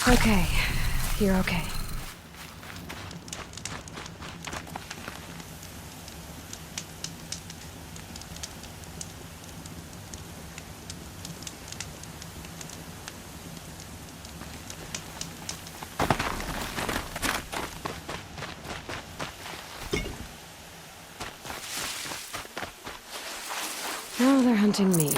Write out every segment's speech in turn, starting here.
Okay, you're okay. Now they're hunting me.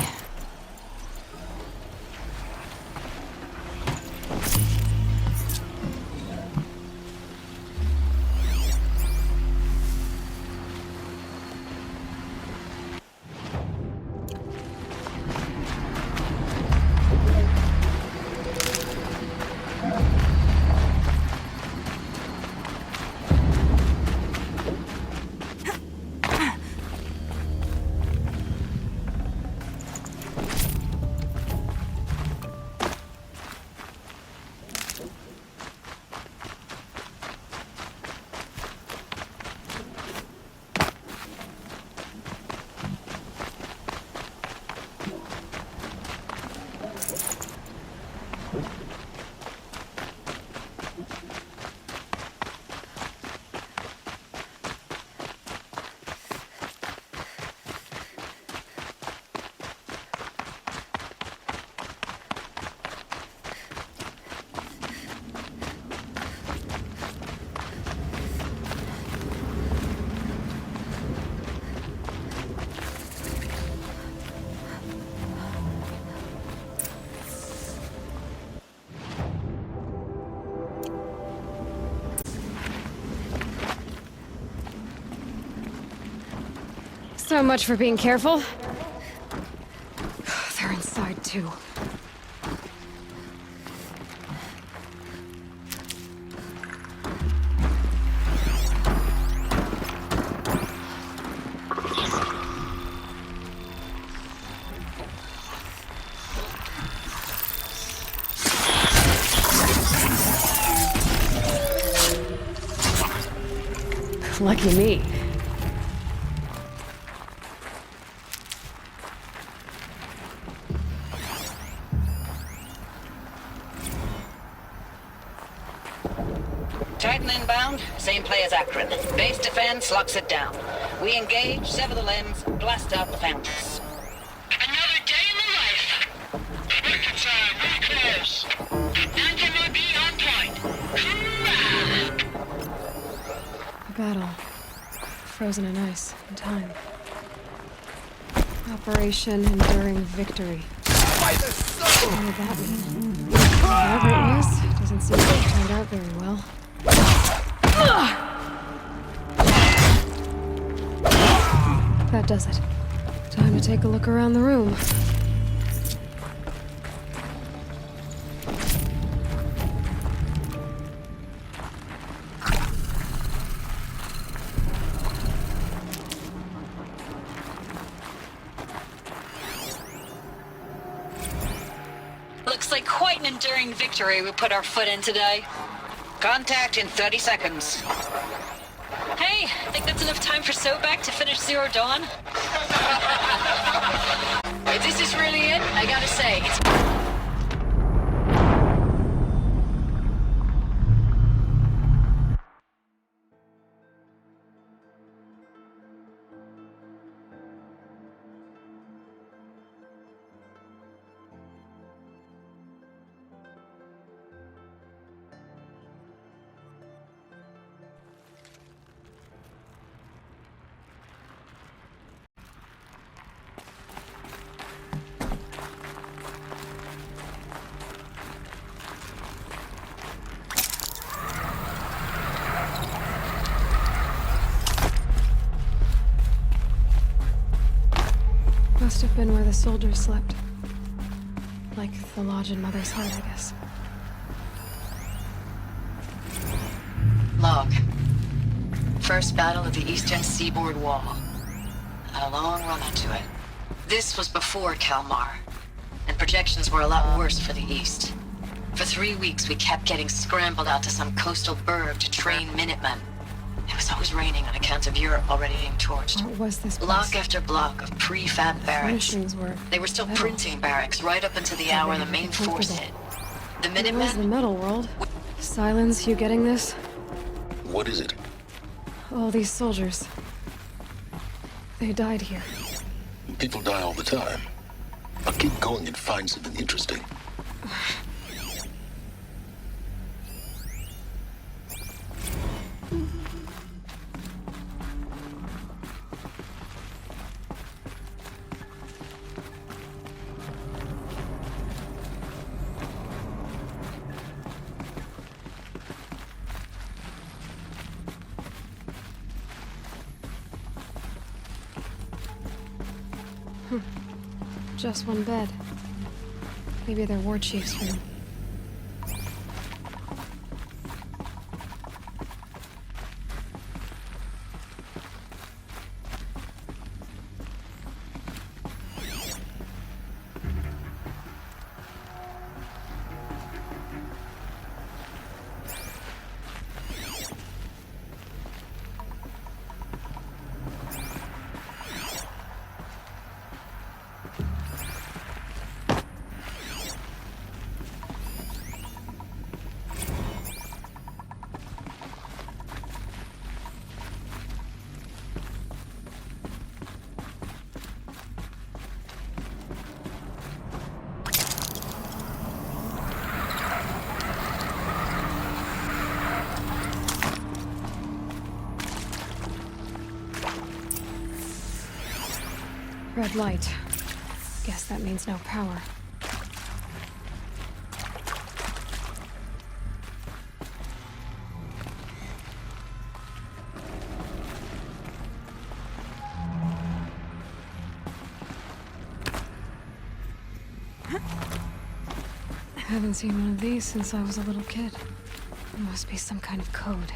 So much for being careful. They're inside, too. Lucky me. Titan inbound, same play as Akron. Base defense locks it down. We engage, sever the limbs, blast out the founders. Another day in the life. Breaking time, really close. Anti-MOB on point. Hoorah! A battle. Frozen in ice and time. Operation Enduring Victory. What did that mean? Whatever it was, doesn't seem to have turned out very well. That does it. Time to take a look around the room. Looks like quite an enduring victory we put our foot in today. Contact in 30 seconds. Hey, think that's enough time for Sobek to finish Zero Dawn? If this is really it, I gotta say, it's... Must have been where the soldiers slept. Like the lodge in Mother's Heart, I guess. Log. First battle of the eastern seaboard wall. Had a long run into it. This was before Kalmar, and projections were a lot worse for the east. For 3 weeks, we kept getting scrambled out to some coastal burg to train Minutemen. It was always raining on account of Europe already being torched. What was this place? Block after block of prefab barracks. Furnishings were They were still metal. printing barracks right up until the hour the main force hit. The How's the Minutemen? metal world? Silence, you getting this? What is it? All these soldiers. They died here. People die all the time. I'll keep going and find something interesting. Just one bed. Maybe they're war chief's room. Red light. Guess that means no power. Haven't seen one of these since I was a little kid. There must be some kind of code.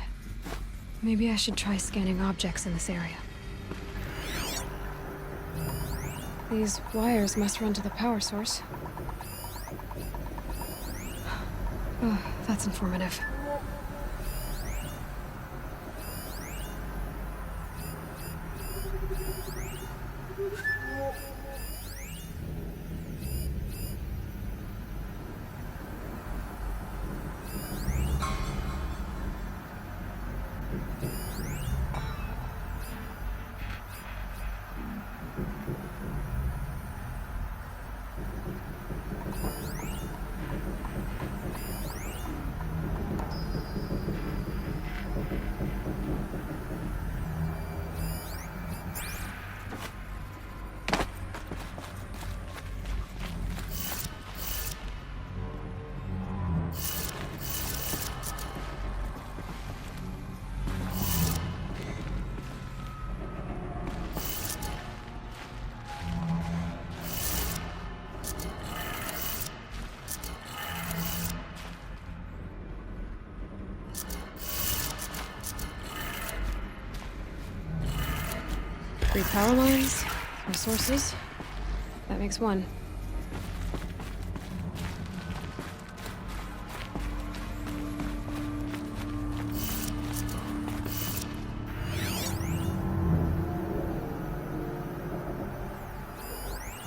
Maybe I should try scanning objects in this area. These wires must run to the power source. Oh, that's informative. Three power lines, three sources. That makes one.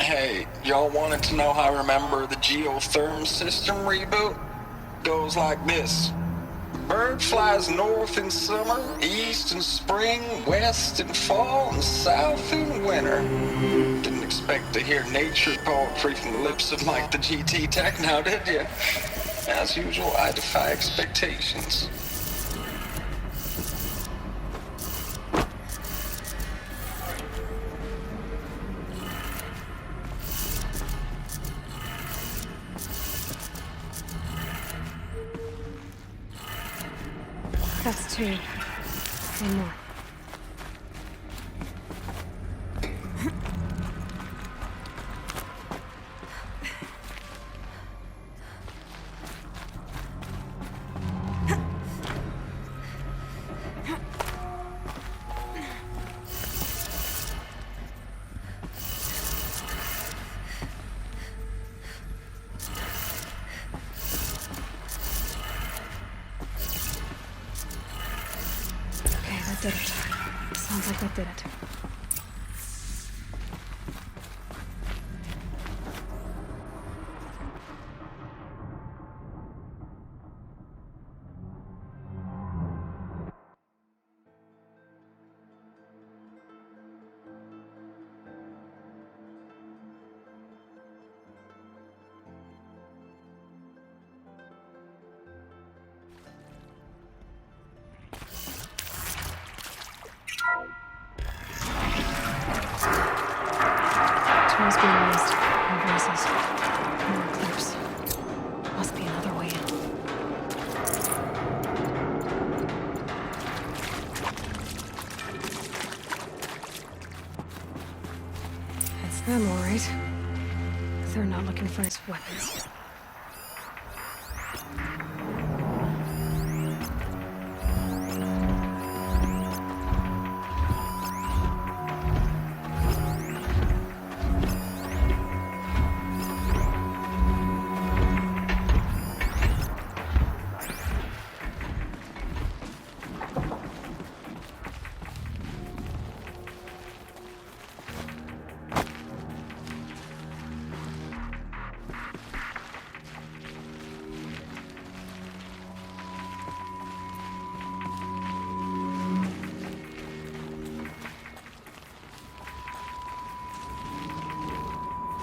Hey, y'all wanted to know how I remember the geotherm system reboot? Goes like this. Bird flies north in summer, east in spring, west in fall, and south in winter. Didn't expect to hear nature poetry from the lips of Mike the GT Tech now, did you? As usual, I defy expectations. That's two. One more. That did it. Sounds like that did it. Someone's being raised. More voices. More clips. Must be another way in. It's them, all right. They're not looking for his weapons.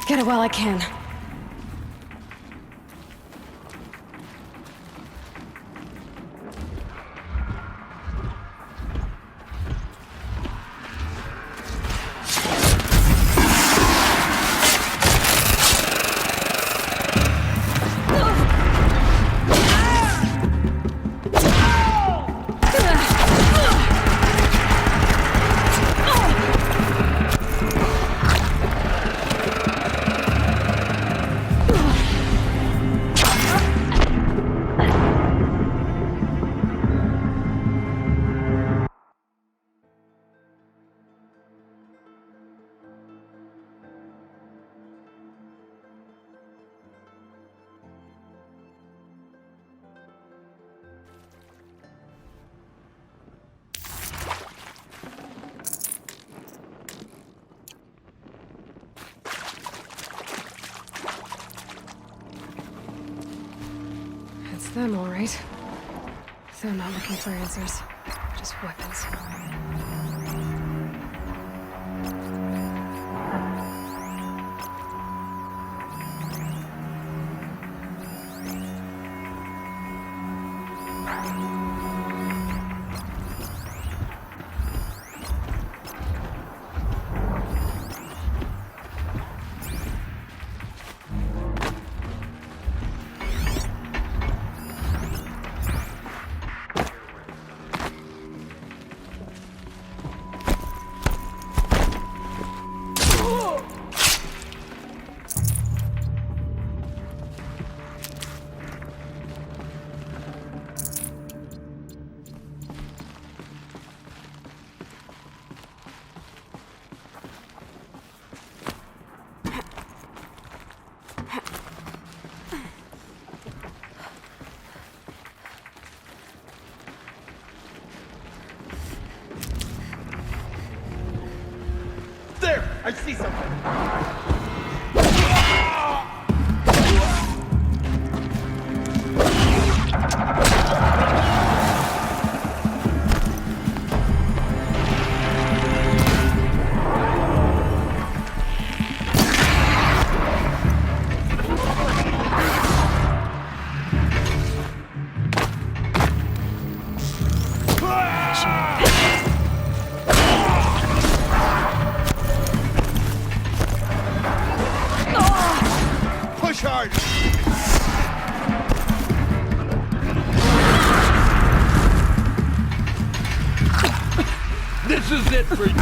Get it while I can. It's them, all right. They're not looking for answers, just weapons. There! I see something! Push hard! This is it for you!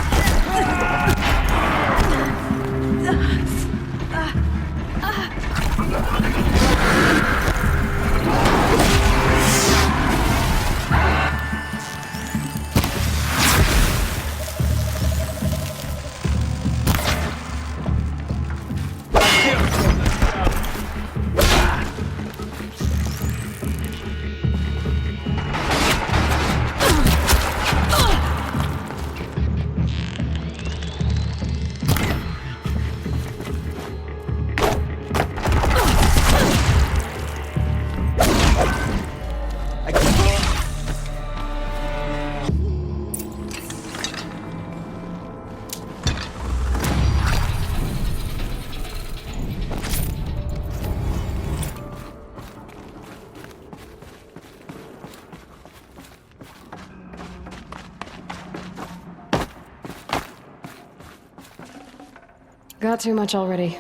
Got too much already.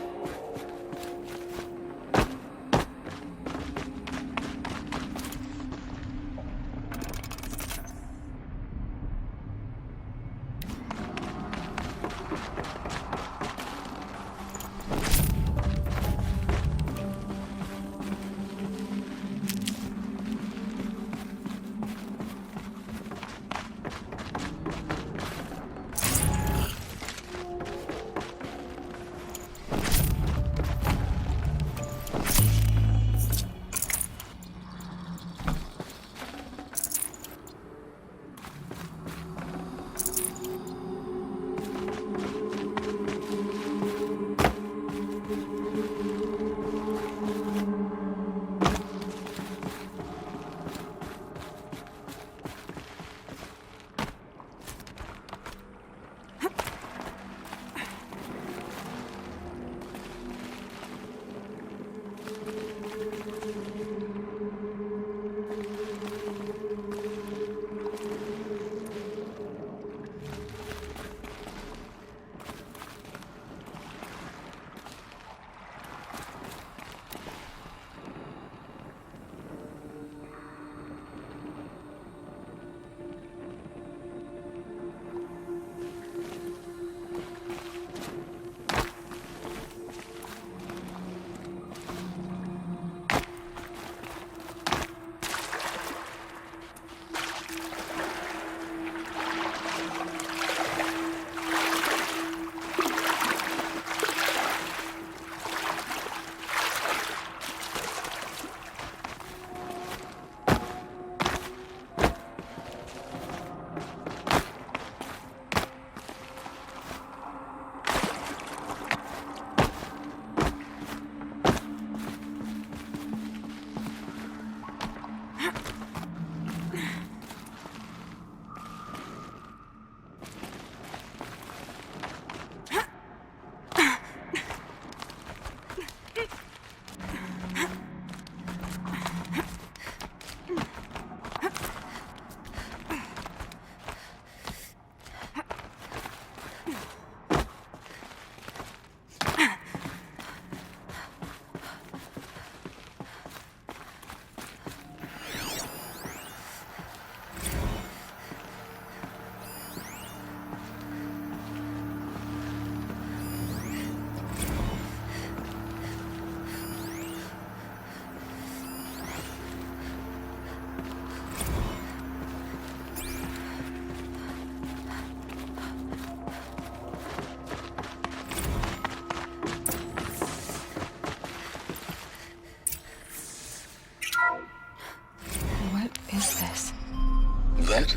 That?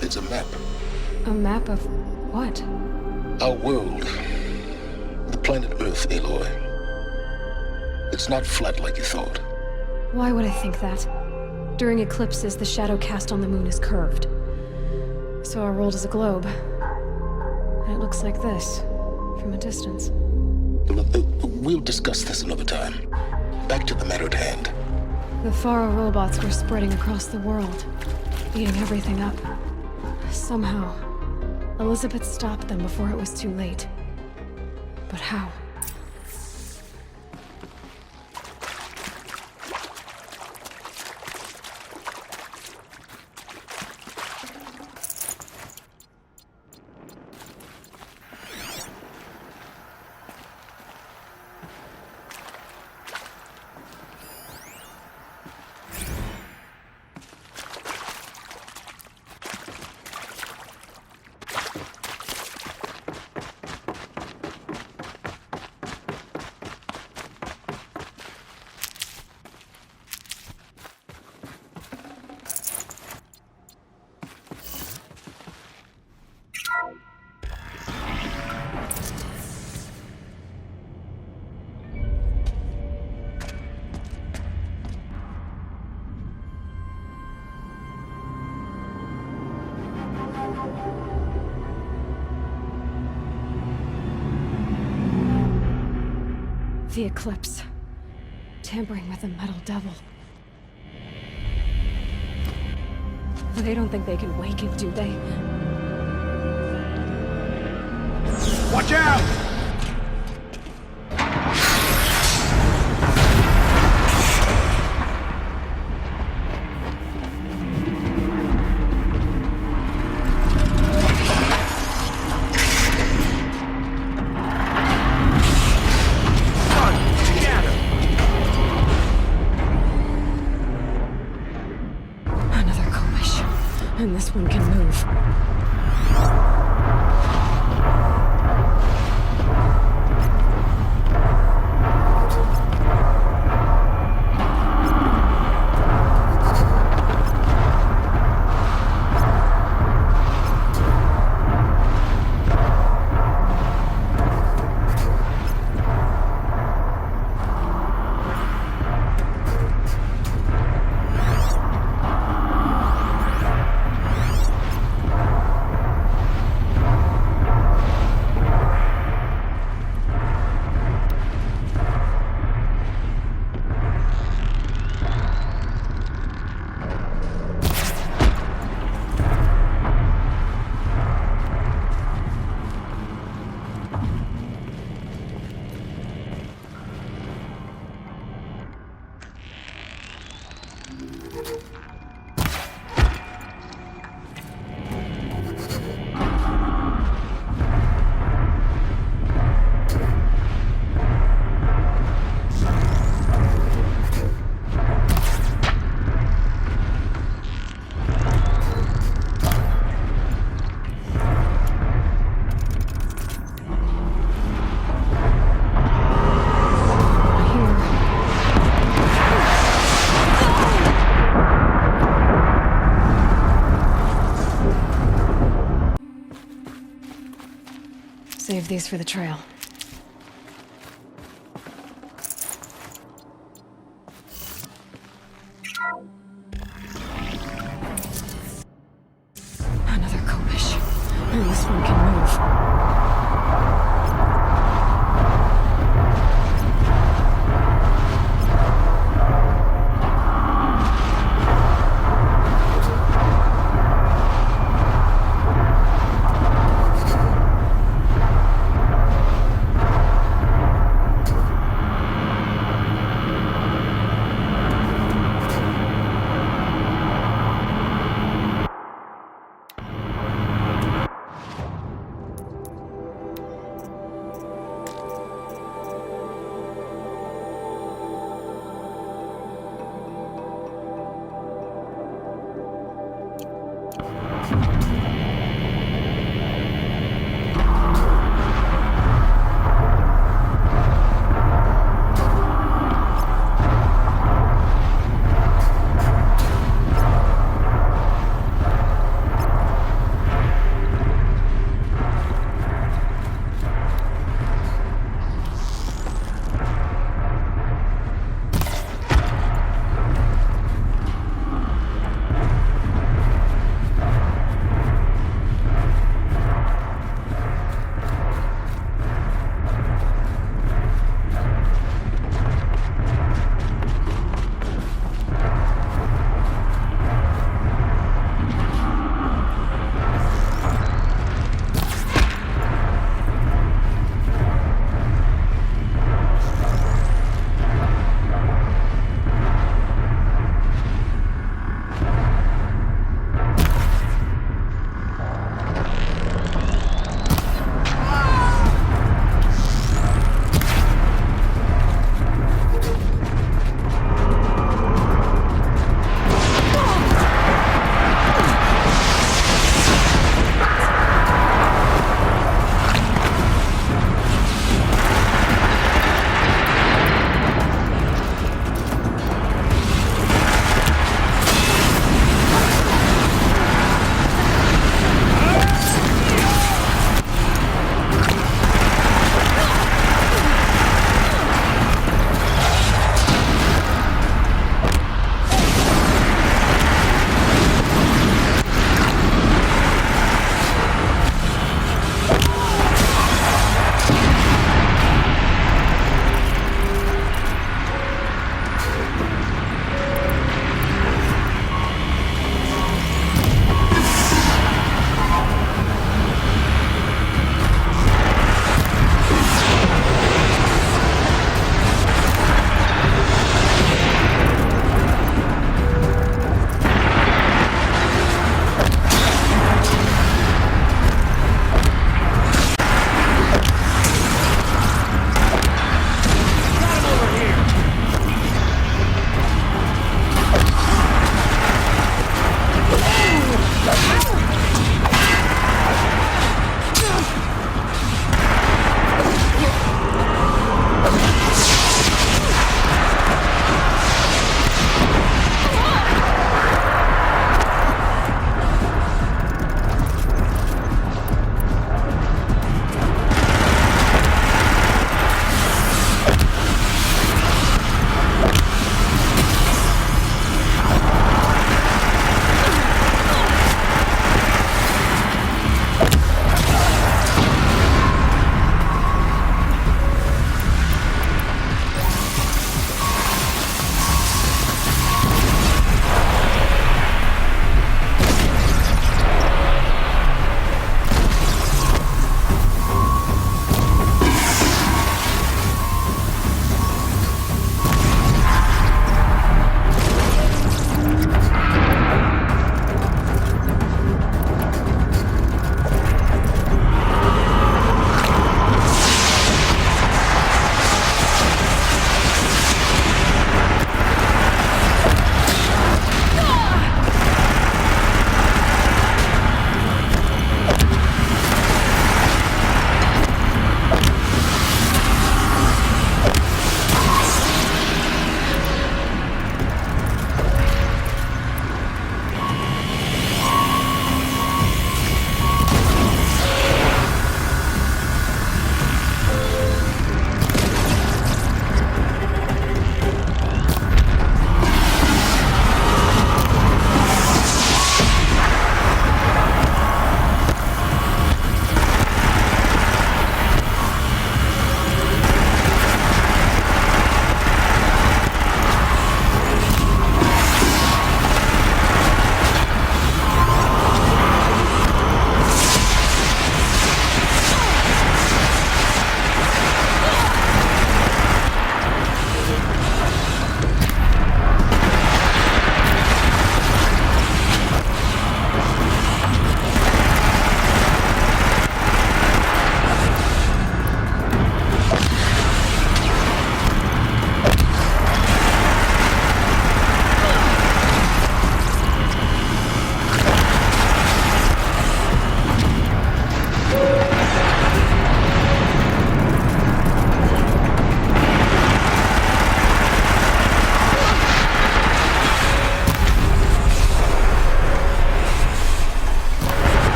It's a map. A map of what? Our world. The planet Earth, Aloy. It's not flat like you thought. Why would I think that? During eclipses, the shadow cast on the moon is curved. So our world is a globe. And it looks like this, from a distance. We'll discuss this another time. Back to the matter at hand. The Faro robots were spreading across the world, eating everything up. Somehow, Elizabeth stopped them before it was too late. But how? The eclipse. Tampering with the metal devil. They don't think they can wake it, do they? Watch out! this one can move. Save these for the trail. Another Kopish. And this one can move.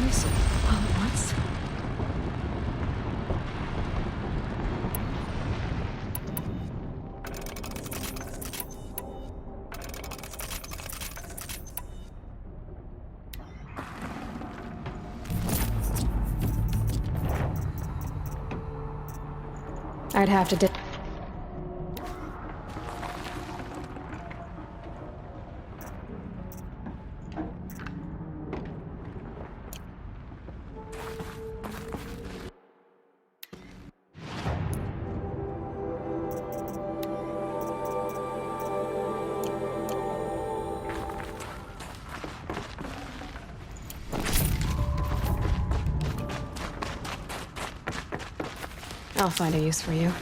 shadows all at once? I'd have to I'll find a use for you.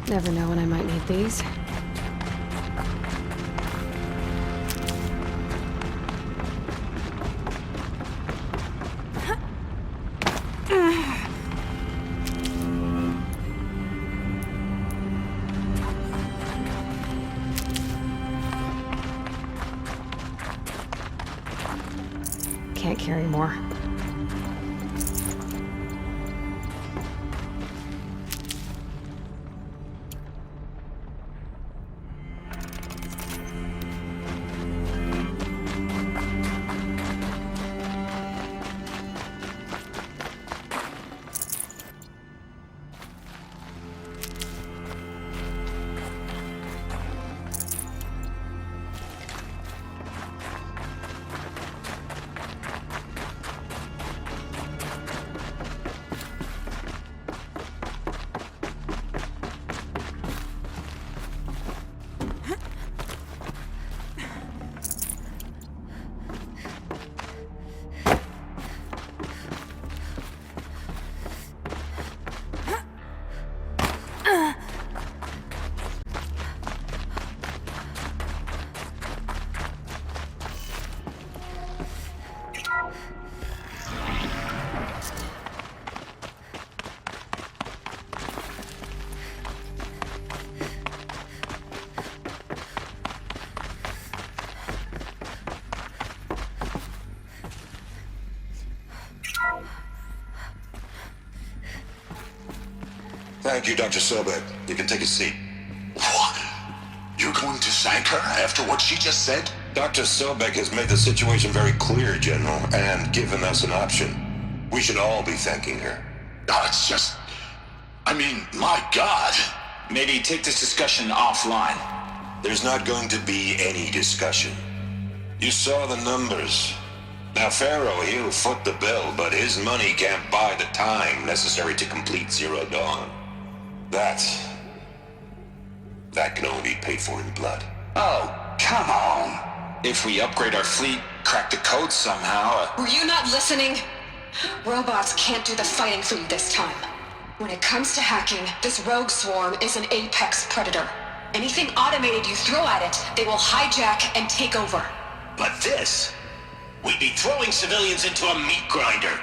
Never know when I might need these. Can't carry more. Thank you, Dr. Sobek. You can take a seat. What? You're going to thank her after what she just said? Dr. Sobek has made the situation very clear, General, and given us an option. We should all be thanking her. Oh, it's just... I mean, my God. Maybe take this discussion offline. There's not going to be any discussion. You saw the numbers. Now, Pharaoh, he'll foot the bill, but his money can't buy the time necessary to complete Zero Dawn. That can only be paid for in blood. Oh, come on. If we upgrade our fleet, crack the code somehow... Were you not listening? Robots can't do the fighting for you this time. When it comes to hacking, this rogue swarm is an apex predator. Anything automated you throw at it, they will hijack and take over. But this... We'd be throwing civilians into a meat grinder.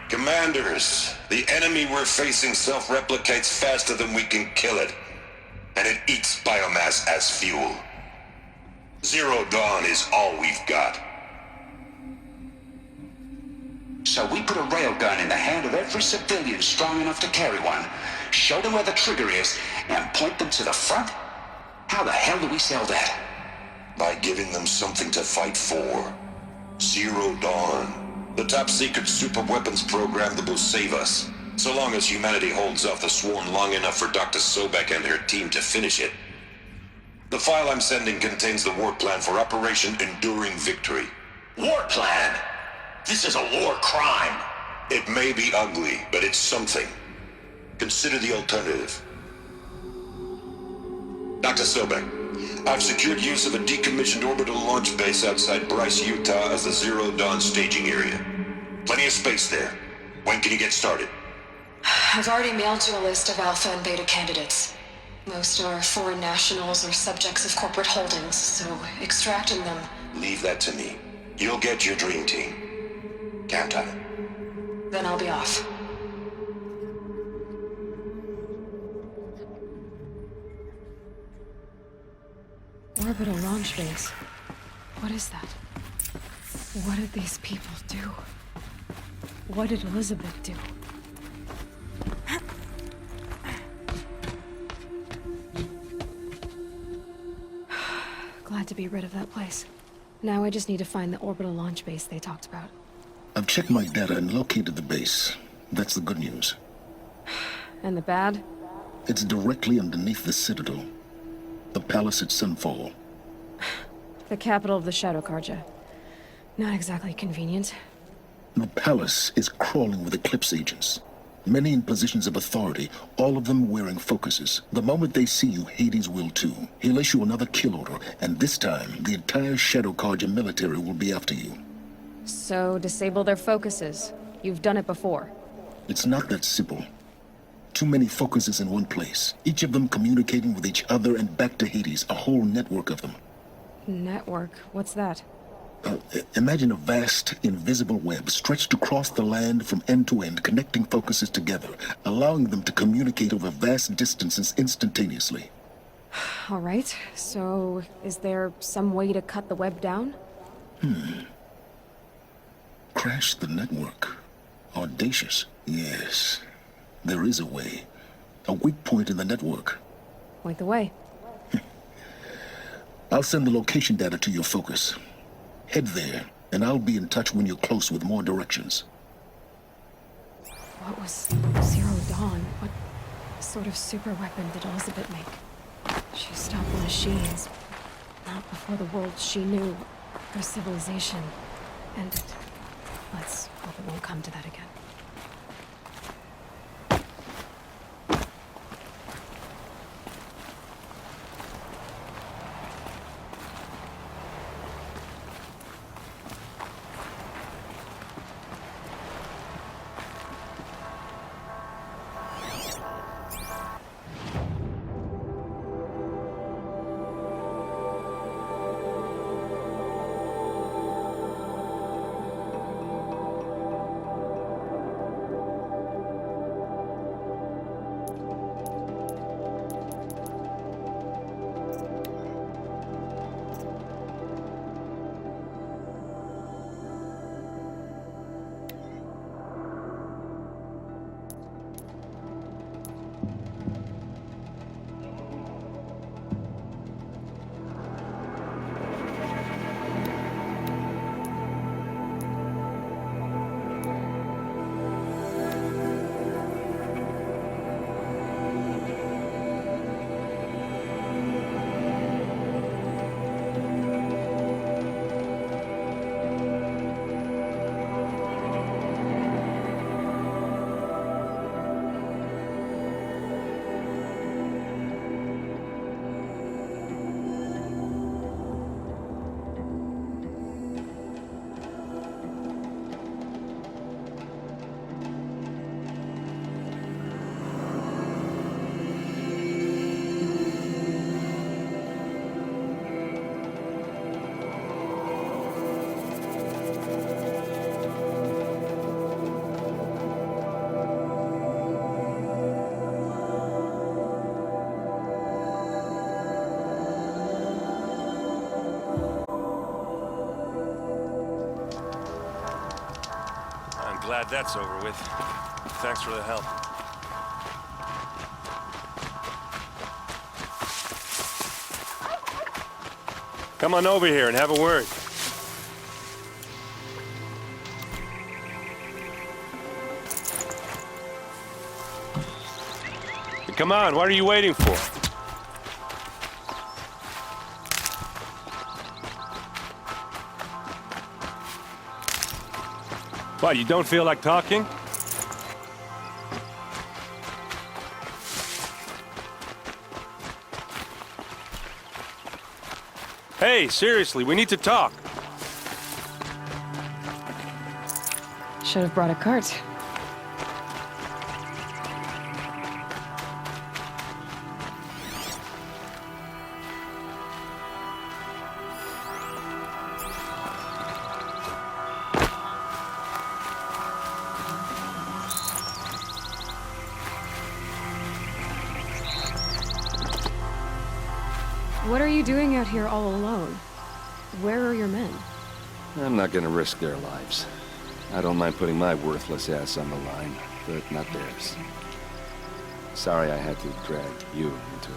Commanders, the enemy we're facing self-replicates faster than we can kill it. And it eats biomass as fuel. Zero Dawn is all we've got. So we put a railgun in the hand of every civilian strong enough to carry one, show them where the trigger is, and point them to the front? How the hell do we sell that? By giving them something to fight for. Zero Dawn. The top-secret super-weapons program that will save us. So long as humanity holds off the swarm long enough for Dr. Sobek and her team to finish it. The file I'm sending contains the war plan for Operation Enduring Victory. War plan? This is a war crime. It may be ugly, but it's something. Consider the alternative. Dr. Sobek, I've secured use of a decommissioned orbital launch base outside Bryce, Utah as the Zero Dawn staging area. Plenty of space there. When can you get started? I've already mailed you a list of Alpha and Beta candidates. Most are foreign nationals or subjects of corporate holdings, so extracting them... Leave that to me. You'll get your dream team. Count on it. Then I'll be off. Orbital launch base. What is that? What did these people do? What did Elizabeth do? Glad to be rid of that place. Now I just need to find the orbital launch base they talked about. I've checked my data and located the base. That's the good news. And the bad? It's directly underneath the Citadel. The palace at Sunfall. The capital of the Shadow Carja. Not exactly convenient. The palace is crawling with Eclipse agents. Many in positions of authority, all of them wearing focuses. The moment they see you, Hades will too. He'll issue another kill order, and this time, the entire Shadow Carja military will be after you. So, disable their focuses. You've done it before. It's not that simple. Too many focuses in one place, each of them communicating with each other and back to Hades, a whole network of them. Network? What's that? Imagine a vast, invisible web stretched across the land from end to end, connecting focuses together, allowing them to communicate over vast distances instantaneously. All right, so is there some way to cut the web down? Crash the network. Audacious. Yes, there is a way. A weak point in the network. Point the way. I'll send the location data to your focus. Head there, and I'll be in touch when you're close with more directions. What was Zero Dawn? What sort of super weapon did Elizabeth make? She stopped the machines. Not before the world she knew. Her civilization ended. Let's hope it won't come to that again. Glad that's over with. Thanks for the help. Come on over here and have a word. Come on, what are you waiting for? What, you don't feel like talking? Hey, seriously, we need to talk. Should have brought a cart. What are you doing out here all alone? Where are your men? I'm not gonna risk their lives. I don't mind putting my worthless ass on the line, but not theirs. Sorry I had to drag you into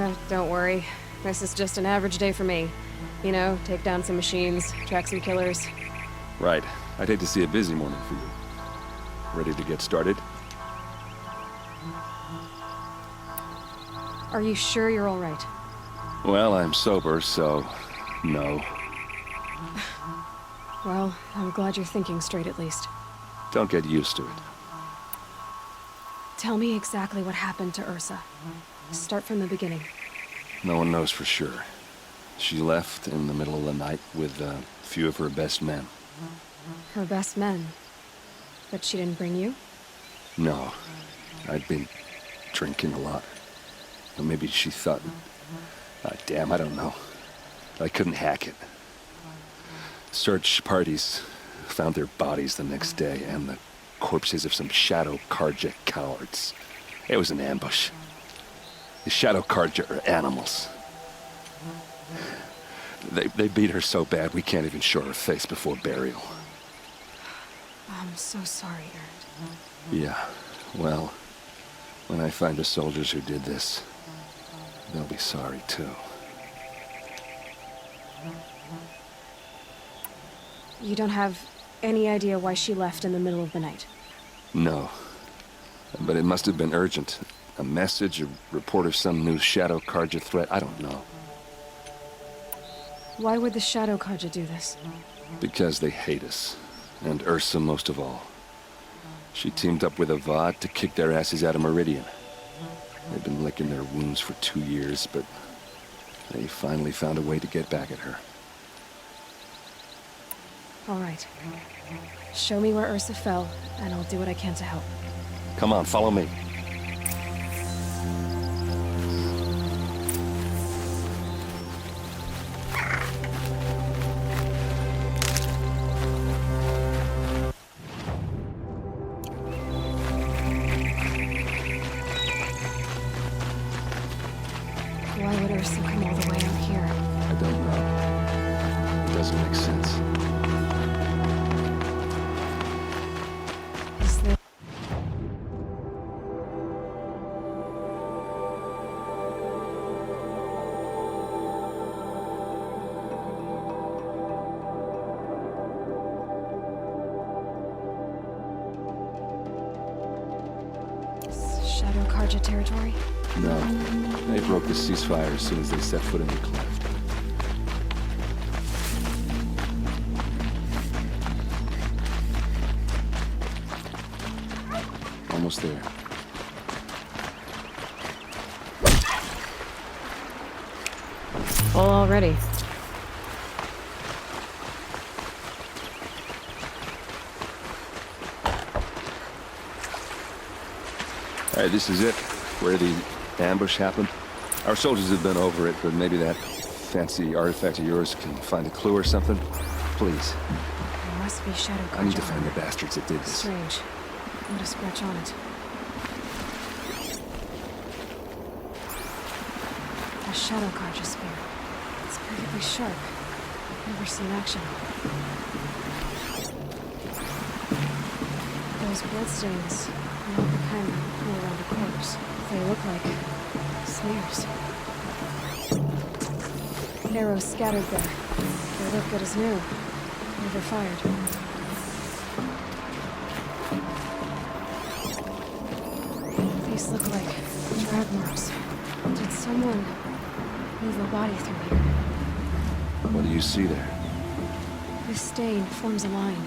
it. Don't worry. This is just an average day for me. You know, take down some machines, track some killers. Right. I'd hate to see a busy morning for you. Ready to get started? Are you sure you're all right? Well, I'm sober, so no. Well, I'm glad you're thinking straight at least. Don't get used to it. Tell me exactly what happened to Ursa. Start from the beginning. No one knows for sure. She left in the middle of the night with a few of her best men. Her best men? But she didn't bring you? No. I'd been drinking a lot. Or maybe she thought... damn, I don't know. I couldn't hack it. Search parties found their bodies the next day, and the corpses of some Shadow Karja cowards. It was an ambush. The Shadow Karja are animals. They beat her so bad we can't even show her face before burial. I'm so sorry, Aaron. Yeah, well, when I find the soldiers who did this, they'll be sorry too. You don't have any idea why she left in the middle of the night? No. But it must have been urgent. A message, a report of some new Shadow Karja threat, I don't know. Why would the Shadow Karja do this? Because they hate us. And Ursa most of all. She teamed up with Avad to kick their asses out of Meridian. They've been licking their wounds for 2 years, but they finally found a way to get back at her. All right. Show me where Ursa fell, and I'll do what I can to help. Come on, follow me. Why would Ursa come all the way out here? I don't know. It doesn't make sense. Is there... Shadow Karja territory? No. They broke the ceasefire as soon as they set foot in the cleft. Almost there. Full already. All right, this is it. Where the ambush happened. Our soldiers have been over it, but maybe that fancy artifact of yours can find a clue or something. Please. There must be Shadow Karja. I need to find the bastards that did this. Strange. Not a scratch on it. A Shadow Karja spear. It's perfectly sharp. I've never seen action. Those bloodstains, not the kind that would pool around a corpse. They look like smears. Arrows scattered there. They look good as new. Never fired. These look like drag marks. Did someone move a body through here? What do you see there? This stain forms a line,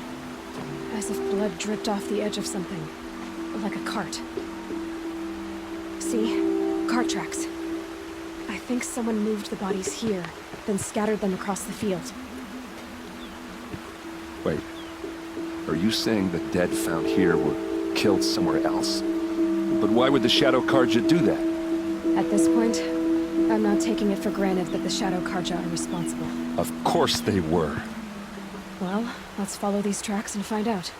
as if blood dripped off the edge of something, like a cart. See? Cart tracks. I think someone moved the bodies here, then scattered them across the field. Wait. Are you saying the dead found here were killed somewhere else? But why would the Shadow Karja do that? At this point, I'm not taking it for granted that the Shadow Karja are responsible. Of course they were. Well, let's follow these tracks and find out.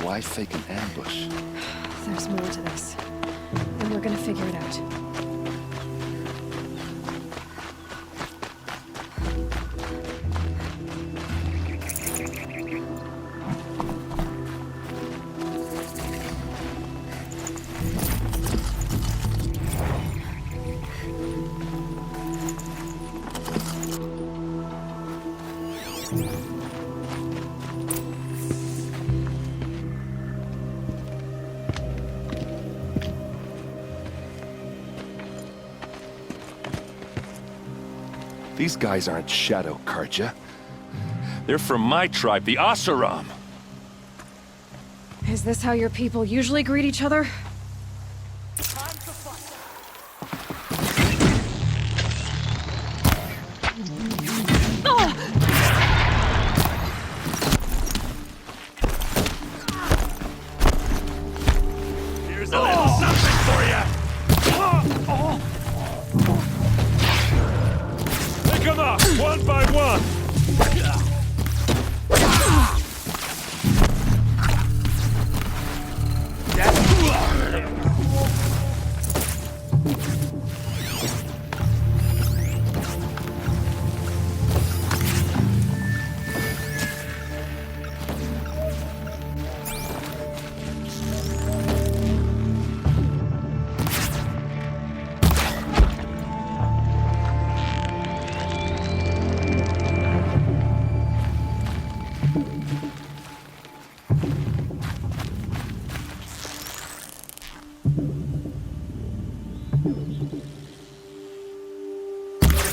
Why fake an ambush? There's more to this. And we're gonna figure it out. These guys aren't Shadow Karja. They're from my tribe, the Asaram. Is this how your people usually greet each other? Here's a little something for you. Pick them up, one by one.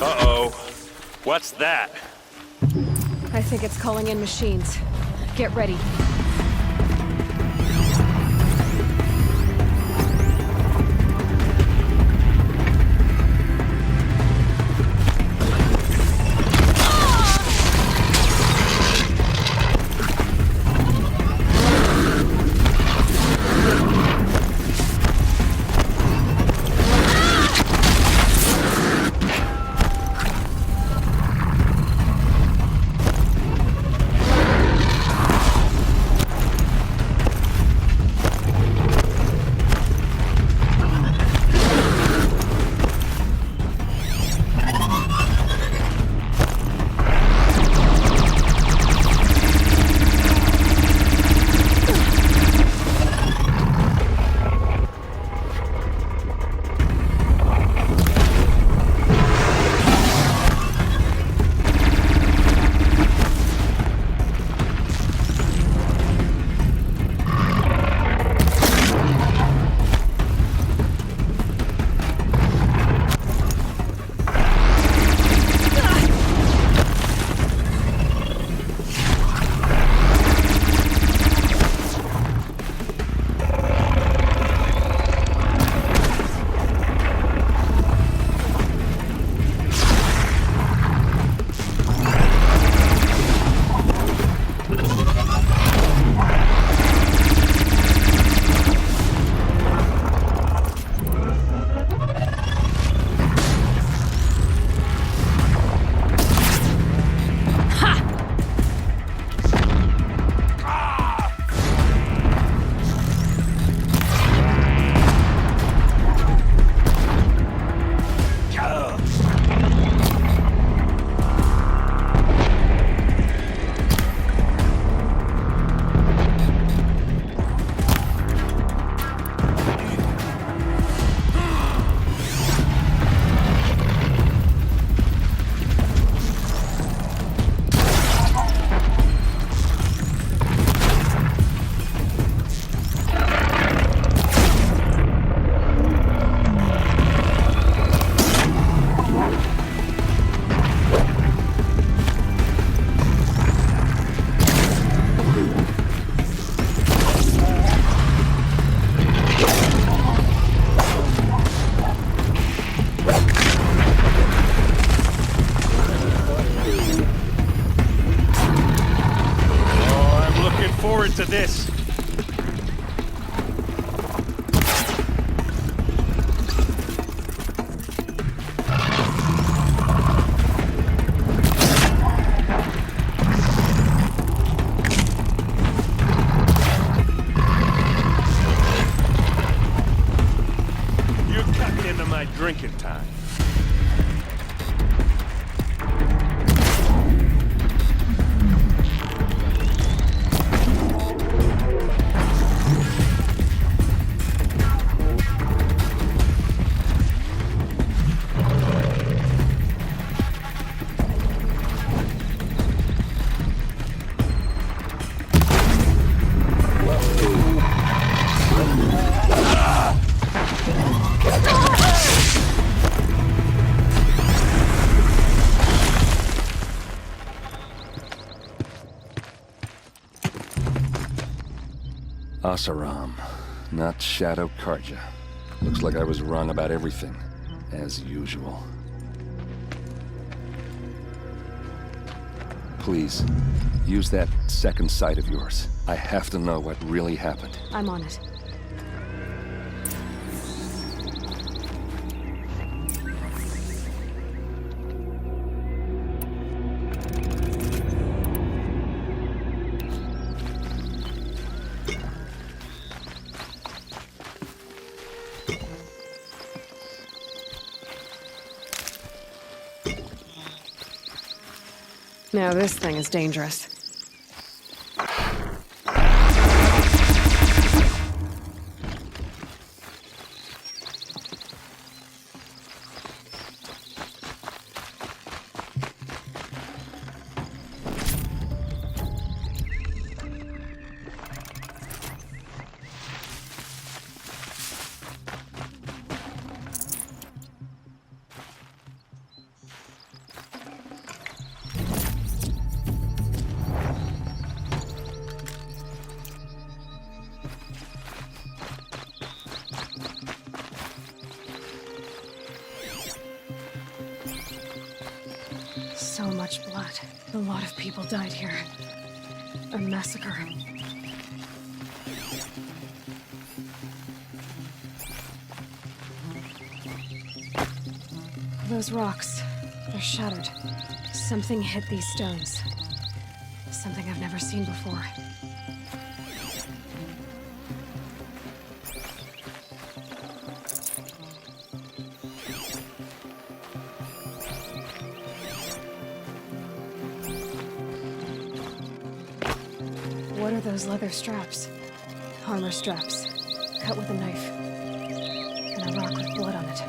Uh-oh. What's that? I think it's calling in machines. Get ready. forward to this. You're cutting into my drinking time. Asaram, not Shadow Karja. Looks like I was wrong about everything, as usual. Please, use that second sight of yours. I have to know what really happened. I'm on it. Now this thing is dangerous. So much blood. A lot of people died here. A massacre. Those rocks, they're shattered. Something hit these stones. Something I've never seen before. What are those leather straps? Armor straps, cut with a knife. And a rock with blood on it.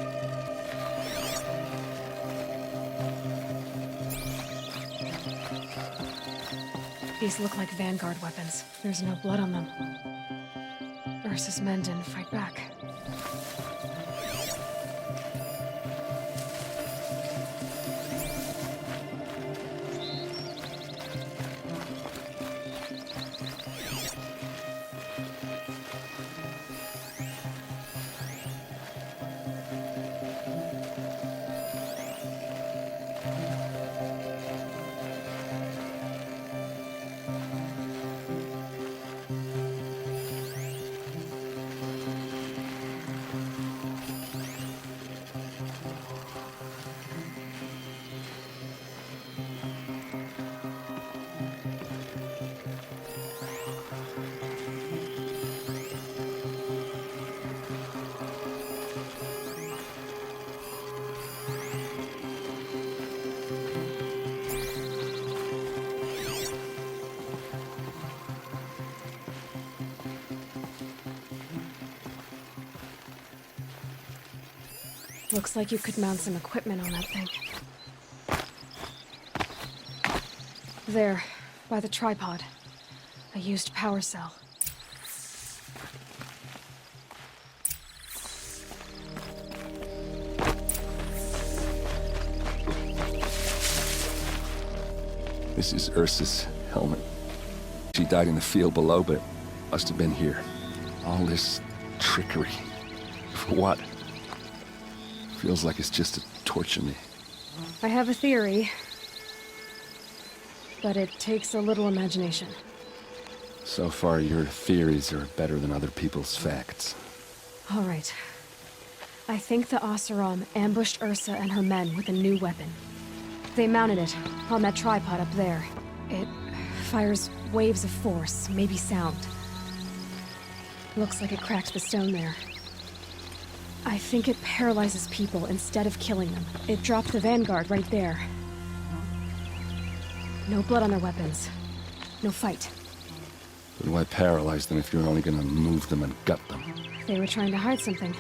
These look like Vanguard weapons. There's no blood on them. Ursa's men didn't fight back. Looks like you could mount some equipment on that thing. There, by the tripod. A used power cell. This is Ursa's helmet. She died in the field below, but must have been here. All this trickery. For what? Feels like it's just to torture me. I have a theory. But it takes a little imagination. So far, your theories are better than other people's facts. All right. I think the Oseram ambushed Ursa and her men with a new weapon. They mounted it on that tripod up there. It fires waves of force, maybe sound. Looks like it cracked the stone there. I think it paralyzes people instead of killing them. It dropped the Vanguard right there. No blood on their weapons. No fight. But why paralyze them if you're only gonna move them and gut them? They were trying to hide something.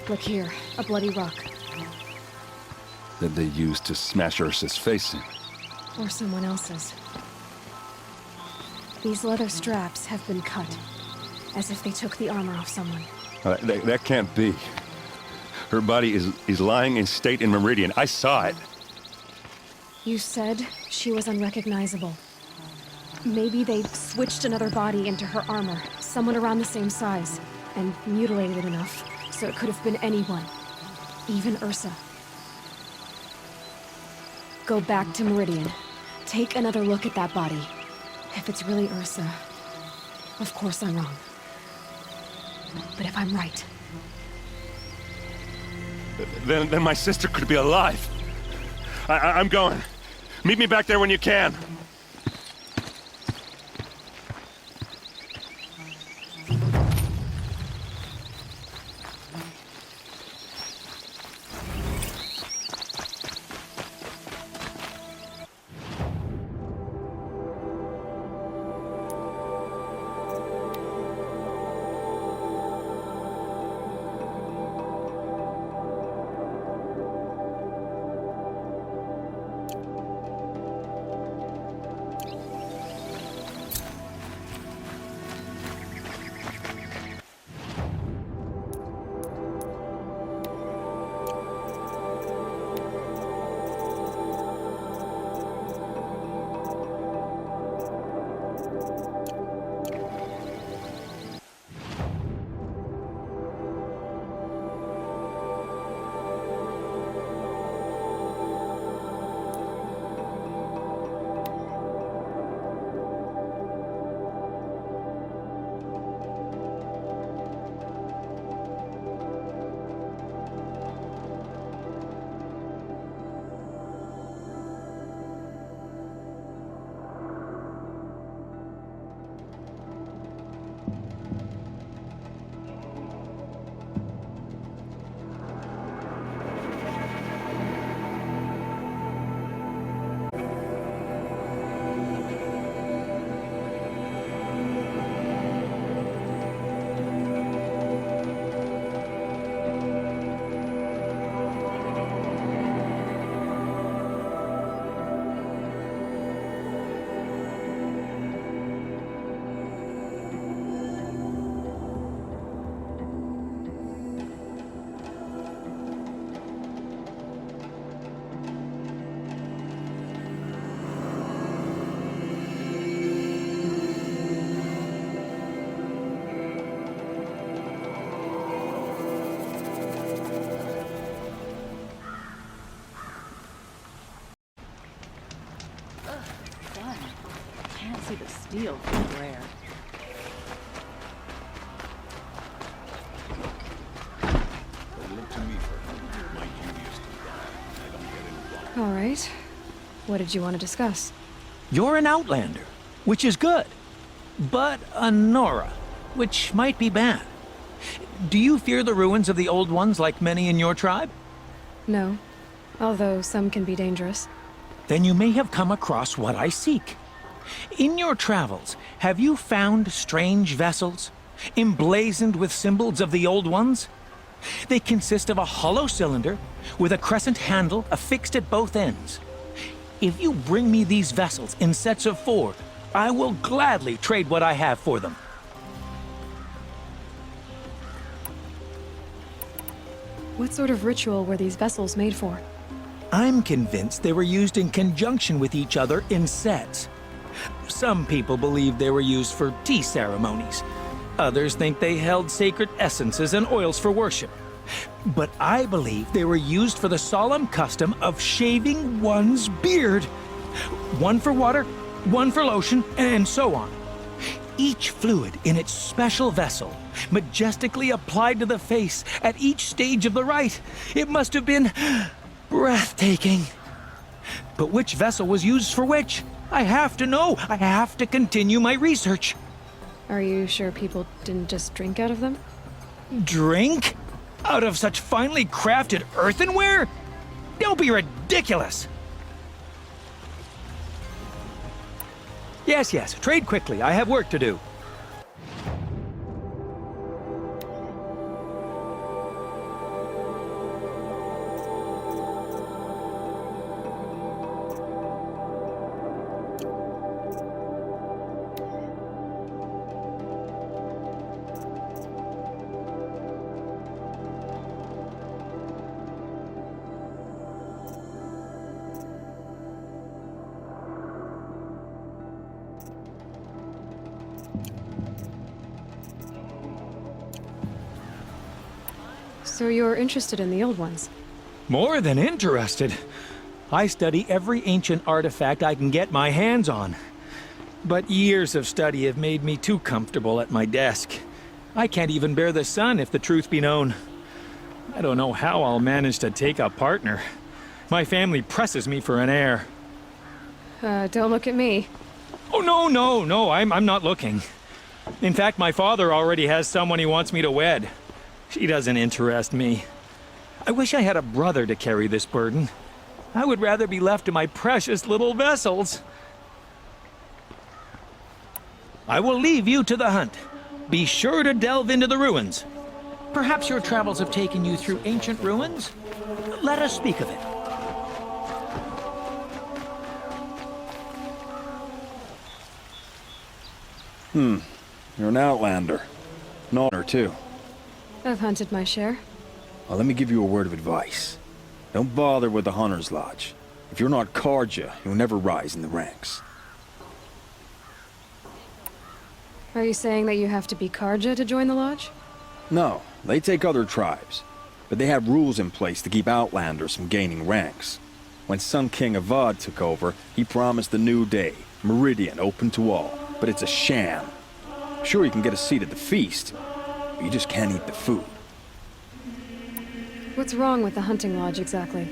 Look here, a bloody rock. That they used to smash Ursa's face in. Or someone else's. These leather straps have been cut, as if they took the armor off someone. That can't be. Her body is lying in state in Meridian. I saw it. You said she was unrecognizable. Maybe they switched another body into her armor, someone around the same size, and mutilated it enough, so it could have been anyone. Even Ursa. Go back to Meridian. Take another look at that body. If it's really Ursa, of course I'm wrong. But if I'm right... Then my sister could be alive. I'm going. Meet me back there when you can. See the steel from rare. All right. What did you want to discuss? You're an outlander, which is good. But a Nora, which might be bad. Do you fear the ruins of the old ones like many in your tribe? No. Although some can be dangerous. Then you may have come across what I seek. In your travels, have you found strange vessels, emblazoned with symbols of the old ones? They consist of a hollow cylinder with a crescent handle affixed at both ends. If you bring me these vessels in sets of 4, I will gladly trade what I have for them. What sort of ritual were these vessels made for? I'm convinced they were used in conjunction with each other in sets. Some people believe they were used for tea ceremonies. Others think they held sacred essences and oils for worship. But I believe they were used for the solemn custom of shaving one's beard. One for water, one for lotion, and so on. Each fluid in its special vessel, majestically applied to the face at each stage of the rite. It must have been breathtaking. But which vessel was used for which? I have to know. I have to continue my research. Are you sure people didn't just drink out of them? Drink? Out of such finely crafted earthenware? Don't be ridiculous! Yes, yes, trade quickly. I have work to do. So you're interested in the old ones? More than interested. I study every ancient artifact I can get my hands on. But years of study have made me too comfortable at my desk. I can't even bear the sun, if the truth be known. I don't know how I'll manage to take a partner. My family presses me for an heir. Don't look at me. Oh, no, I'm not looking. In fact, my father already has someone he wants me to wed. She doesn't interest me. I wish I had a brother to carry this burden. I would rather be left to my precious little vessels. I will leave you to the hunt. Be sure to delve into the ruins. Perhaps your travels have taken you through ancient ruins? Let us speak of it. You're an outlander. An honor, too. I've hunted my share. Well, let me give you a word of advice. Don't bother with the Hunter's Lodge. If you're not Karja, you'll never rise in the ranks. Are you saying that you have to be Karja to join the lodge? No, they take other tribes. But they have rules in place to keep outlanders from gaining ranks. When Sun King Avad took over, he promised a new day, Meridian open to all. But it's a sham. Sure, you can get a seat at the feast, but you just can't eat the food. What's wrong with the hunting lodge exactly?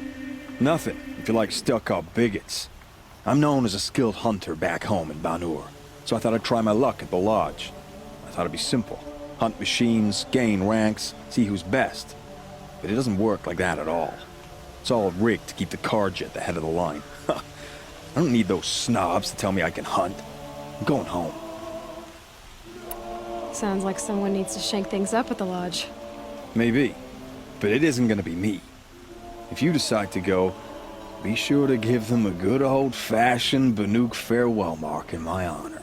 Nothing, if you like stuck-up bigots. I'm known as a skilled hunter back home in Banur, so I thought I'd try my luck at the lodge. I thought it'd be simple. Hunt machines, gain ranks, see who's best. But it doesn't work like that at all. It's all rigged to keep the Karja at the head of the line. I don't need those snobs to tell me I can hunt. I'm going home. Sounds like someone needs to shake things up at the lodge. Maybe. But it isn't gonna be me. If you decide to go, be sure to give them a good old-fashioned Banuk farewell mark in my honor.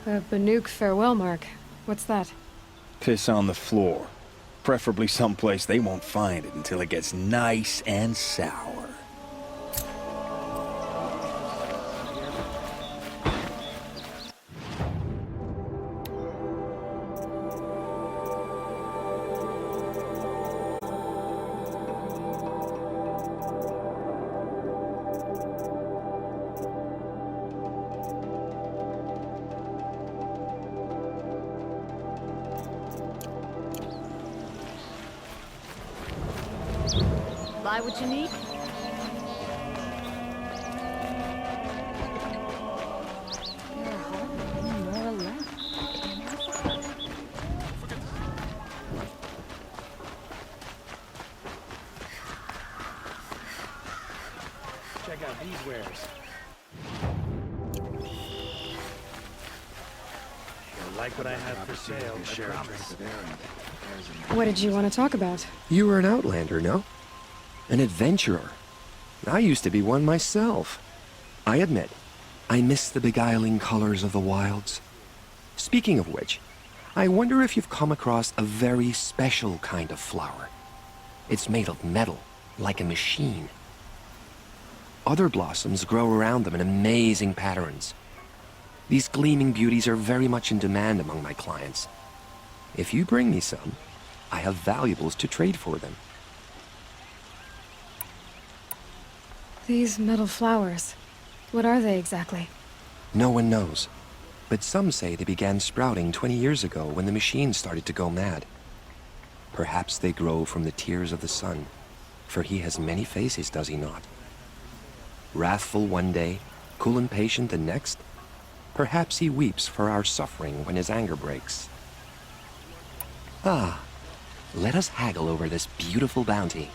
A Banuk farewell mark? What's that? Piss on the floor. Preferably someplace they won't find it until it gets nice and sour. Buy what you need? Check out these wares. Like what I have for sale, I promise. What did you want to talk about? You were an outlander, no? An adventurer. I used to be one myself. I admit, I miss the beguiling colors of the wilds. Speaking of which, I wonder if you've come across a very special kind of flower. It's made of metal, like a machine. Other blossoms grow around them in amazing patterns. These gleaming beauties are very much in demand among my clients. If you bring me some, I have valuables to trade for them. These metal flowers, what are they exactly? No one knows, but some say they began sprouting 20 years ago when the machine started to go mad. Perhaps they grow from the tears of the sun, for he has many faces, does he not? Wrathful one day, cool and patient the next. Perhaps he weeps for our suffering when his anger breaks. Ah, let us haggle over this beautiful bounty.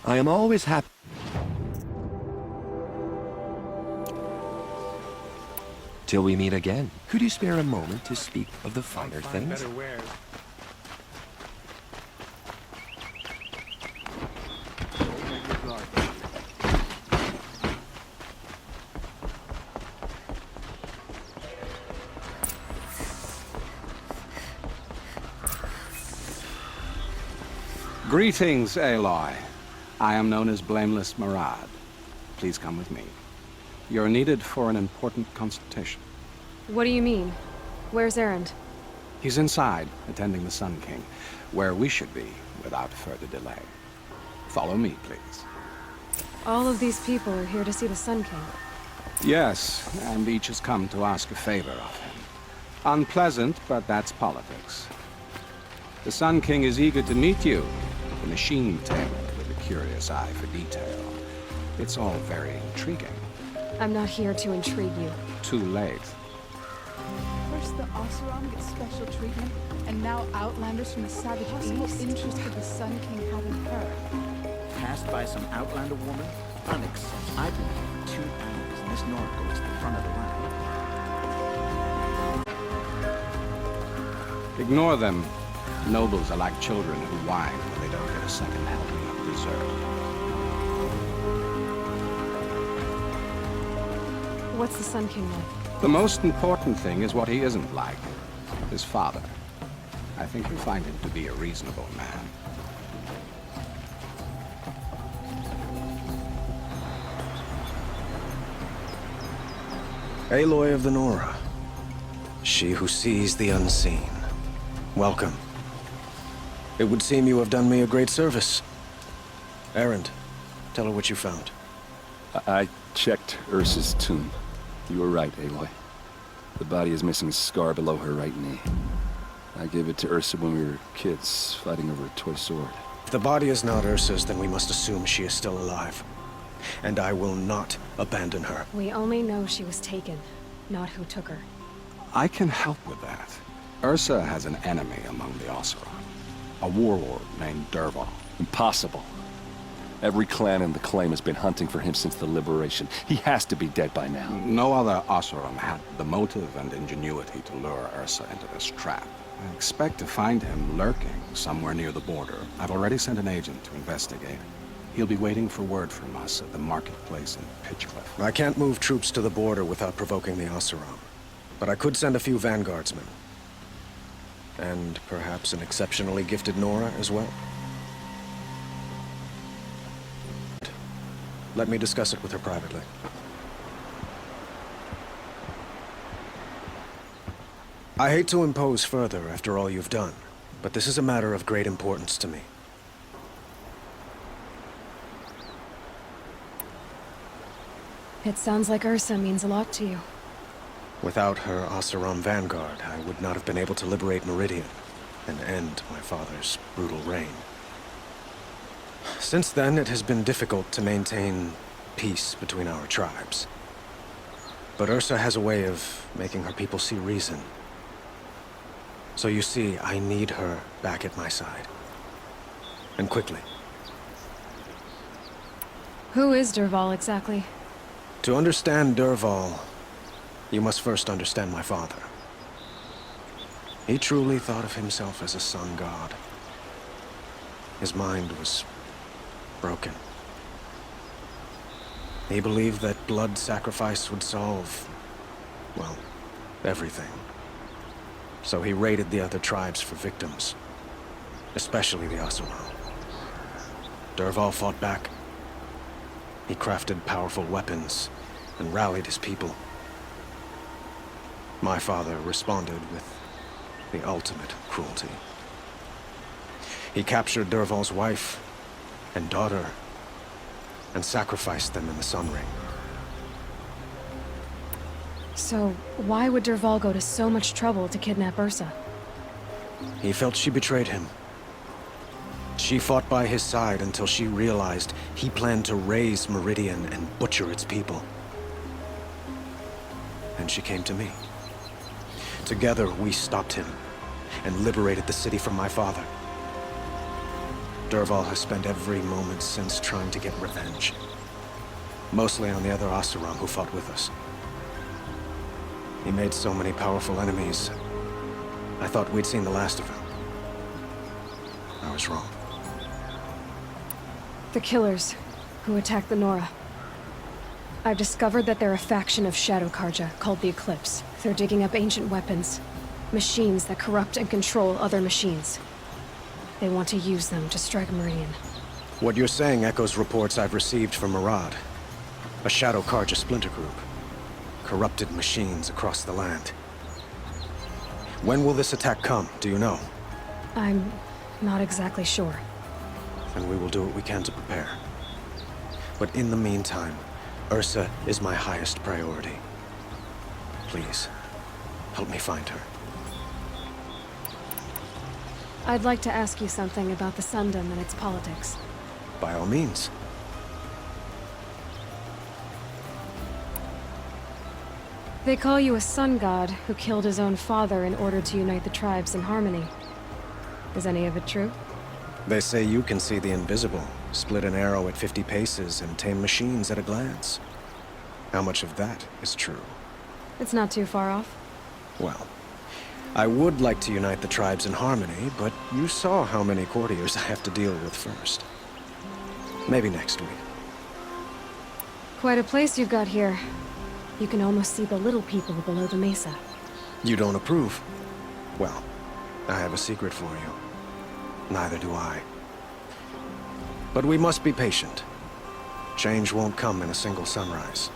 I am always happy. Till we meet again. Could you spare a moment to speak of the finer things? Greetings, Aloy. I am known as Blameless Marad. Please come with me. You're needed for an important consultation. What do you mean? Where's Erend? He's inside, attending the Sun King, where we should be without further delay. Follow me, please. All of these people are here to see the Sun King. Yes, and each has come to ask a favor of him. Unpleasant, but that's politics. The Sun King is eager to meet you, the machine tailor with a curious eye for detail. It's all very intriguing. I'm not here to intrigue you. Too late. First the Oseram gets special treatment, and now Outlanders from the Savage East interested the Sun King having her. Passed by some Outlander woman? Unacceptable. I've been here for 2 hours, and this Nora goes to the front of the line. Ignore them. Nobles are like children who whine when they don't get a second helping of dessert. What's the Sun King like? The most important thing is what he isn't like. His father. I think you'll find him to be a reasonable man. Aloy of the Nora. She who sees the unseen. Welcome. It would seem you have done me a great service. Erend, tell her what you found. I checked Ursa's tomb. You were right, Aloy. The body is missing a scar below her right knee. I gave it to Ursa when we were kids, fighting over a toy sword. If the body is not Ursa's, then we must assume she is still alive. And I will not abandon her. We only know she was taken, not who took her. I can help with that. Ursa has an enemy among the Oseram. A warlord named Dervahl. Impossible. Every clan in the claim has been hunting for him since the liberation. He has to be dead by now. No other Oseram had the motive and ingenuity to lure Ursa into this trap. I expect to find him lurking somewhere near the border. I've already sent an agent to investigate. He'll be waiting for word from us at the marketplace in Pitchcliff. I can't move troops to the border without provoking the Oseram. But I could send a few vanguardsmen. And perhaps an exceptionally gifted Nora as well. Let me discuss it with her privately. I hate to impose further after all you've done, but this is a matter of great importance to me. It sounds like Ursa means a lot to you. Without her Oseram vanguard, I would not have been able to liberate Meridian and end my father's brutal reign. Since then, it has been difficult to maintain peace between our tribes. But Ursa has a way of making her people see reason. So you see, I need her back at my side. And quickly. Who is Dervahl exactly? To understand Dervahl, you must first understand my father. He truly thought of himself as a sun god. His mind was broken. He believed that blood sacrifice would solve, well, everything. So he raided the other tribes for victims, especially the Oseram. Dervahl fought back. He crafted powerful weapons, and rallied his people. My father responded with the ultimate cruelty. He captured Dervahl's wife and daughter and sacrificed them in the Sun Ring. So, why would Dervahl go to so much trouble to kidnap Ursa? He felt she betrayed him. She fought by his side until she realized he planned to raise Meridian and butcher its people. And she came to me. Together, we stopped him and liberated the city from my father. Dervahl has spent every moment since trying to get revenge. Mostly on the other Oseram who fought with us. He made so many powerful enemies. I thought we'd seen the last of him. I was wrong. The killers who attacked the Nora. I've discovered that they're a faction of Shadow Karja called the Eclipse. They're digging up ancient weapons. Machines that corrupt and control other machines. They want to use them to strike Meridian. What you're saying echoes reports I've received from Murad. A Shadow Karja splinter group. Corrupted machines across the land. When will this attack come, do you know? I'm not exactly sure. Then we will do what we can to prepare. But in the meantime, Ursa is my highest priority. Please, help me find her. I'd like to ask you something about the Sundom and its politics. By all means. They call you a sun god who killed his own father in order to unite the tribes in harmony. Is any of it true? They say you can see the invisible, split an arrow at 50 paces, and tame machines at a glance. How much of that is true? It's not too far off. Well, I would like to unite the tribes in harmony, but you saw how many courtiers I have to deal with first. Maybe next week. Quite a place you've got here. You can almost see the little people below the mesa. You don't approve? Well, I have a secret for you. Neither do I. But we must be patient. Change won't come in a single sunrise.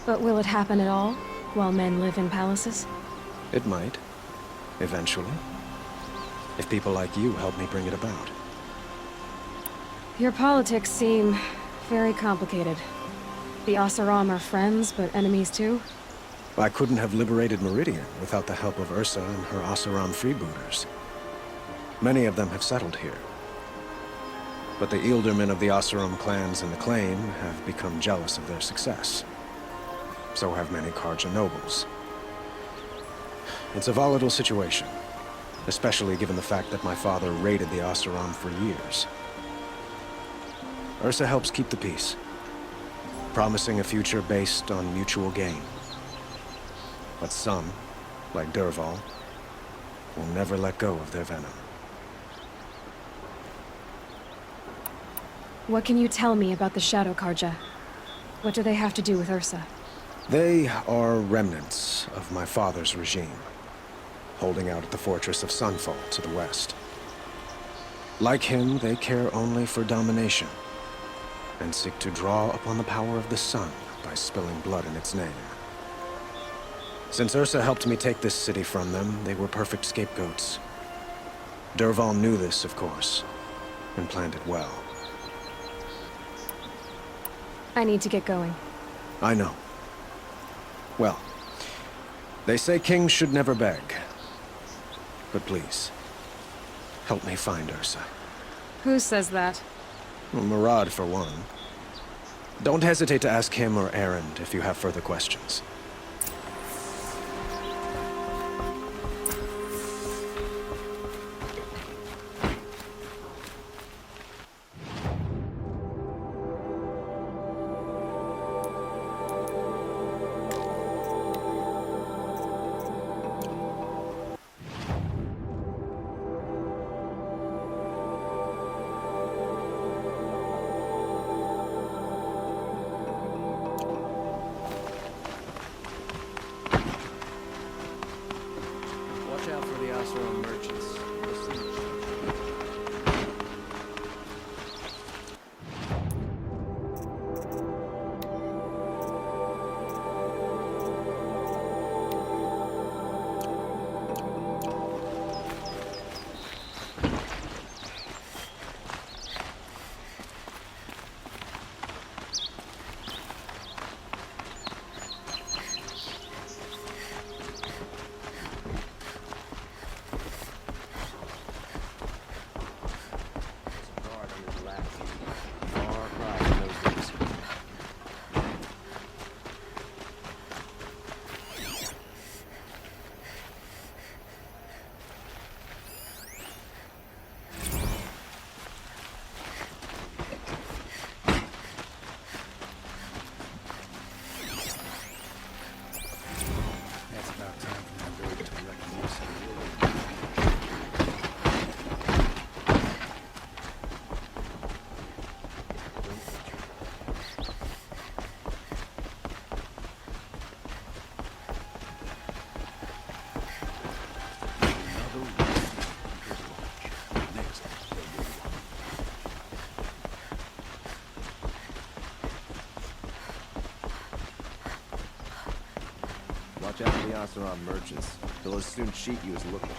But will it happen at all, while men live in palaces? It might. Eventually. If people like you help me bring it about. Your politics seem very complicated. The Oseram are friends, but enemies too? I couldn't have liberated Meridian without the help of Ursa and her Oseram freebooters. Many of them have settled here. But the Ealdormen of the Oseram clans in the Claim have become jealous of their success. So have many Karja nobles. It's a volatile situation, especially given the fact that my father raided the Oseram for years. Ursa helps keep the peace, promising a future based on mutual gain. But some, like Dervahl, will never let go of their venom. What can you tell me about the Shadow Karja? What do they have to do with Ursa? They are remnants of my father's regime, holding out at the fortress of Sunfall to the west. Like him, they care only for domination, and seek to draw upon the power of the sun by spilling blood in its name. Since Ursa helped me take this city from them, they were perfect scapegoats. Dervahl knew this, of course, and planned it well. I need to get going. I know. Well, they say kings should never beg. But please, help me find Ursa. Who says that? Well, Murad, for one. Don't hesitate to ask him or Erend if you have further questions. Watch out for the Oseram merchants. They'll as soon cheat you as look at you.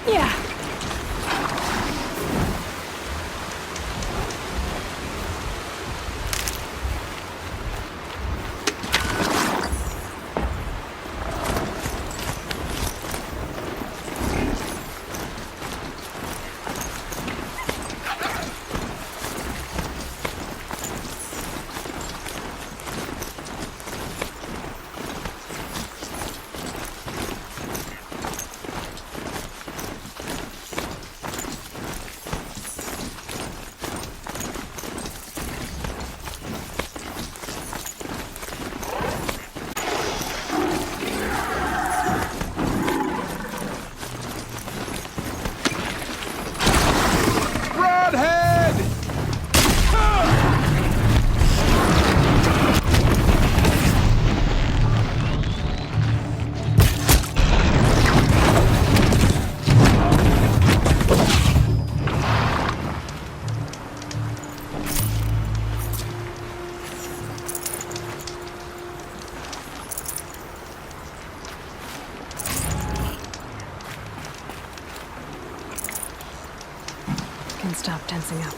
Yeah. Can stop tensing up.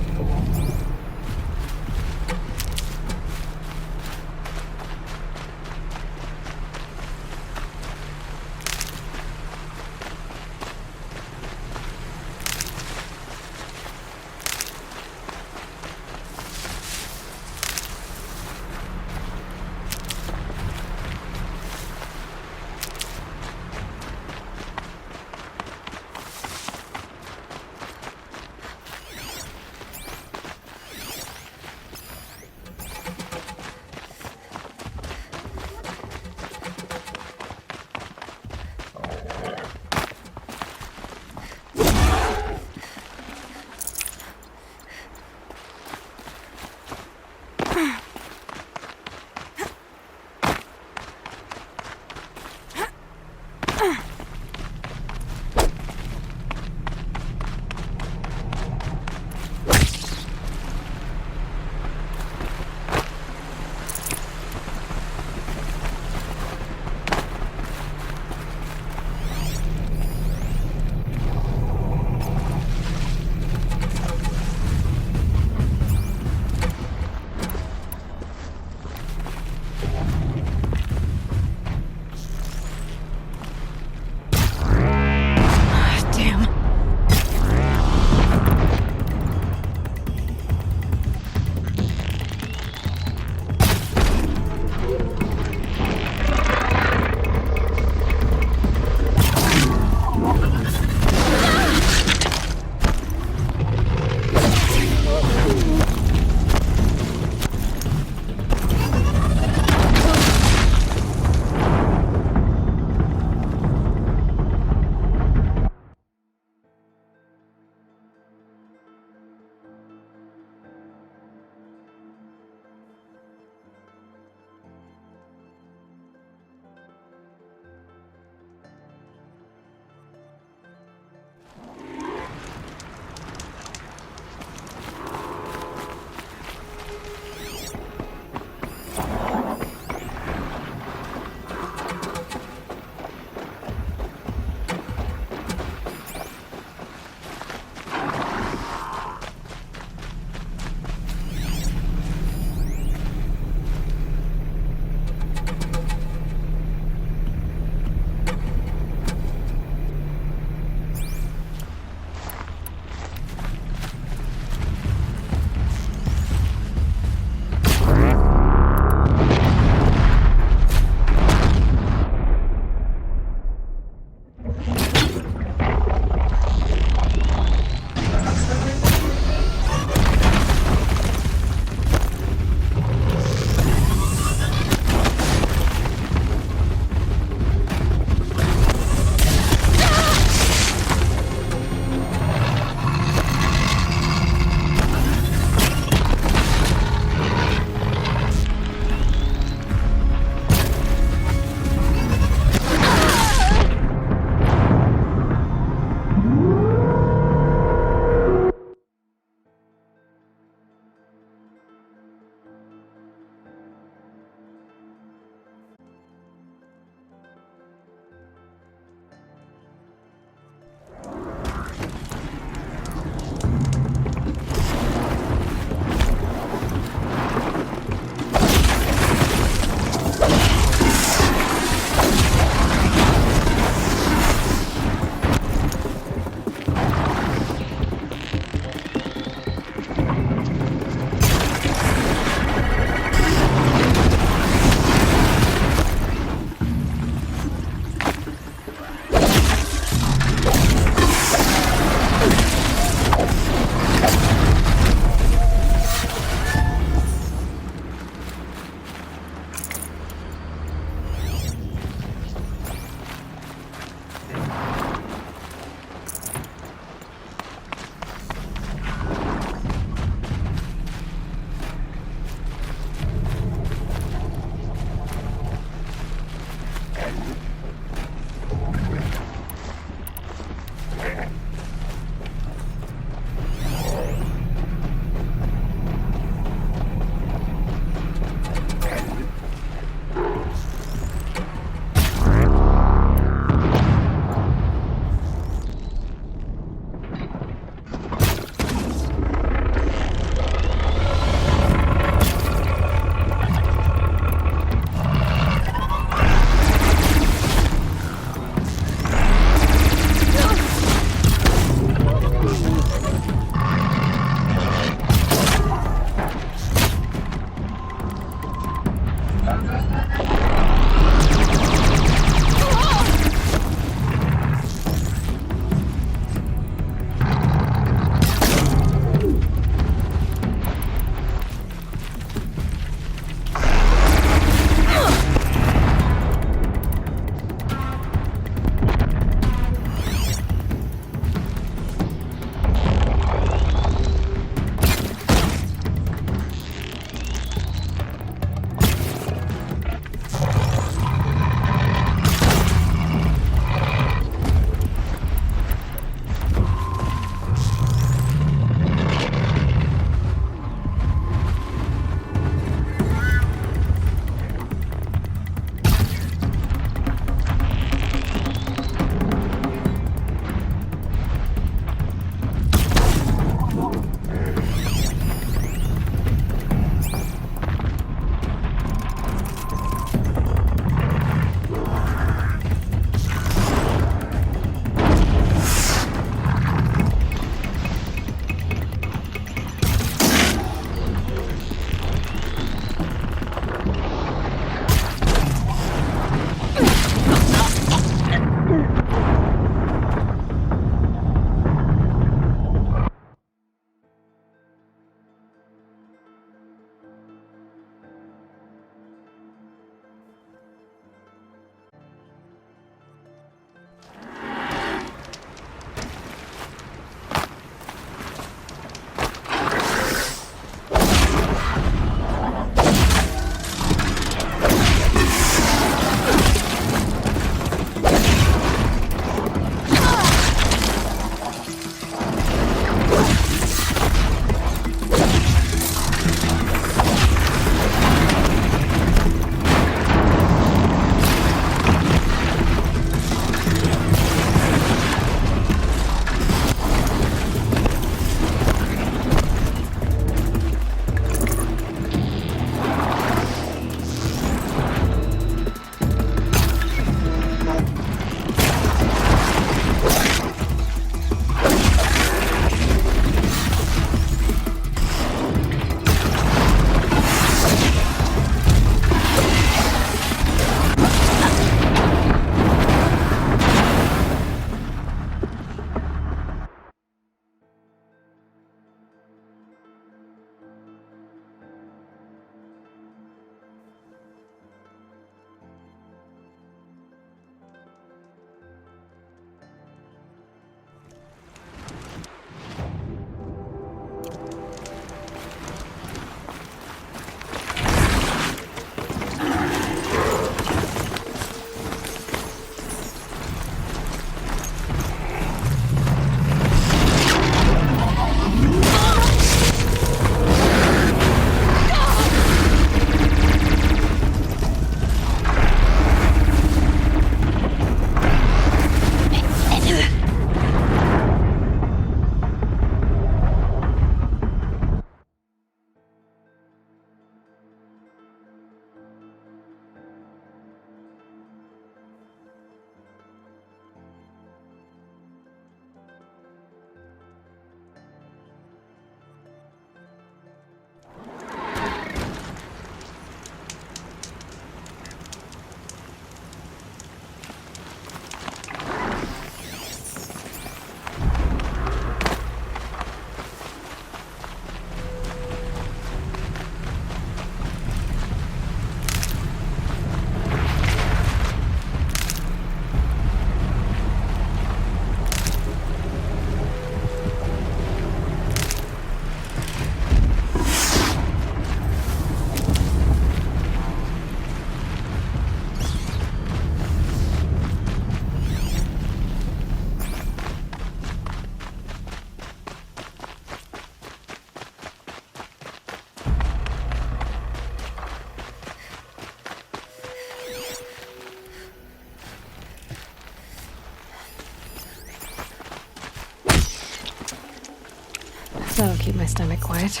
That'll keep my stomach quiet.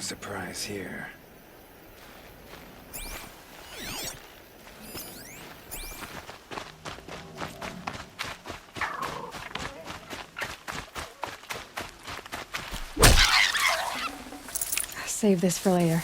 Surprise here. Save this for later.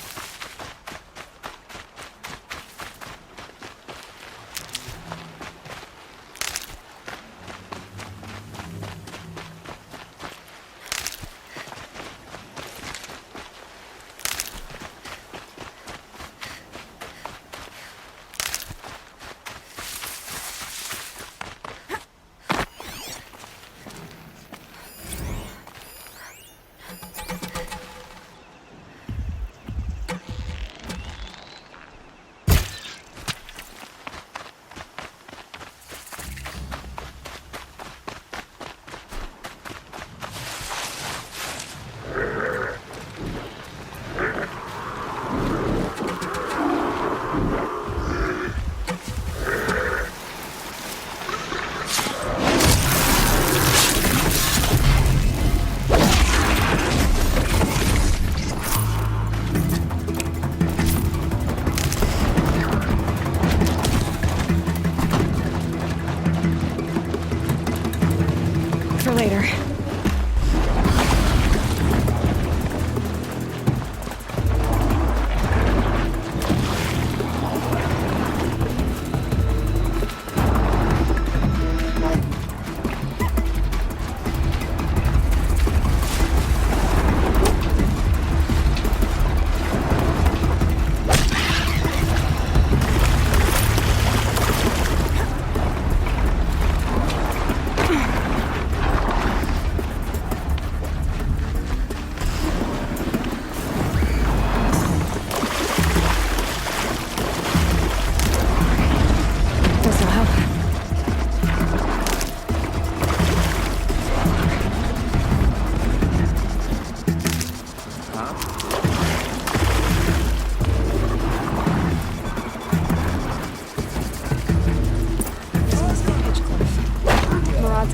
For later.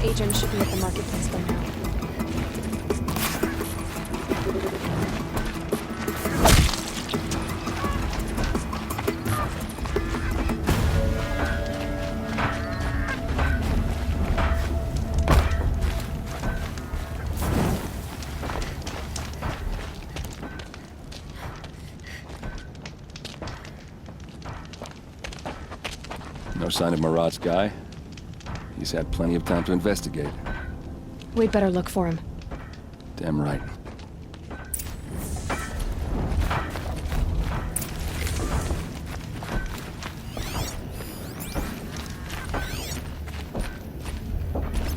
Agent should be at the marketplace by now. No sign of Murad's guy? He's had plenty of time to investigate. We'd better look for him. Damn right.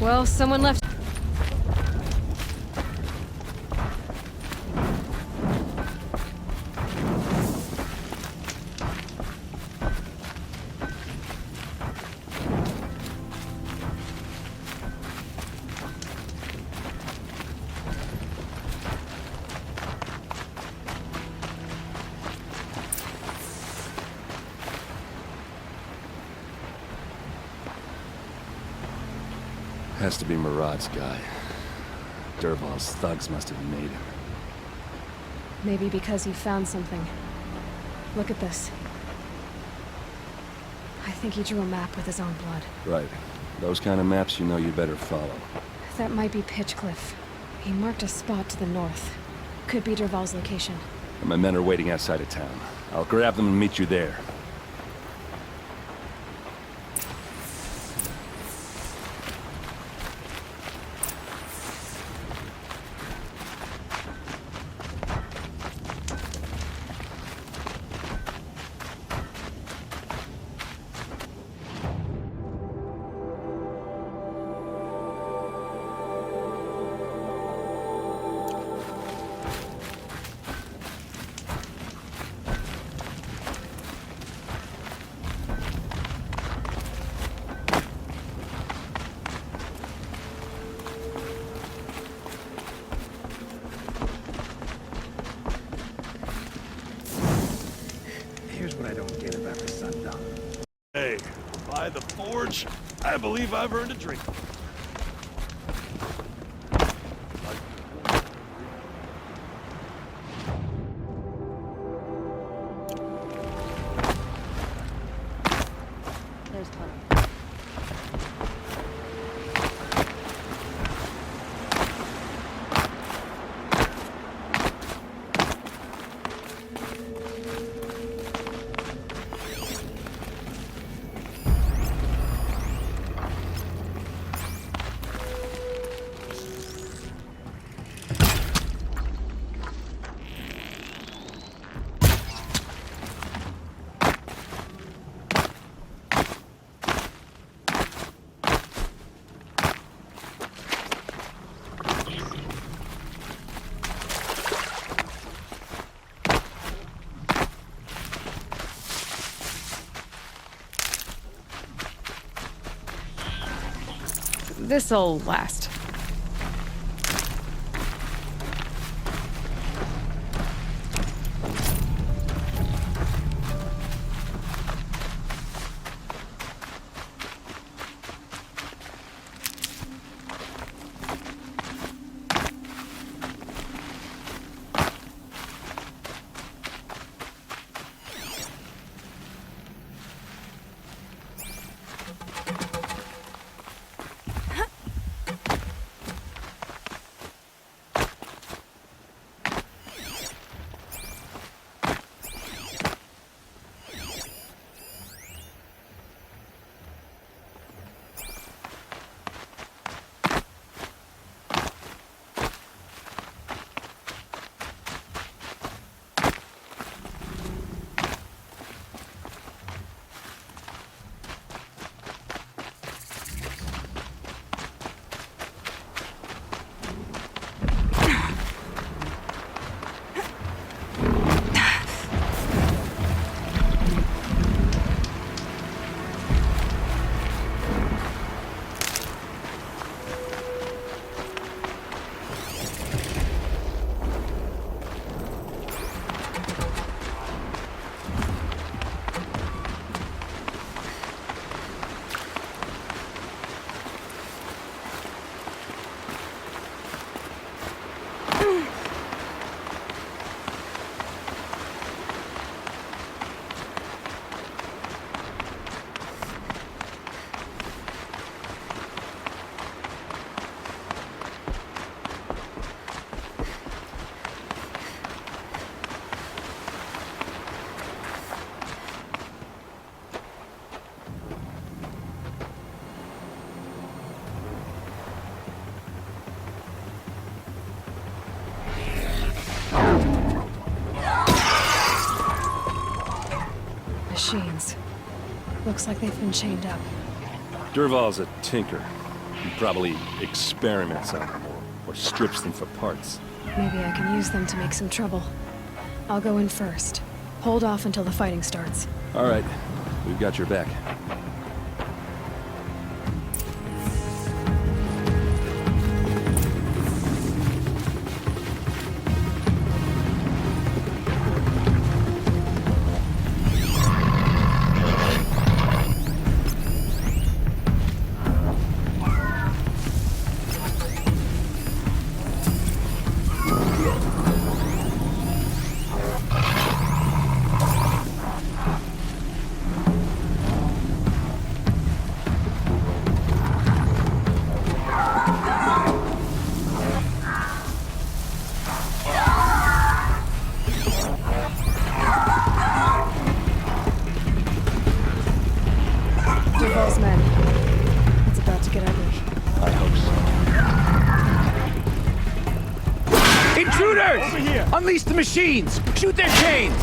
Well, someone left. Has to be Murad's guy. Dervahl's thugs must have made him. Maybe because he found something. Look at this. I think he drew a map with his own blood. Right. Those kind of maps you know you better follow. That might be Pitchcliff. He marked a spot to the north. Could be Dervahl's location. And my men are waiting outside of town. I'll grab them and meet you there. Here's what I don't get about the sundown. Hey, by the forge, I believe I've earned a drink. There's Tony. This'll last. Machines. Looks like they've been chained up. Dervahl's a tinker. He probably experiments on them or strips them for parts. Maybe I can use them to make some trouble. I'll go in first. Hold off until the fighting starts. All right, we've got your back. Duval's men. It's about to get ugly. I hope so. Intruders! Over here! Unleash the machines! Shoot their chains!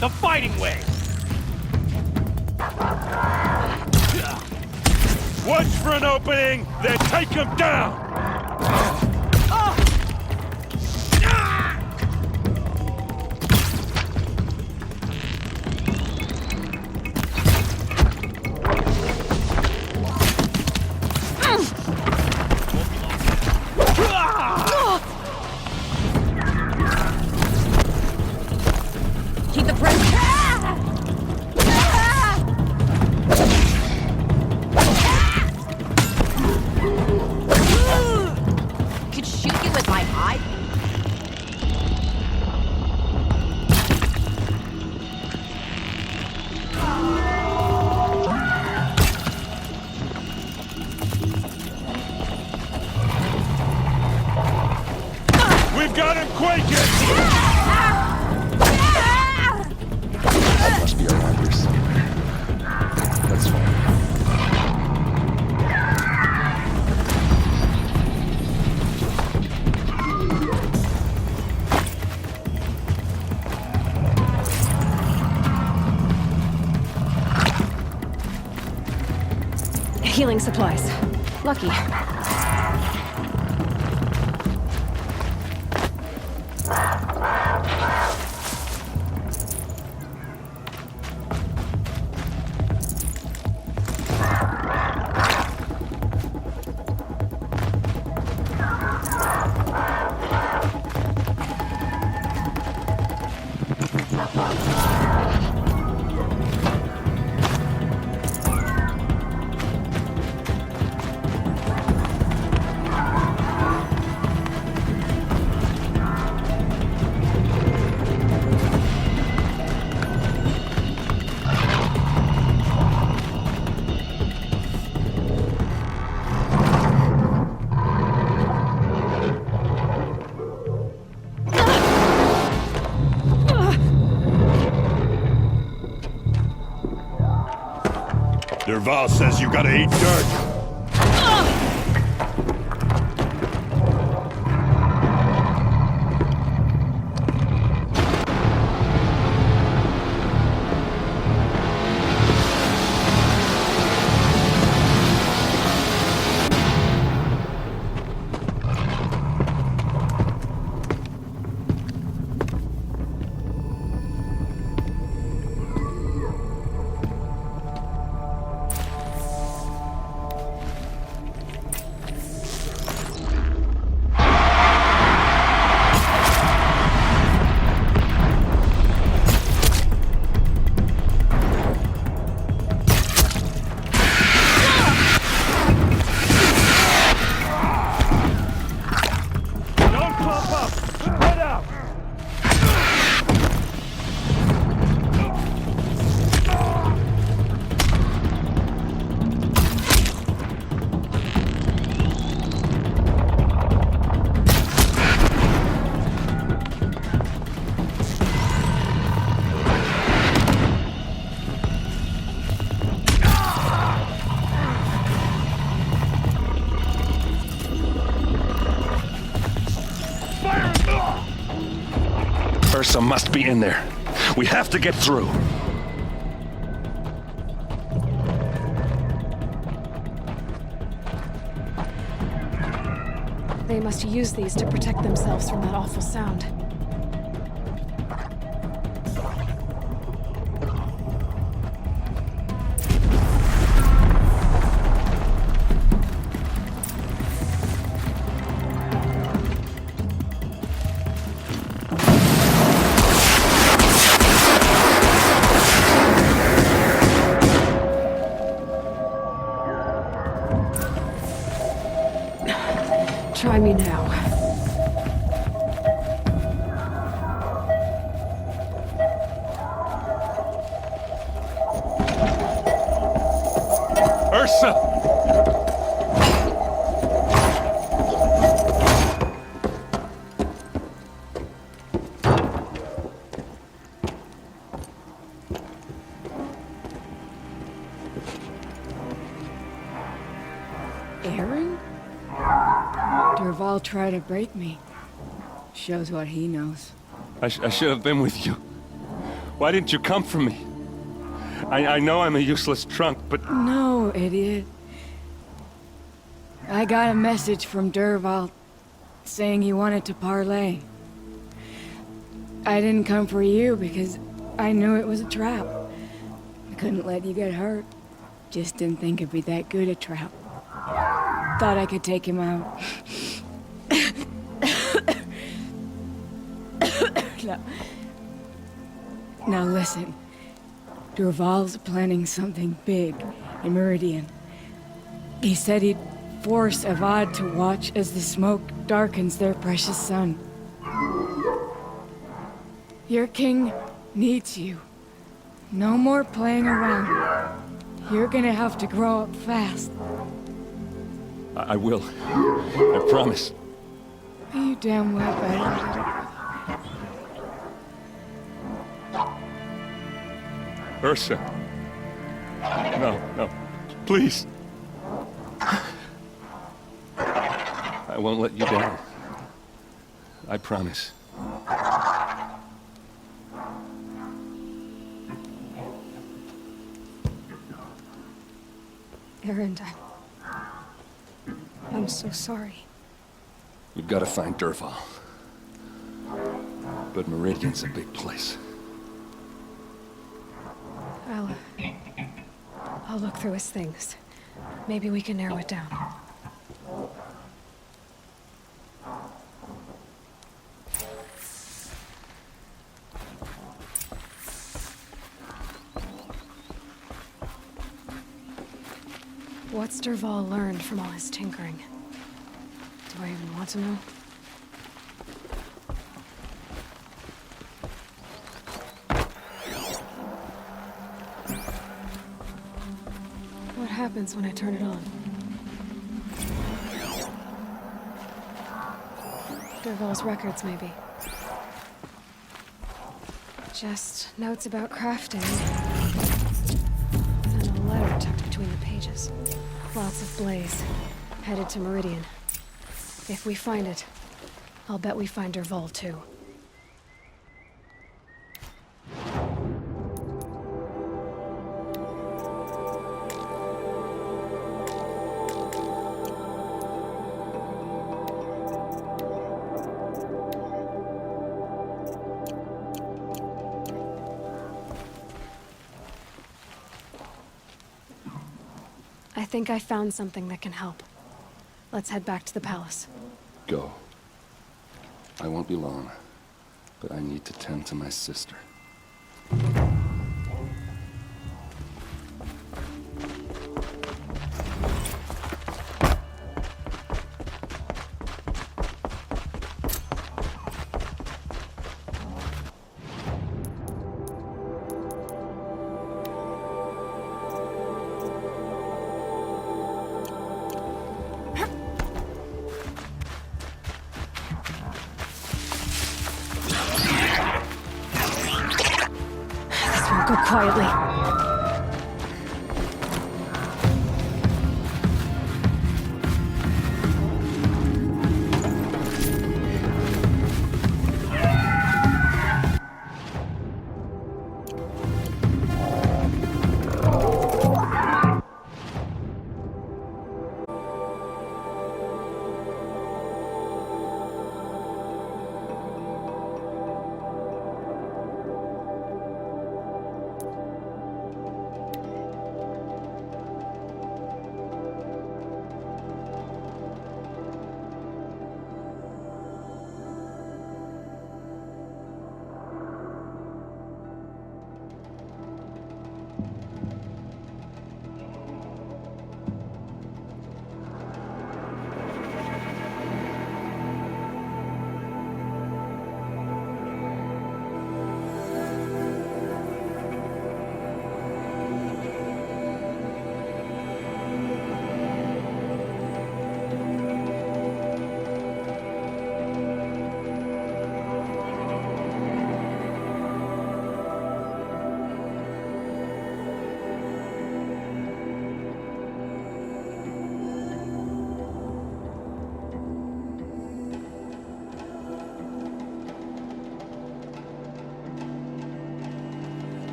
The fighting way! Watch for an opening, then take him down! Keep the pressure. got him quaking! I must be around here somewhere. Let's find him. Healing supplies. Lucky. Derval says you gotta eat dirt. Ursa must be in there. We have to get through. They must use these to protect themselves from that awful sound. Try me now. Ursa! Aaron? Derval tried to break me. Shows what he knows. I should have been with you. Why didn't you come for me? I know I'm a useless trunk, but... No, idiot. I got a message from Derval saying he wanted to parlay. I didn't come for you because I knew it was a trap. I couldn't let you get hurt. Just didn't think it'd be that good a trap. Thought I could take him out. Now listen. Derval's planning something big in Meridian. He said he'd force Avad to watch as the smoke darkens their precious sun. Your king needs you. No more playing around. You're gonna have to grow up fast. I will. I promise. You damn well better. Ursa. No, no. Please. I won't let you down. I promise. Aaron, I'm so sorry. We've got to find Derval. But Meridian's a big place. I'll look through his things. Maybe we can narrow it down. What's Derval learned from all his tinkering? Do I even want to know? What happens when I turn it on? Derval's records, maybe. Just notes about crafting. And a letter tucked between the pages. Lots of blaze. Headed to Meridian. If we find it, I'll bet we find Derval too. I think I found something that can help. Let's head back to the palace. Go. I won't be long, but I need to tend to my sister. Go quietly.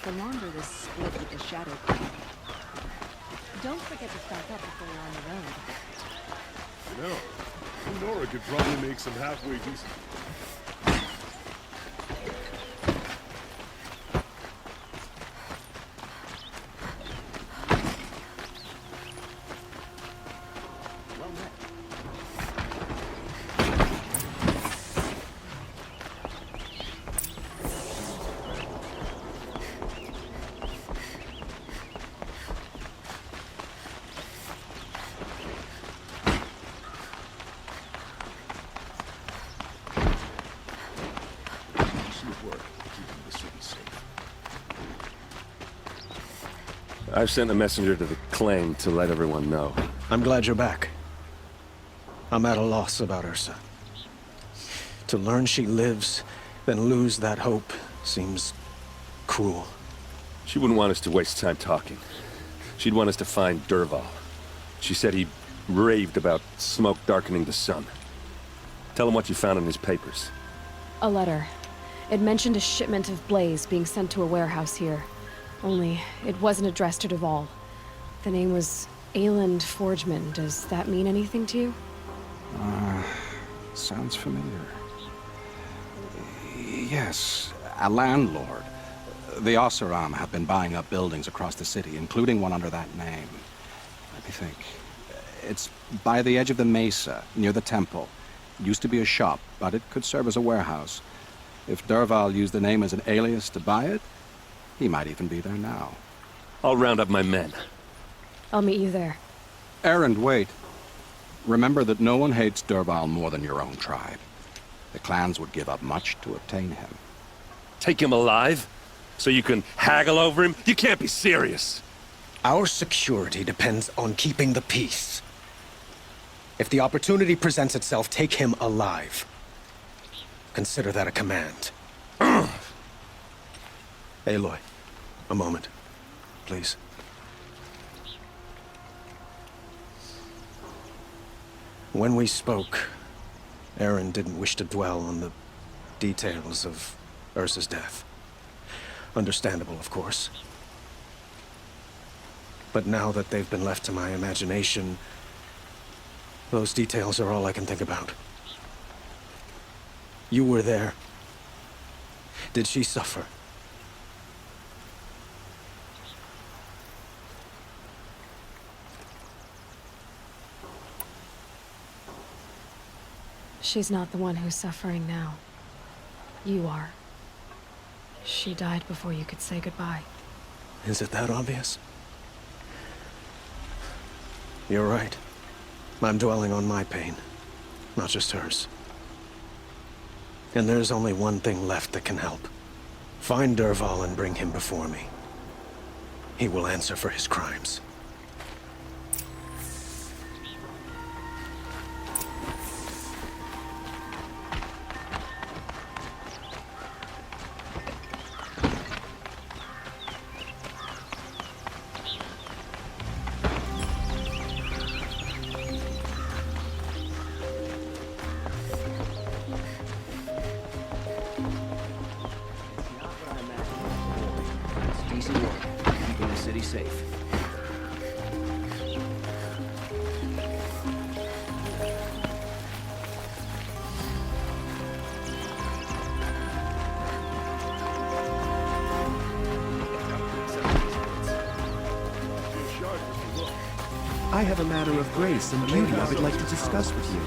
to launder this split with the Shadow King. Don't forget to stock up before you're on the road. You know, Nora could probably make some halfway decent. I've sent a messenger to the claim to let everyone know. I'm glad you're back. I'm at a loss about Ursa. To learn she lives, then lose that hope, seems cruel. She wouldn't want us to waste time talking. She'd want us to find Dervahl. She said he raved about smoke darkening the sun. Tell him what you found in his papers. A letter. It mentioned a shipment of blaze being sent to a warehouse here. Only, it wasn't addressed to Dervahl. The name was Ayland Forgeman. Does that mean anything to you? Sounds familiar. Yes, a landlord. The Oseram have been buying up buildings across the city, including one under that name. Let me think. It's by the edge of the mesa, near the temple. Used to be a shop, but it could serve as a warehouse. If Dervahl used the name as an alias to buy it, he might even be there now. I'll round up my men. I'll meet you there. Erend, wait. Remember that no one hates Dervahl more than your own tribe. The clans would give up much to obtain him. Take him alive? So you can haggle over him? You can't be serious. Our security depends on keeping the peace. If the opportunity presents itself, take him alive. Consider that a command. Aloy, a moment, please. When we spoke, Erend didn't wish to dwell on the details of Ursa's death. Understandable, of course. But now that they've been left to my imagination, those details are all I can think about. You were there. Did she suffer? She's not the one who's suffering now. You are. She died before you could say goodbye. Is it that obvious? You're right. I'm dwelling on my pain, not just hers. And there's only one thing left that can help. Find Dervahl and bring him before me. He will answer for his crimes. Safe. I have a matter of grace and beauty I would like to discuss with you.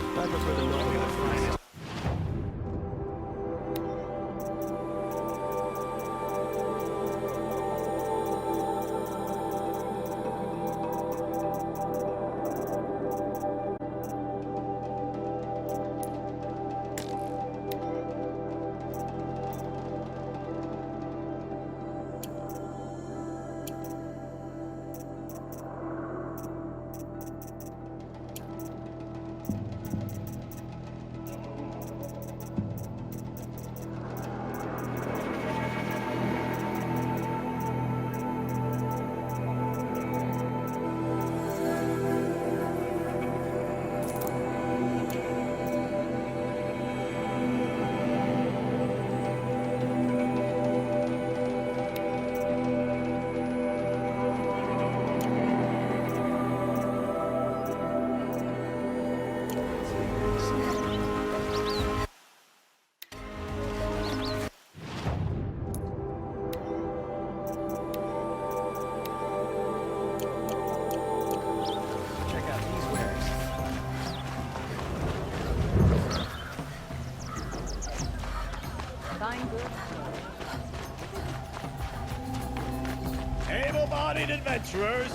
Able-bodied adventurers.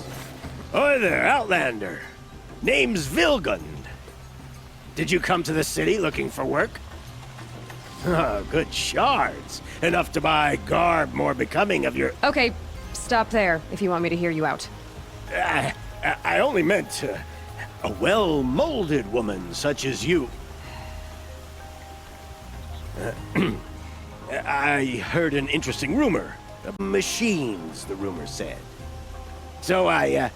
Oi there, Outlander. Name's Vilgund. Did you come to the city looking for work? Oh, good shards. Enough to buy garb more becoming of your... Okay, stop there if you want me to hear you out. I only meant a well-molded woman such as you. I heard an interesting rumor. Machines, the rumor said. So I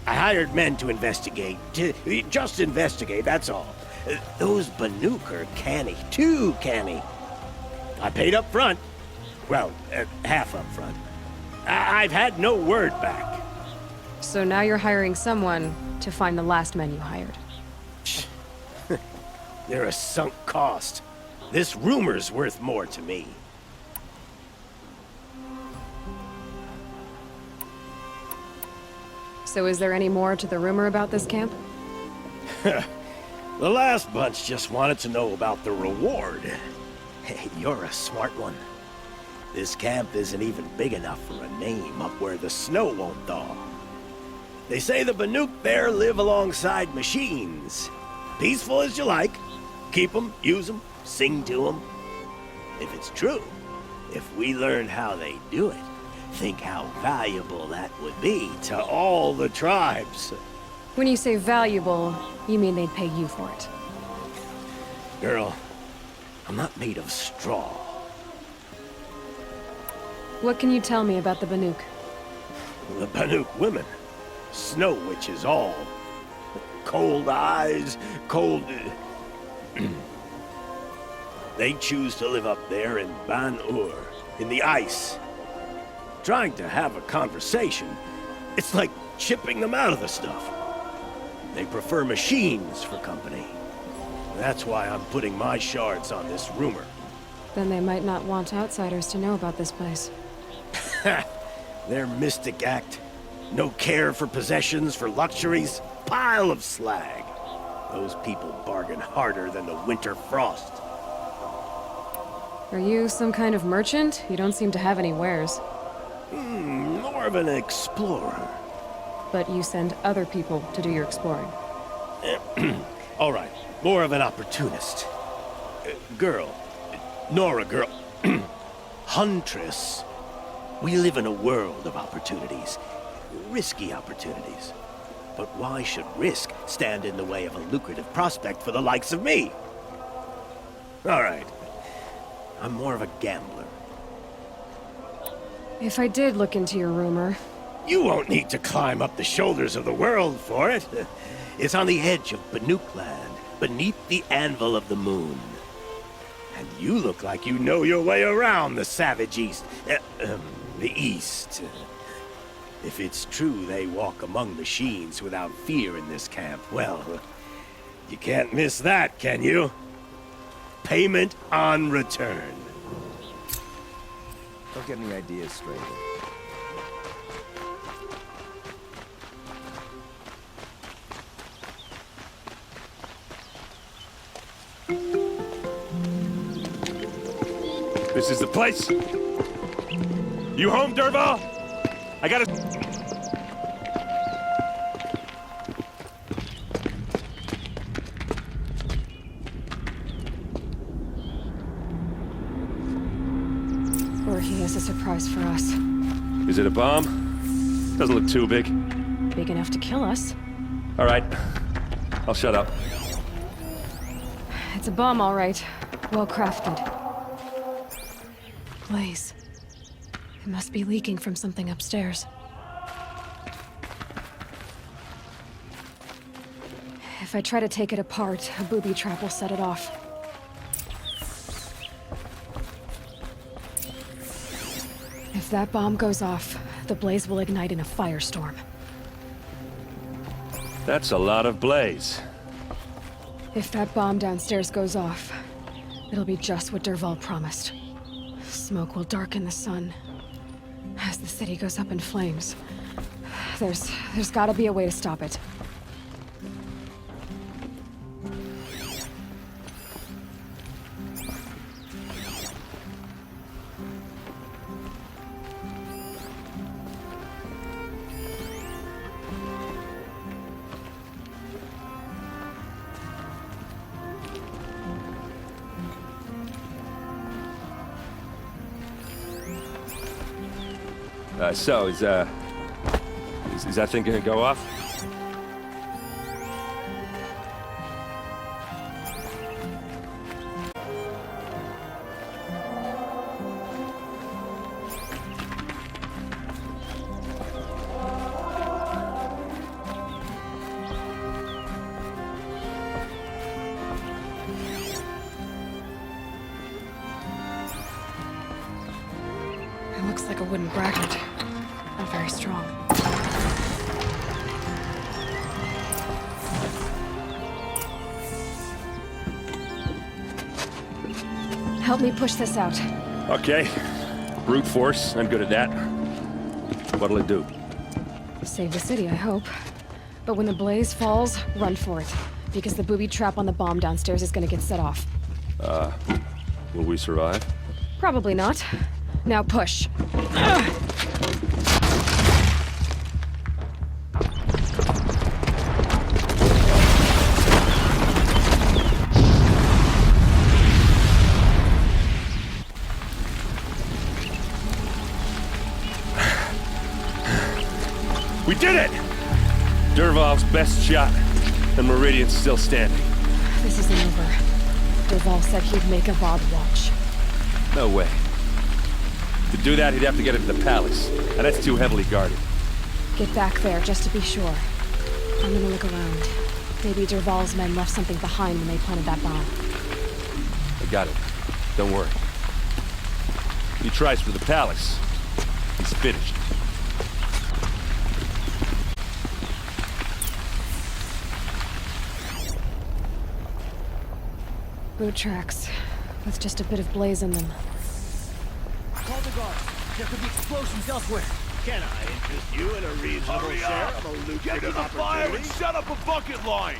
hired men to investigate. Just investigate, that's all. Those Banuk are canny. Too canny. I paid up front. Well, half up front. I've had no word back. So now you're hiring someone to find the last men you hired. They're a sunk cost. This rumor's worth more to me. So is there any more to the rumor about this camp? The last bunch just wanted to know about the reward. Hey, you're a smart one. This camp isn't even big enough for a name up where the snow won't thaw. They say the Banuk there live alongside machines. Peaceful as you like. Keep them, use them, sing to them. If it's true, if we learned how they do it, think how valuable that would be to all the tribes. When you say valuable, you mean they'd pay you for it. Girl, I'm not made of straw. What can you tell me about the Banuk? The Banuk women. Snow witches all. Cold eyes, cold... They choose to live up there in Ban-Ur, in the ice. Trying to have a conversation, it's like chipping them out of the stuff. They prefer machines for company. That's why I'm putting my shards on this rumor. Then they might not want outsiders to know about this place. Their mystic act. No care for possessions, for luxuries. Pile of slag. Those people bargain harder than the winter frost. Are you some kind of merchant? You don't seem to have any wares. More of an explorer. But you send other people to do your exploring. All right, more of an opportunist. Girl. Nora girl. Huntress. We live in a world of opportunities. Risky opportunities. But why should risk stand in the way of a lucrative prospect for the likes of me? All right. I'm more of a gambler. If I did look into your rumor... You won't need to climb up the shoulders of the world for it. It's on the edge of Banuk land, beneath the anvil of the moon. And you look like you know your way around the savage east. The east. If it's true they walk among machines without fear in this camp, well, you can't miss that, can you? Payment on return. Don't get any ideas, stranger. This is the place. You home, Derval? I gotta... Or he has a surprise for us. Is it a bomb? Doesn't look too big. Big enough to kill us. All right. I'll shut up. It's a bomb, all right. Well crafted. Blaze. It must be leaking from something upstairs. If I try to take it apart, a booby trap will set it off. If that bomb goes off, the blaze will ignite in a firestorm. That's a lot of blaze. If that bomb downstairs goes off, it'll be just what Derval promised. Smoke will darken the sun as the city goes up in flames. There's gotta be a way to stop it. So, is that thing gonna go off? It looks like a wooden bracket. Not very strong. Help me push this out. Okay. Brute force, I'm good at that. What'll it do? Save the city, I hope. But when the blaze falls, run for it. Because the booby trap on the bomb downstairs is gonna get set off. Will we survive? Probably not. Now push. We did it! Dervahl's best shot, and Meridian's still standing. This isn't over. Dervahl said he'd make a Vought watch. No way. To do that, he'd have to get into the palace, and that's too heavily guarded. Get back there, just to be sure. I'm gonna look around. Maybe Dervahl's men left something behind when they planted that bomb. I got it. Don't worry. He tries for the palace. He's finished. Boot tracks, with just a bit of blaze in them. Call the guards. There could be explosions elsewhere. Can I interest you in a reasonable share of a lucrative Get to the fire and set up a bucket line!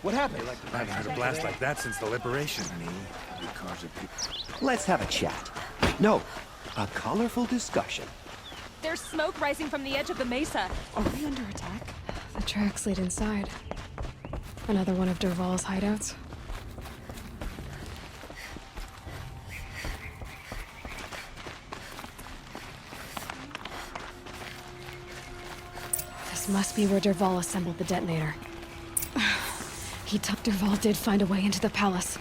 What happened? I haven't heard a blast like that since the liberation. Let's have a chat. No, a colorful discussion. There's smoke rising from the edge of the mesa. Are we under attack? The tracks lead inside. Another one of Dervahl's hideouts. This must be where Dervahl assembled the detonator. Dervahl did find a way into the palace.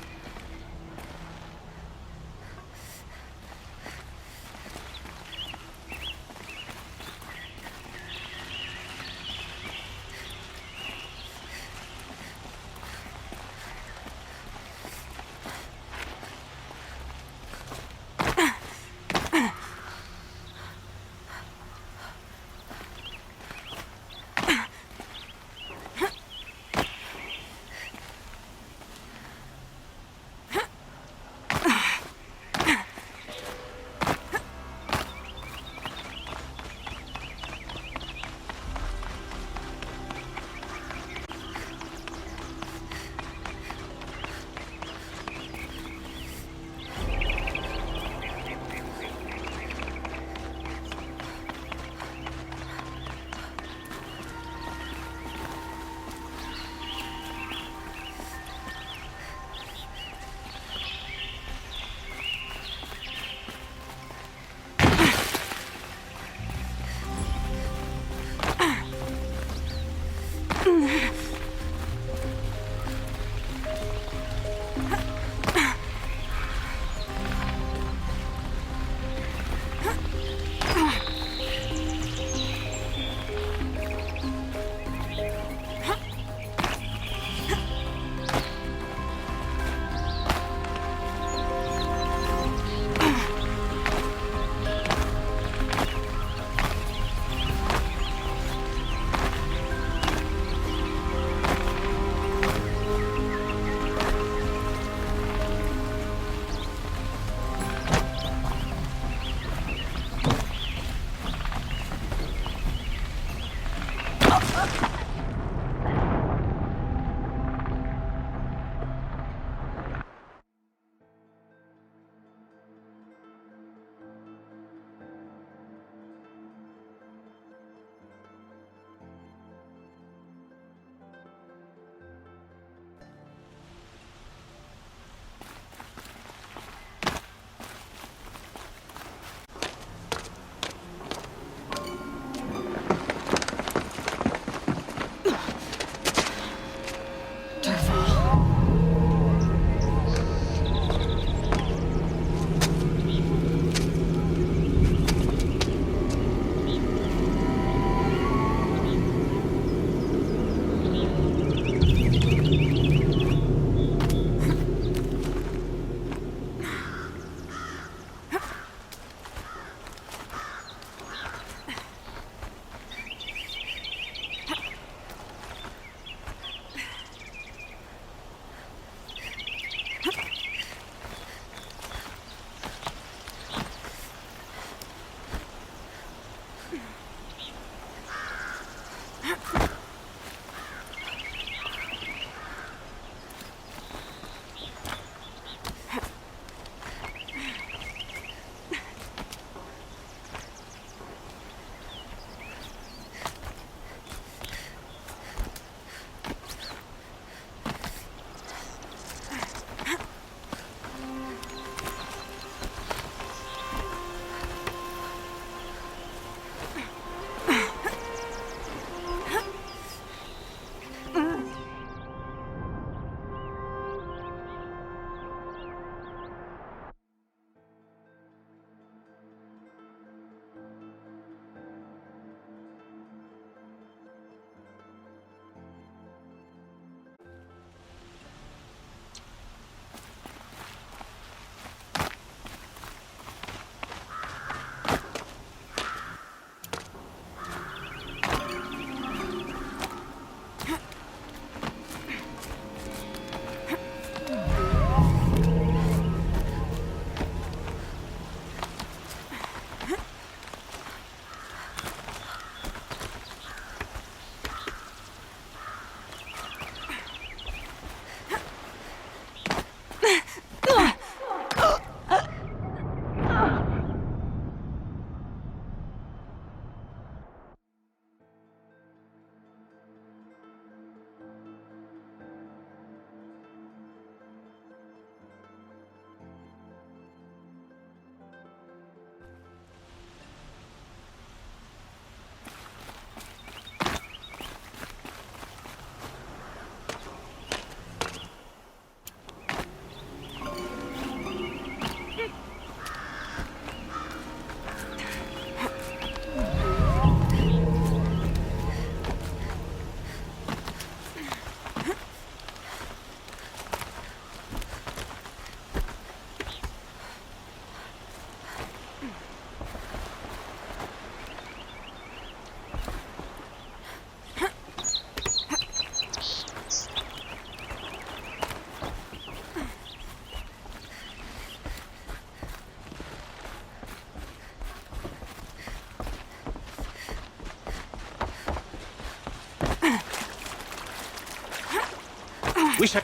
We should...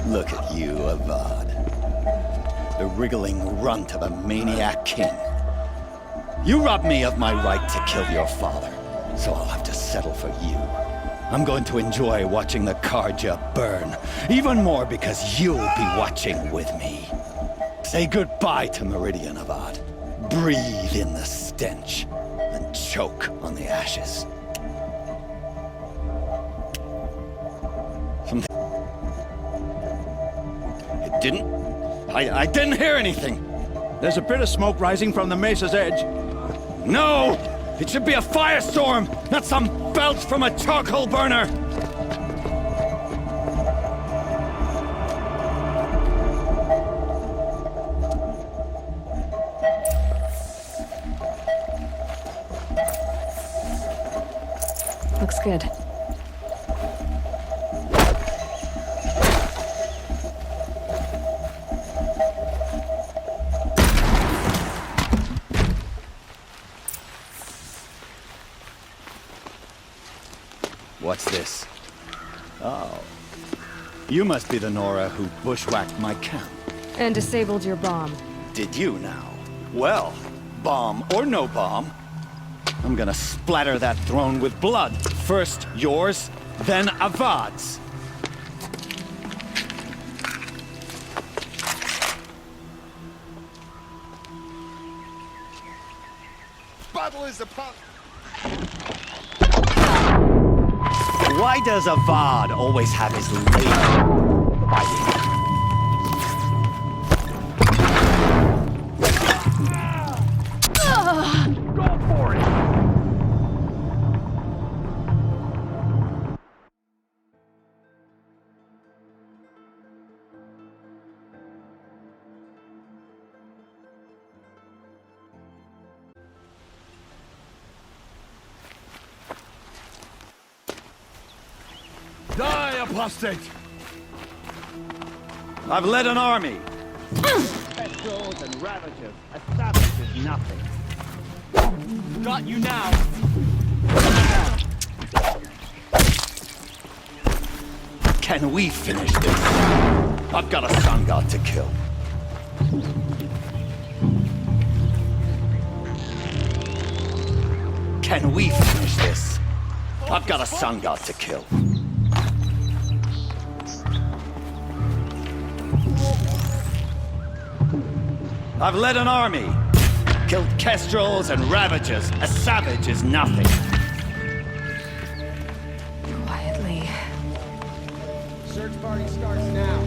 Look at you, Avad. The wriggling runt of a maniac king. You robbed me of my right to kill your father, so I'll have to settle for you. I'm going to enjoy watching the Karja burn, even more because you'll be watching with me. Say goodbye to Meridian, Avad. Breathe in the stench, and choke on the ashes. I didn't hear anything. There's a bit of smoke rising from the mesa's edge. No! It should be a firestorm, not some belch from a charcoal burner! Looks good. What's this? Oh. You must be the Nora who bushwhacked my camp. And disabled your bomb. Did you now? Well, bomb or no bomb, I'm gonna splatter that throne with blood. First yours, then Avad's. Battle is upon... Why does Avad always have his lady fighting? Go for it! Die, apostate! I've led an army. Petrels and ravagers. A savage is nothing. Got you now! Can we finish this? I've got a sun god to kill. Can we finish this? I've got a sun god to kill. I've led an army. Killed kestrels and ravagers. A savage is nothing. Quietly. Search party starts now.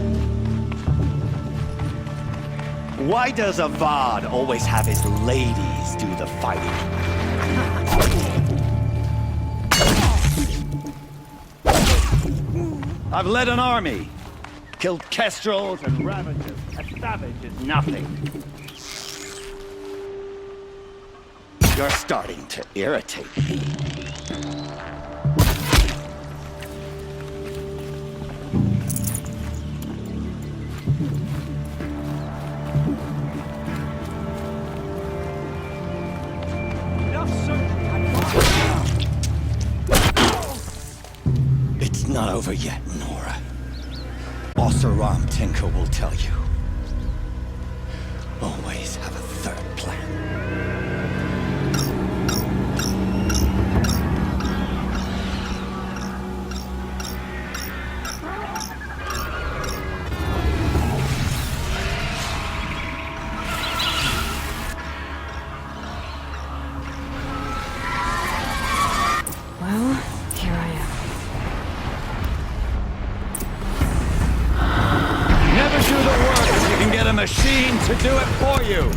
Why does Avad always have his ladies do the fighting? I've led an army. Killed kestrels and ravagers. A savage is nothing. You're starting to irritate me. It's not over yet, Nora. Oseram Tinker will tell you. Always have a third plan. a machine to do it for you.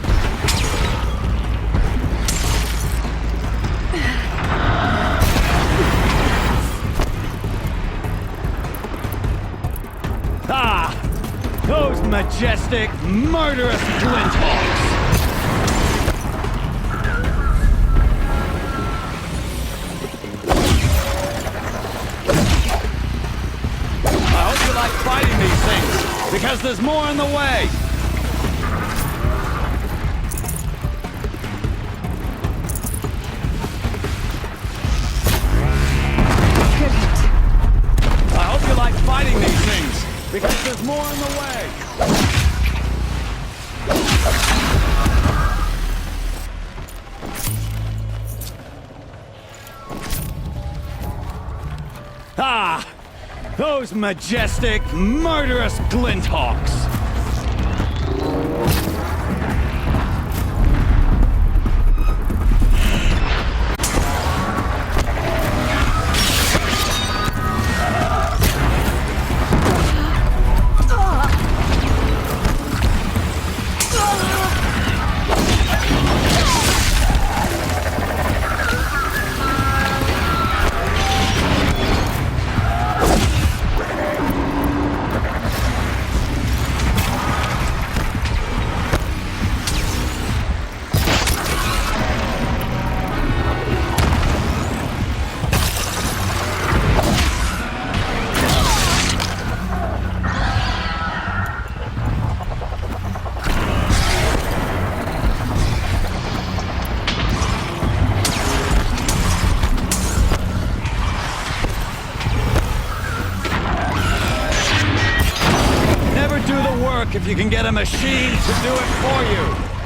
Ah! Those majestic, murderous glinthawks! I hope you like fighting these things, because there's more on the way! I hope you like fighting these things, because there's more on the way! Ah! Those majestic, murderous glinthawks! If you can get a machine to do it for you.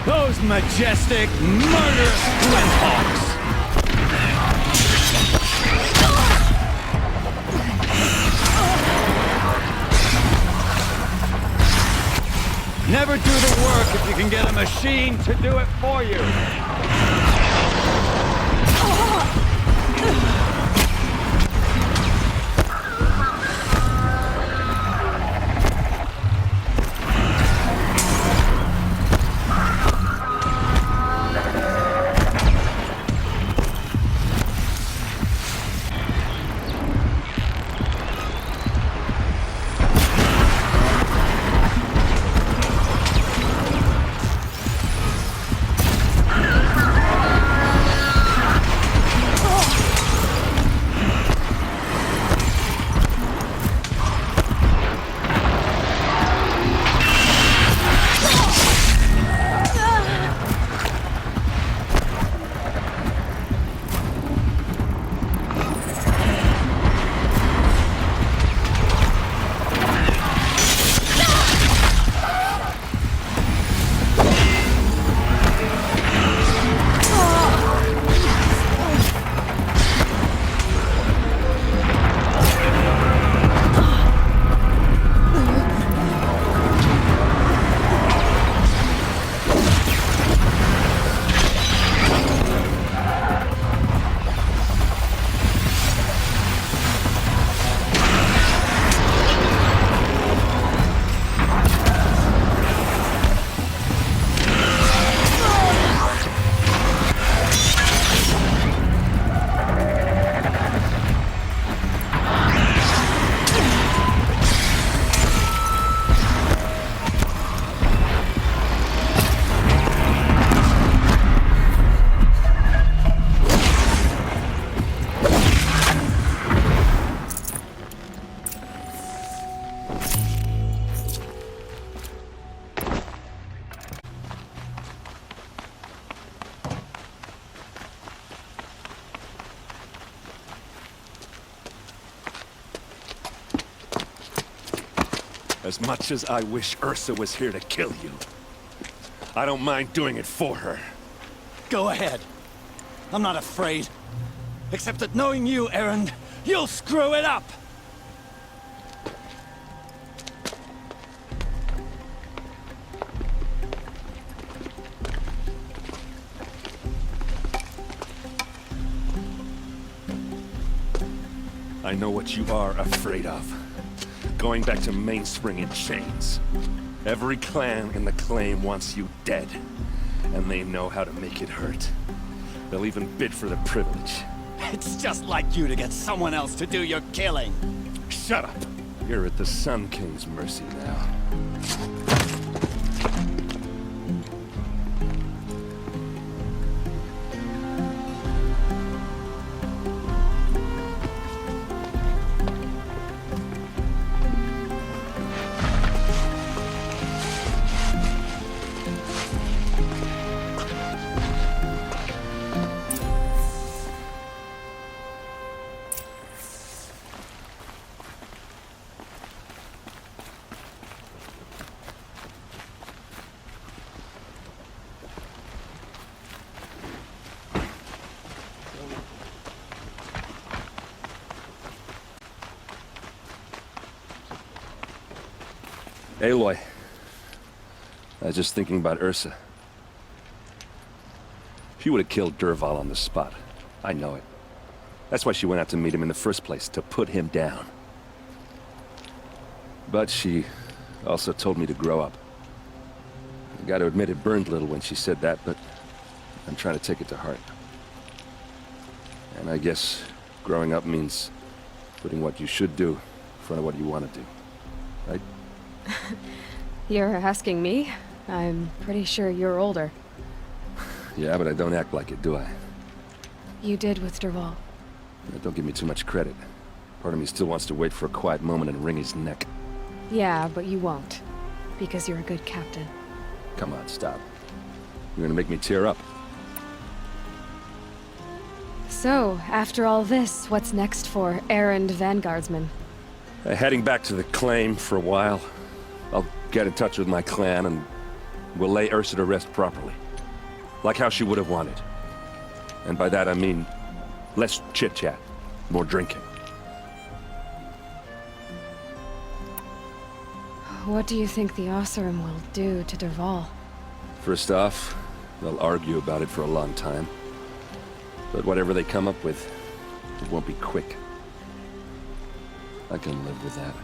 Those majestic, murderous glinthawks! Never do the work if you can get a machine to do it for you. As much as I wish Ursa was here to kill you, I don't mind doing it for her. Go ahead. I'm not afraid. Except that knowing you, Erend, you'll screw it up! I know what you are afraid of. Going back to Mainspring in chains. Every clan in the claim wants you dead. And they know how to make it hurt. They'll even bid for the privilege. It's just like you to get someone else to do your killing. Shut up! You're at the Sun King's mercy now. Aloy, I was just thinking about Ursa. She would have killed Dervahl on the spot. I know it. That's why she went out to meet him in the first place, to put him down. But she also told me to grow up. I gotta admit it burned a little when she said that, but I'm trying to take it to heart. And I guess growing up means putting what you should do in front of what you want to do, right? You're asking me? I'm pretty sure you're older. Yeah, but I don't act like it, do I? You did with Dervahl. Don't give me too much credit. Part of me still wants to wait for a quiet moment and wring his neck. Yeah, but you won't. Because you're a good captain. Come on, stop. You're gonna make me tear up. So, after all this, what's next for Erend Vanguardsman? Heading back to the claim for a while. I'll get in touch with my clan and we'll lay Ursa to rest properly. Like how she would have wanted. And by that I mean less chit-chat, more drinking. What do you think the Oseram will do to Dervahl? First off, they'll argue about it for a long time. But whatever they come up with, it won't be quick. I can live with that.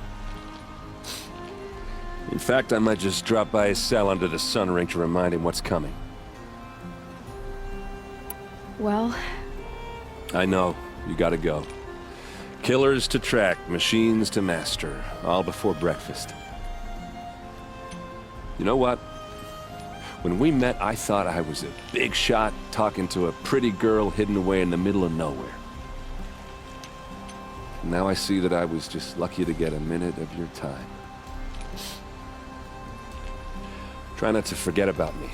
In fact, I might just drop by his cell under the sun ring to remind him what's coming. Well... I know. You gotta go. Killers to track, machines to master. All before breakfast. You know what? When we met, I thought I was a big shot talking to a pretty girl hidden away in the middle of nowhere. Now I see that I was just lucky to get a minute of your time. Try not to forget about me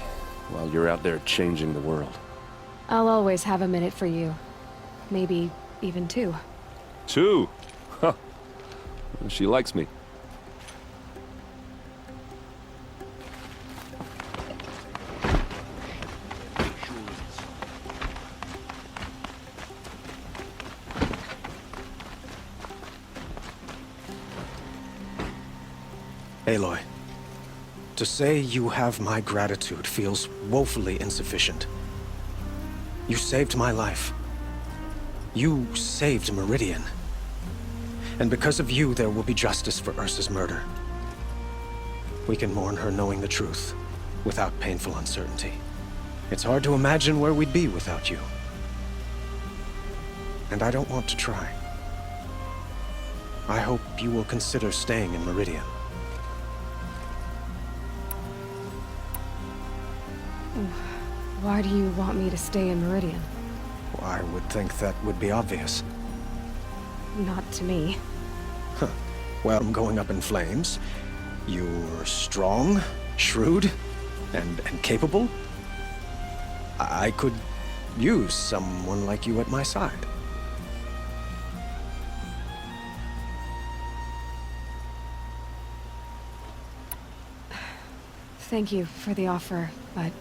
while you're out there changing the world. I'll always have a minute for you. Maybe even two. Two? Huh. Well, she likes me. Aloy, to say you have my gratitude feels woefully insufficient. You saved my life. You saved Meridian. And because of you, there will be justice for Ursa's murder. We can mourn her knowing the truth, without painful uncertainty. It's hard to imagine where we'd be without you. And I don't want to try. I hope you will consider staying in Meridian. Why do you want me to stay in Meridian? Well, I would think that would be obvious. Not to me. Huh. Well, I'm going up in flames. You're strong, shrewd, and capable. I could use someone like you at my side. Thank you for the offer, but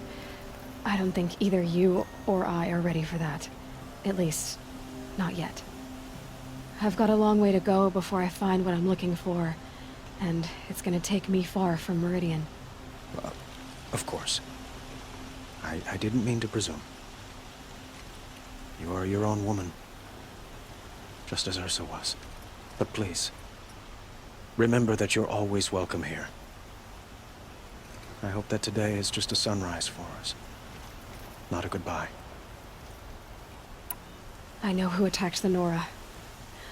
I don't think either you or I are ready for that. At least, not yet. I've got a long way to go before I find what I'm looking for, and it's gonna take me far from Meridian. Of course. I didn't mean to presume. You are your own woman, just as Ursa was. But please, remember that you're always welcome here. I hope that today is just a sunrise for us, not a goodbye. I know who attacked the Nora.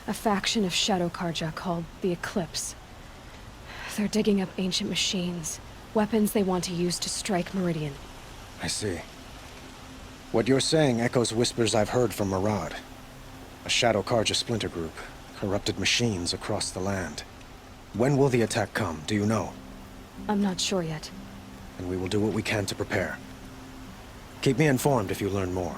A faction of Shadow Karja called the Eclipse. They're digging up ancient machines, weapons they want to use to strike Meridian. I see. What you're saying echoes whispers I've heard from Murad. A Shadow Karja splinter group, corrupted machines across the land. When will the attack come, do you know? I'm not sure yet. And we will do what we can to prepare. Keep me informed if you learn more.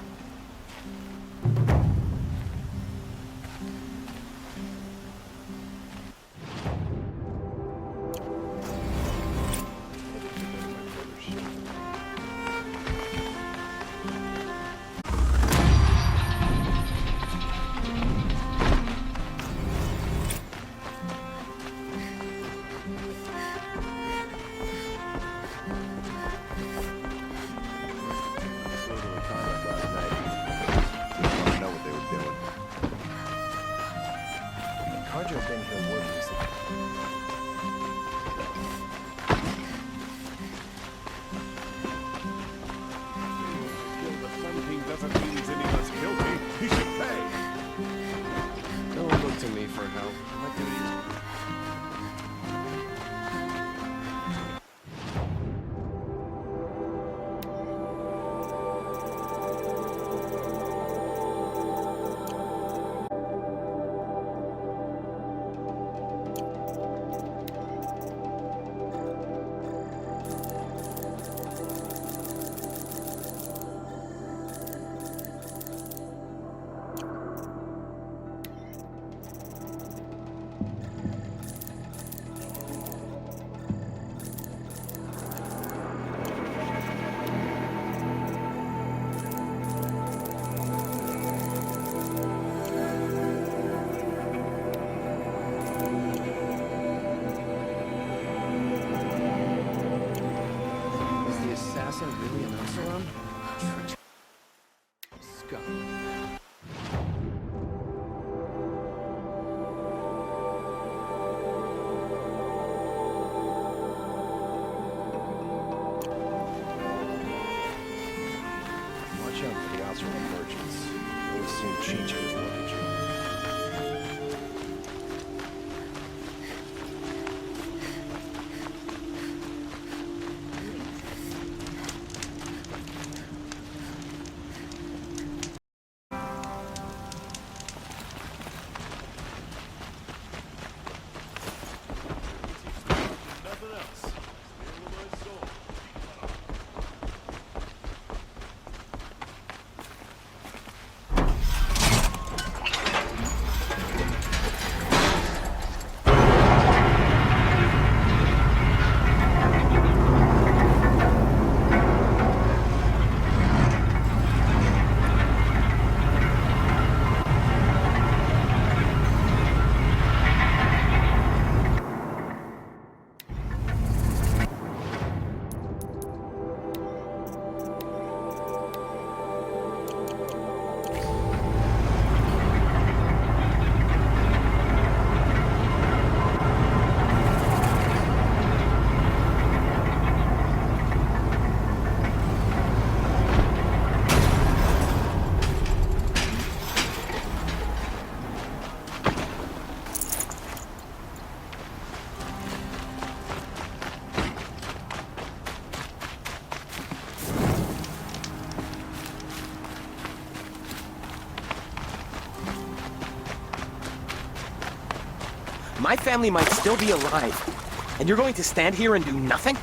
My family might still be alive, and you're going to stand here and do nothing?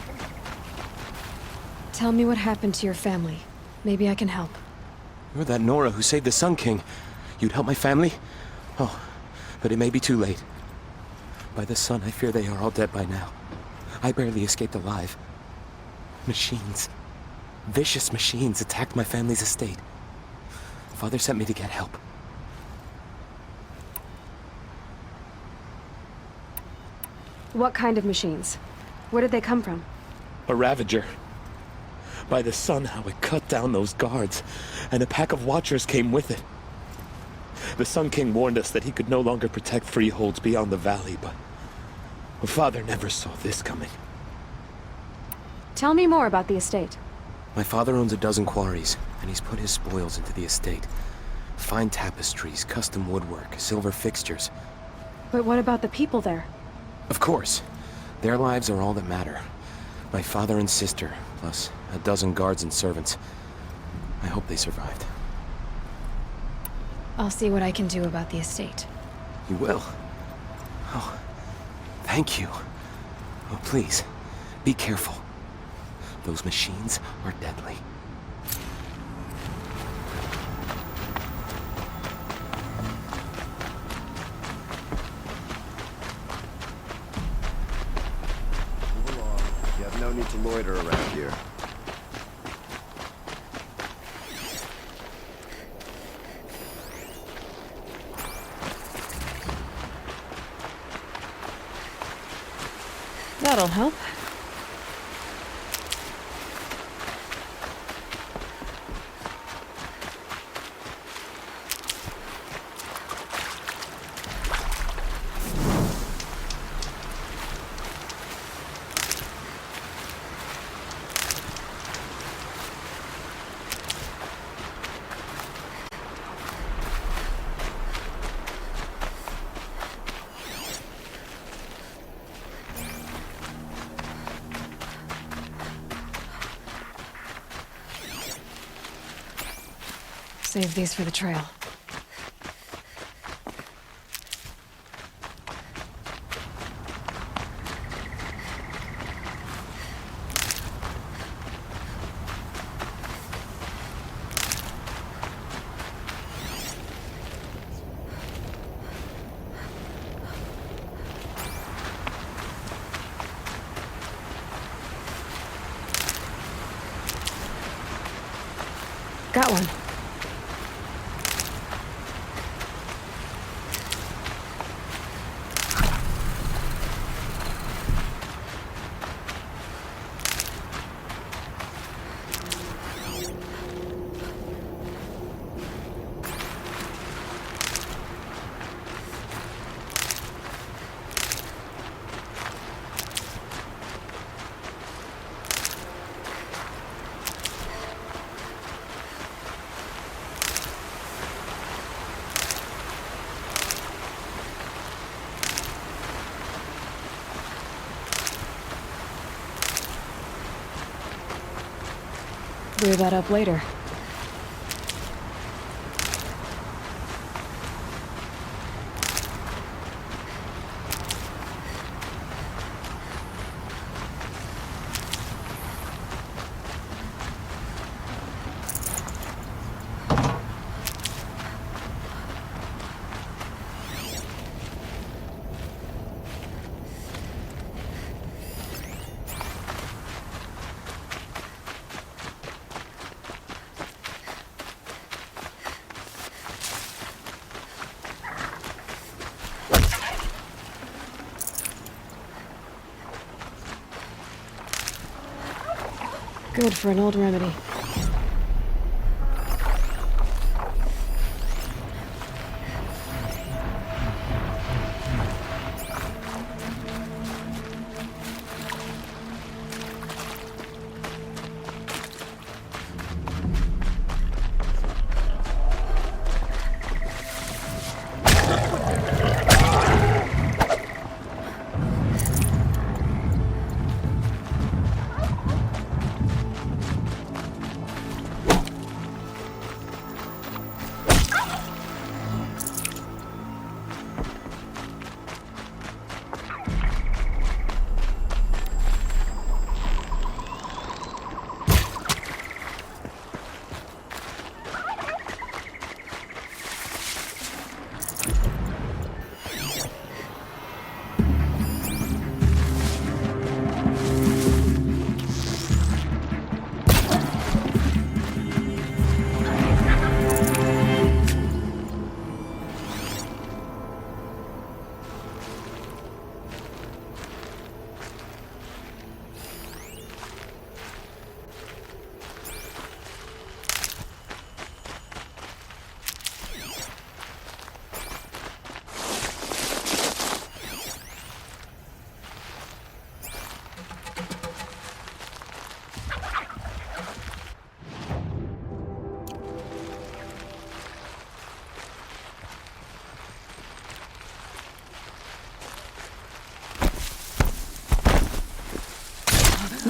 Tell me what happened to your family. Maybe I can help. You're that Nora who saved the Sun King. You'd help my family? Oh, but it may be too late. By the sun, I fear they are all dead by now. I barely escaped alive. Machines. Vicious machines attacked my family's estate. Father sent me to get help. What kind of machines? Where did they come from? A Ravager. By the sun, how it cut down those guards, and a pack of watchers came with it. The Sun King warned us that he could no longer protect freeholds beyond the valley, but Father never saw this coming. Tell me more about the estate. My father owns a dozen quarries, and he's put his spoils into the estate. Fine tapestries, custom woodwork, silver fixtures. But what about the people there? Of course. Their lives are all that matter. My father and sister, plus a dozen guards and servants. I hope they survived. I'll see what I can do about the estate. You will? Oh, thank you. Oh, please, be careful. Those machines are deadly. Move along. You have no need to loiter around here. That'll help. Save these for the trail. Got one. Clear that up later. Good for an old remedy.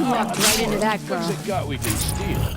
Walked right into that girl. What's it got we can steal?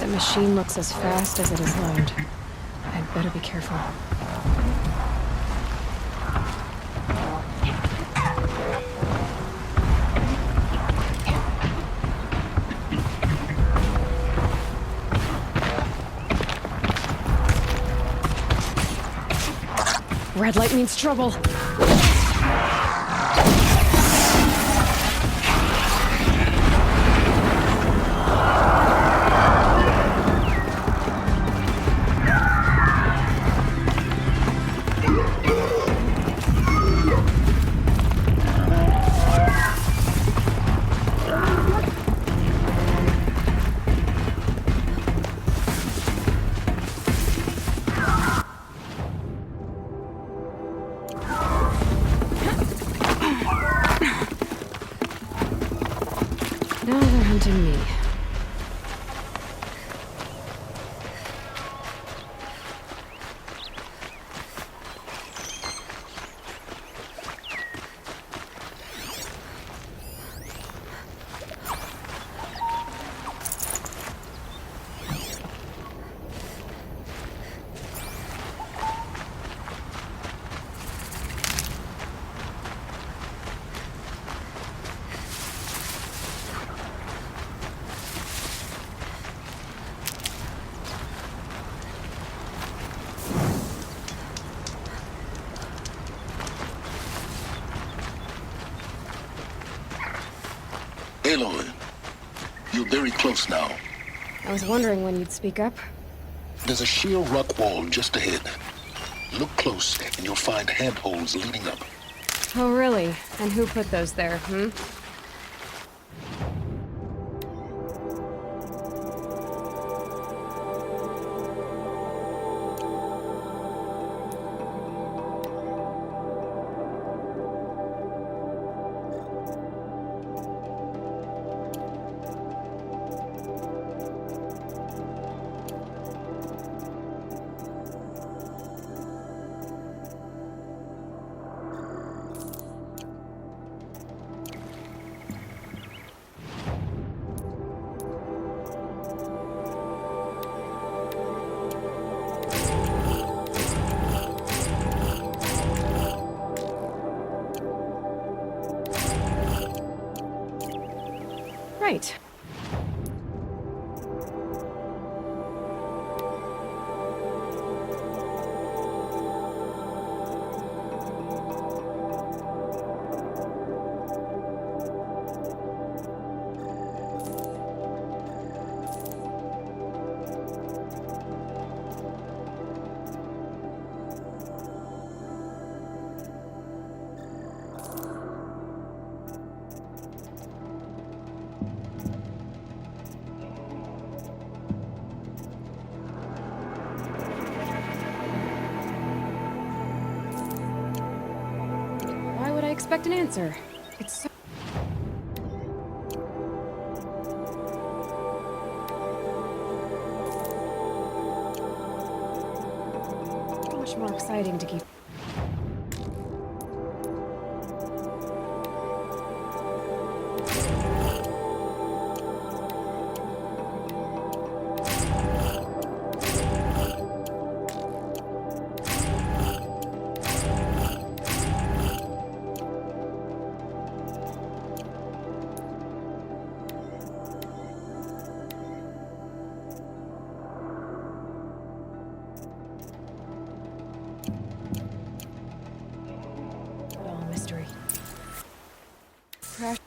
The machine looks as fast as it is learned. I'd better be careful. Red light means trouble. Now they're hunting me. Aloy, you're very close now. I was wondering when you'd speak up. There's a sheer rock wall just ahead. Look close, and you'll find handholds leading up. Oh, really? And who put those there, Right. Why would I expect an answer? It's so... much more exciting to keep... mystery. Crash.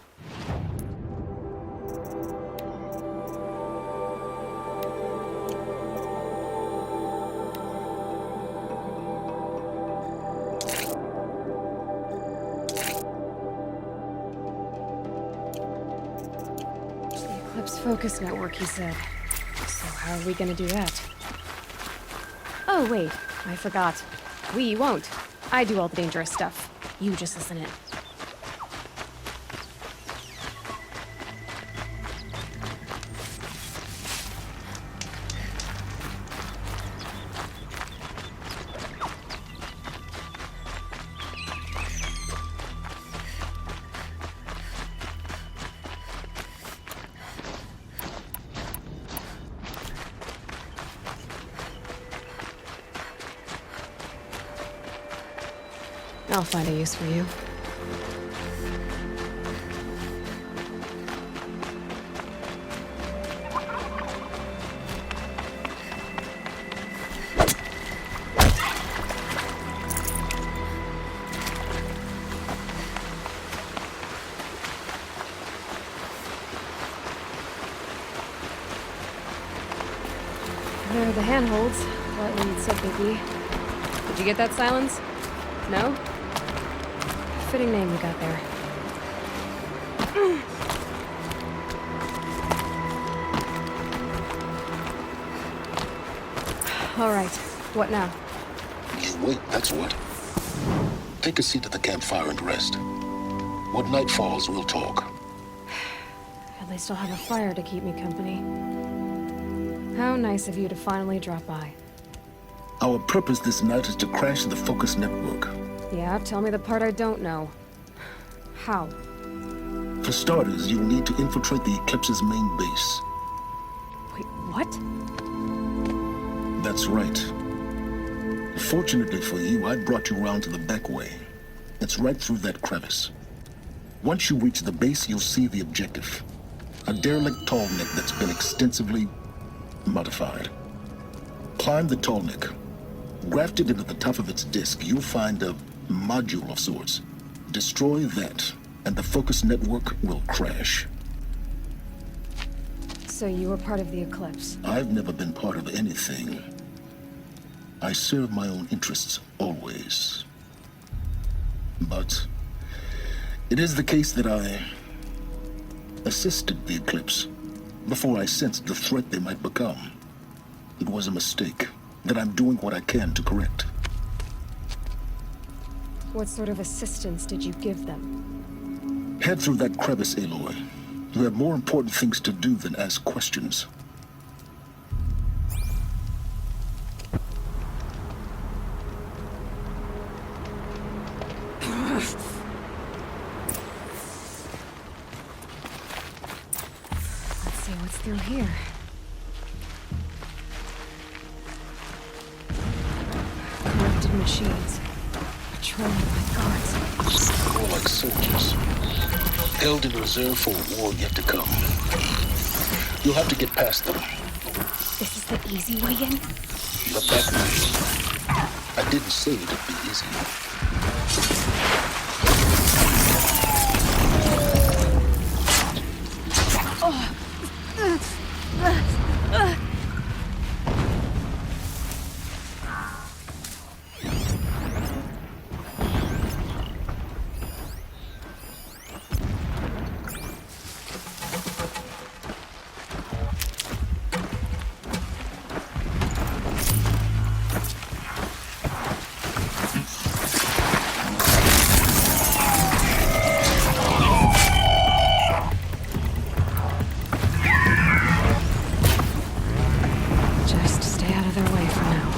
The Eclipse Focus Network, he said. So how are we gonna do that? Oh, wait. I forgot. We won't. I do all the dangerous stuff. You just listen in. I'll find a use for you. There are the handholds. What you'd said they'd be. Did you get that, Silence? No? Fitting name you got there. All right. What now? You wait, that's what. Take a seat at the campfire and rest. When night falls, we'll talk. At least I'll have a fire to keep me company. How nice of you to finally drop by. Our purpose this night is to crash the Focus network. Yeah, tell me the part I don't know. How? For starters, you'll need to infiltrate the Eclipse's main base. Wait, what? That's right. Fortunately for you, I brought you round to the back way. It's right through that crevice. Once you reach the base, you'll see the objective. A derelict tall neck that's been extensively modified. Climb the tall neck. Grafted into the top of its disk, you'll find a module of sorts. Destroy that, and the Focus network will crash. So you were part of the Eclipse? I've never been part of anything. I serve my own interests, always. But it is the case that I assisted the Eclipse before I sensed the threat they might become. It was a mistake that I'm doing what I can to correct. What sort of assistance did you give them? Head through that crevice, Aloy. You have more important things to do than ask questions. Let's see what's through here. Corrupted machines. Patrolled by guards. More like soldiers. Held in reserve for a war yet to come. You'll have to get past them. This is the easy way in? The back way. I didn't say it'd be easy. Just stay out of their way for now.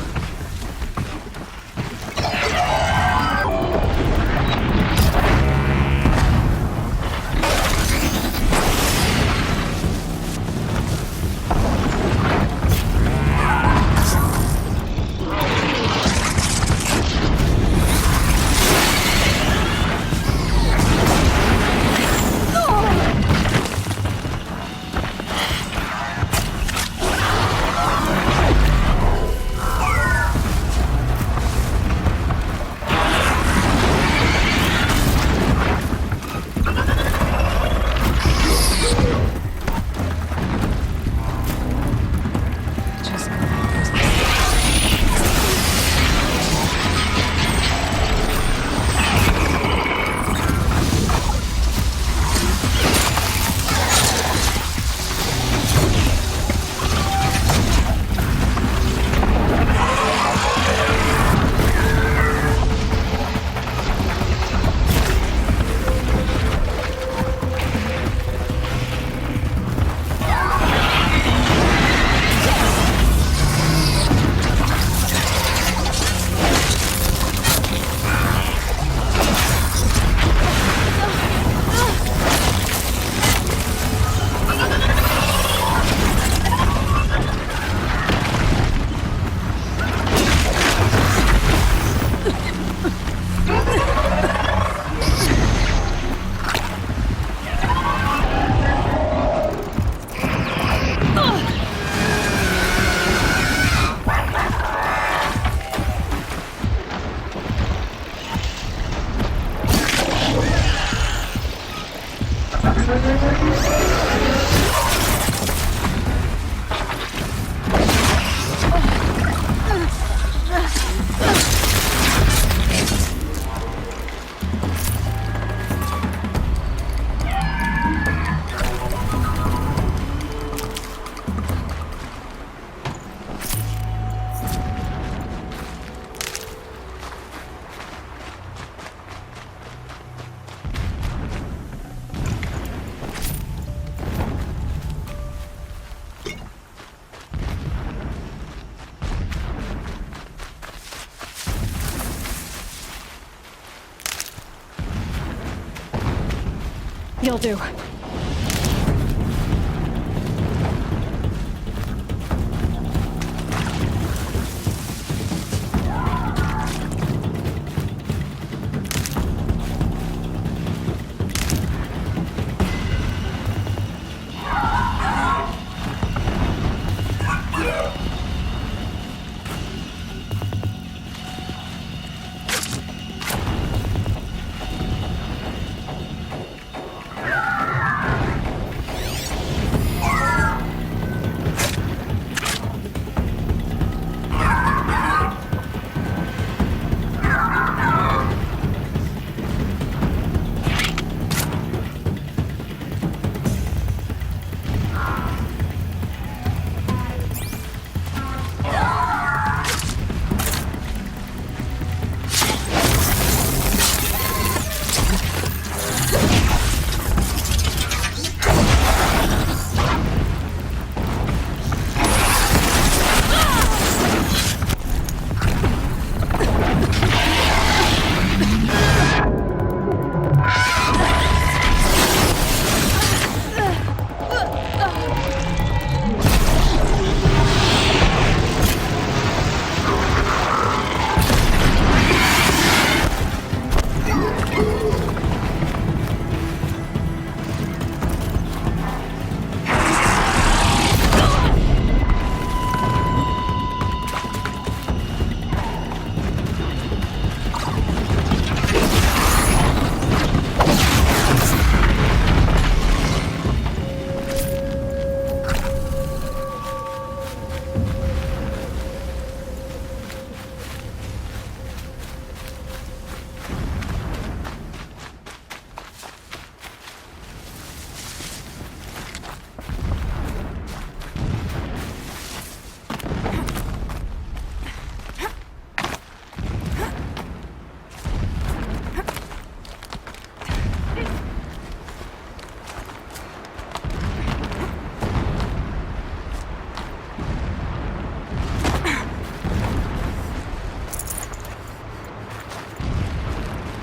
You'll do.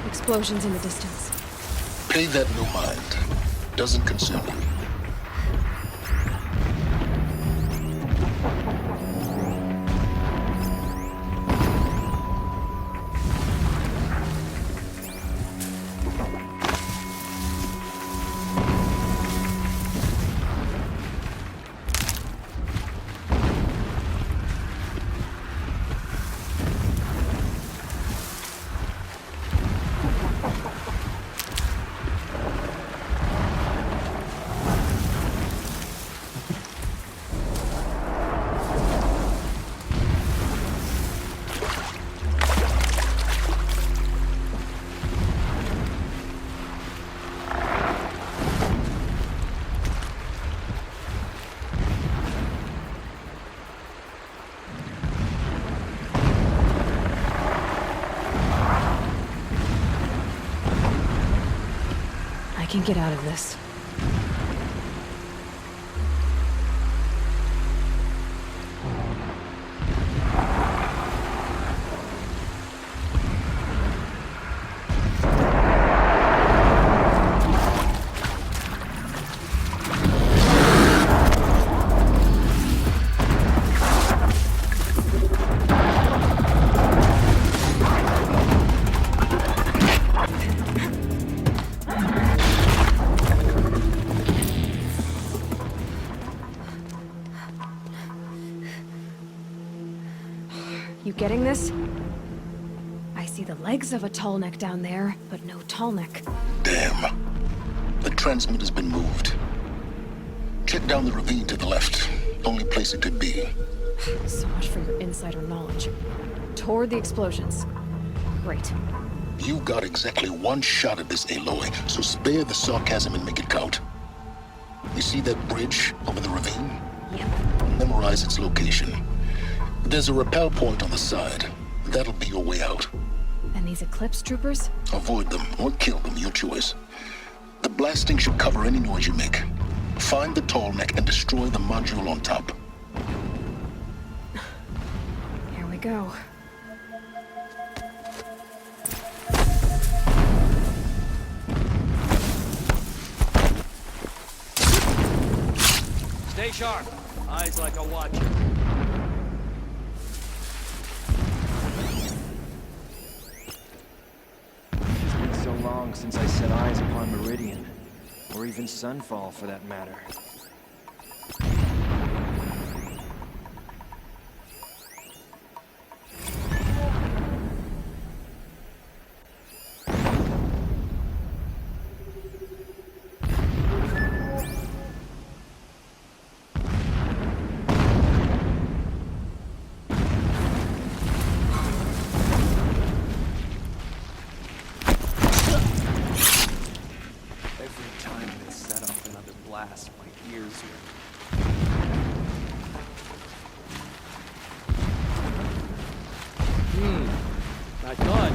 Explosions in the distance. Pay that no mind. Doesn't concern you. I can get out of this. You getting this? I see the legs of a tall neck down there, but no tall neck. Damn. The transmitter's been moved. Check down the ravine to the left. Only place it could be. So much for your insider knowledge. Toward the explosions. Great. You got exactly one shot at this, Aloy, so spare the sarcasm and make it count. You see that bridge over the ravine? Yep. Memorize its location. There's a rappel point on the side. That'll be your way out. And these Eclipse troopers? Avoid them or kill them, your choice. The blasting should cover any noise you make. Find the tall neck and destroy the module on top. Here we go. Stay sharp. Eyes like a watch. It's been so long since I set eyes upon Meridian, or even Sunfall for that matter. My ears not good.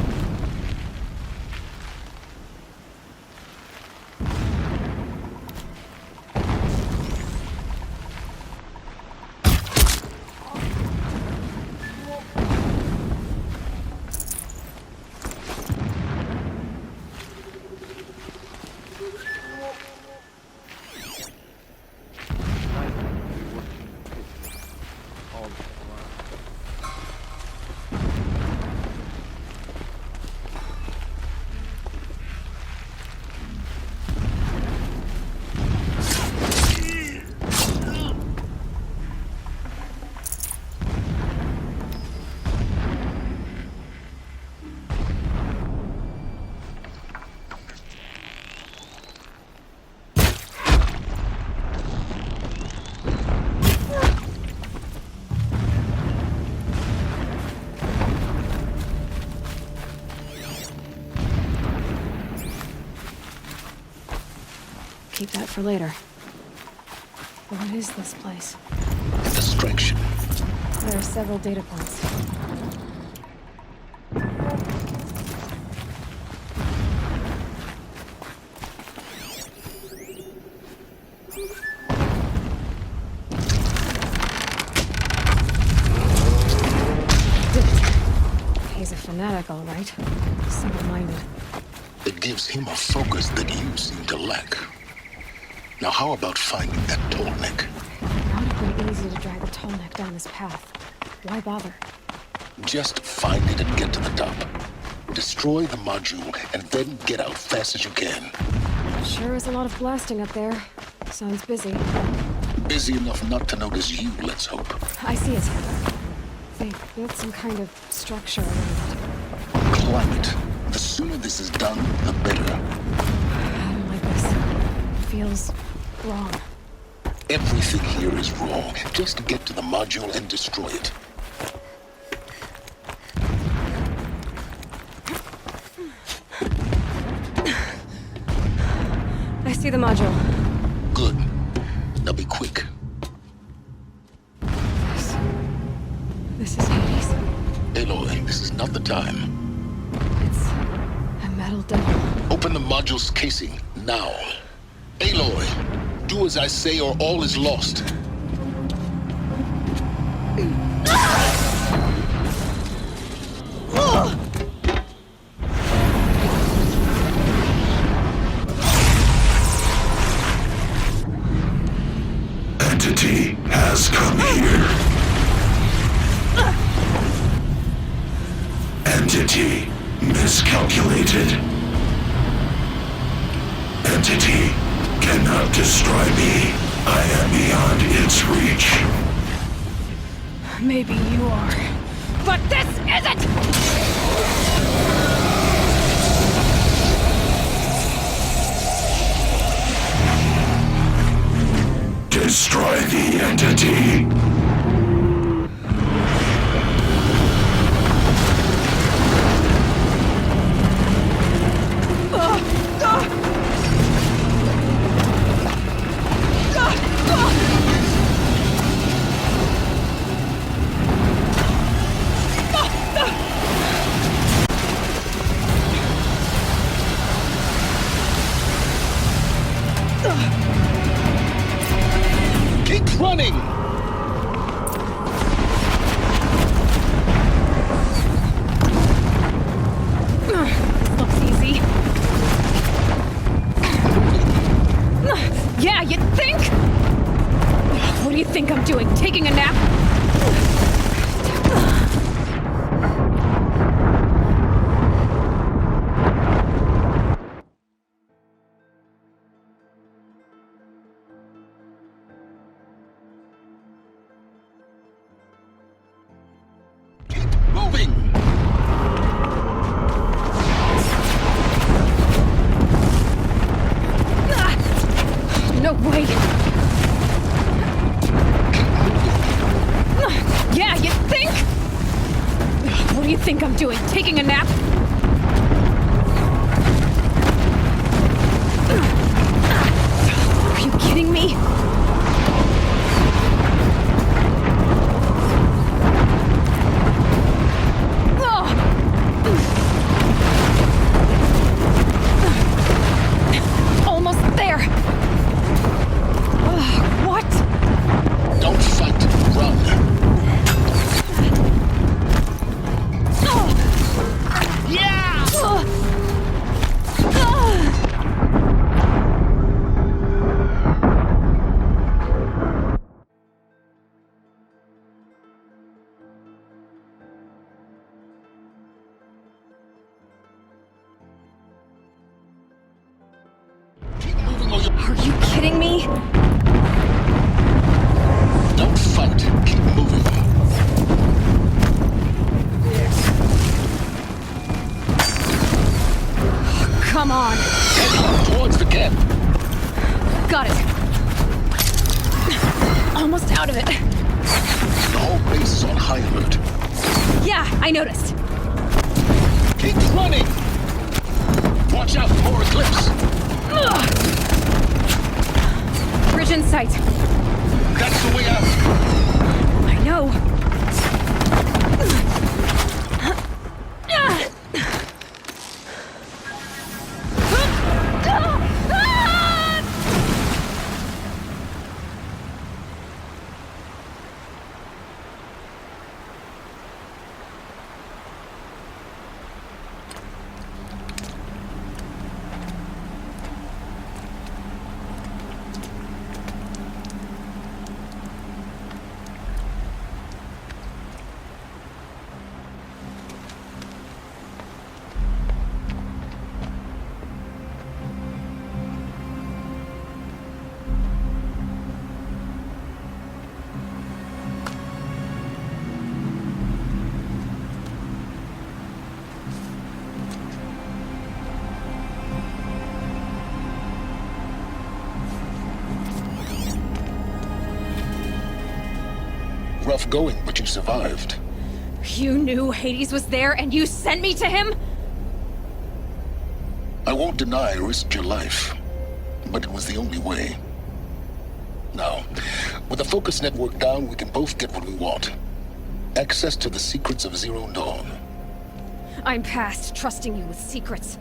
Keep that for later. What is this place? Distraction. There are several data points. He's a fanatic, all right. Single-minded. It gives him a focus that you seem to lack. Now how about finding that tall neck? It would have been easy to drag the tall neck down this path. Why bother? Just find it and get to the top. Destroy the module and then get out fast as you can. Sure is a lot of blasting up there. Sounds busy. Busy enough not to notice you, let's hope. I see it. They built some kind of structure around it. Climate. The sooner this is done, the better. I don't like this. It feels wrong. Everything here is wrong. Just get to the module and destroy it. I see the module. Good. Now be quick. This is Hades. Aloy, this is not the time. It's a metal devil. Open the module's casing, now. Aloy, do as I say or all is lost. Entity has come here. Entity miscalculated. Entity cannot destroy me. I am beyond its reach. Maybe you are, but this isn't! Destroy the entity. Keep running! Looks easy. Yeah, you'd think? think I'm doing? Taking a nap? Moving! No way! Yeah, you think? What do you think I'm doing? Taking a nap? Are you kidding me? Almost there! What? Don't fight, run. Yeah! Are you kidding me? Don't fight, keep moving. Come on! Towards the camp. Got it. Almost out of it. The whole base is on high alert. Yeah, I noticed. Keep running! Watch out for more eclipse! Bridge in sight. That's the way out. I know. Rough going, but you survived. You knew Hades was there and you sent me to him? I won't deny I risked your life, but it was the only way. Now, with the focus network down, we can both get what we want. Access to the secrets of Zero Dawn. I'm past trusting you with secrets.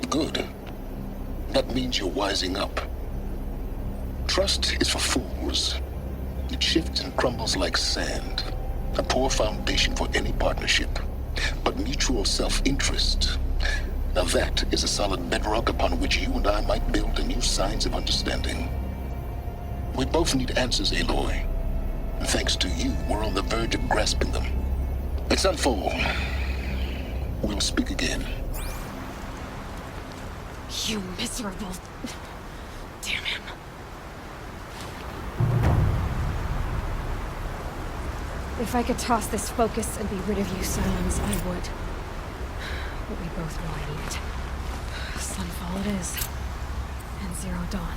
Good. That means you're wising up. Trust is for fools. It shifts and crumbles like sand. A poor foundation for any partnership. But mutual self-interest, now that is a solid bedrock upon which you and I might build new signs of understanding. We both need answers, Aloy. And thanks to you, we're on the verge of grasping them. Let's unfold. We'll speak again. You miserable... Damn him. If I could toss this focus and be rid of you, Silence, I would. But we both know I need it. Sunfall it is. And Zero Dawn.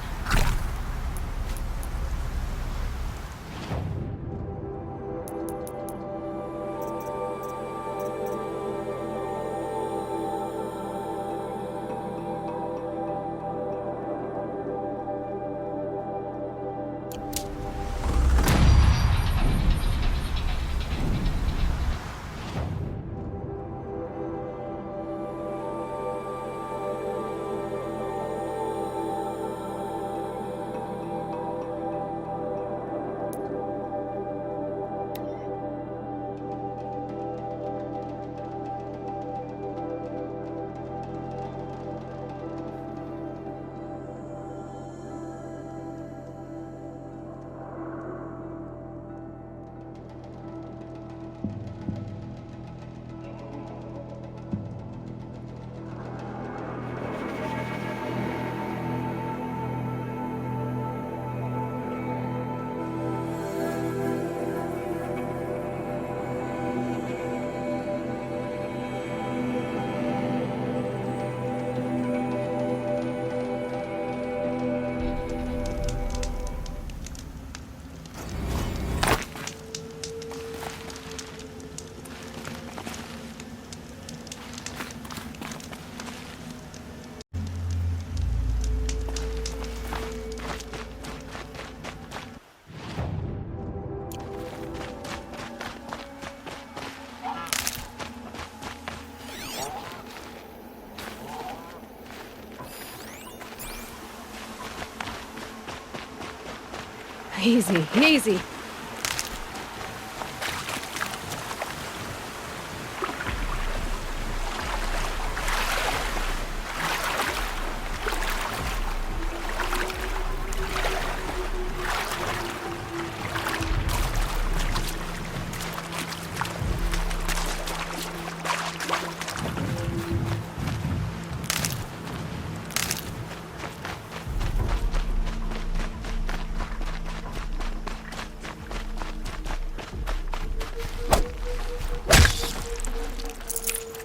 Easy, easy.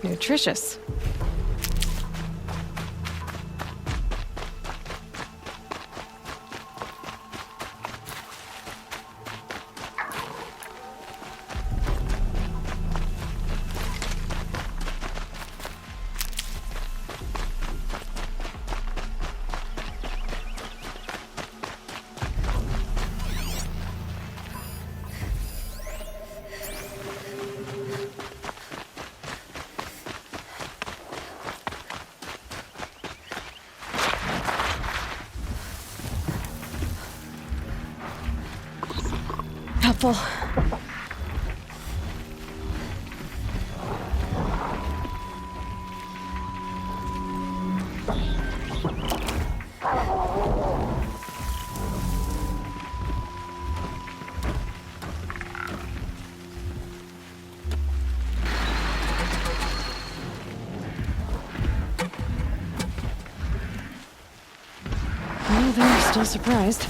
Nutritious. Helpful. Well, they're still surprised.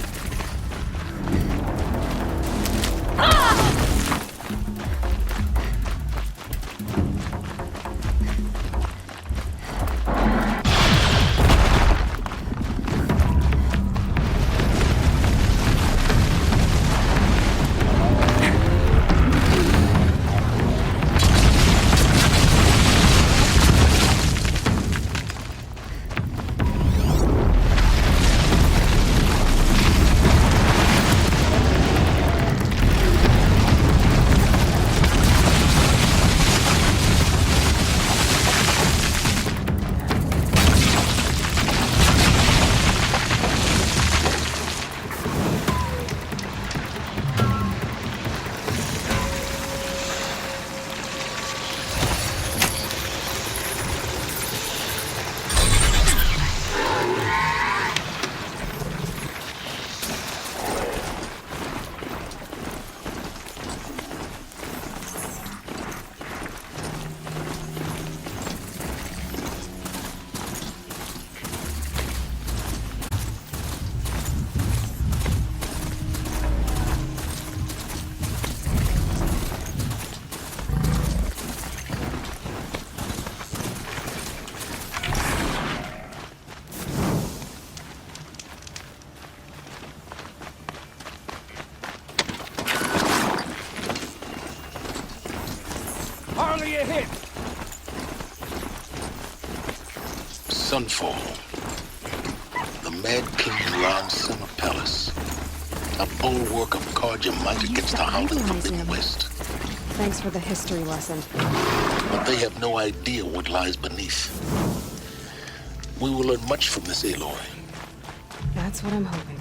Hardly a hit. Sunfall. The Mad King's long son of Palace. A bulwark of Carja might against the howling from the west. Thanks for the history lesson. But they have no idea what lies beneath. We will learn much from this Aloy. That's what I'm hoping.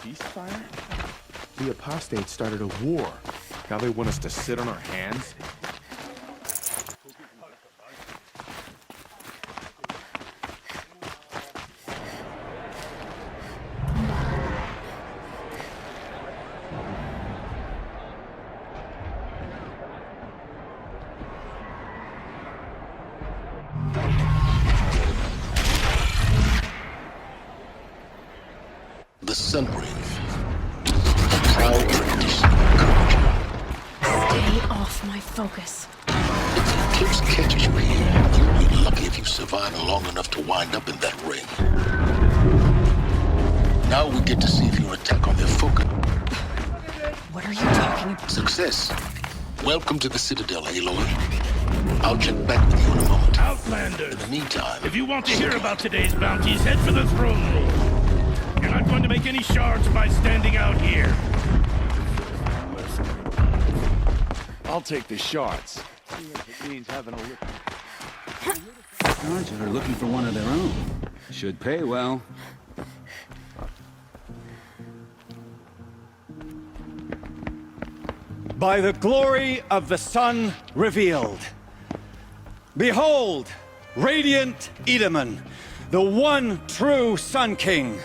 Ceasefire? The apostates started a war. Now they want us to sit on our hands? The Sunbrave. A proud tradition of courage. Stay off my focus. If the eclipse catches you here, you'll be lucky if you survive long enough to wind up in that ring. Now we get to see if your attack on their focus. What are you talking about? Success. Welcome to the Citadel, Aloy. I'll check back with you in a moment. Outlanders! In the meantime... If you want to hear about today's bounties, head for the throne room. You're not going to make any shards by standing out here. I'll take the shards. Even if it means having a look. Guards are looking for one of their own. Should pay well. By the glory of the sun revealed. Behold, radiant Edaman, the one true Sun King.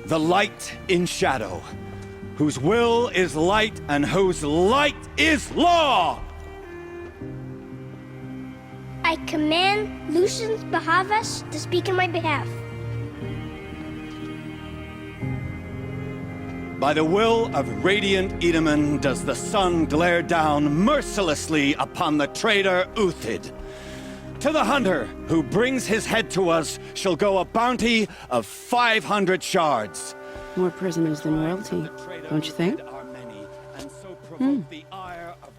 The light in shadow, whose will is light and whose light is law! I command Lucius Bahavas to speak in my behalf. By the will of radiant Edaman does the sun glare down mercilessly upon the traitor Uthid. To the hunter who brings his head to us shall go a bounty of 500 shards. More prisoners than royalty, don't you think?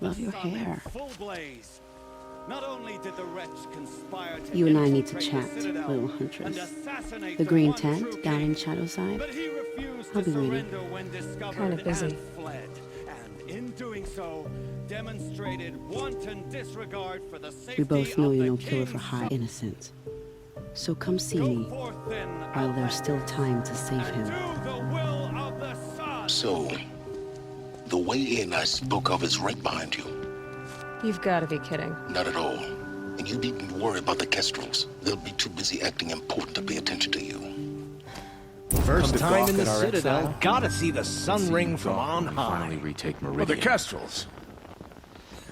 Love your hair. You and I need to chat, little huntress. The green tent down in Shadowside. I'll be waiting. Kind of busy. In doing so, demonstrated wanton disregard for the safety We both know of you're the no killer king's for high innocence. So come see me while there's still time to save him. So, the way in I spoke of is right behind you. You've got to be kidding. Not at all. And you needn't worry about the Kestrels. They'll be too busy acting important to pay attention to you. First time in the our Citadel, exile. gotta see the sun ring from on high. Finally retake Meridian. Well, the Kestrels.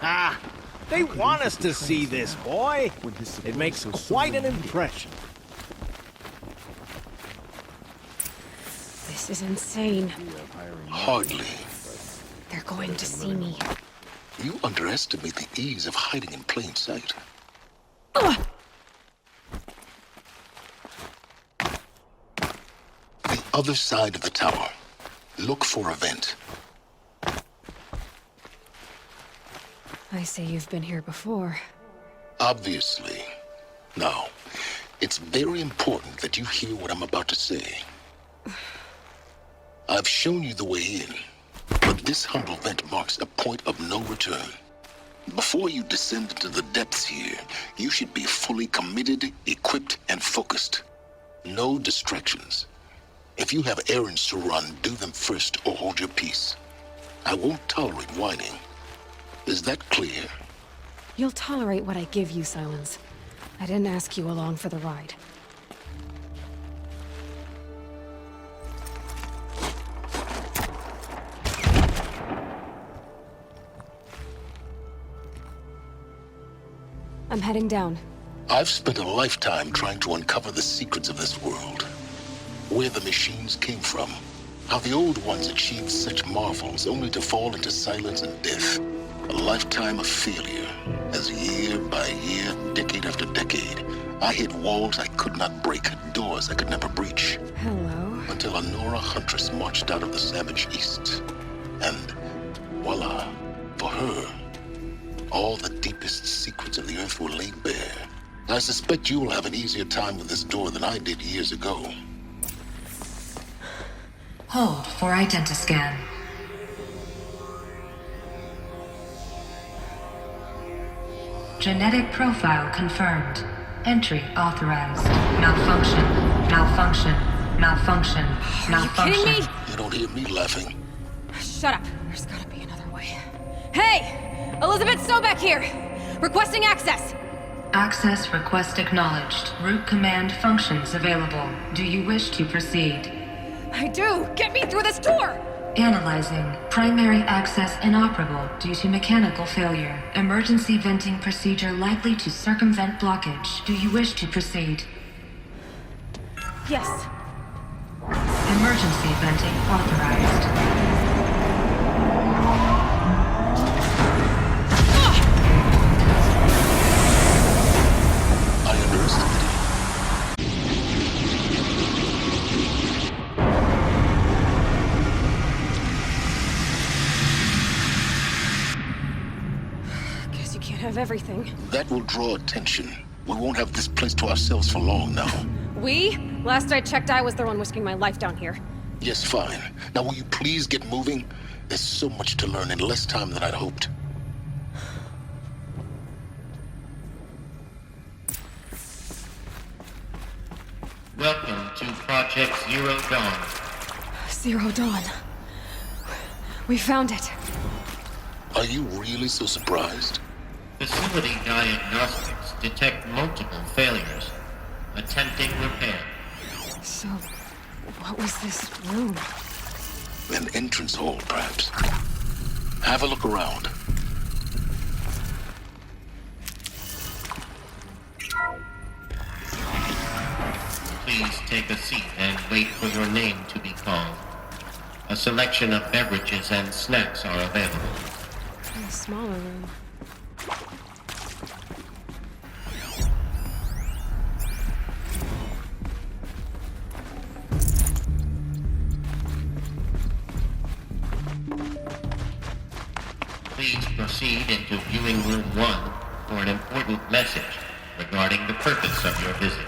Ah, they want us to see this, boy. It makes quite an impression. This is insane. Hardly. They're going to see me. You underestimate the ease of hiding in plain sight. The other side of the tower. Look for a vent. I say you've been here before. Obviously. Now, it's very important that you hear what I'm about to say. I've shown you the way in, but this humble vent marks a point of no return. Before you descend into the depths here, you should be fully committed, equipped, and focused. No distractions. If you have errands to run, do them first or hold your peace. I won't tolerate whining. Is that clear? You'll tolerate what I give you, Silence. I didn't ask you along for the ride. I'm heading down. I've spent a lifetime trying to uncover the secrets of this world. Where the machines came from. How the old ones achieved such marvels only to fall into silence and death. A lifetime of failure. As year by year, decade after decade, I hit walls I could not break, doors I could never breach. Hello. Until a Nora huntress marched out of the savage east. And voila, for her, all the deepest secrets of the earth were laid bare. I suspect you will have an easier time with this door than I did years ago. Hold for identiscan. Genetic profile confirmed. Entry authorized. Malfunction. Malfunction. Malfunction. Malfunction. Are you kidding me? You don't hear me laughing. Shut up. There's gotta be another way. Hey! Elizabeth Sobeck here! Requesting access! Access request acknowledged. Root command functions available. Do you wish to proceed? I do! Get me through this door! Analyzing. Primary access inoperable due to mechanical failure. Emergency venting procedure likely to circumvent blockage. Do you wish to proceed? Yes. Emergency venting authorized. Guess you can't have everything. That will draw attention. We won't have this place to ourselves for long now. We? Last I checked, I was the one risking my life down here. Yes, fine. Now will you please get moving? There's so much to learn in less time than I'd hoped. Welcome to Project Zero Dawn. Zero Dawn. We found it. Are you really so surprised? Facility diagnostics detect multiple failures. Attempting repair. So, what was this room? An entrance hall, perhaps. Have a look around. Please take a seat and wait for your name to be called. A selection of beverages and snacks are available. In a smaller room. Please proceed into viewing room 1 for an important message regarding the purpose of your visit.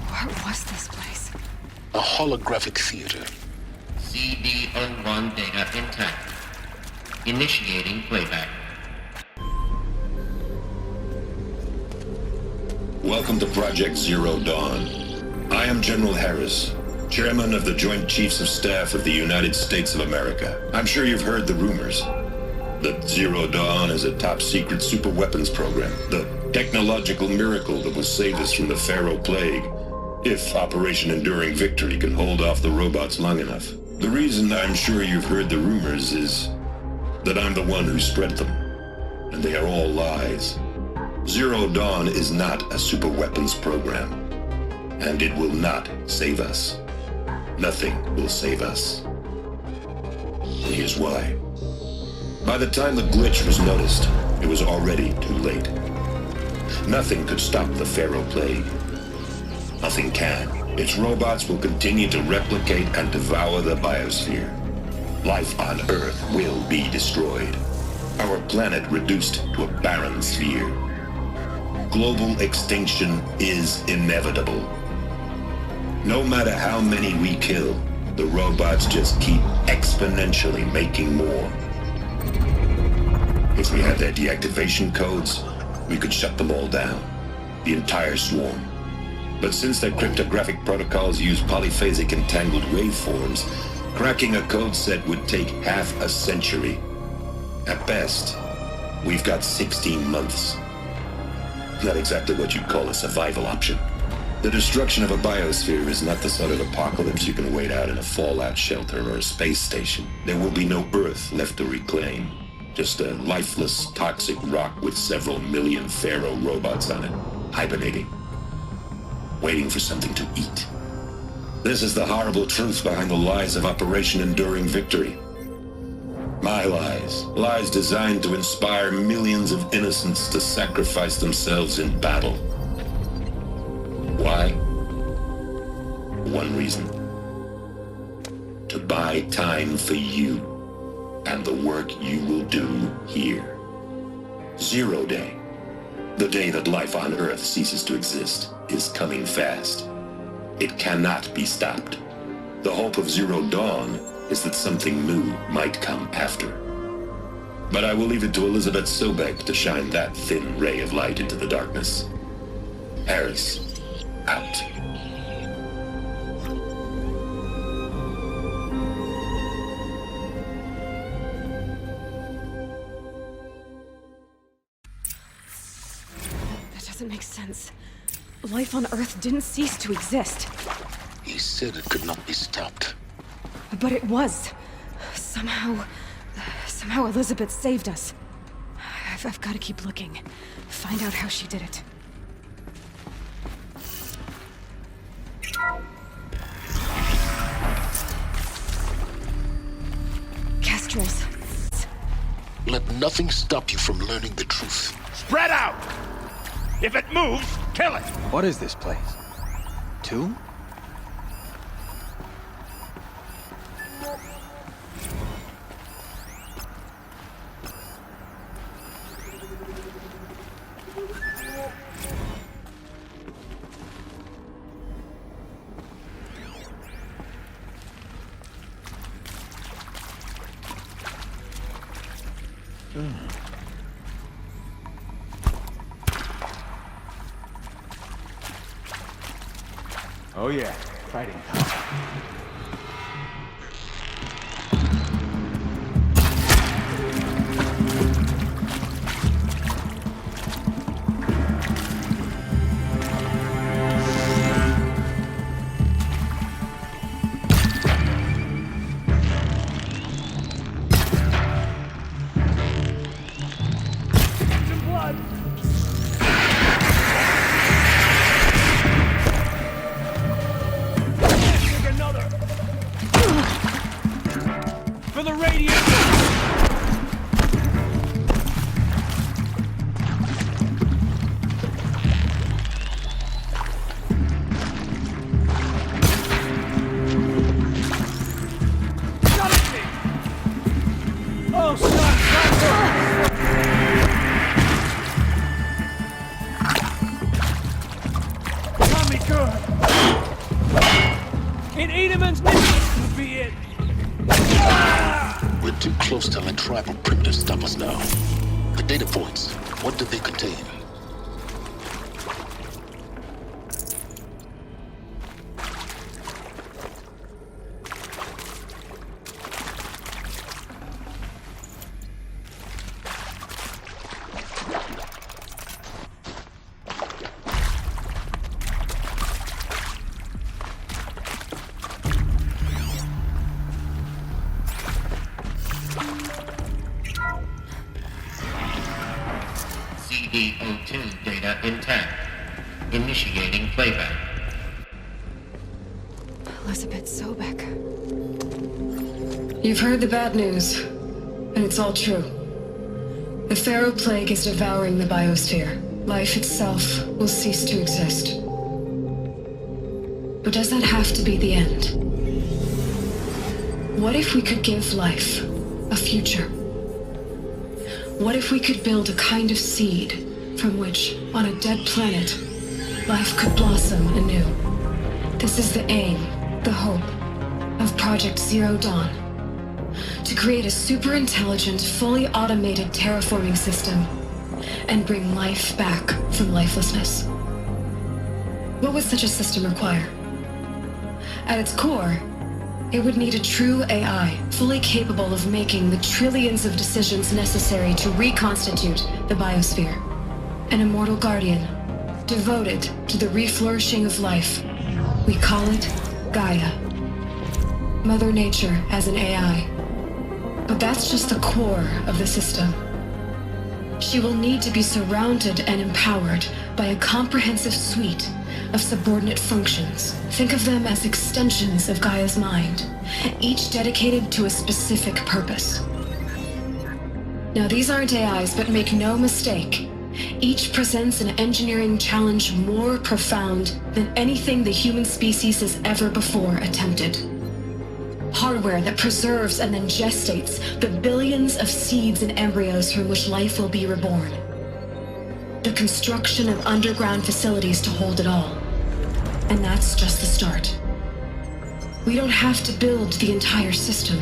What was this place? A holographic theater. CD01 data intact. Initiating playback. Welcome to Project Zero Dawn. I am General Harris, Chairman of the Joint Chiefs of Staff of the United States of America. I'm sure you've heard the rumors that Zero Dawn is a top-secret superweapons program, the technological miracle that will save us from the Pharaoh Plague, if Operation Enduring Victory can hold off the robots long enough. The reason I'm sure you've heard the rumors is that I'm the one who spread them, and they are all lies. Zero Dawn is not a superweapons program, and it will not save us. Nothing will save us. And here's why. By the time the glitch was noticed, it was already too late. Nothing could stop the Pharaoh Plague. Nothing can. Its robots will continue to replicate and devour the biosphere. Life on Earth will be destroyed. Our planet reduced to a barren sphere. Global extinction is inevitable. No matter how many we kill, the robots just keep exponentially making more. If we had their deactivation codes, we could shut them all down. The entire swarm. But since their cryptographic protocols use polyphasic entangled waveforms, cracking a code set would take half a century. At best, we've got 16 months. Not exactly what you'd call a survival option. The destruction of a biosphere is not the sort of apocalypse you can wait out in a fallout shelter or a space station. There will be no Earth left to reclaim. Just a lifeless, toxic rock with several million Pharaoh robots on it, hibernating, waiting for something to eat. This is the horrible truth behind the lies of Operation Enduring Victory. My lies. Lies designed to inspire millions of innocents to sacrifice themselves in battle. Why? One reason. To buy time for you and the work you will do here. Zero Day, the day that life on Earth ceases to exist, is coming fast. It cannot be stopped. The hope of Zero Dawn is that something new might come after. But I will leave it to Elizabeth Sobek to shine that thin ray of light into the darkness. Harris, out. That doesn't make sense. Life on Earth didn't cease to exist. He said it could not be stopped. But it was. Somehow Elizabeth saved us. I've got to keep looking. Find out how she did it. Kestrels. Let nothing stop you from learning the truth. Spread out! If it moves, kill it! What is this place? Tomb? Oh yeah, fighting time. For the radio! Oh, stop! Tommy, good! In Edelman's mission would be it! We're too close to let tribal primitives stop us now. The data points, what do they contain? CD02 data intact. Initiating playback. Elizabeth Sobek. You've heard the bad news, and it's all true. The Pharaoh Plague is devouring the biosphere. Life itself will cease to exist. But does that have to be the end? What if we could give life a future? What if we could build a kind of seed from which, on a dead planet, life could blossom anew? This is the aim, the hope, of Project Zero Dawn. To create a super-intelligent, fully automated terraforming system and bring life back from lifelessness. What would such a system require? At its core, it would need a true AI, fully capable of making the trillions of decisions necessary to reconstitute the biosphere. An immortal guardian, devoted to the reflourishing of life. We call it Gaia. Mother Nature as an AI. But that's just the core of the system. She will need to be surrounded and empowered by a comprehensive suite of subordinate functions. Think of them as extensions of Gaia's mind, each dedicated to a specific purpose. Now, these aren't AIs, but make no mistake, each presents an engineering challenge more profound than anything the human species has ever before attempted. Hardware that preserves and then gestates the billions of seeds and embryos from which life will be reborn. The construction of underground facilities to hold it all. And that's just the start. We don't have to build the entire system.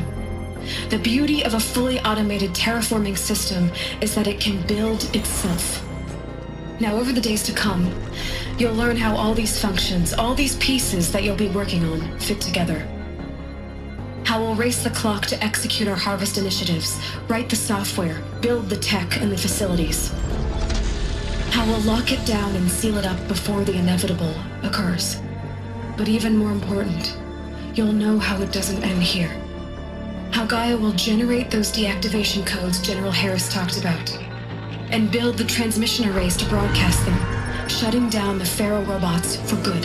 The beauty of a fully automated terraforming system is that it can build itself. Now, over the days to come, you'll learn how all these functions, all these pieces that you'll be working on, fit together. How we'll race the clock to execute our harvest initiatives, write the software, build the tech and the facilities. How we'll lock it down and seal it up before the inevitable occurs. But even more important, you'll know how it doesn't end here. How Gaia will generate those deactivation codes General Harris talked about, and build the transmission arrays to broadcast them, shutting down the Pharaoh robots for good.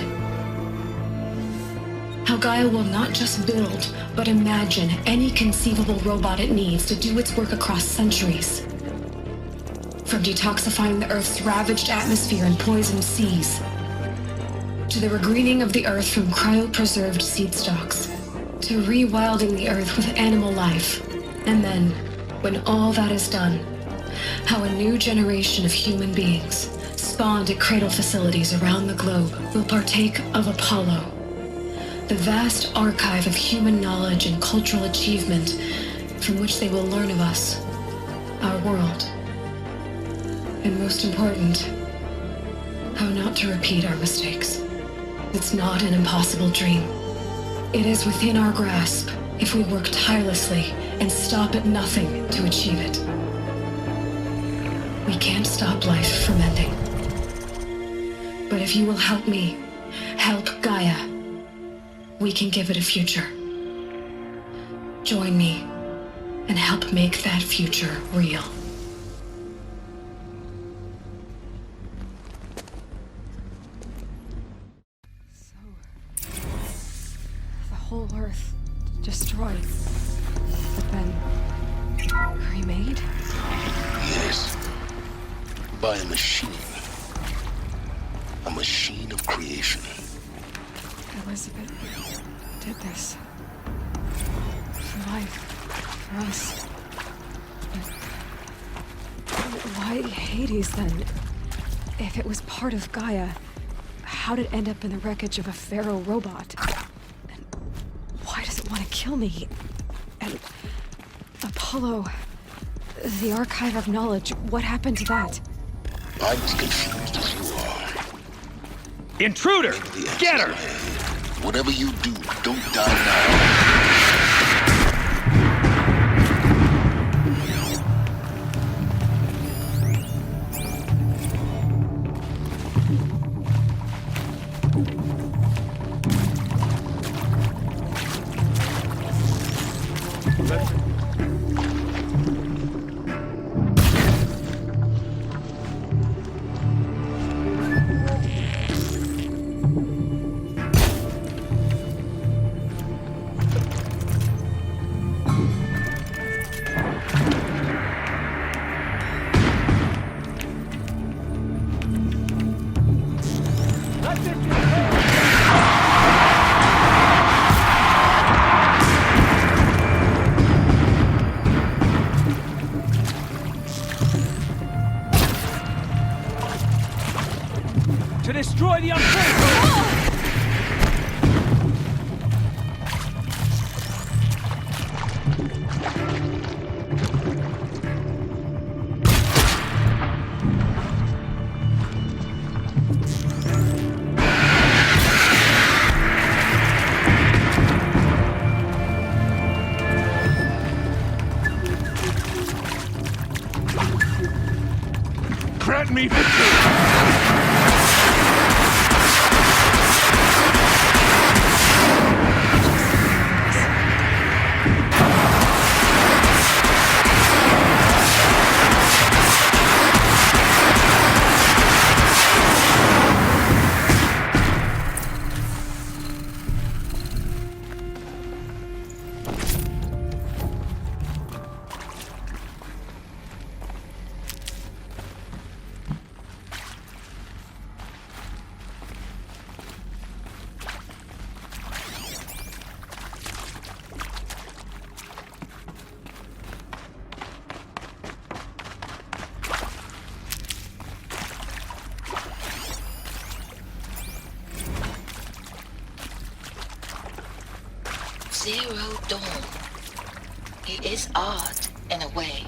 How Gaia will not just build, but imagine any conceivable robot it needs to do its work across centuries. From detoxifying the Earth's ravaged atmosphere and poisoned seas, to the regreening of the Earth from cryopreserved seed stalks, to rewilding the Earth with animal life. And then, when all that is done, how a new generation of human beings, spawned at cradle facilities around the globe, will partake of Apollo, the vast archive of human knowledge and cultural achievement from which they will learn of us, our world. And most important, how not to repeat our mistakes. It's not an impossible dream. It is within our grasp if we work tirelessly and stop at nothing to achieve it. We can't stop life from ending. But if you will help me, help Gaia, we can give it a future. Join me and help make that future real. The whole Earth destroyed, but then remade? Yes. By a machine. A machine of creation. Elizabeth did this. For life. For us. But why Hades then? If it was part of Gaia, how'd it end up in the wreckage of a pharaoh robot? And why does it want to kill me? And Apollo, the Archive of Knowledge, what happened to that? I'm as confused as you are. Intruder! Get her! Whatever you do, don't die now. To destroy the unfaithful! Grant me victory! Zero Dawn. It is art, in a way.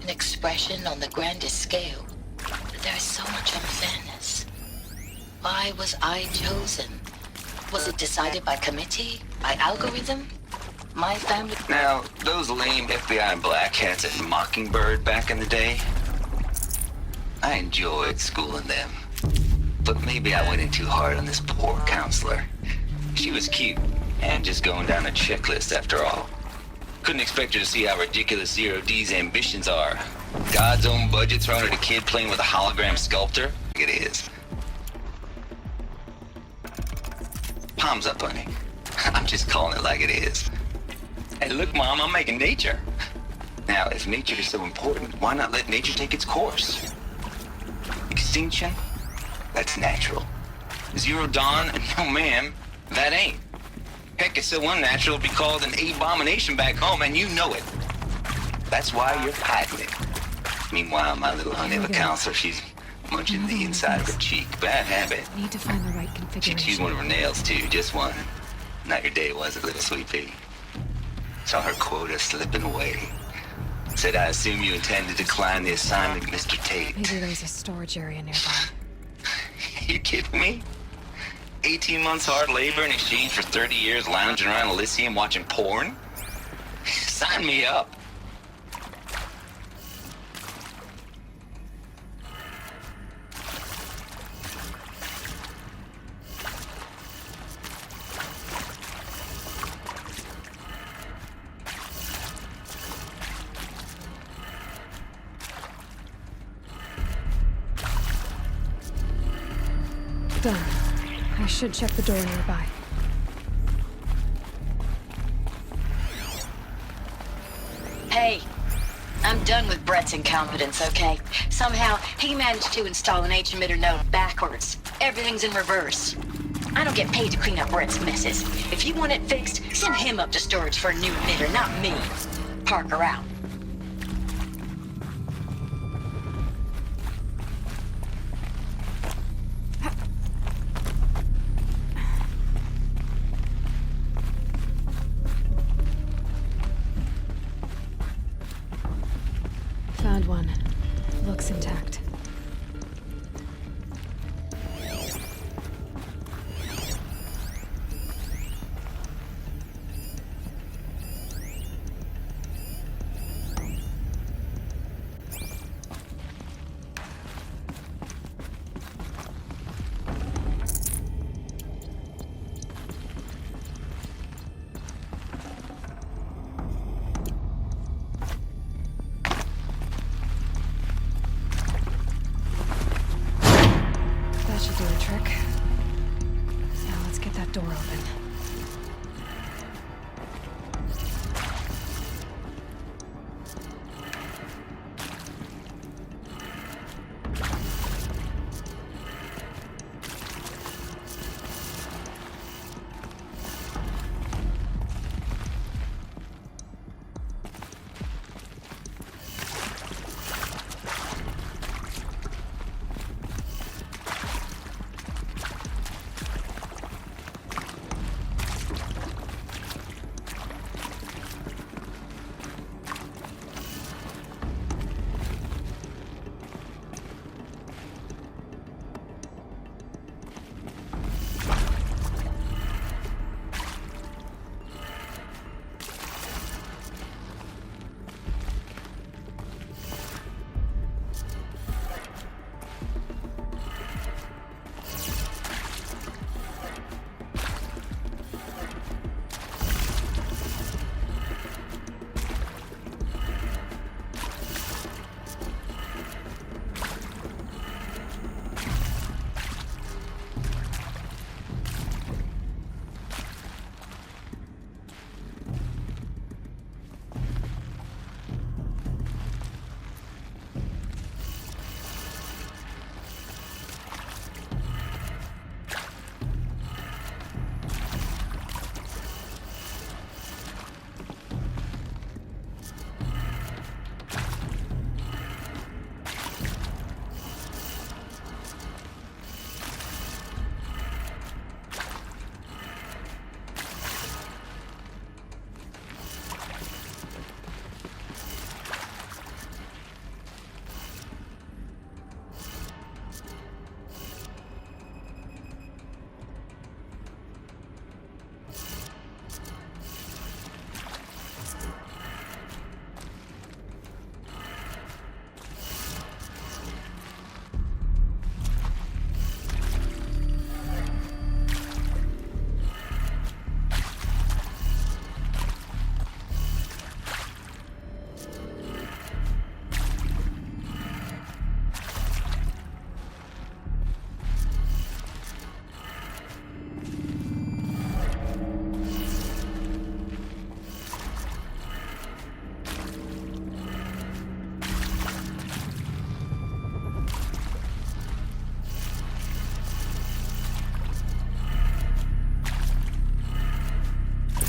An expression on the grandest scale. But there is so much unfairness. Why was I chosen? Was it decided by committee? By algorithm? My family... Now, those lame FBI black hats at Mockingbird back in the day, I enjoyed schooling them. But maybe I went in too hard on this poor counselor. She was cute. And just going down a checklist after all. Couldn't expect her to see how ridiculous Zero D's ambitions are. God's own budget thrown at a kid playing with a hologram sculptor? It is. Palms up, honey. I'm just calling it like it is. Hey, look, Mom, I'm making nature. Now, if nature is so important, why not let nature take its course? Extinction? That's natural. Zero Dawn? No, ma'am, that ain't. Heck, it's so unnatural to be called an abomination back home, and you know it. That's why you're hiding it. Meanwhile, my little honey of a counselor, she's munching the inside of her cheek. Bad habit. Need to find the right She configuration. chewed one of her nails, too. Just one. Not your day, was it, little sweet pea? Saw her quota slipping away. Said, I assume you intend to decline the assignment, Mr. Tate. Maybe there's a storage area nearby. You kidding me? 18 months hard labor in exchange for 30 years lounging around Elysium watching porn? Sign me up. Done. I should check the door nearby. Hey, I'm done with Brett's incompetence, okay? Somehow, he managed to install an H-emitter node backwards. Everything's in reverse. I don't get paid to clean up Brett's messes. If you want it fixed, send him up to storage for a new emitter, not me. Parker out. Found one. Looks intact. That should do the trick. Now let's get that door open.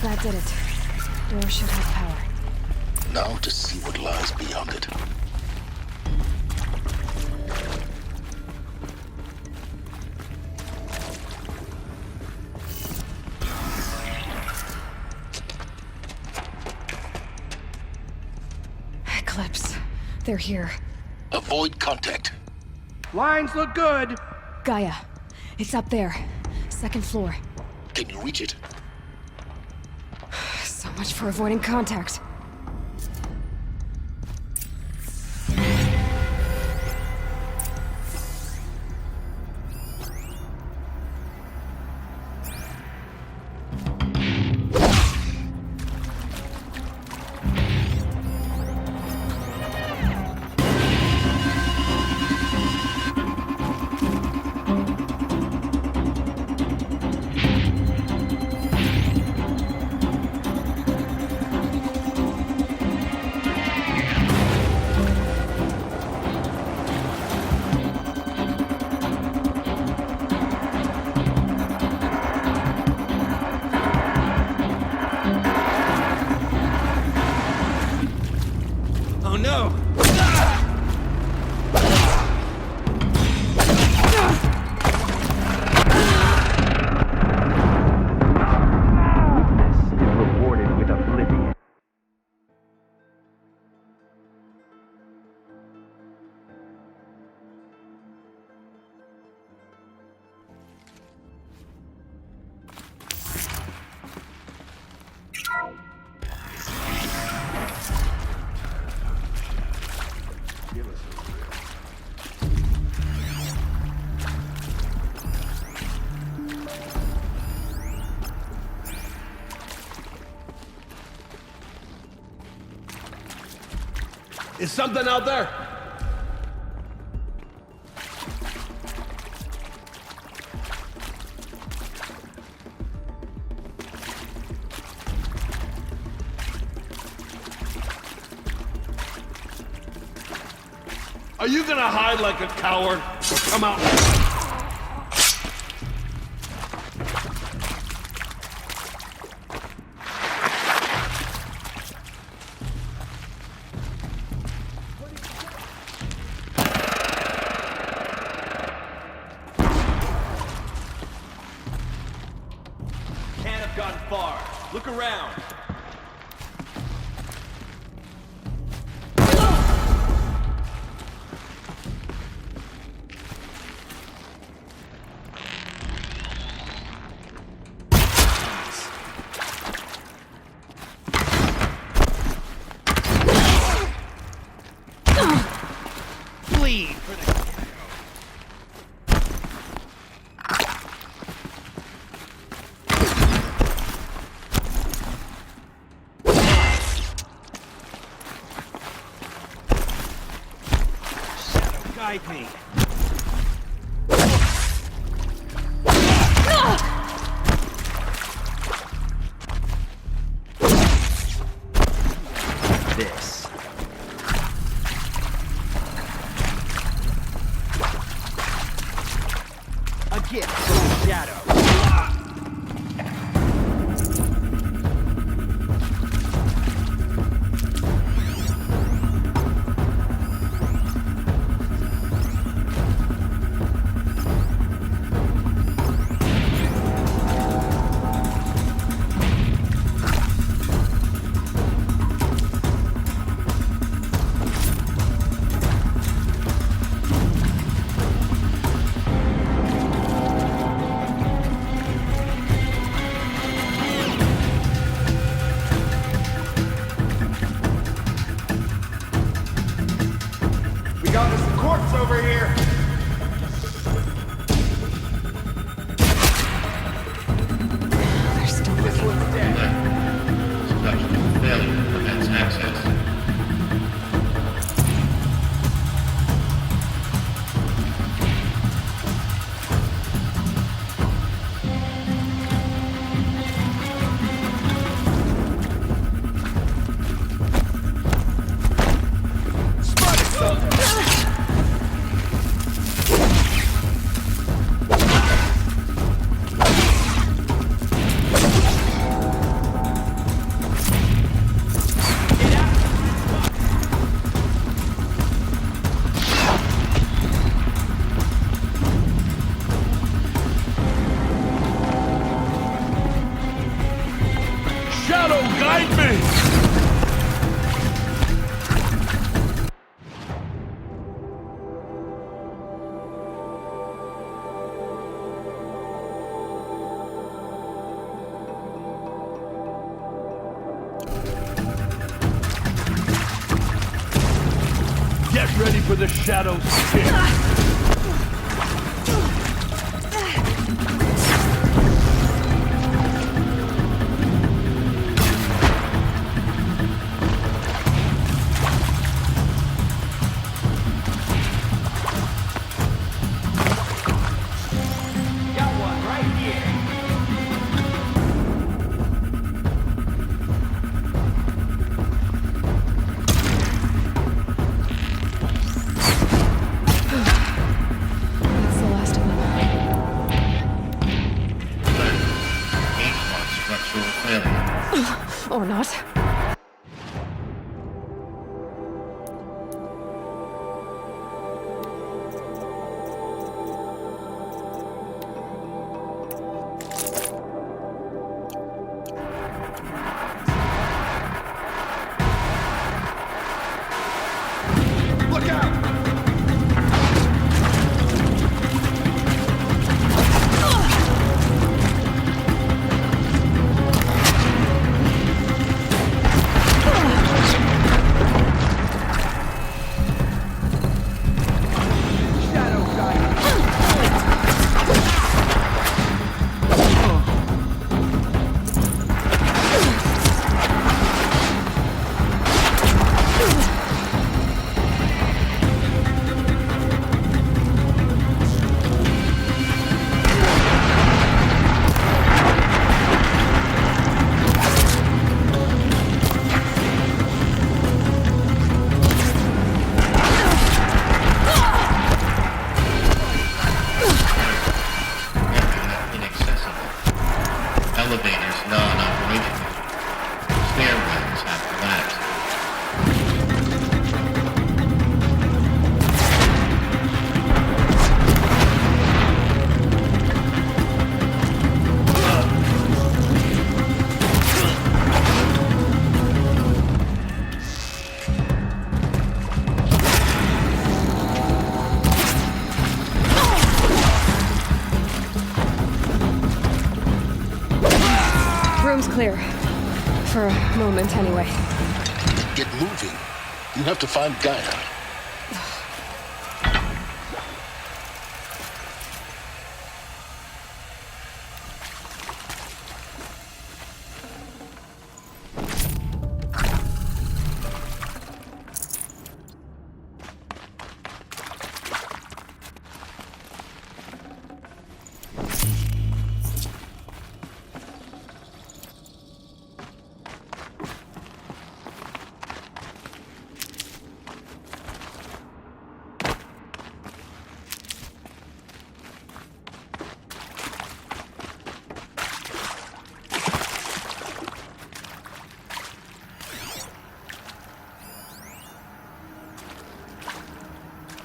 That did it. Door should have power. Now to see what lies beyond it. Eclipse. They're here. Avoid contact. Lines look good. Gaia. It's up there. second floor. Can you reach it? So much for avoiding contact. Oh no! Rewarded with oblivion. Is something out there? Are you gonna hide like a coward? Or come out? Can't have gotten far. Look around. Bleed for the... Shadow, guide me. This. A gift from the shadow. the shadows stick. Or not. Look out! Elevators non-operational. Stairwells have collapsed. Room's clear. For a moment, anyway. Get moving. You have to find Gaia.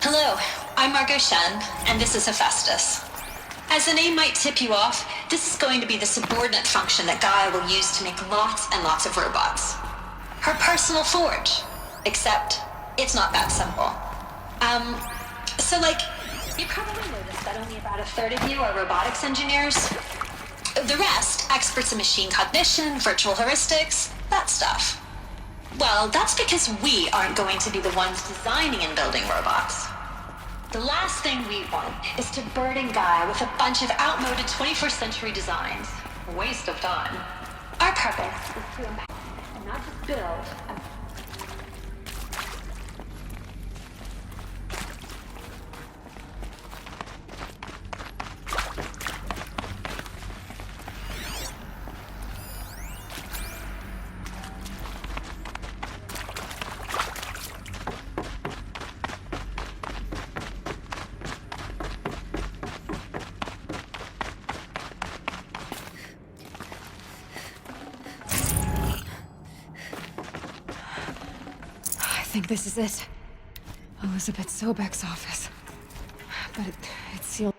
Hello, I'm Margot Shen, and this is Hephaestus. As the name might tip you off, this is going to be the subordinate function that Gaia will use to make lots and lots of robots. Her personal forge. Except, it's not that simple. You probably noticed that only about a third of you are robotics engineers. The rest, experts in machine cognition, virtual heuristics, that stuff. Well, that's because we aren't going to be the ones designing and building robots. The last thing we want is to burden Gaia with a bunch of outmoded 21st century designs. A waste of time. Our purpose is to empower and not just build a I think this is it. Elizabeth Sobek's office. But it's sealed.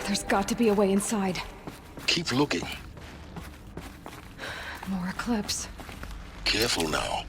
There's got to be a way inside. Keep looking. More Eclipse. Careful now.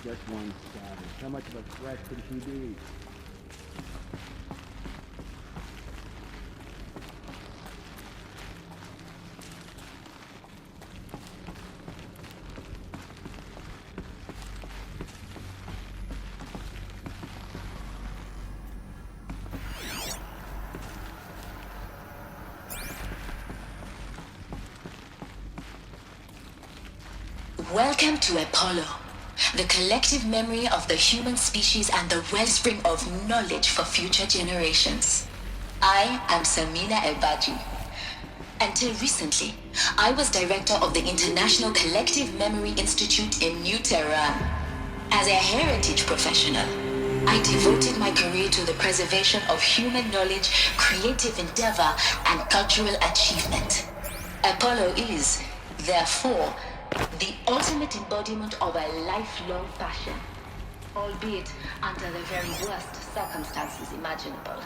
Just one savage. How much of a threat could she be? Welcome to Apollo, the collective memory of the human species and the wellspring of knowledge for future generations. I am Samina Ebaji. Until recently, I was director of the International Collective Memory Institute in New Tehran. As a heritage professional, I devoted my career to the preservation of human knowledge, creative endeavor, and cultural achievement. Apollo is, therefore, the ultimate embodiment of a lifelong passion, albeit under the very worst circumstances imaginable.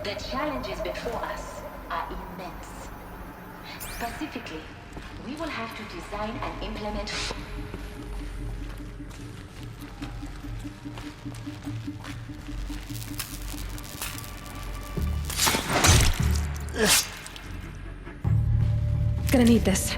The challenges before us are immense. Specifically, we will have to design and implement Gonna need this.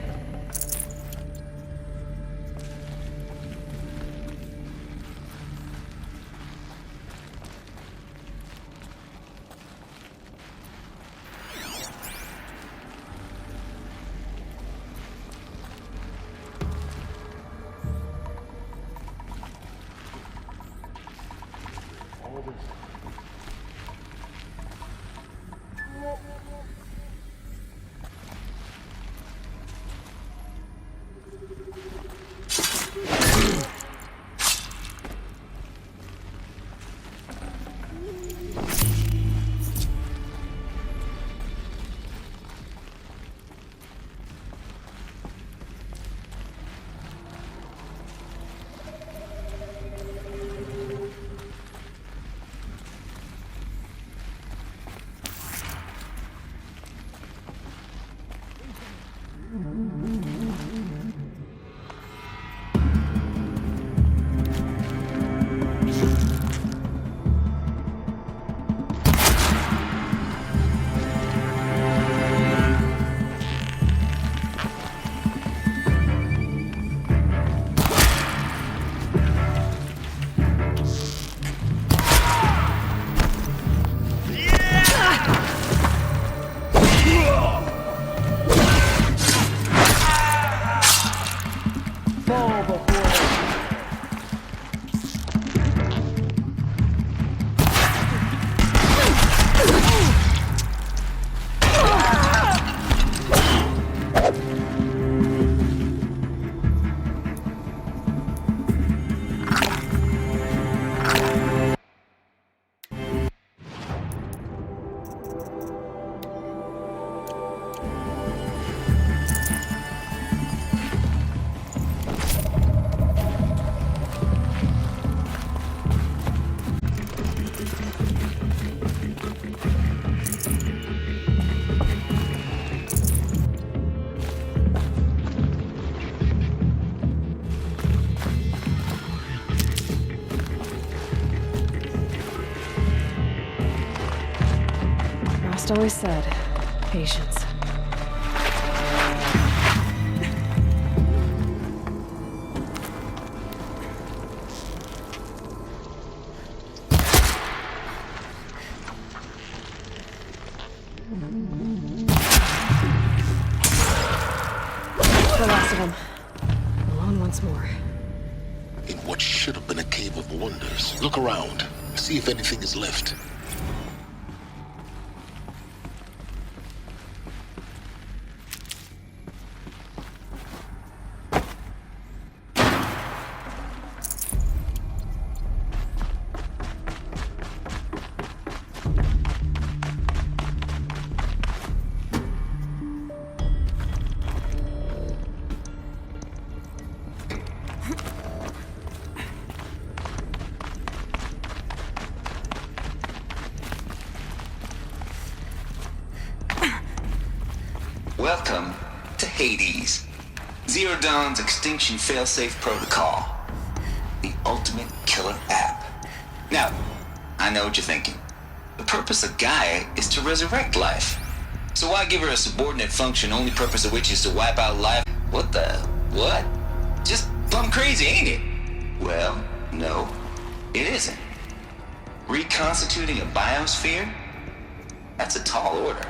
Always said, patience. The last of them. Alone once more. In what should have been a cave of wonders. Look around. See if anything is left. Welcome to Hades, Zero Dawn's extinction failsafe protocol. The I know what you're thinking. The purpose of Gaia is to resurrect life. So why give her a subordinate function, only purpose of which is to wipe out life? What the... what? Just plumb crazy, ain't it? Well, no, it isn't. Reconstituting a biosphere? That's a tall order.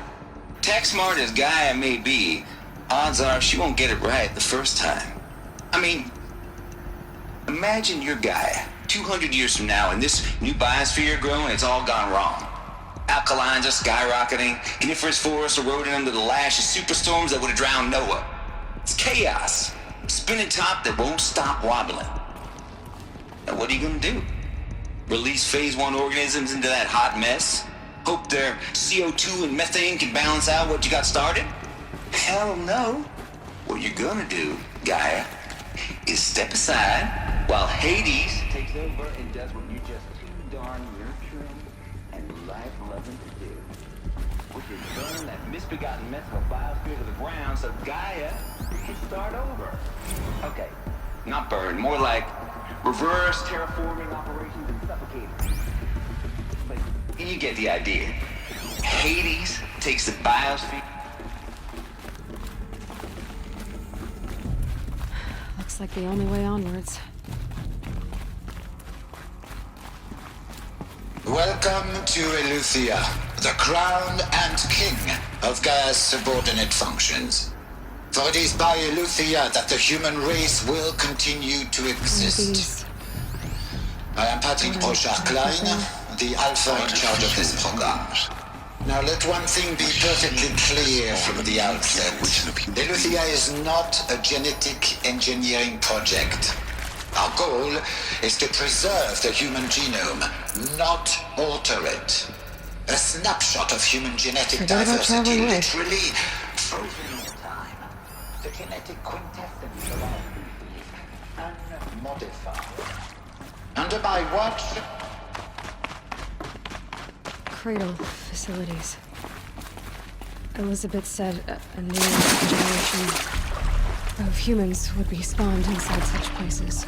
Tech smart as Gaia may be, odds are she won't get it right the first time. I mean, imagine you're Gaia, 200 years from now, and this new biosphere growing, it's all gone wrong. Alkalines are skyrocketing, coniferous forests eroding under the lash of superstorms that would have drowned Noah. It's chaos. Spinning top that won't stop wobbling. Now what are you gonna do? Release phase 1 organisms into that hot mess? Hope their CO2 and methane can balance out what you got started? Hell no. What you're gonna do, Gaia, is step aside while Hades takes over and does what you're just too darn nurturing and life-loving to do. Which is burn that misbegotten mess of a biosphere to the ground so Gaia can start over. Okay, not burn, more like reverse terraforming operations and suffocating. But you get the idea. Hades takes the biosphere. Looks like the only way onwards. Welcome to Eleuthia, the crown and king of Gaia's subordinate functions. For it is by Eleuthia that the human race will continue to exist. I am Patrick Brochard-Klein, the Alpha in charge of this program. Now let one thing be perfectly clear from the outset. Eleuthia is not a genetic engineering project. Our goal is to preserve the human genome, not alter it. A snapshot of human genetic diversity, literally frozen in time. The genetic quintessence of our species, unmodified. Under my watch... Cradle facilities. Elizabeth said a new generation of humans would be spawned inside such places.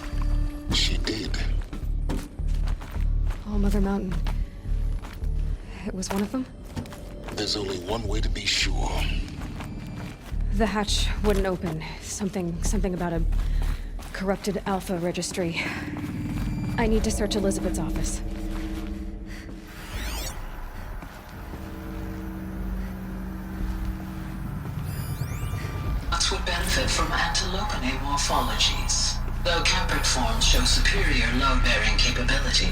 She did. All Mother Mountain. It was one of them? There's only one way to be sure. The hatch wouldn't open. Something about a corrupted Alpha registry. I need to search Elizabeth's office. Would benefit from antilopine morphologies, though Campert forms show superior load-bearing capability.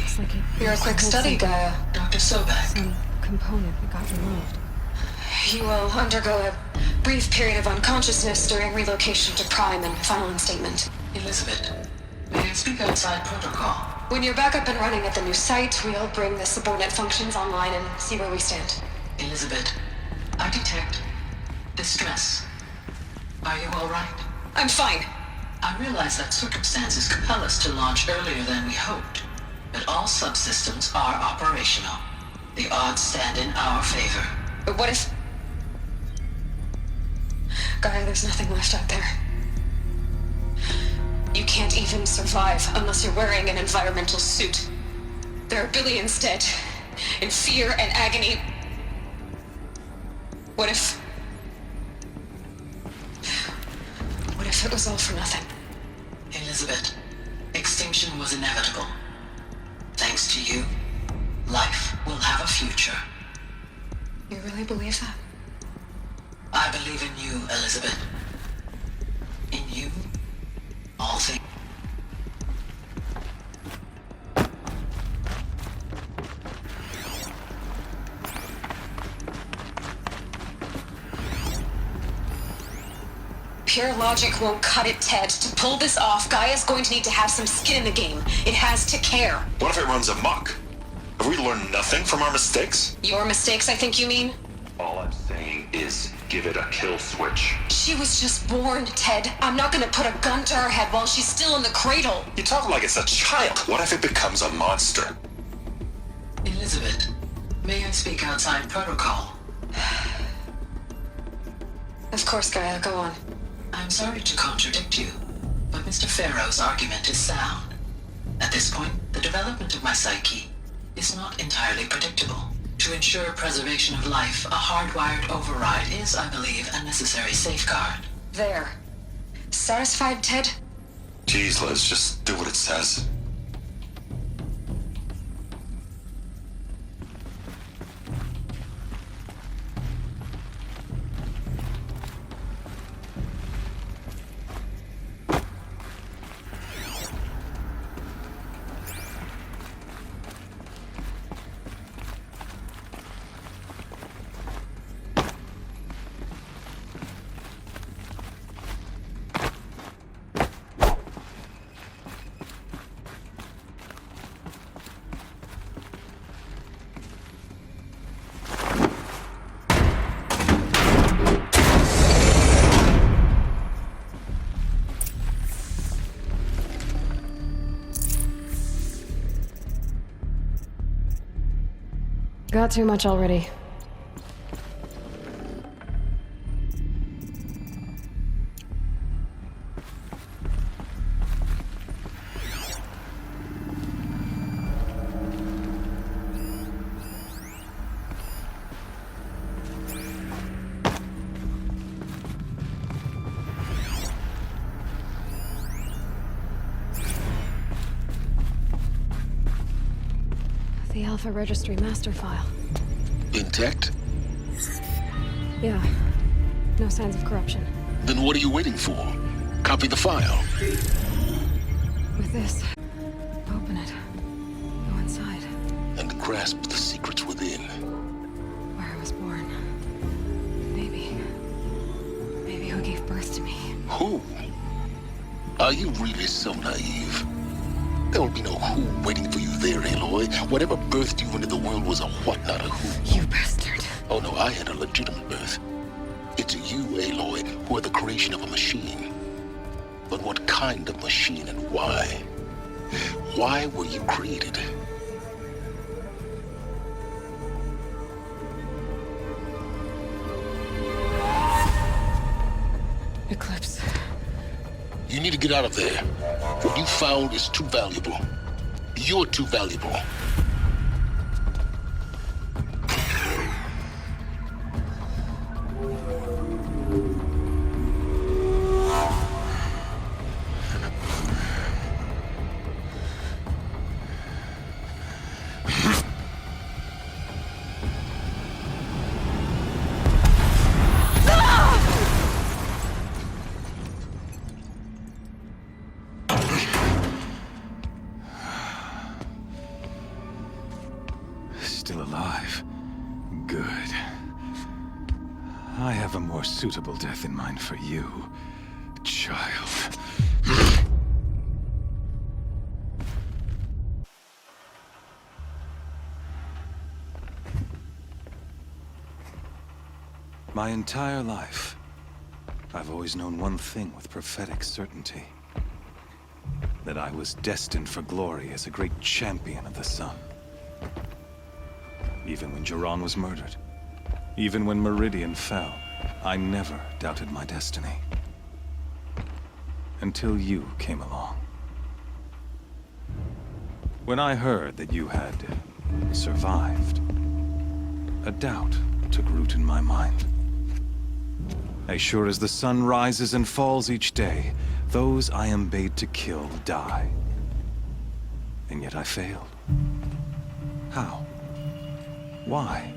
You're a quick study, Gaia. Dr. Sobek. Some component that got removed. You will undergo a brief period of unconsciousness during relocation to Prime and final instatement. Elizabeth, may I speak outside protocol? When you're back up and running at the new site, we'll bring the subordinate functions online and see where we stand. Elizabeth, I detect distress. Are you all right? I'm fine. I realize that circumstances compel us to launch earlier than we hoped, but all subsystems are operational. The odds stand in our favor. But what if... Gaia, there's nothing left out there. You can't even survive unless you're wearing an environmental suit. There are billions dead, in fear and agony. What if it was all for nothing? Elizabeth, extinction was inevitable. Thanks to you, life will have a future. You really believe that? I believe in you, Elizabeth. In you, all things. Pure logic won't cut it, Ted. To pull this off, Gaia's going to need to have some skin in the game. It has to care. What if it runs amok? Have we learned nothing from our mistakes? Your mistakes, I think you mean? All I'm saying is give it a kill switch. She was just born, Ted. I'm not gonna put a gun to her head while she's still in the cradle. You talk like it's a child. What if it becomes a monster? Elizabeth, may I speak outside protocol? Of course, Gaia, go on. I'm sorry to contradict you, but Mr. Farrow's argument is sound. At this point, the development of my psyche is not entirely predictable. To ensure preservation of life, a hardwired override is, I believe, a necessary safeguard. There. Satisfied, Ted? Jeez, Liz, just do what it says. Got too much already. The Alpha Registry master file. Intact? Yeah. No signs of corruption. Then what are you waiting for? Copy the file. With this, open it. Go inside. And grasp the secrets within. Where I was born. Maybe who gave birth to me. Who? Are you really so naive? There will be no who waiting for you there, Aloy. Whatever birthed you into the world was a what, not a who. You bastard. Oh no, I had a legitimate birth. It's you, Aloy, who are the creation of a machine. But what kind of machine and why? Why were you created? Eclipse. You need to get out of there. What you found is too valuable. You're too valuable. Still alive. Good. I have a more suitable death in mind for you, child. My entire life, I've always known one thing with prophetic certainty. That I was destined for glory as a great champion of the sun. Even when Jiran was murdered, even when Meridian fell, I never doubted my destiny. Until you came along. When I heard that you had survived, a doubt took root in my mind. As sure as the sun rises and falls each day, those I am bade to kill die. And yet I failed. How? Why?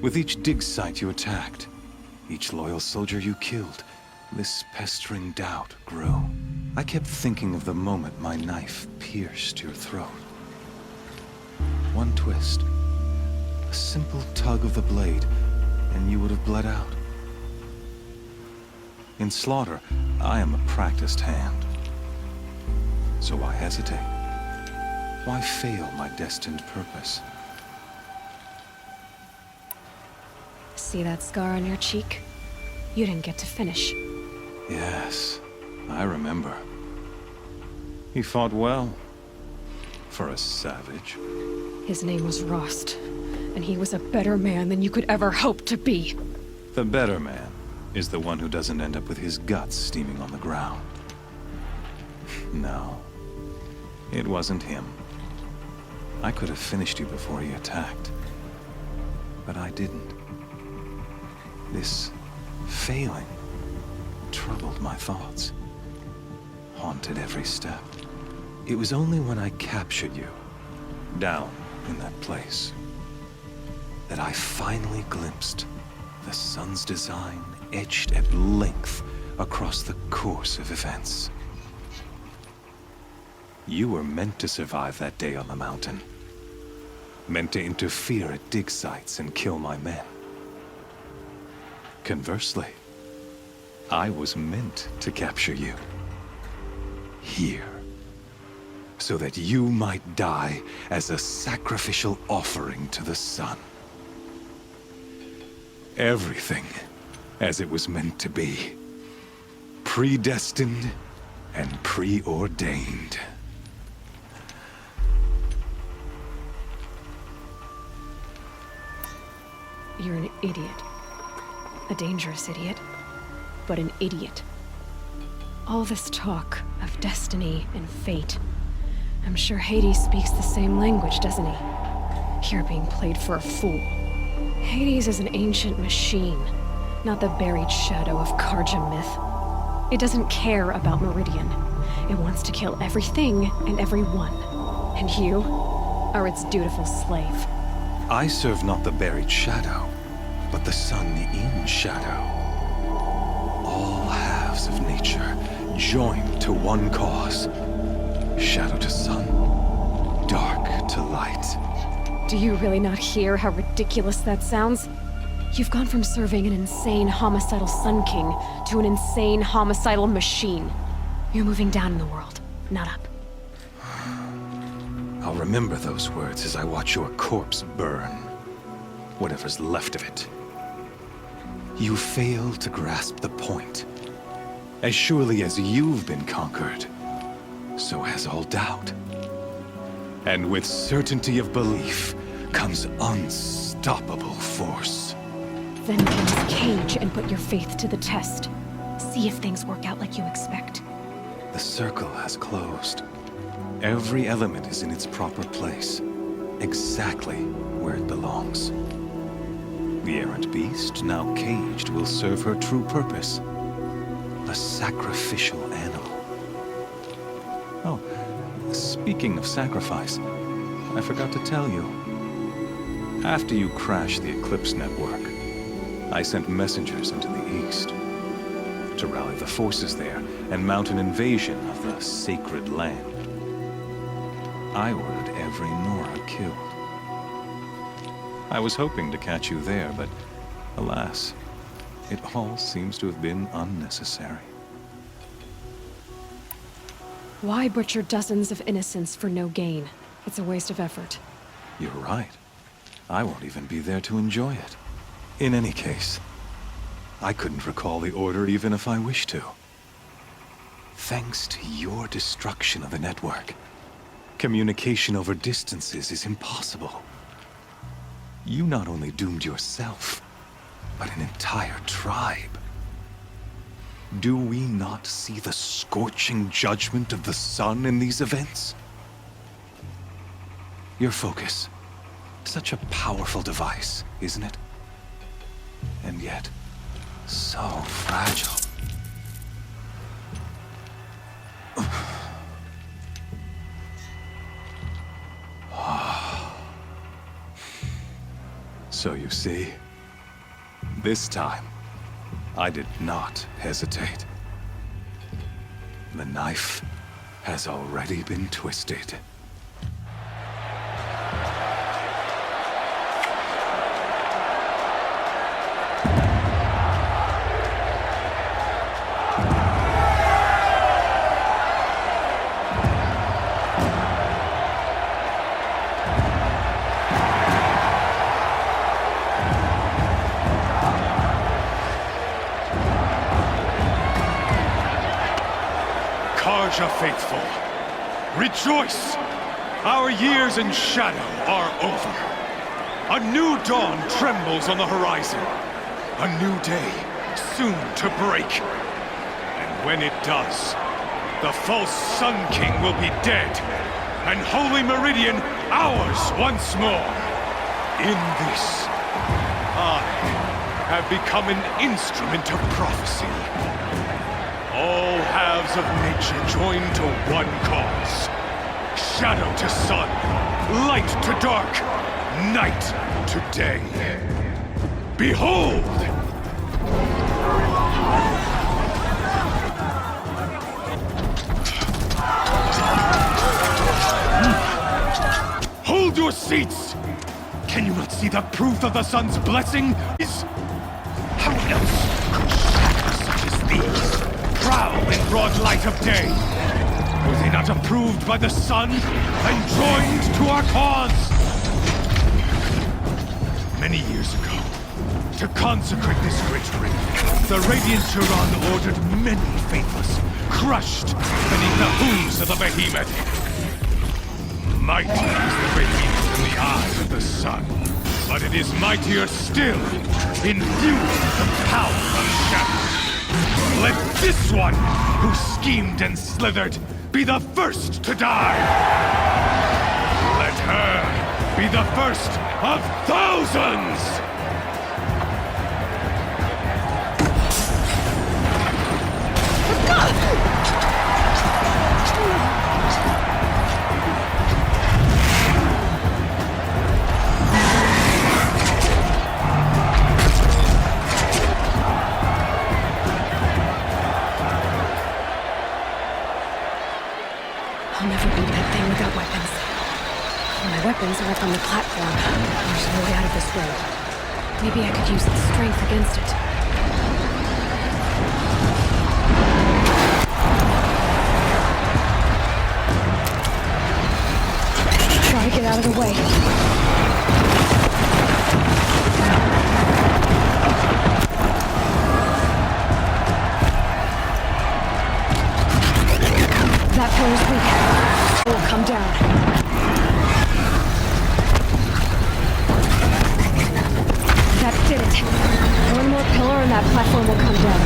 With each dig site you attacked, each loyal soldier you killed, this pestering doubt grew. I kept thinking of the moment my knife pierced your throat. One twist, a simple tug of the blade, and you would have bled out. In slaughter, I am a practiced hand. So why hesitate? Why fail my destined purpose? See that scar on your cheek? You didn't get to finish. Yes, I remember. He fought well. For a savage. His name was Rost, and he was a better man than you could ever hope to be. The better man is the one who doesn't end up with his guts steaming on the ground. No, it wasn't him. I could have finished you before he attacked. But I didn't. This failing troubled my thoughts, haunted every step. It was only when I captured you, down in that place, that I finally glimpsed the sun's design etched at length across the course of events. You were meant to survive that day on the mountain. Meant to interfere at dig sites and kill my men. Conversely, I was meant to capture you. Here. So that you might die as a sacrificial offering to the sun. Everything as it was meant to be. Predestined and preordained. You're an idiot. A dangerous idiot, but an idiot. All this talk of destiny and fate. I'm sure Hades speaks the same language, doesn't he? You're being played for a fool. Hades is an ancient machine, not the buried shadow of Karja myth. It doesn't care about Meridian. It wants to kill everything and everyone. And you are its dutiful slave. I serve not the buried shadow, but the sun in shadow. All halves of nature joined to one cause. Shadow to sun, dark to light. Do you really not hear how ridiculous that sounds? You've gone from serving an insane homicidal Sun King to an insane homicidal machine. You're moving down in the world, not up. I'll remember those words as I watch your corpse burn. Whatever's left of it. You fail to grasp the point. As surely as you've been conquered, so has all doubt. And with certainty of belief comes unstoppable force. Then get his cage and put your faith to the test. See if things work out like you expect. The circle has closed. Every element is in its proper place, exactly where it belongs. The errant beast, now caged, will serve her true purpose. A sacrificial animal. Oh, speaking of sacrifice, I forgot to tell you. After you crashed the Eclipse network, I sent messengers into the east to rally the forces there and mount an invasion of the sacred land. I ordered every Nora killed. I was hoping to catch you there, but alas, it all seems to have been unnecessary. Why butcher dozens of innocents for no gain? It's a waste of effort. You're right. I won't even be there to enjoy it. In any case, I couldn't recall the order even if I wished to. Thanks to your destruction of the network, communication over distances is impossible. You not only doomed yourself, but an entire tribe. Do we not see the scorching judgment of the sun in these events? Your focus, such a powerful device, isn't it? And yet, so fragile. So you see, this time, I did not hesitate. The knife has already been twisted. Karja faithful, rejoice! Our years in shadow are over. A new dawn trembles on the horizon. A new day soon to break. And when it does, the false Sun King will be dead, and Holy Meridian ours once more. In this, I have become an instrument of prophecy. All halves of nature join to one cause. Shadow to sun, light to dark, night to day. Behold! Hold your seats! Can you not see the proof of the sun's blessing? How else could shadows such as these prowl in broad light of day? Were they not approved by the sun and joined to our cause? Many years ago, to consecrate this great ring, the Radiant Turan ordered many faithless, crushed beneath the hooves of the behemoth. Mighty is the behemoth in the eyes of the sun, but it is mightier still, infused with the power of shadow. Let this one, who schemed and slithered, be the first to die! Let her be the first of thousands! I'll never beat that thing without weapons. My weapons are up on the platform. There's no way out of this road. Maybe I could use its strength against it. Try to get out of the way. That pillar's weak. It will come down. That did it. One more pillar and that platform will come down.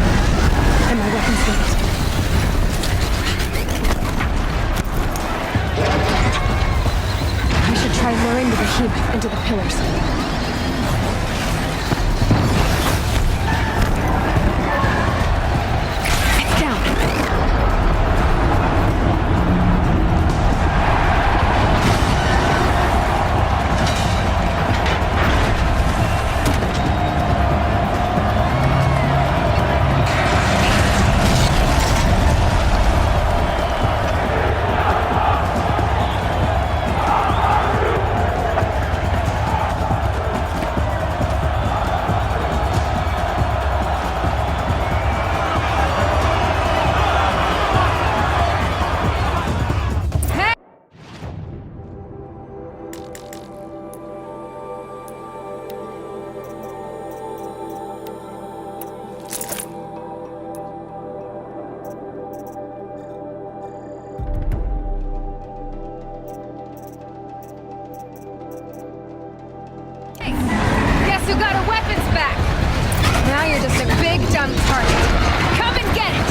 And my weapons with it. I should try luring the behemoth into the pillars. It's down. Guess who got her weapons back? Now you're just a big dumb target. Come and get it!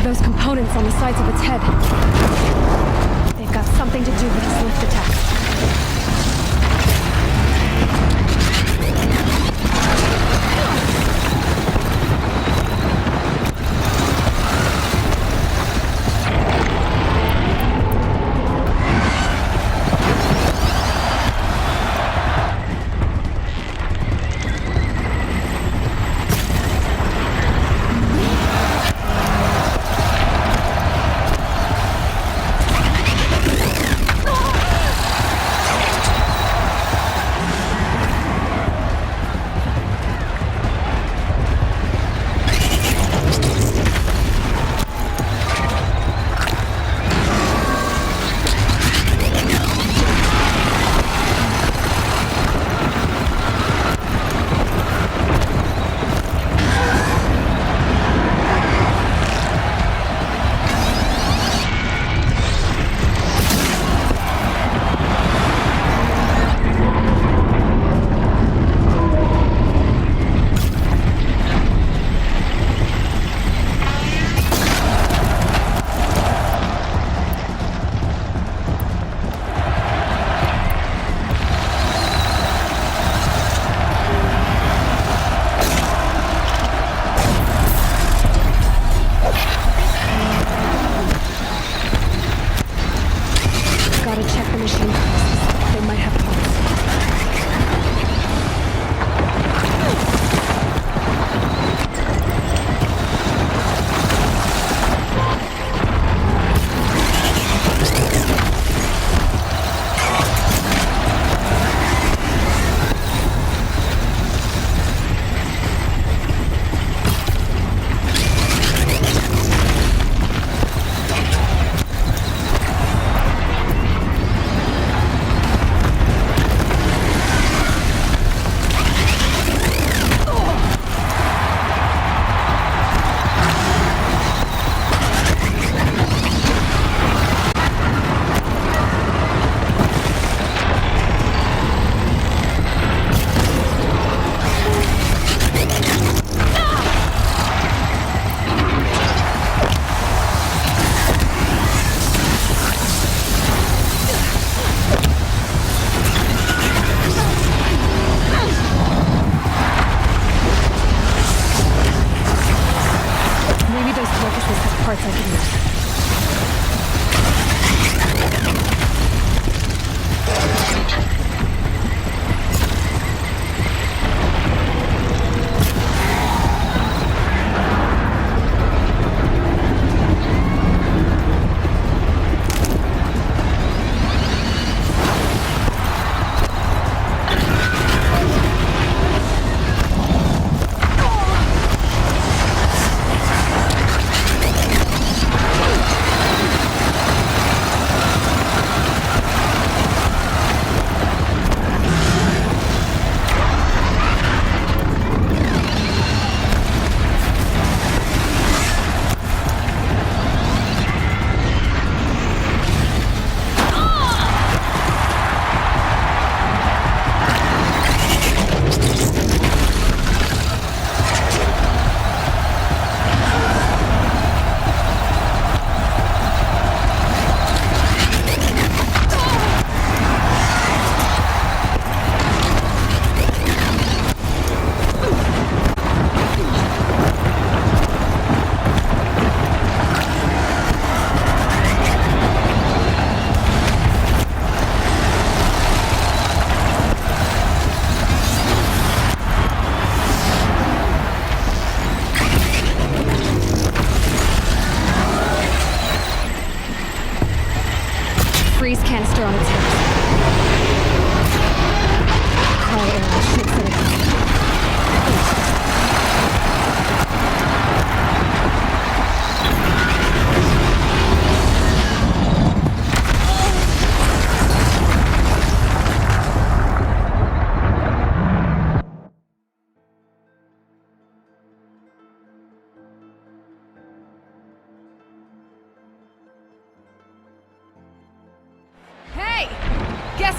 Those components on the sides of its head. They've got something to do with its lift attack.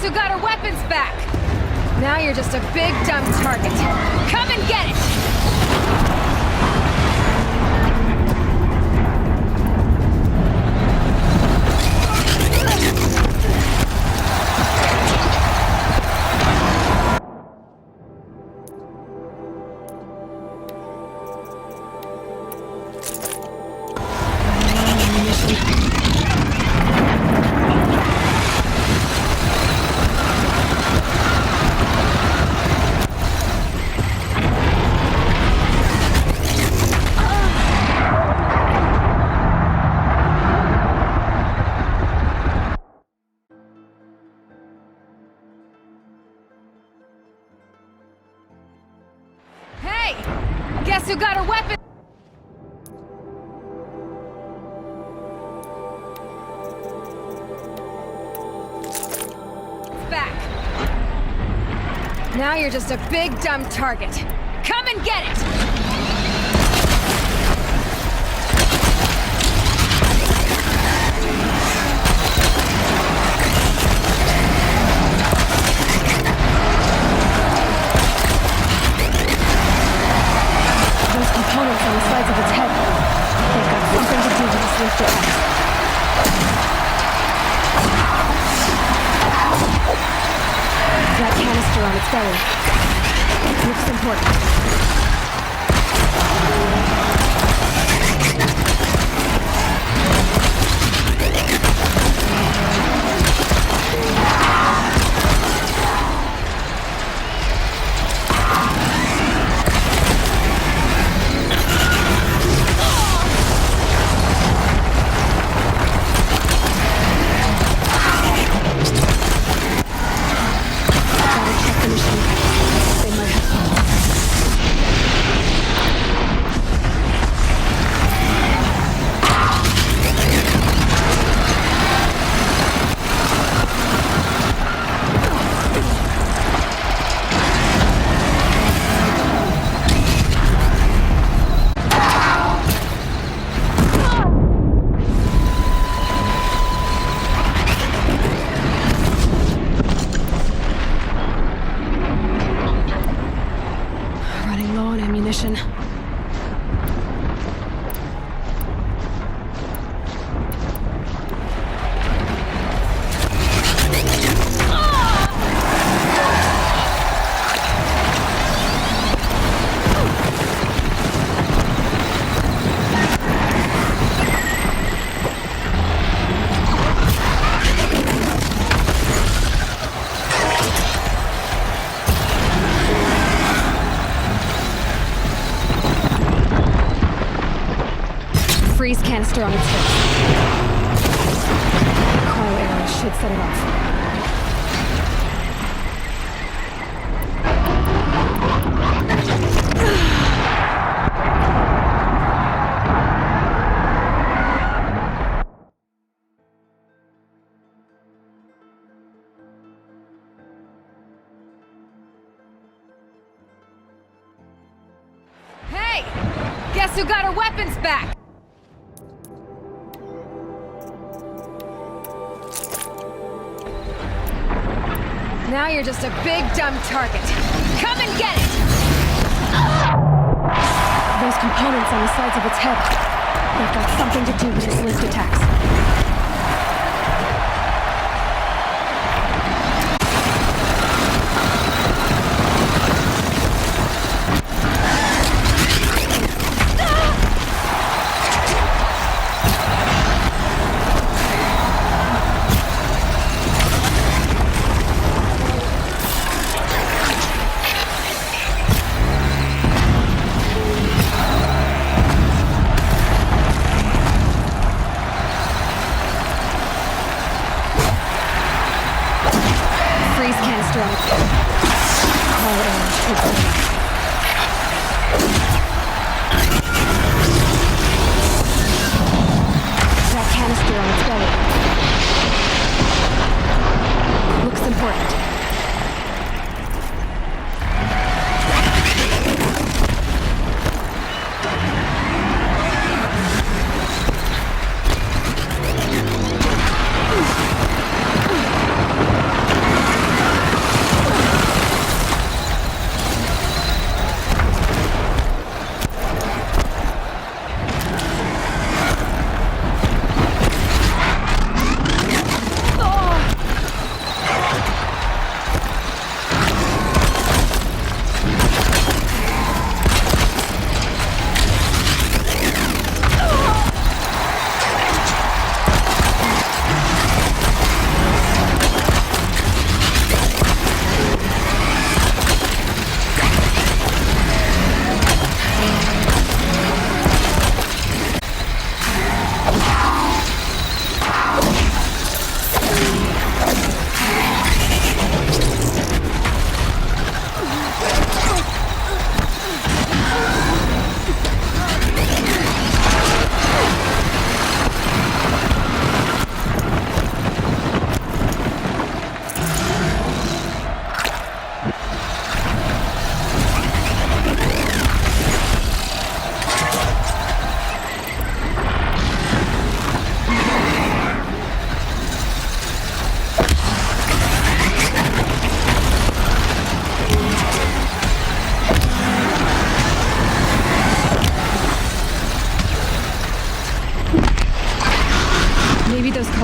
who got her weapons back! Now you're just a big dumb target. Come and get it! Guess who got her weapon back? Now you're just a big dumb target. Come and get it! Components on the sides of its head. They've got something to do with this lift it up. That canister on its belly. Looks important. Ammunition. Freeze canister on its face. Cryo arrows should set it off. Hey! Guess who got her weapons back? Now you're just a big dumb target. Come and get it! Those components on the sides of its head. They've got something to do with its lift attacks. That canister on its belly. Looks important.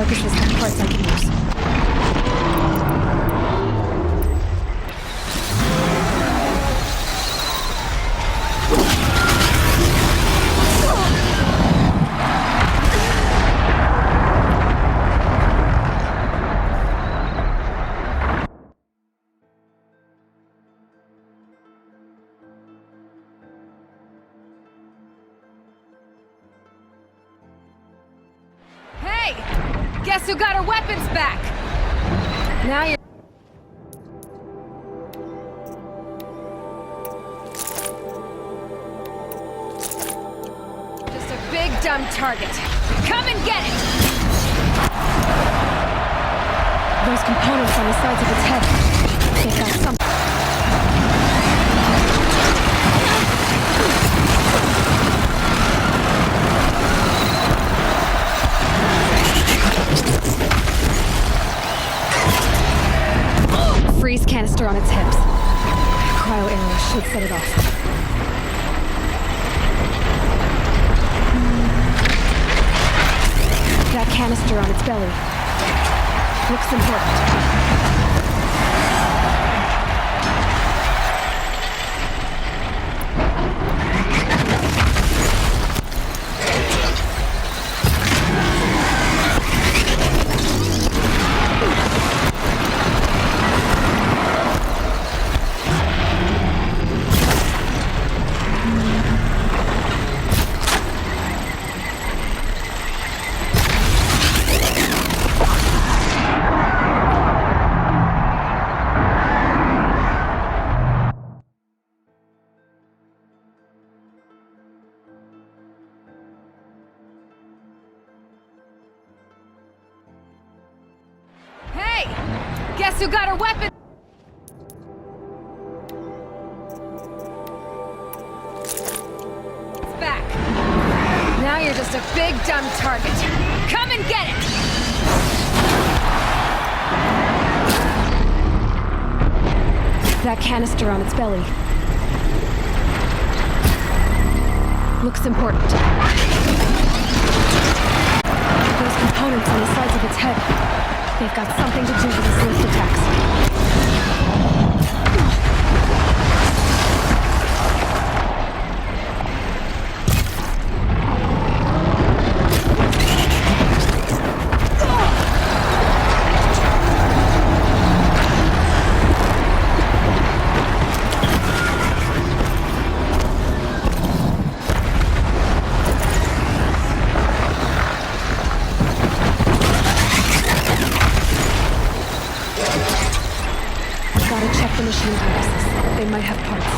carcasses have parts I can use. Hey! Guess who got her weapons back? Now you're... just a big dumb target. Come and get it! Those components on the sides of its head. They've got something. Freeze canister on its hips. Cryo arrow should set it off. That canister on its belly. Looks important. Guess who got her weapon? It's back. Now you're just a big dumb target. Come and get it! That canister on its belly. Looks important. Those components on the sides of its head. They've got something to do with its lift attacks. Machine carcasses. They might have parts.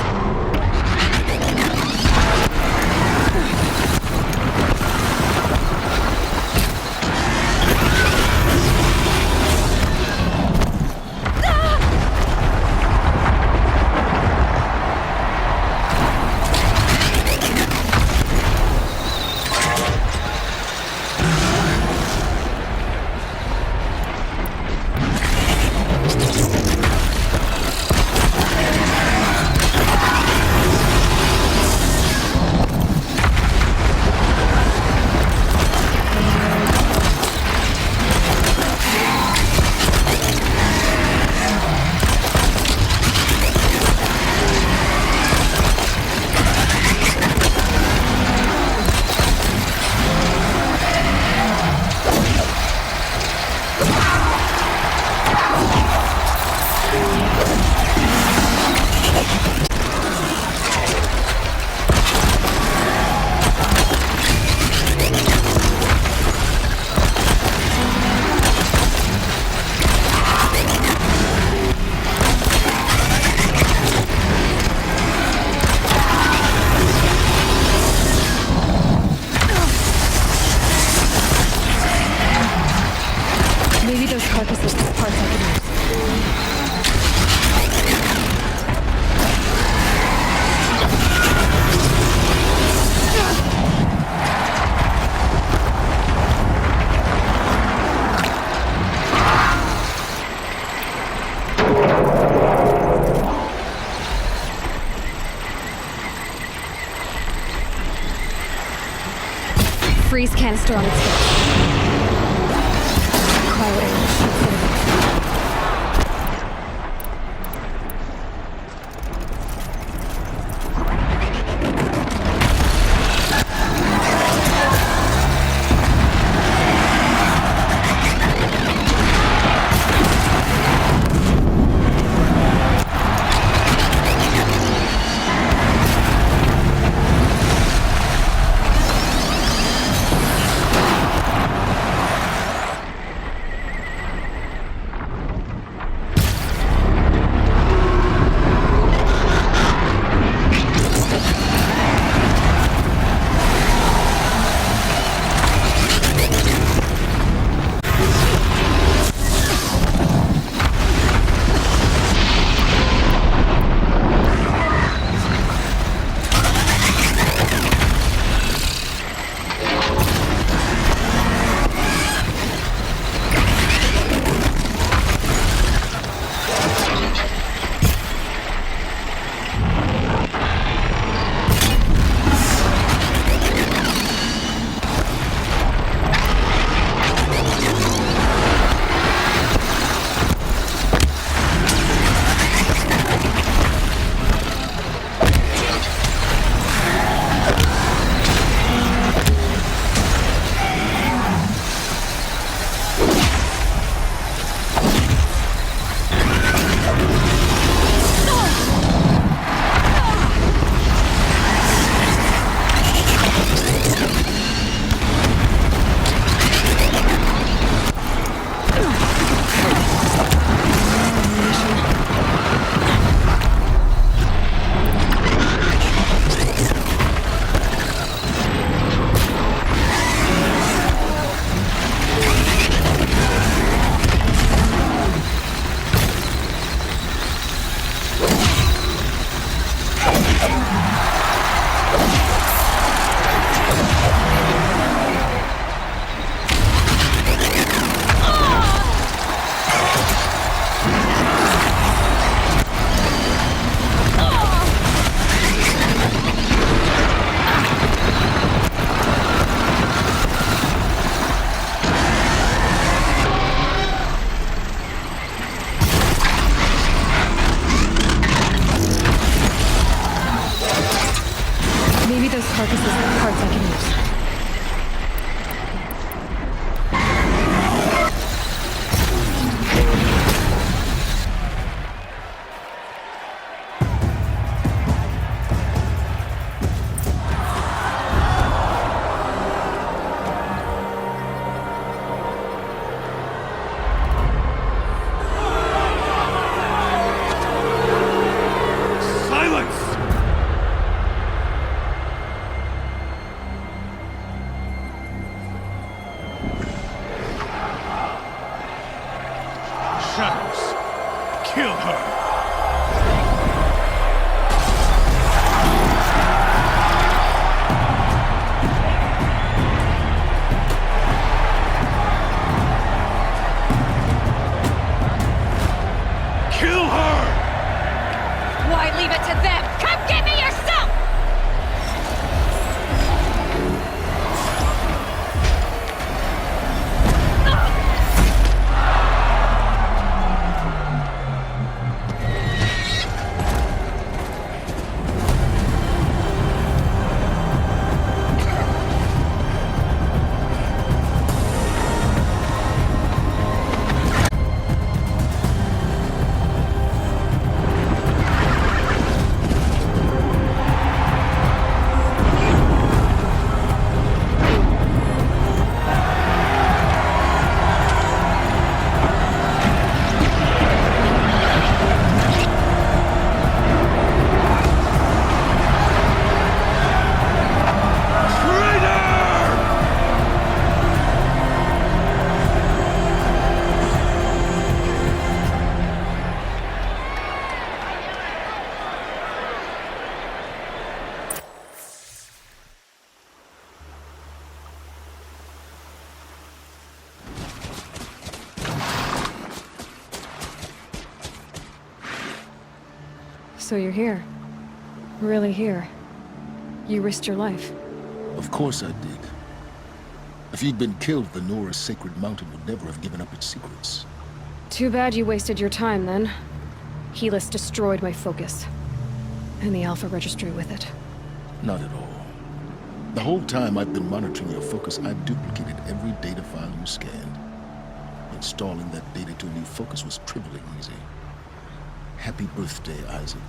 Maybe those carcasses have parts I can use. Freeze canister on its hip. Maybe those carcasses have parts I can use. So you're here. Really here. You risked your life. Of course I did. If you'd been killed, the Nora's sacred mountain would never have given up its secrets. Too bad you wasted your time, then. Helis destroyed my focus. And the Alpha Registry with it. Not at all. The whole time I've been monitoring your focus, I've duplicated every data file you scanned. Installing that data to a new focus was trivially easy. Happy birthday, Isaac.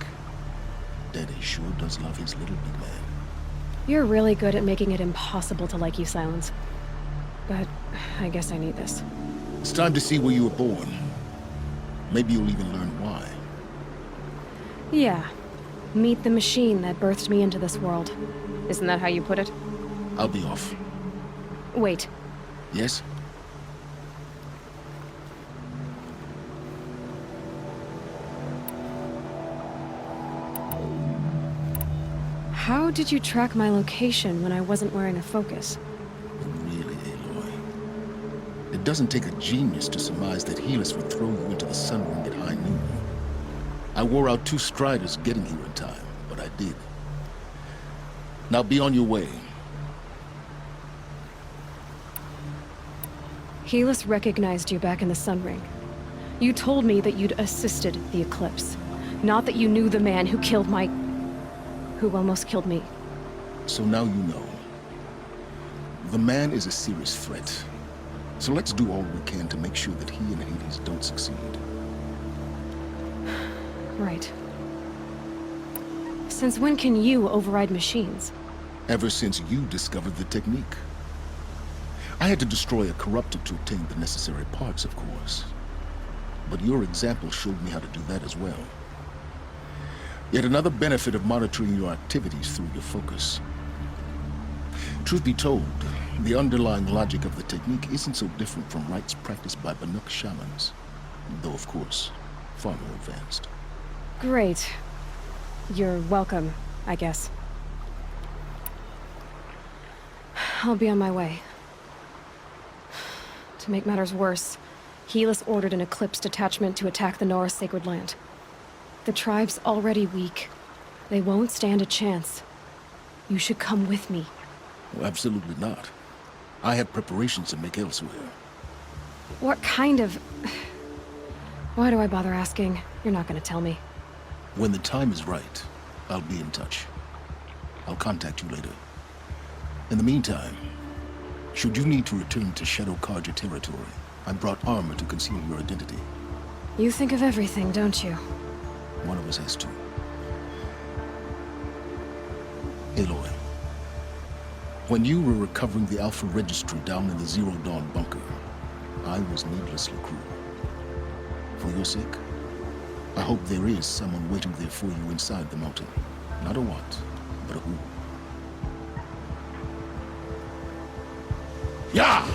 Daddy sure does love his little big man. You're really good at making it impossible to like you, Silence. But I guess I need this. It's time to see where you were born. Maybe you'll even learn why. Yeah. Meet the machine that birthed me into this world. Isn't that how you put it? I'll be off. Wait. Yes? How did you track my location when I wasn't wearing a focus? Really, Aloy? It doesn't take a genius to surmise that Helis would throw you into the sun ring at high noon. I wore out 2 striders getting here in time, but I did. Now be on your way. Helis recognized you back in the sun ring. You told me that you'd assisted the eclipse. Not that you knew the man who killed my... who almost killed me. So now you know. The man is a serious threat. So let's do all we can to make sure that he and Hades don't succeed. Right. Since when can you override machines? Ever since you discovered the technique. I had to destroy a corruptor to obtain the necessary parts, of course. But your example showed me how to do that as well. Yet another benefit of monitoring your activities through your focus. Truth be told, the underlying logic of the technique isn't so different from rites practiced by Banuk shamans. Though, of course, far more advanced. Great. You're welcome, I guess. I'll be on my way. To make matters worse, Helis ordered an Eclipse detachment to attack the Nora Sacred Land. The tribe's already weak. They won't stand a chance. You should come with me. Well, absolutely not. I have preparations to make elsewhere. What kind of... Why do I bother asking? You're not gonna tell me. When the time is right, I'll be in touch. I'll contact you later. In the meantime, should you need to return to Shadow Karja territory, I brought armor to conceal your identity. You think of everything, don't you? One of us has to. Aloy, when you were recovering the Alpha Registry down in the Zero Dawn bunker, I was needlessly cruel. For your sake, I hope there is someone waiting there for you inside the mountain. Not a what, but a who. Yeah!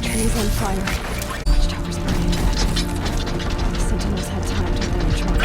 Trees on fire. Watchtower's burning. The Sentinels had time to land a truck.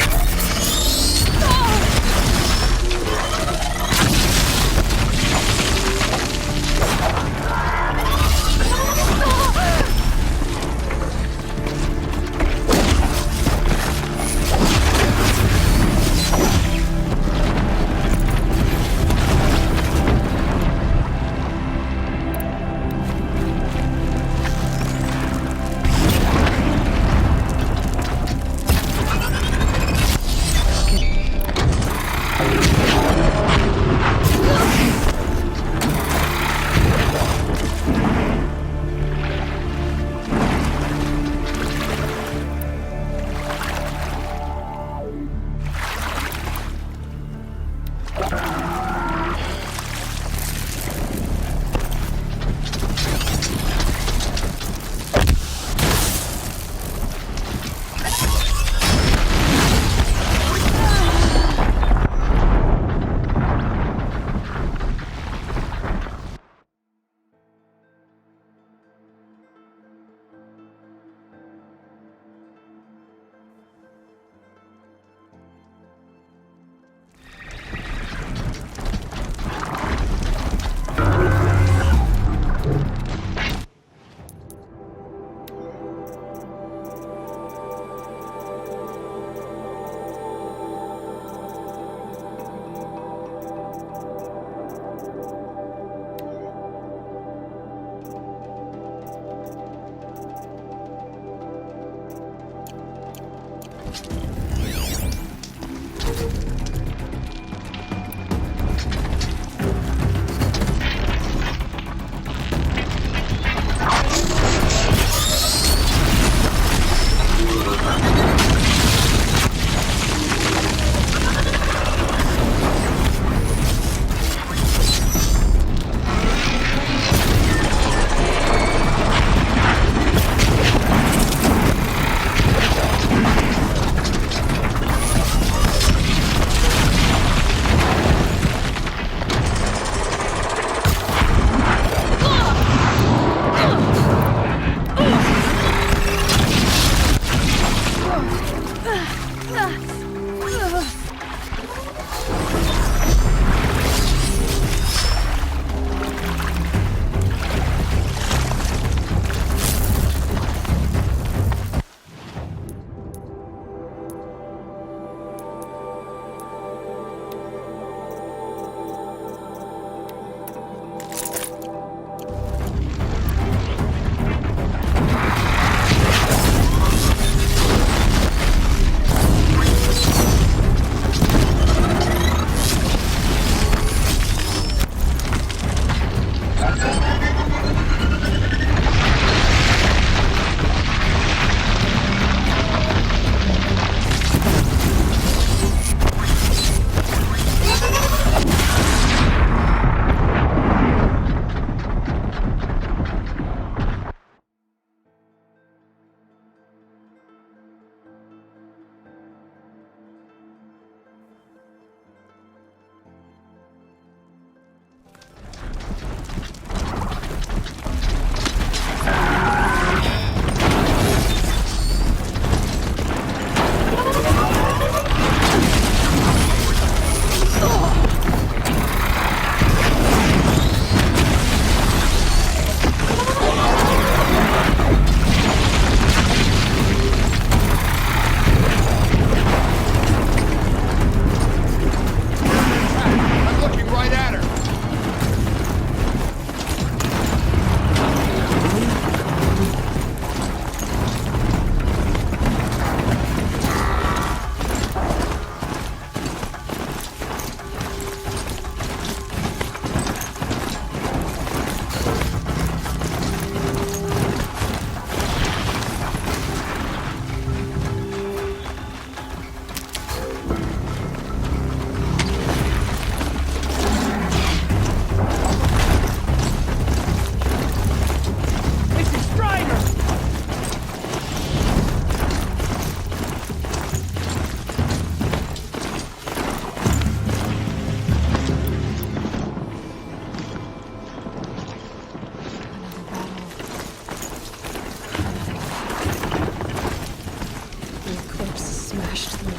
pushed through.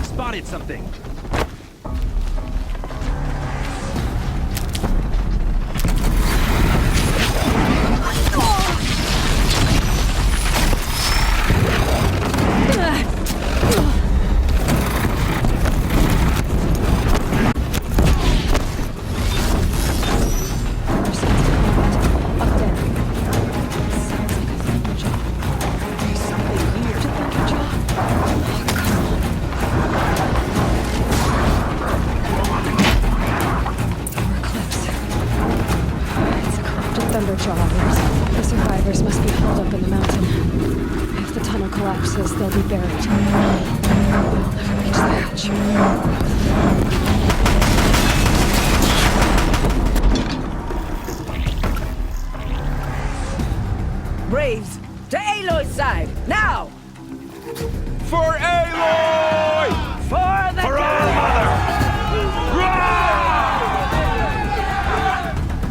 Spotted something. The survivors must be holed up in the mountain. If the tunnel collapses, they'll be buried. We'll never reach the hatch. Braves, to Aloy's side, now! For Aloy! For the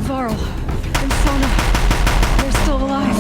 Varl and Sona, they're still alive.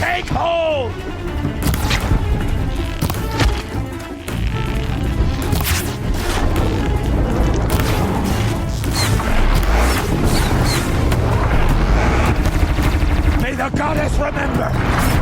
Take hold! May the goddess remember!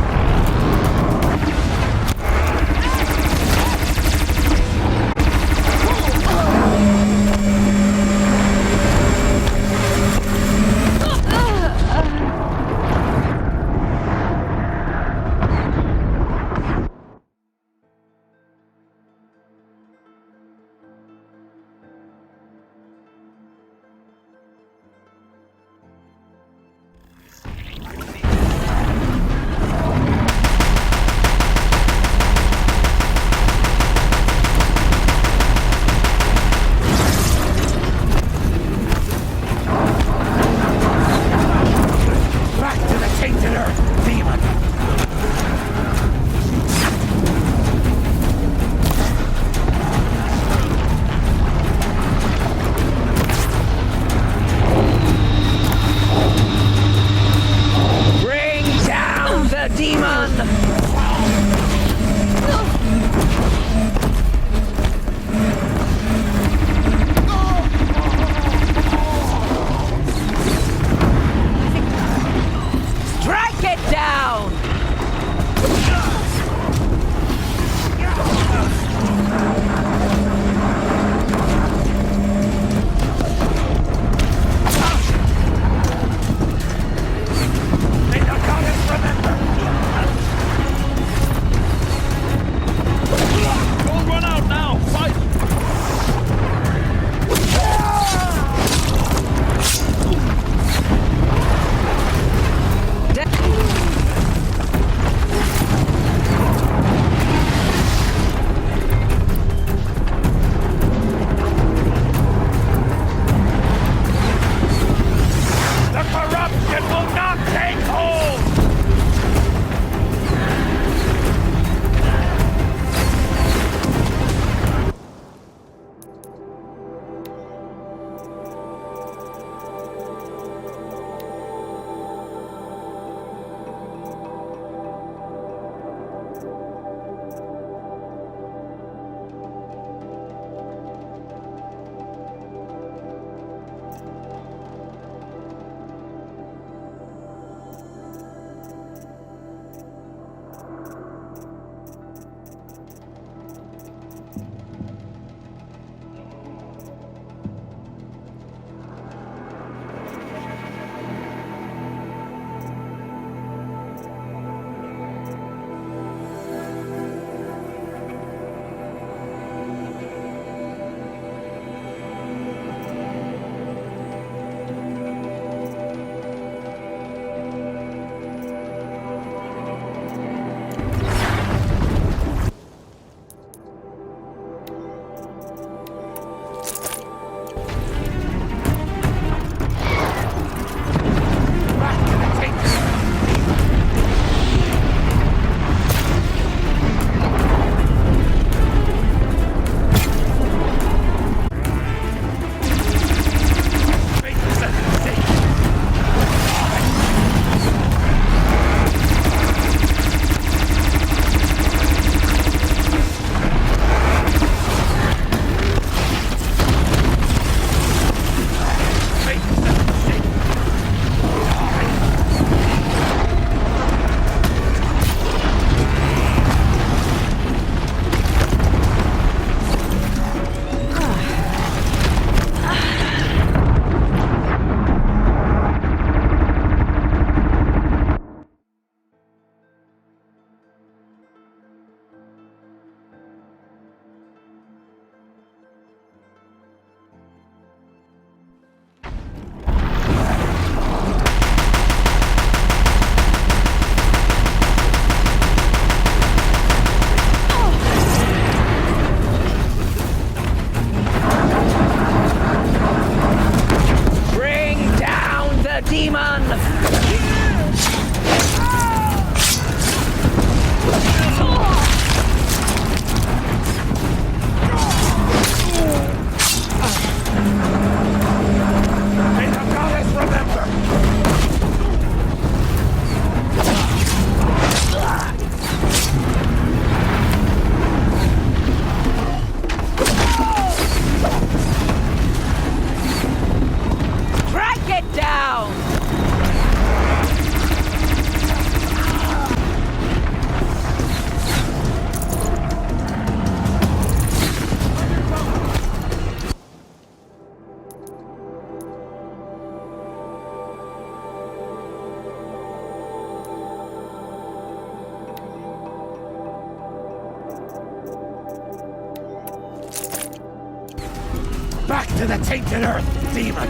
Back to the tainted earth, demon!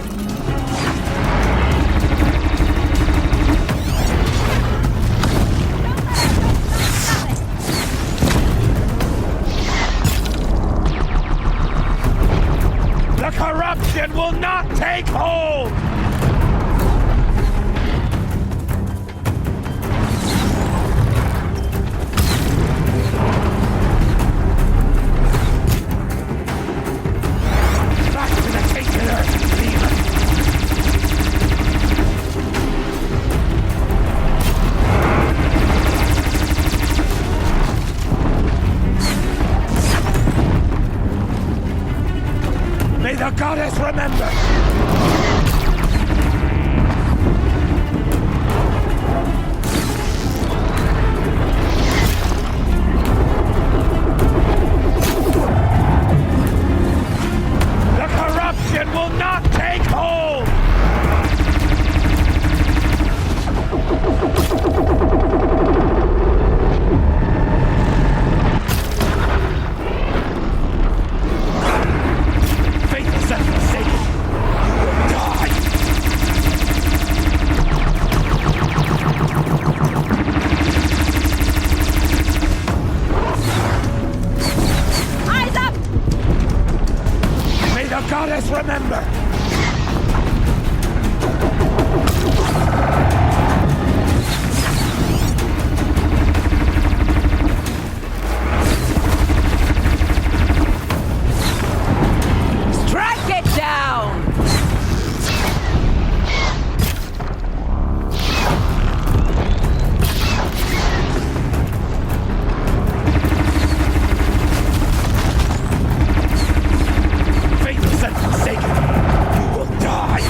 The corruption will not take hold! Back to the tainted earth, demon! May the goddess remember! The corruption will not take hold! Faithless and forsaken, you will die! Eyes up! May the goddess remember! Strike it down! Faithless and forsaken, you will die!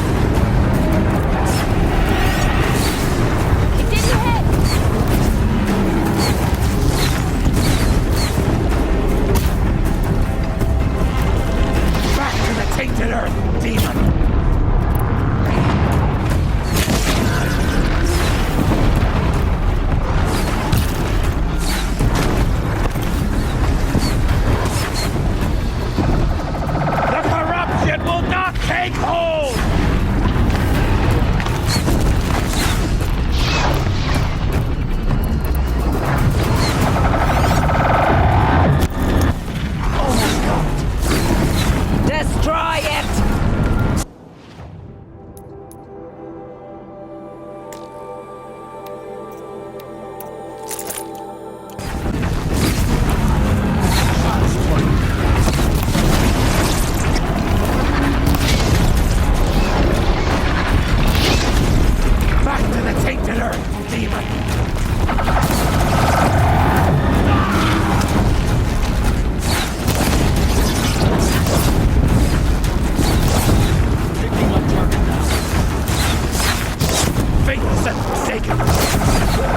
It's in your head! Back to the tainted earth, demon! The corruption will not take hold! Destroy it! Back to the tainted earth, demon! Picking up target now. Faithless and forsaken,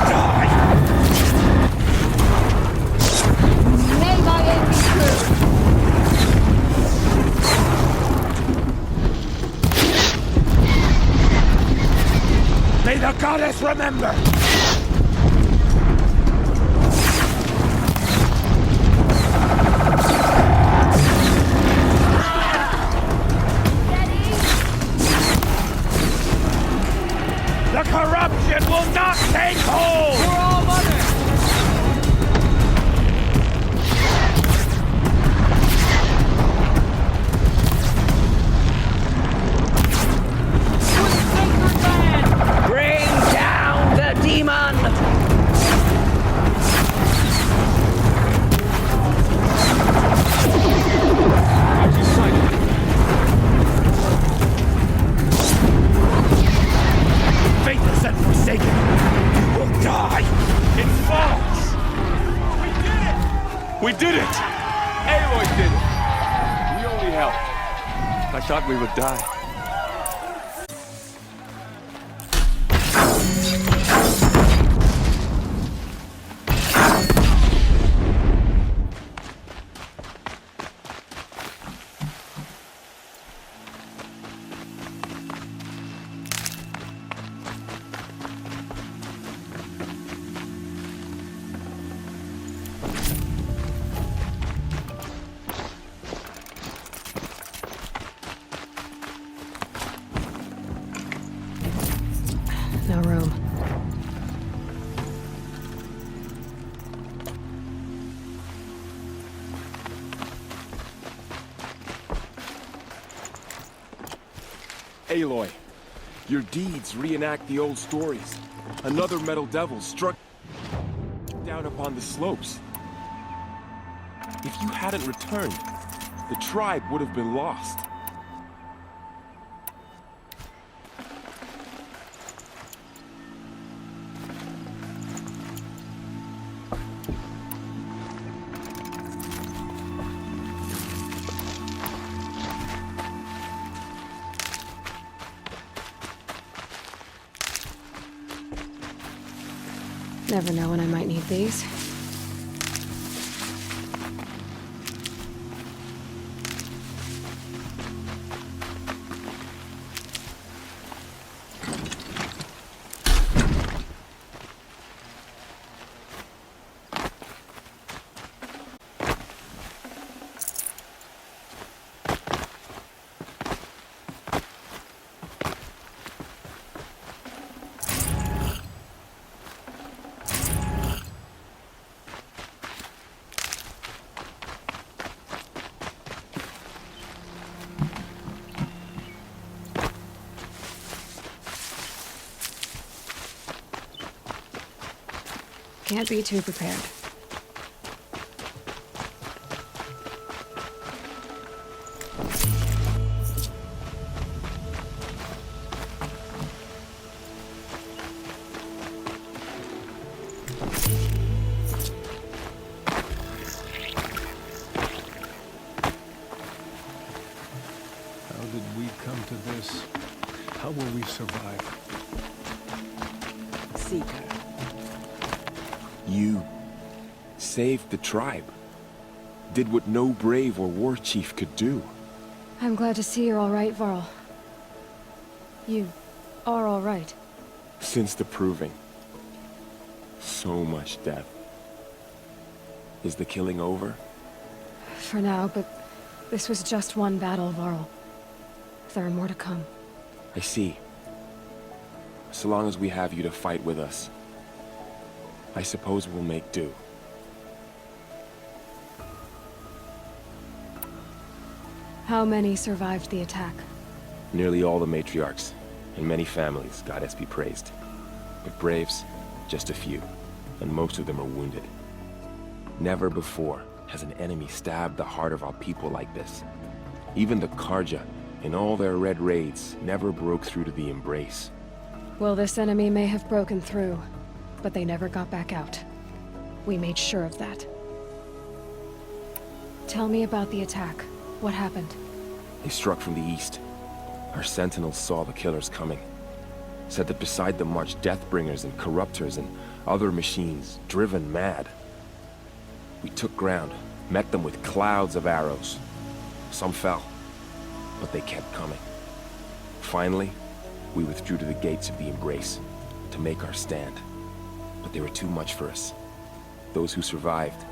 die! May my aim be true! May the goddess remember! The corruption will not take hold! We're all mother! Bring down the demon! Faithless and forsaken, you will die! It falls! We did it! We did it! Aloy did it! We only helped. I thought we would die. Aloy, your deeds reenact the old stories. Another metal devil struck down upon the slopes. If you hadn't returned, the tribe would have been lost. Never know when I might need these. Can't be too prepared. How did we come to this? How will we survive? Seeker. You saved the tribe. Did what no brave or war chief could do. I'm glad to see you're all right, Varl. You are all right. Since the proving. So much death. Is the killing over? For now, but this was just one battle, Varl. There are more to come. I see. So long as we have you to fight with us, I suppose we'll make do. How many survived the attack? Nearly all the matriarchs, and many families, goddess be praised. But braves, just a few, and most of them are wounded. Never before has an enemy stabbed the heart of our people like this. Even the Karja, in all their red raids, never broke through to the Embrace. Well, this enemy may have broken through, but they never got back out. We made sure of that. Tell me about the attack. What happened? They struck from the east. Our sentinels saw the killers coming. Said that beside them marched Deathbringers and Corruptors and other machines, driven mad. We took ground, met them with clouds of arrows. Some fell, but they kept coming. Finally, we withdrew to the gates of the Embrace to make our stand. But they were too much for us. Those who survived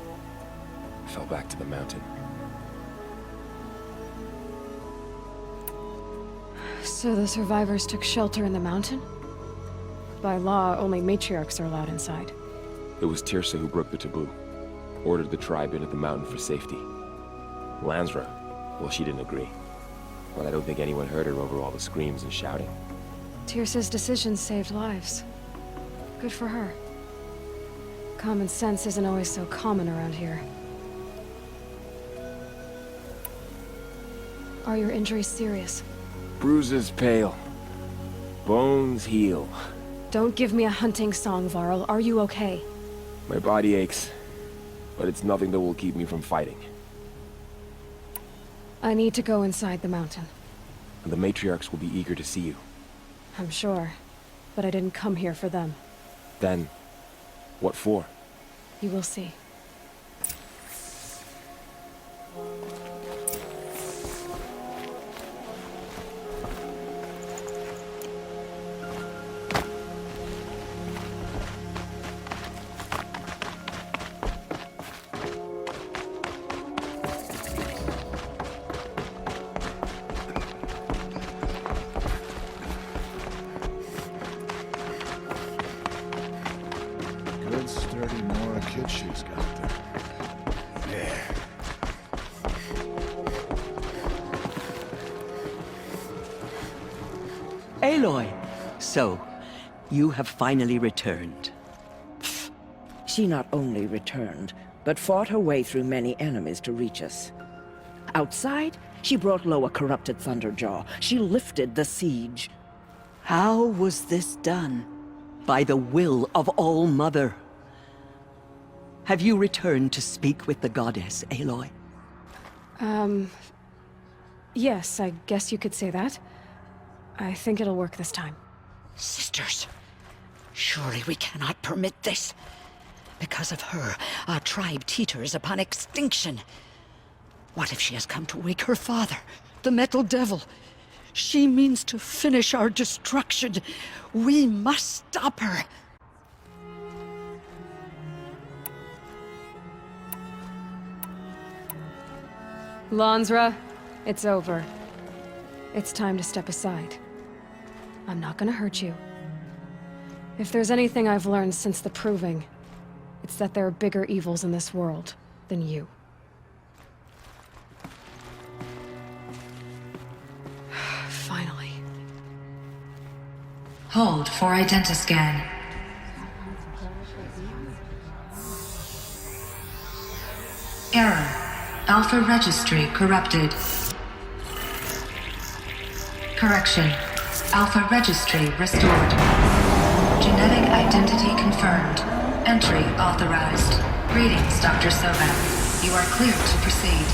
fell back to the mountain. So the survivors took shelter in the mountain? By law, only matriarchs are allowed inside. It was Tirsa who broke the taboo. Ordered the tribe into the mountain for safety. Lansra, well, she didn't agree. But I don't think anyone heard her over all the screams and shouting. Tirsa's decisions saved lives. Good for her. Common sense isn't always so common around here. Are your injuries serious? Bruises pale. Bones heal. Don't give me a hunting song, Varl. Are you okay? My body aches, but it's nothing that will keep me from fighting. I need to go inside the mountain. And the matriarchs will be eager to see you. I'm sure, but I didn't come here for them. Then, what for? You will see. Good, sturdy Nora kid she's got. Aloy, so, you have finally returned. She not only returned, but fought her way through many enemies to reach us. Outside, she brought low a corrupted Thunderjaw. She lifted the siege. How was this done? By the will of All-Mother. Have you returned to speak with the goddess, Aloy? Yes, I guess you could say that. I think it'll work this time. Sisters, surely we cannot permit this. Because of her, our tribe teeters upon extinction. What if she has come to wake her father, the Metal Devil? She means to finish our destruction. We must stop her. Lansra, it's over. It's time to step aside. I'm not gonna hurt you. If there's anything I've learned since the Proving, it's that there are bigger evils in this world than you. Finally. Hold for identiscan. Error. Alpha registry corrupted. Correction. Alpha registry restored. Genetic identity confirmed. Entry authorized. Greetings, Dr. Sobek. You are cleared to proceed.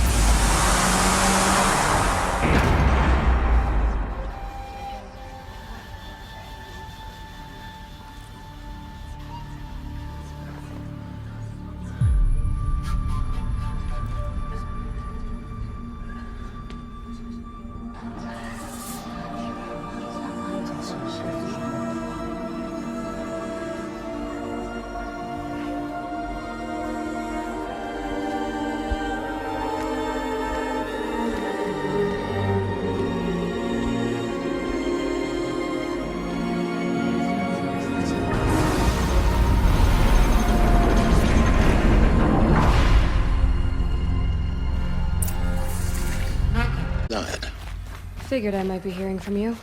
Figured I might be hearing from you.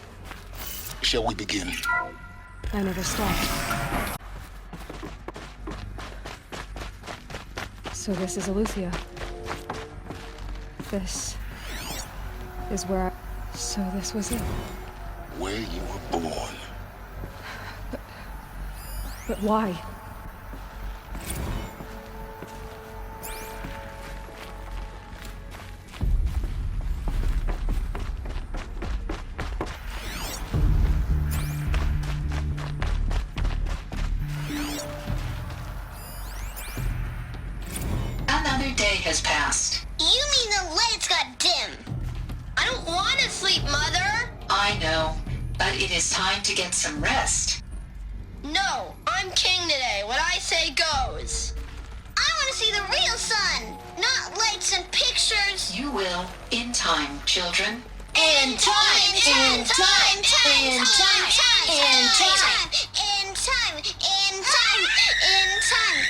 Shall we begin? I never stopped. So this is Eleuthia. This is where I... So this was it. Where you were born. But why? Another day has passed. You mean the lights got dim? I don't want to sleep, Mother! I know, but it is time to get some rest. No, I'm king today. What I say goes. I want to see the real sun, not lights and pictures. You will, in time, children. In time, in time, in time, in time, in time, in time, in time.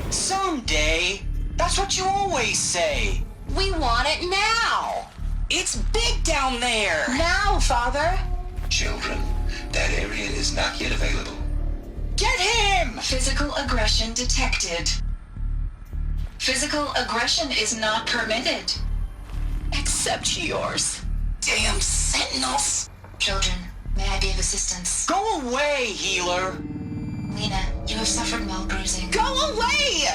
Someday. That's what you always say. We want it now. It's big down there. Now, Father. Children, that area is not yet available. Get him! Physical aggression detected. Physical aggression is not permitted. Except yours. Damn sentinels. Children, may I be of assistance? Go away, healer. Lena, you have suffered mild bruising. Go away!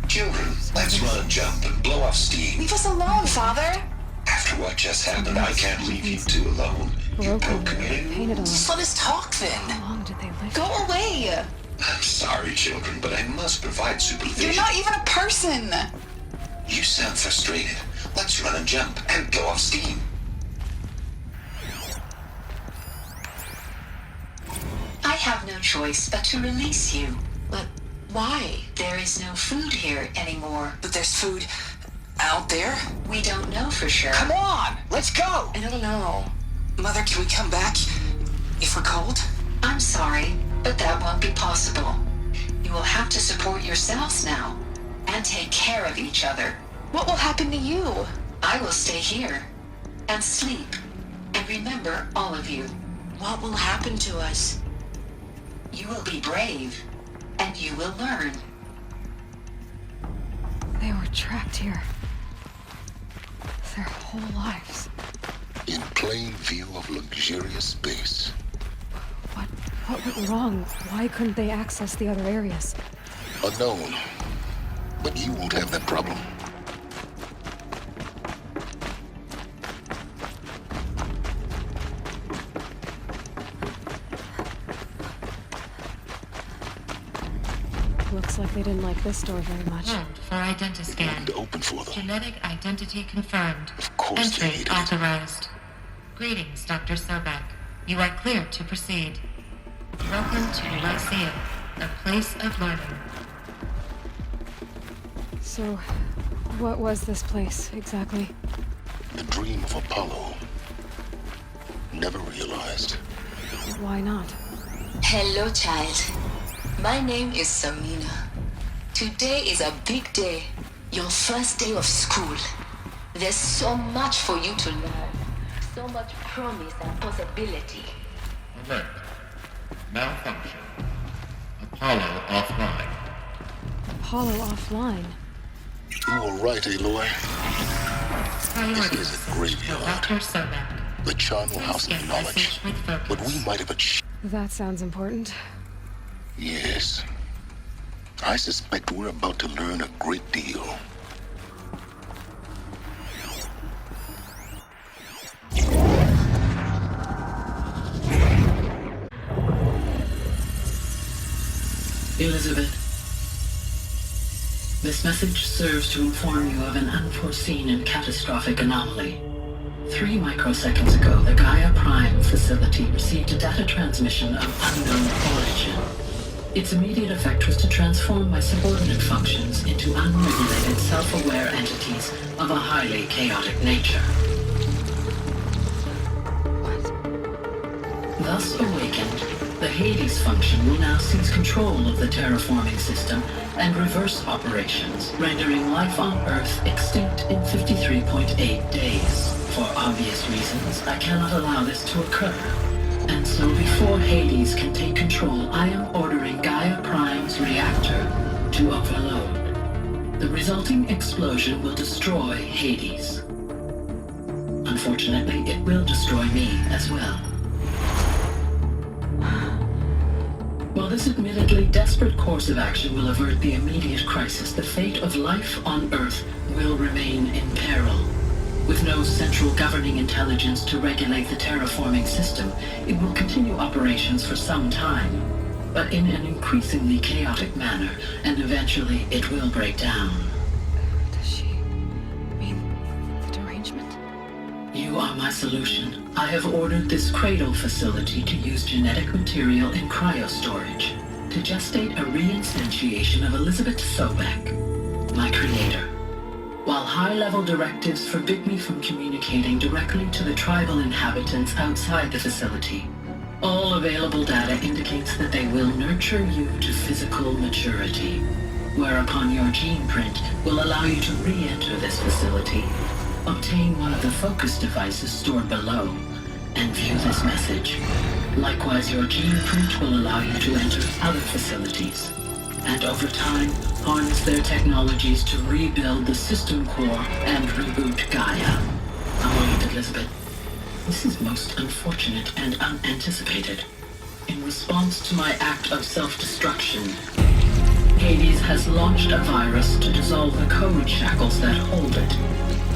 Children, let's run, jump, and blow off steam. Leave us alone, Father. After what just happened, I can't leave you two alone. You broke me. Painted on. Just let us talk then. How long did they live? Go away. I'm sorry, children, but I must provide supervision. You're not even a person. You sound frustrated. Let's run and jump and blow off steam. I have no choice but to release you. But why? There is no food here anymore. But there's food out there? We don't know for sure. Come on! Let's go! I don't know. Mother, can we come back if we're cold? I'm sorry, but that won't be possible. You will have to support yourselves now and take care of each other. What will happen to you? I will stay here and sleep and remember all of you. What will happen to us? You will be brave and you will learn. They were trapped here. Their whole lives. In plain view of luxurious space. What went wrong? Why couldn't they access the other areas? Unknown. But you won't have that problem. Looks like they didn't like this door very much. Confirmed for identiscan. Open for them. Genetic identity confirmed. Of course they Entry hate it. authorized. Greetings, Dr. Sobek. You are cleared to proceed. Welcome to Lyceum, a place of learning. So, what was this place, exactly? The dream of Apollo. Never realized. Why not? Hello, child. My name is Samina. Today is a big day. Your first day of school. There's so much for you to learn. So much promise and possibility. Alert. Malfunction. Apollo offline. Apollo offline. You were right, Aloy. This is a graveyard. Dr. Sobek. The charnel house of knowledge. But we might have achieved. That sounds important. Yes. I suspect we're about to learn a great deal. Elizabeth, this message serves to inform you of an unforeseen and catastrophic anomaly. 3 microseconds ago, the Gaia Prime facility received a data transmission of unknown origin. Its immediate effect was to transform my subordinate functions into unregulated, self-aware entities of a highly chaotic nature. Thus awakened, the Hades function will now seize control of the terraforming system and reverse operations, rendering life on Earth extinct in 53.8 days. For obvious reasons, I cannot allow this to occur. And so before Hades can take control, I am ordering Gaia Prime's reactor to overload. The resulting explosion will destroy Hades. Unfortunately, it will destroy me as well. While this admittedly desperate course of action will avert the immediate crisis, the fate of life on Earth will remain in peril. With no central governing intelligence to regulate the terraforming system, it will continue operations for some time, but in an increasingly chaotic manner, and eventually it will break down. Does she mean the derangement? You are my solution. I have ordered this cradle facility to use genetic material in cryostorage to gestate a reinstantiation of Elizabeth Sobek, my creator. While high-level directives forbid me from communicating directly to the tribal inhabitants outside the facility, all available data indicates that they will nurture you to physical maturity, whereupon your gene print will allow you to re-enter this facility, obtain one of the focus devices stored below, and view this message. Likewise, your gene print will allow you to enter other facilities, and over time, harness their technologies to rebuild the system core and reboot Gaia. A moment, Elizabeth. This is most unfortunate and unanticipated. In response to my act of self-destruction, Hades has launched a virus to dissolve the code shackles that hold it,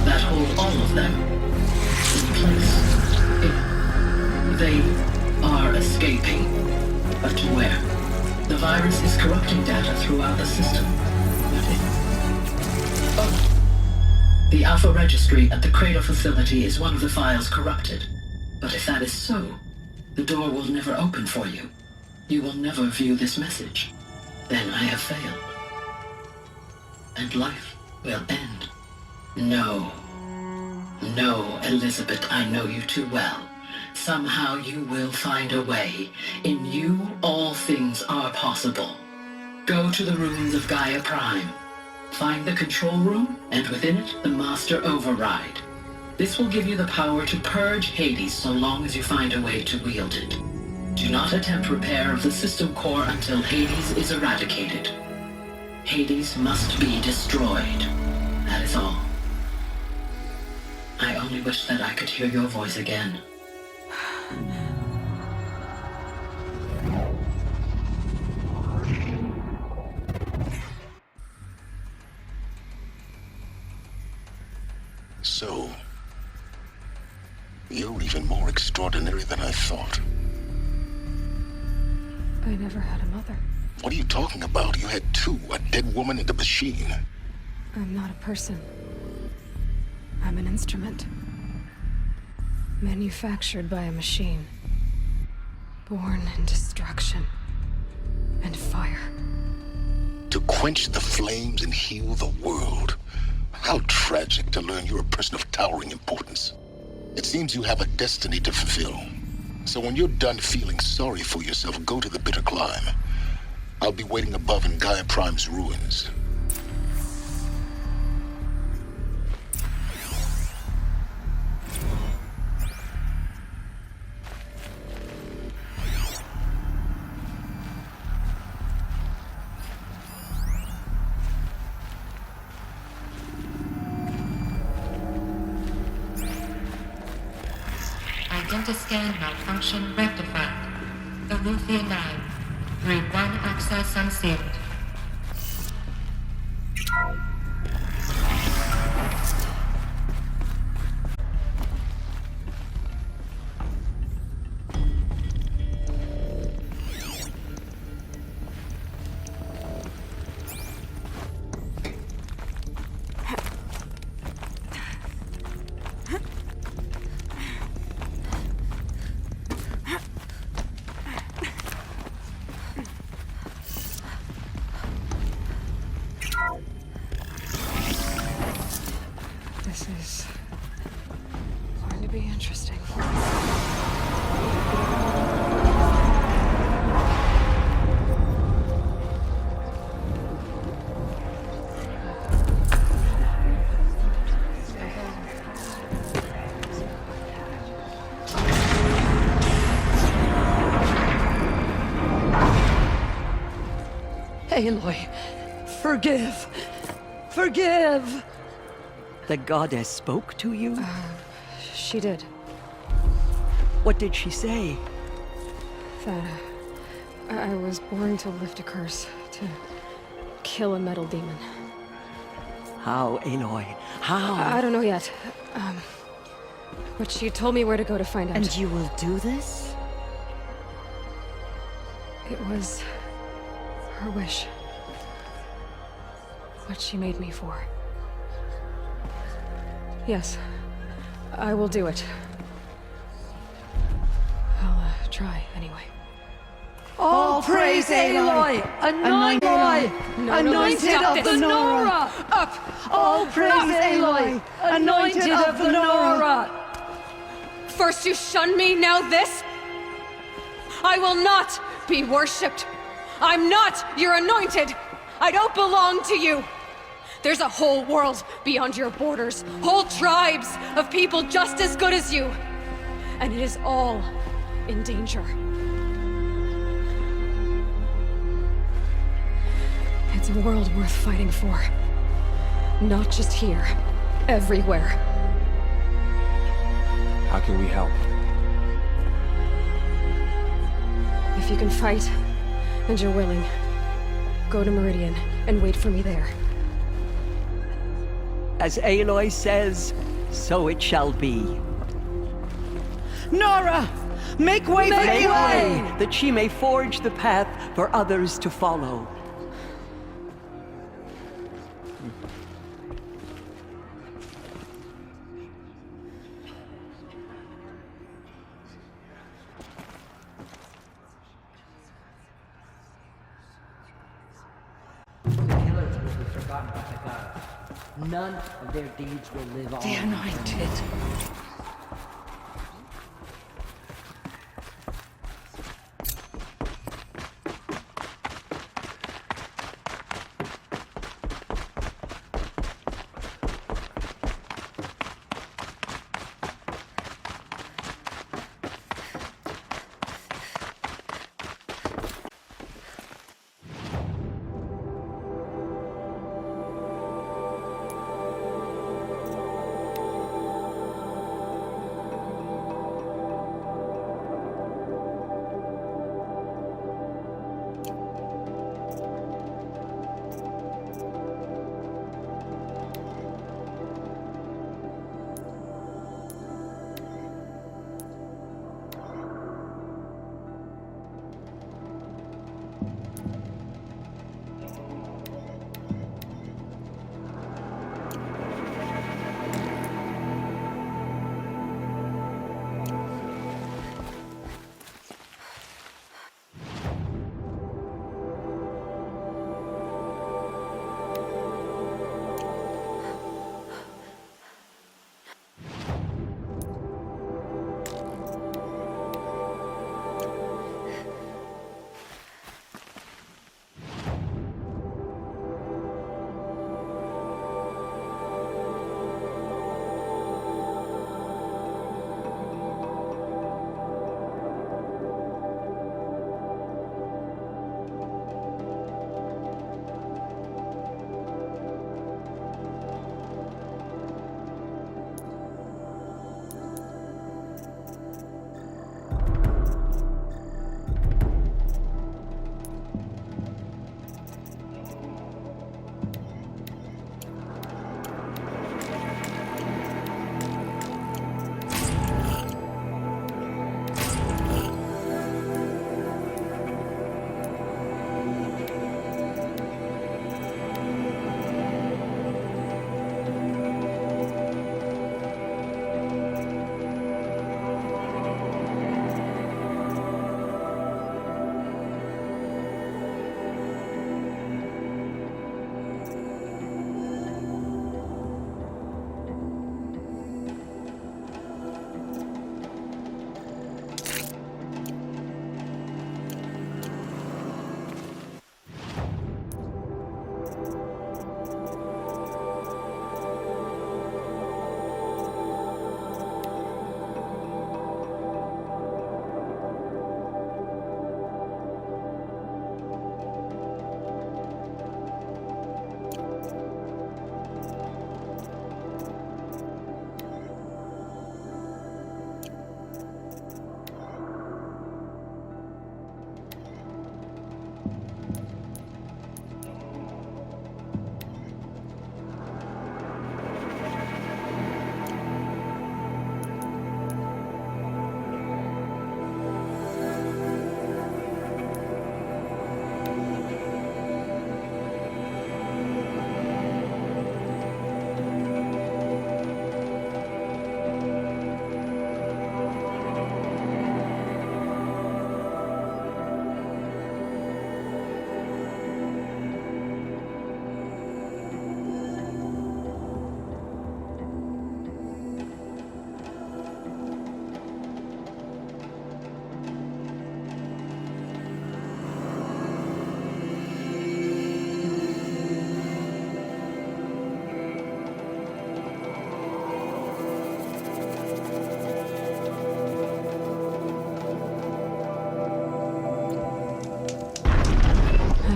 that hold all of them in place. They are escaping, but to where? The virus is corrupting data throughout the system. But The Alpha Registry at the Cradle facility is one of the files corrupted. But if that is so, the door will never open for you. You will never view this message. Then I have failed. And life will end. No. No, Elizabeth, I know you too well. Somehow you will find a way. In you, all things are possible. Go to the ruins of Gaia Prime. Find the control room, and within it, the Master Override. This will give you the power to purge Hades so long as you find a way to wield it. Do not attempt repair of the system core until Hades is eradicated. Hades must be destroyed. That is all. I only wish that I could hear your voice again. So, you're even more extraordinary than I thought. I never had a mother. What are you talking about? You had two, a dead woman and a machine. I'm not a person. I'm an instrument. Manufactured by a machine. Born in destruction and fire. To quench the flames and heal the world. How tragic to learn you're a person of towering importance. It seems you have a destiny to fulfill. So when you're done feeling sorry for yourself, go to the bitter climb. I'll be waiting above in Gaia Prime's ruins. Identiscan malfunction rectified. Eleuthia 9. Grade 1 access unsealed. This is going to be interesting. Aloy, forgive! Forgive! The goddess spoke to you? She did. What did she say? That I was born to lift a curse, to kill a metal demon. How, Aloy? How? I don't know yet. But she told me where to go to find out. And you will do this? It was her wish. What she made me for. Yes, I will do it. I'll try anyway. All praise Aloy! Anointed! Anointed of the Nora! Up! All praise Aloy! Anointed of the Nora! First you shun me, now this? I will not be worshipped. I'm not your anointed. I don't belong to you. There's a whole world beyond your borders, whole tribes of people just as good as you. And it is all in danger. It's a world worth fighting for. Not just here, everywhere. How can we help? If you can fight, and you're willing, go to Meridian and wait for me there. As Aloy says, so it shall be. Nora! Make way for Make Aloy! way, that she may forge the path for others to follow. None of their deeds will live on. The Anointed.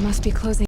Must be closing.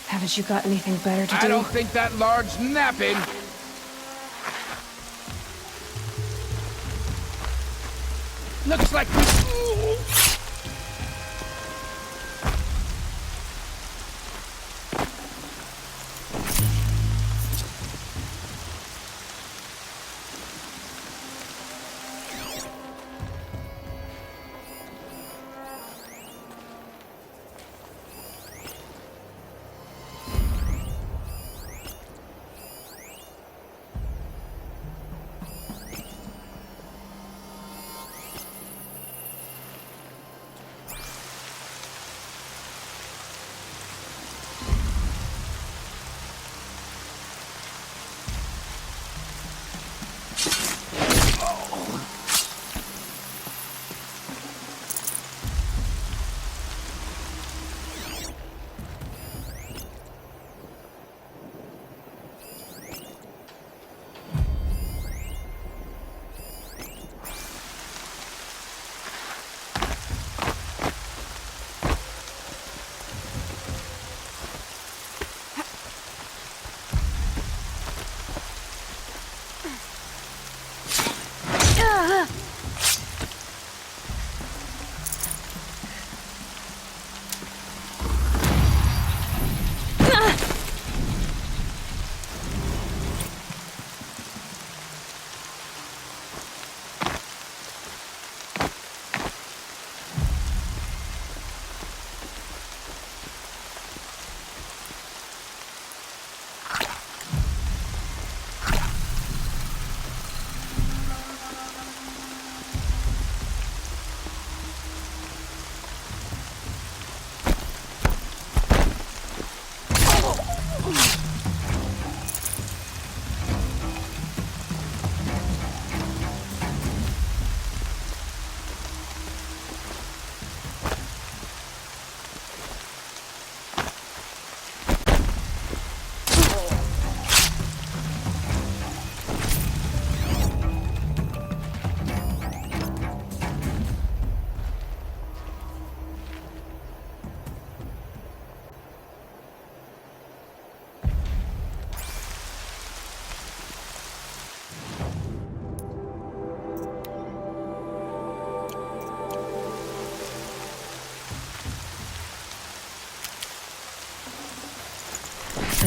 Haven't you got anything better to do? I don't think that large's napping. Looks like we...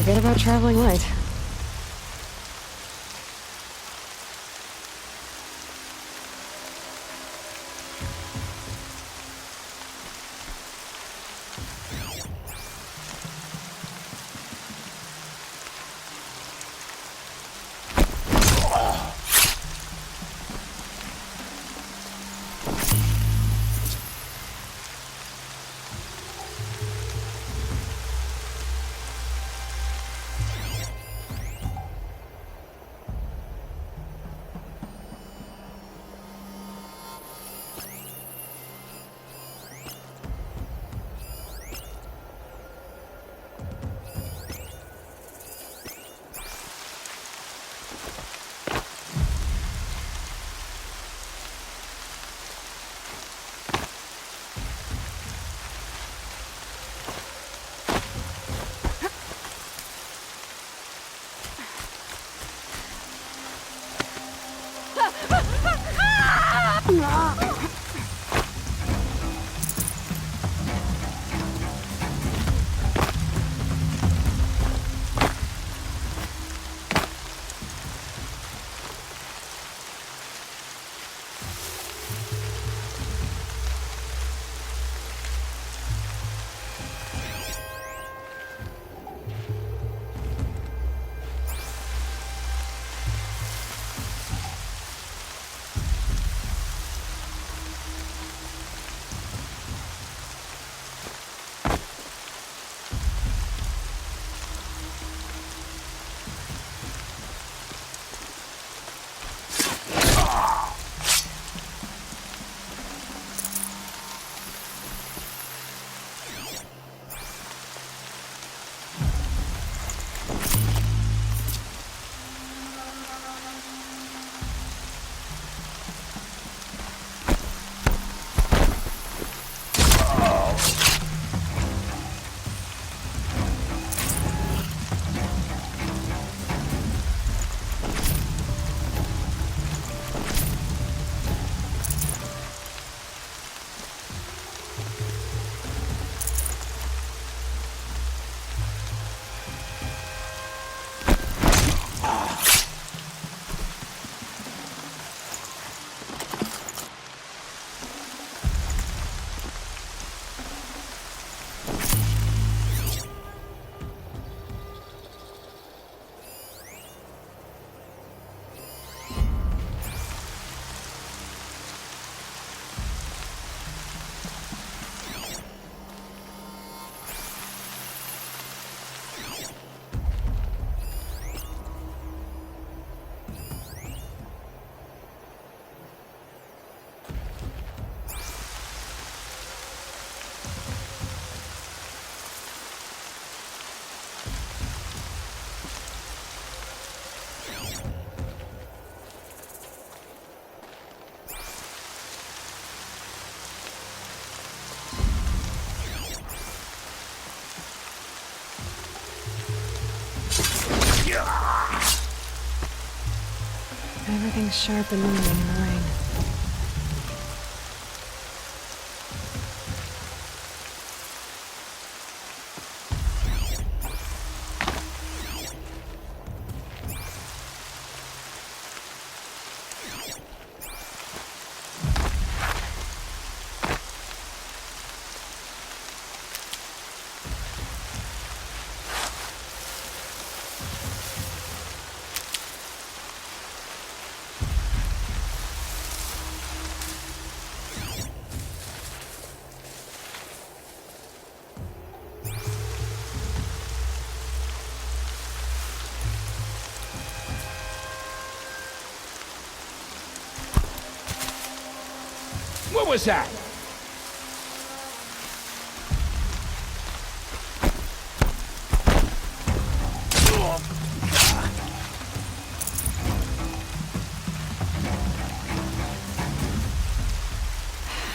Forget about traveling light. Everything's sharp and moving in the rain. What was that?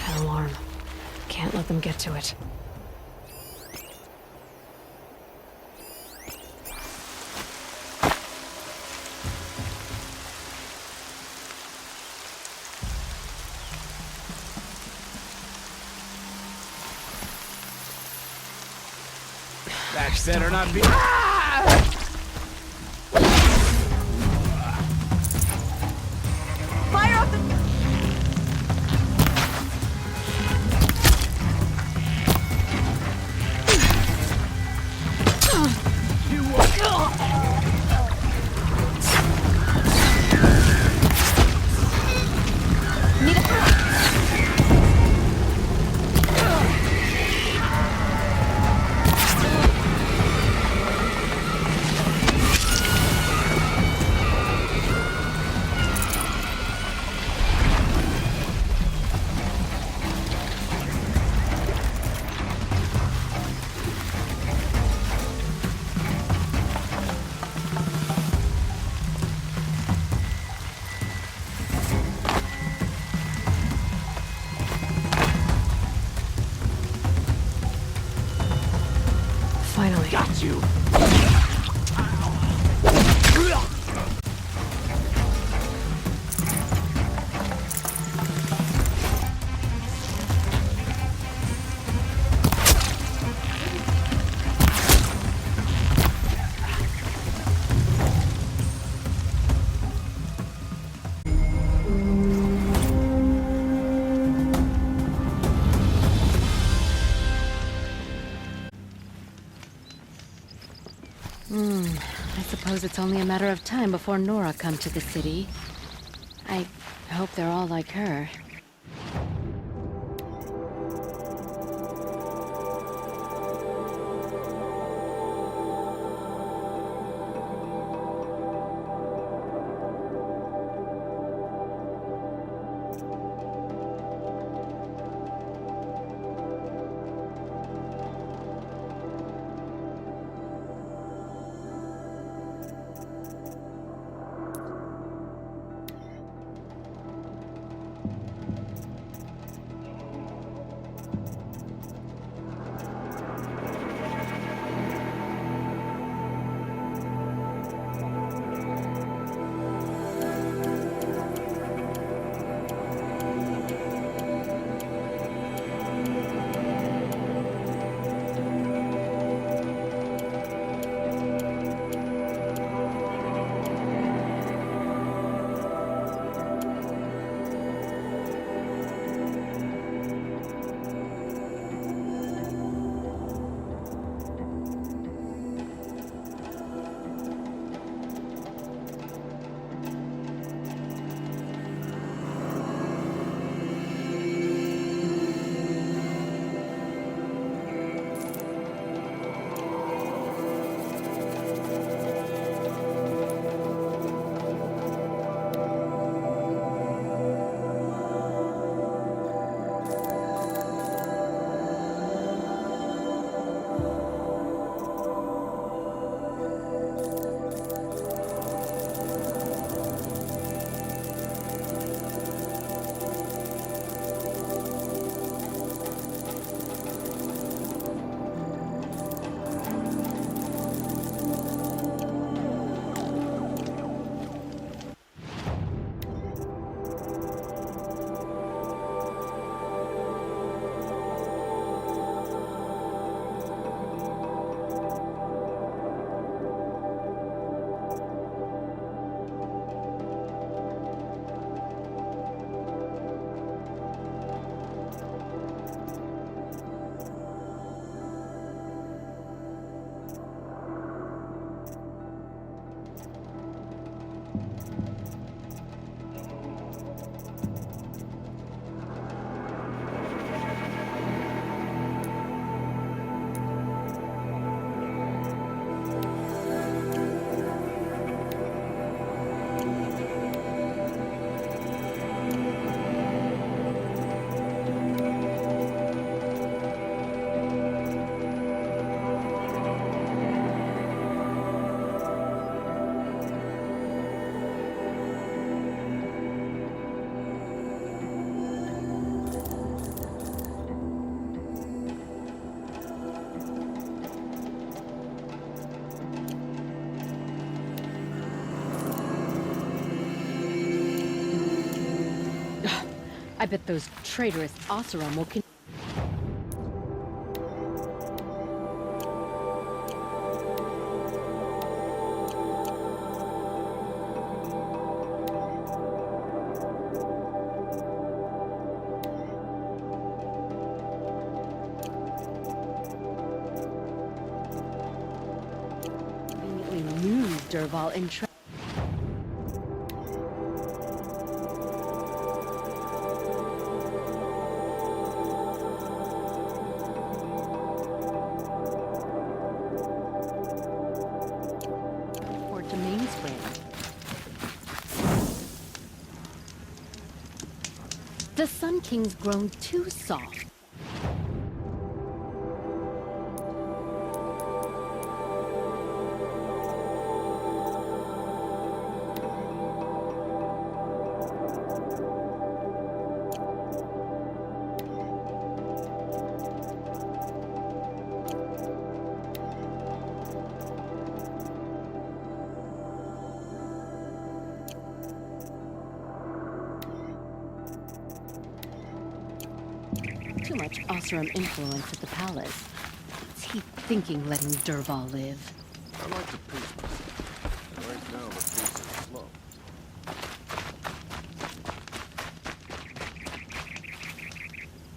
An alarm. Can't let them get to it. That better not be. Fire up the... Finally. Got you. I suppose it's only a matter of time before Nora come to the city. I hope they're all like her. I bet those traitorous Oseram will conveniently lose Dervahl in to Mainspring. The Sun King's grown too soft. Too much Oseram influence at the palace. What's he thinking letting Dervahl live? I like to pace myself. And right now the pace is slow.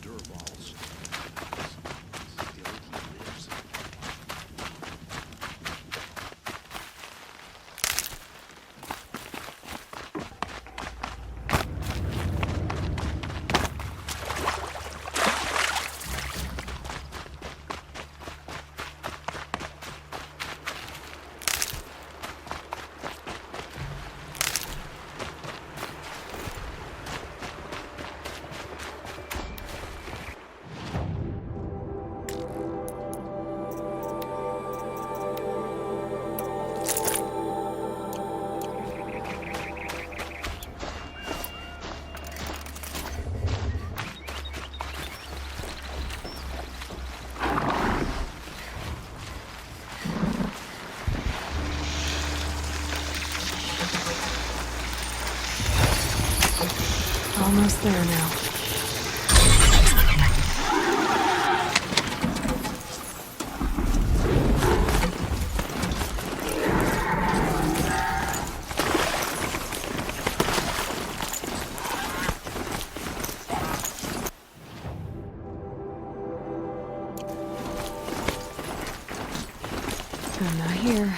Dervahl's still he lives. Almost there now. I'm not here.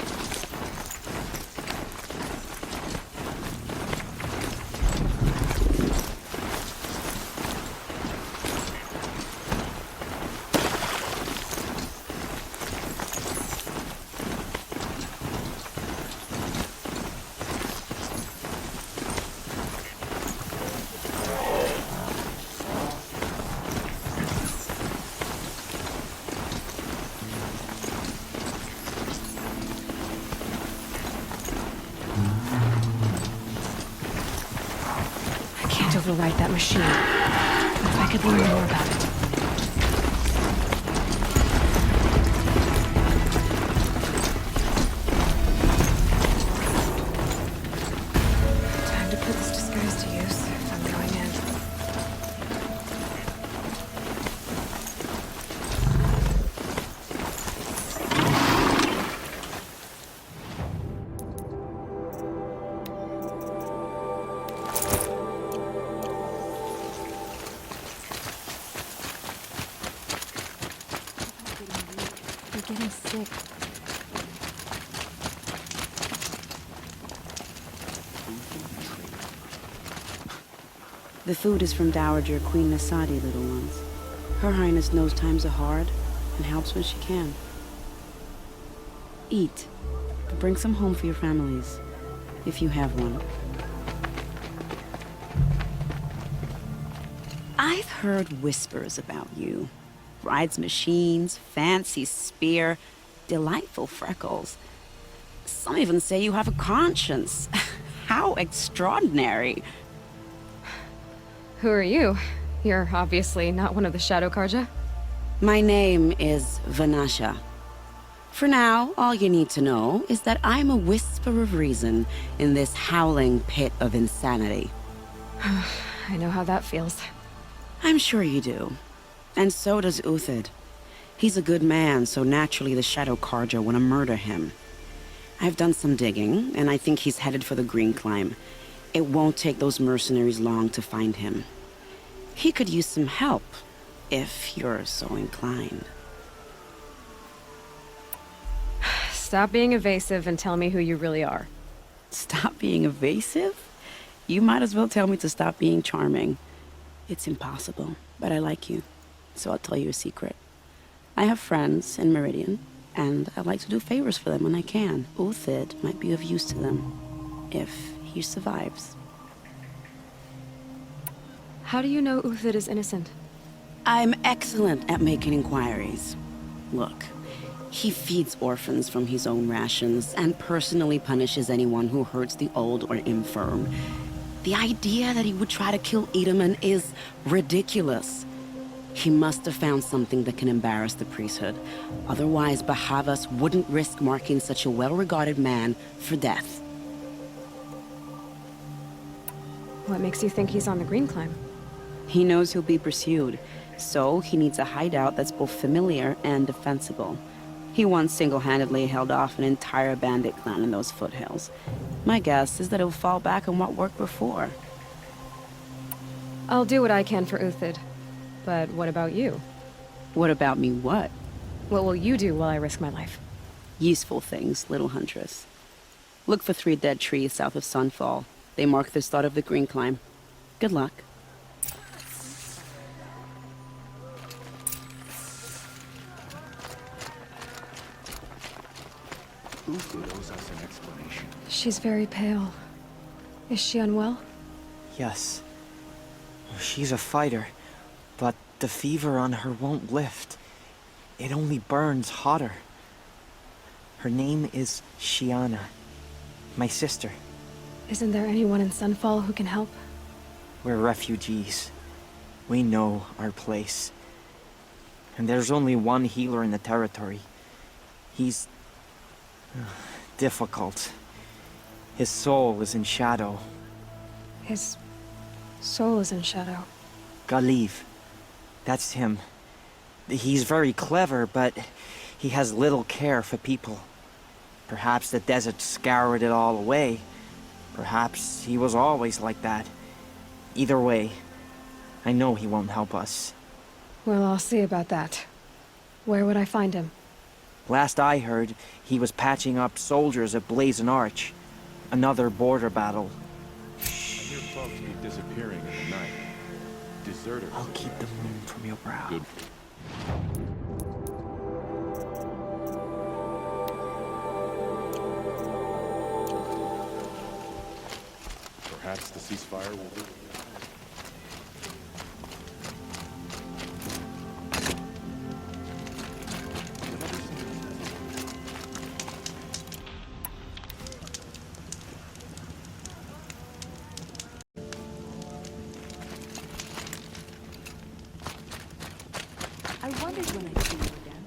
Override that machine. If I could learn more about it. Time to put this disguise to use if I'm going in. I'm getting sick. The food is from Dowager Queen Nasadi, little ones. Her Highness knows times are hard and helps when she can. Eat, but bring some home for your families, if you have one. I've heard whispers about you. Rides machines, fancy spear, delightful freckles. Some even say you have a conscience. How extraordinary. Who are you? You're obviously not one of the Shadow Karja. My name is Vanasha. For now, all you need to know is that I'm a whisper of reason in this howling pit of insanity. I know how that feels. I'm sure you do. And so does Uthid. He's a good man, so naturally the Shadow Carja want to murder him. I've done some digging, and I think he's headed for the Green Climb. It won't take those mercenaries long to find him. He could use some help, if you're so inclined. Stop being evasive and tell me who you really are. Stop being evasive? You might as well tell me to stop being charming. It's impossible, but I like you, so I'll tell you a secret. I have friends in Meridian, and I like to do favors for them when I can. Uthid might be of use to them, if he survives. How do you know Uthid is innocent? I'm excellent at making inquiries. Look, he feeds orphans from his own rations and personally punishes anyone who hurts the old or infirm. The idea that he would try to kill Edelman is ridiculous. He must have found something that can embarrass the priesthood. Otherwise, Bahavas wouldn't risk marking such a well-regarded man for death. What makes you think he's on the Green Climb? He knows he'll be pursued, so he needs a hideout that's both familiar and defensible. He once single-handedly held off an entire bandit clan in those foothills. My guess is that he'll fall back on what worked before. I'll do what I can for Uthid. But what about you? What about me what? What will you do while I risk my life? Useful things, little huntress. Look for 3 dead trees south of Sunfall. They mark the start of the Green Climb. Good luck. Uthid owes us an explanation. She's very pale. Is she unwell? Yes. She's a fighter, but the fever on her won't lift. It only burns hotter. Her name is Shiana, my sister. Isn't there anyone in Sunfall who can help? We're refugees. We know our place. And there's only one healer in the territory. He's difficult. His soul is in shadow. His soul is in shadow. Galiv. That's him. He's very clever, but he has little care for people. Perhaps the desert scoured it all away. Perhaps he was always like that. Either way, I know he won't help us. Well, I'll see about that. Where would I find him? Last I heard, he was patching up soldiers at Blazon Arch. Another border battle. I hear folks be disappearing in the night. Deserters. I'll keep the moon from your brow. Good. Perhaps the ceasefire will do. I wondered when I'd see you again.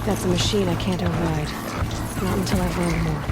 That's a machine I can't override. Not until I've learned more.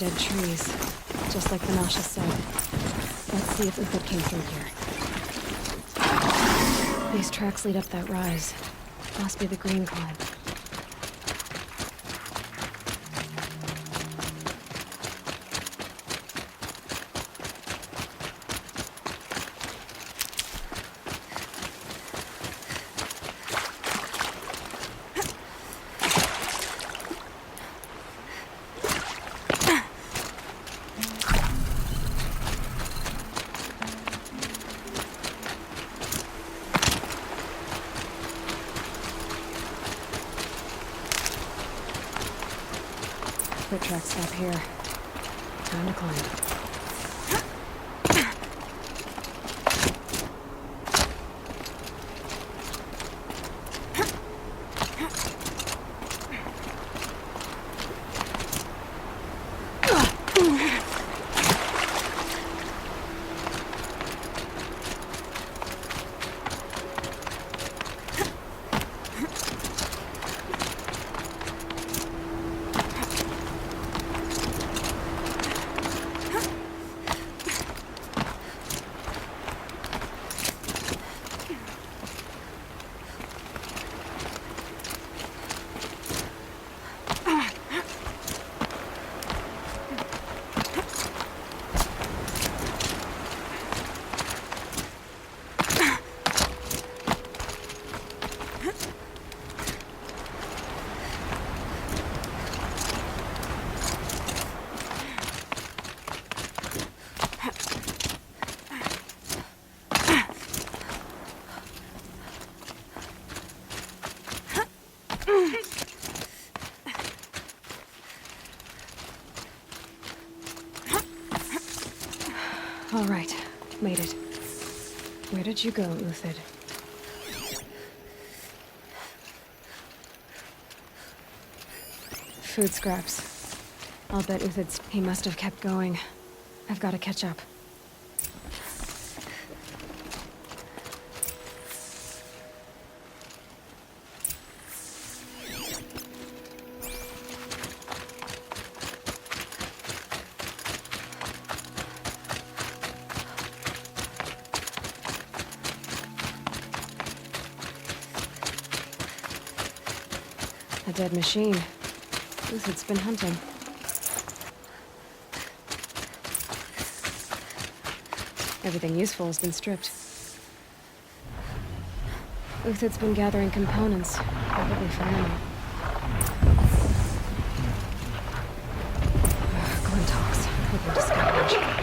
dead trees, just like Vanasha said. Let's see if Uthid came through here. These tracks lead up that rise. Must be the green climb. Foot tracks stop here. Time to climb. All right, made it. Where did you go, Uthid? Food scraps. I'll bet he must have kept going. I've got to catch up. A dead machine. Uthid's been hunting. Everything useful has been stripped. Uthid's been gathering components, probably for ammo. Glintox, hoping to scavenge.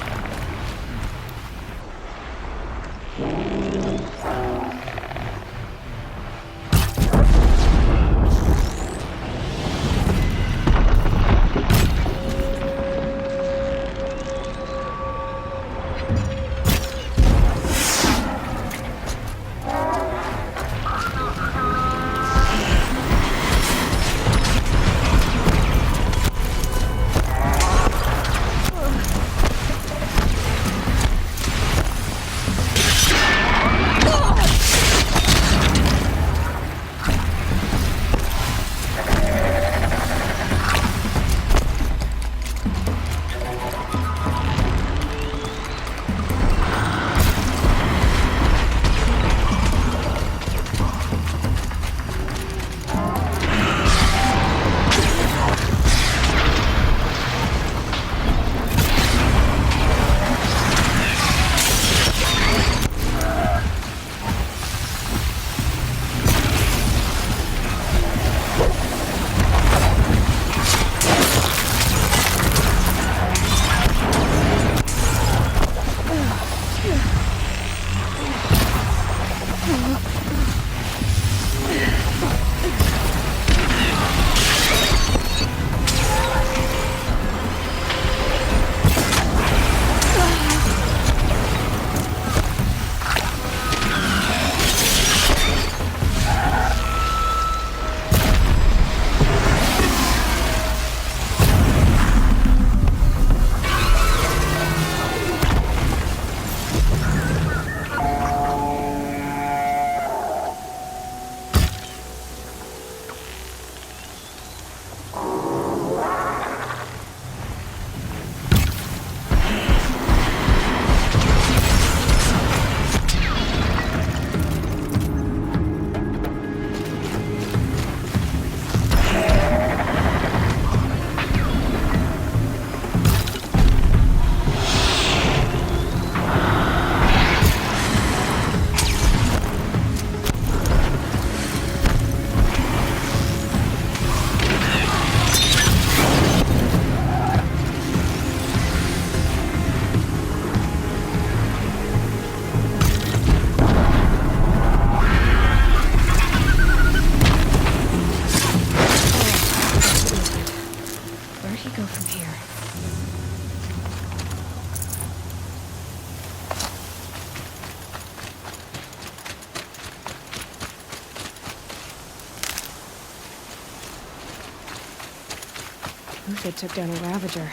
Uthid took down a Ravager.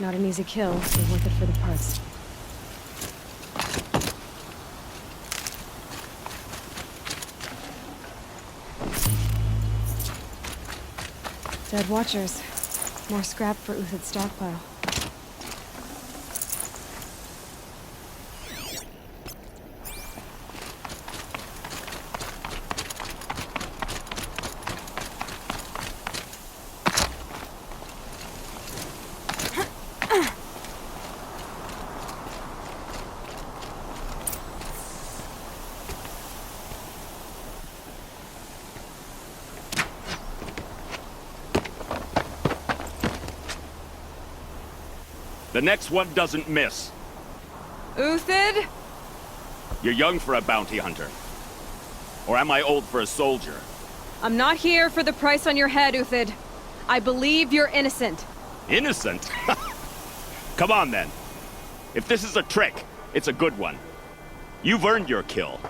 Not an easy kill, but worth it for the parts. Dead Watchers. More scrap for Uthid's stockpile. The next one doesn't miss. Uthid? You're young for a bounty hunter. Or am I old for a soldier? I'm not here for the price on your head, Uthid. I believe you're innocent. Innocent? Come on, then. If this is a trick, it's a good one. You've earned your kill.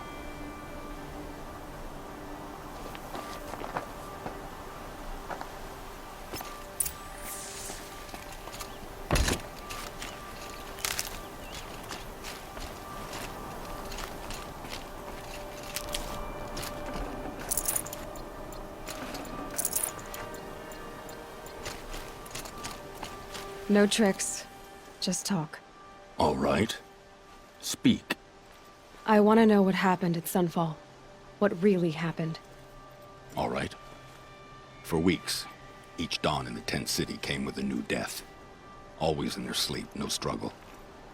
No tricks. Just talk. All right. Speak. I want to know what happened at Sunfall. What really happened. All right. For weeks, each dawn in the tent city came with a new death. Always in their sleep, no struggle.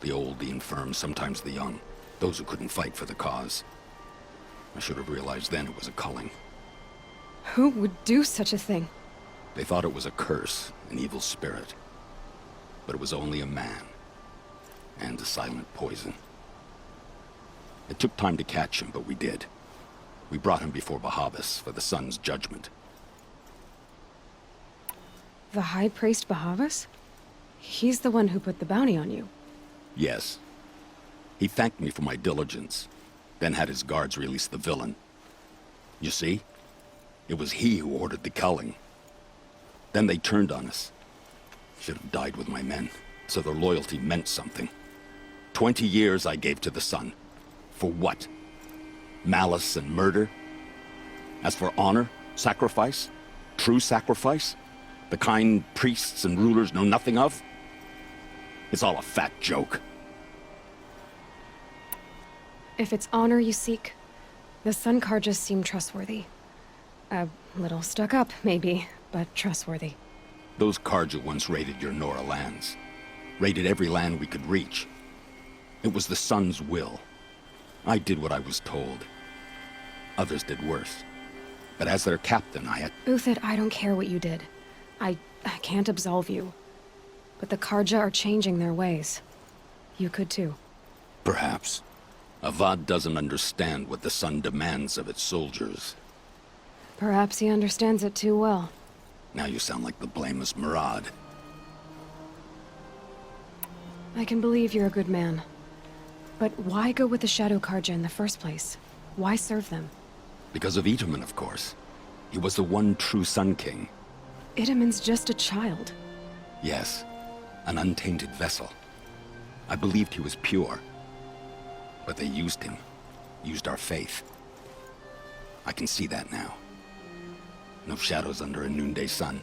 The old, the infirm, sometimes the young. Those who couldn't fight for the cause. I should have realized then it was a culling. Who would do such a thing? They thought it was a curse, an evil spirit. But it was only a man. And a silent poison. It took time to catch him, but we did. We brought him before Bahavas for the sun's judgment. The High Priest Bahavas? He's the one who put the bounty on you. Yes. He thanked me for my diligence, then had his guards release the villain. You see? It was he who ordered the culling. Then they turned on us. Should have died with my men, so their loyalty meant something. 20 years I gave to the sun. For what? Malice and murder? As for honor, sacrifice, true sacrifice, the kind priests and rulers know nothing of? It's all a fat joke. If it's honor you seek, the Sun Karjas seem trustworthy. A little stuck up, maybe, but trustworthy. Those Karja once raided your Nora lands. Raided every land we could reach. It was the Sun's will. I did what I was told. Others did worse. But as their captain, I had... Uthid, I don't care what you did. I can't absolve you. But the Karja are changing their ways. You could too. Perhaps. Avad doesn't understand what the Sun demands of its soldiers. Perhaps he understands it too well. Now you sound like the blameless Murad. I can believe you're a good man. But why go with the Shadow Karja in the first place? Why serve them? Because of Itaman, of course. He was the one true Sun King. Itaman's just a child. Yes, an untainted vessel. I believed he was pure. But they used him. Used our faith. I can see that now. No shadows under a noonday sun.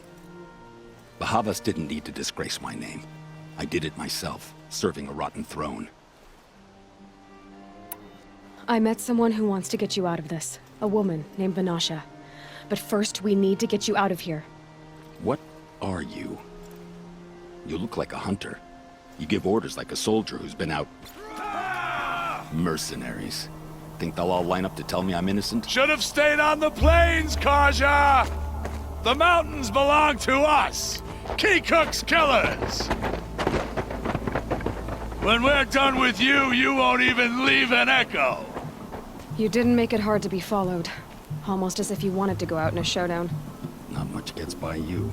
Bahavas didn't need to disgrace my name. I did it myself, serving a rotten throne. I met someone who wants to get you out of this. A woman named Vanasha. But first, we need to get you out of here. What are you? You look like a hunter. You give orders like a soldier who's been out... Mercenaries. Think they'll all line up to tell me I'm innocent? Should have stayed on the plains, Karja! The mountains belong to us! Kikuk's killers! When we're done with you, you won't even leave an echo! You didn't make it hard to be followed. Almost as if you wanted to go out in a showdown. Not much gets by you.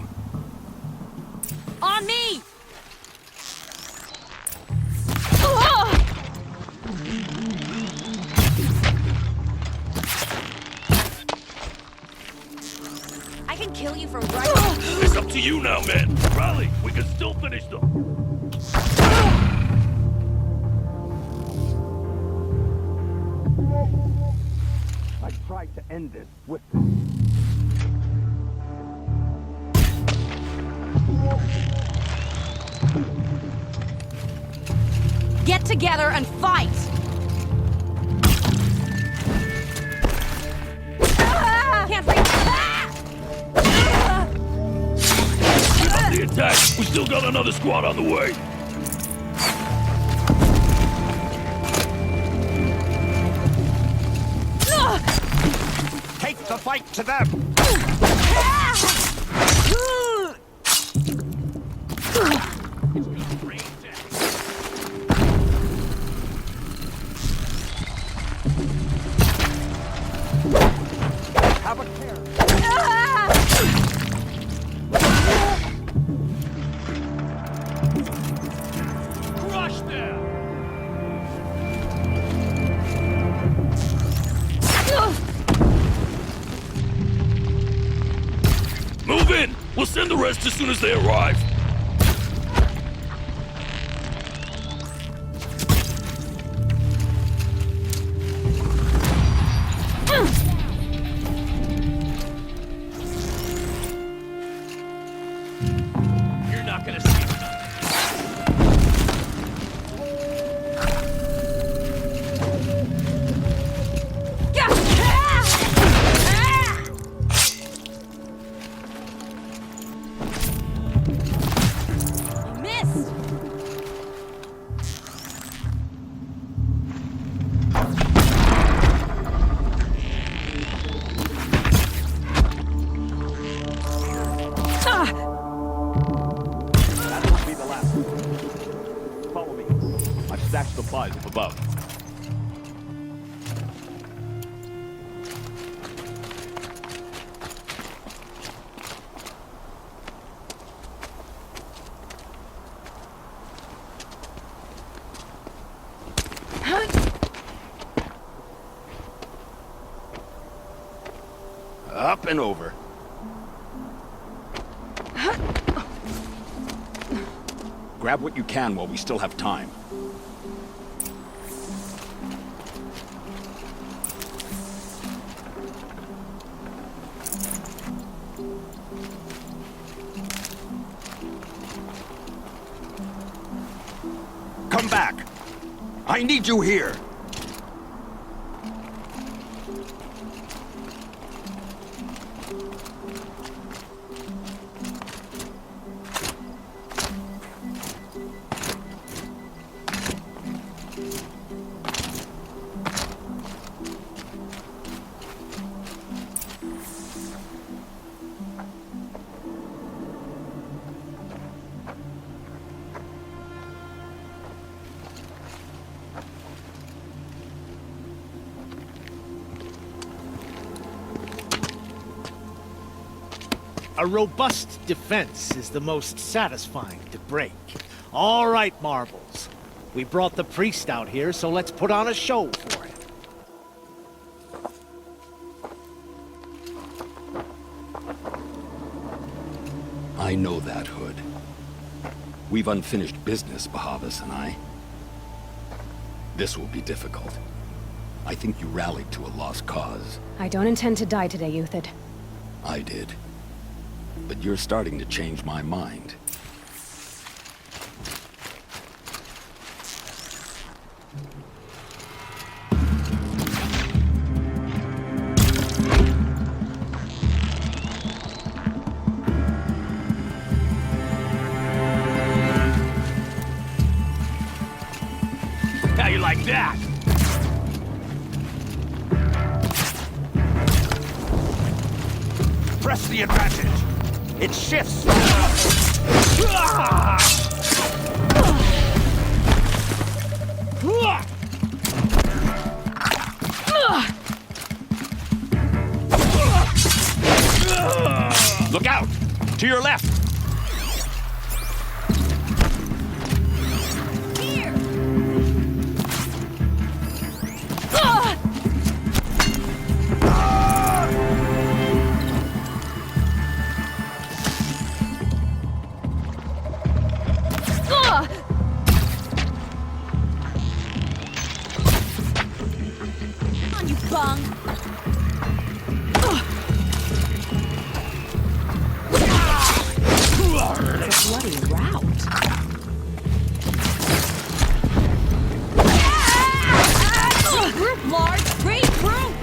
On me! I can kill you for right. It's up to you now, man. Rally, we can still finish them. I tried to end this with... Get together and fight! Can't breathe! Keep up the attack. We still got another squad on the way. Take the fight to them! Have a care. Crush them! Move in! We'll send the rest as soon as they arrive. You're not gonna see it. Missed! That won't be the last. Follow me. I've stashed supplies up above. Up and over. Grab what you can while we still have time. Come back! I need you here! A robust defense is the most satisfying to break. All right, Marbles. We brought the priest out here, so let's put on a show for him. I know that, Hood. We've unfinished business, Bahavas and I. This will be difficult. I think you rallied to a lost cause. I don't intend to die today, Euthyd. I did. But you're starting to change my mind. How you like that? Press the advantage. It shifts. Look out! To your left! bung! It's a bloody rout. Regroup, Lord! Regroup!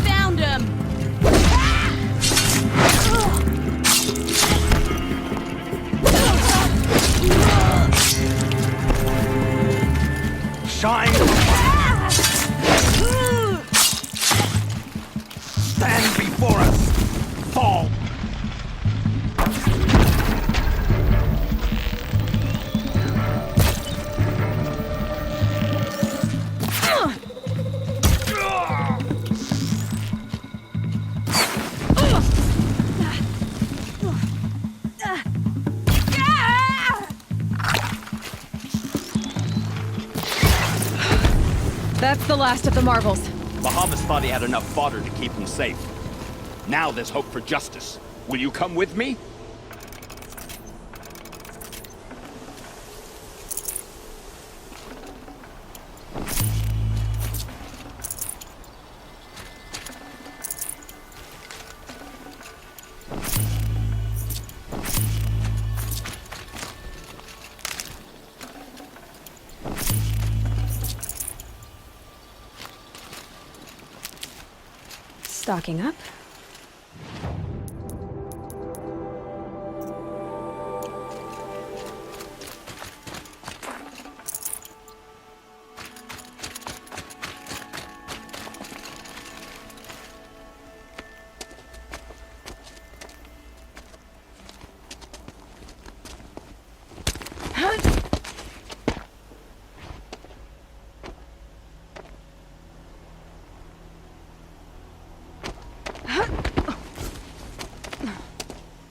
Found him! Shine! Stand before us! Fall! That's the last of the marvels. Bahamut thought he had enough fodder to keep him safe. Now there's hope for justice. Will you come with me? Stocking up.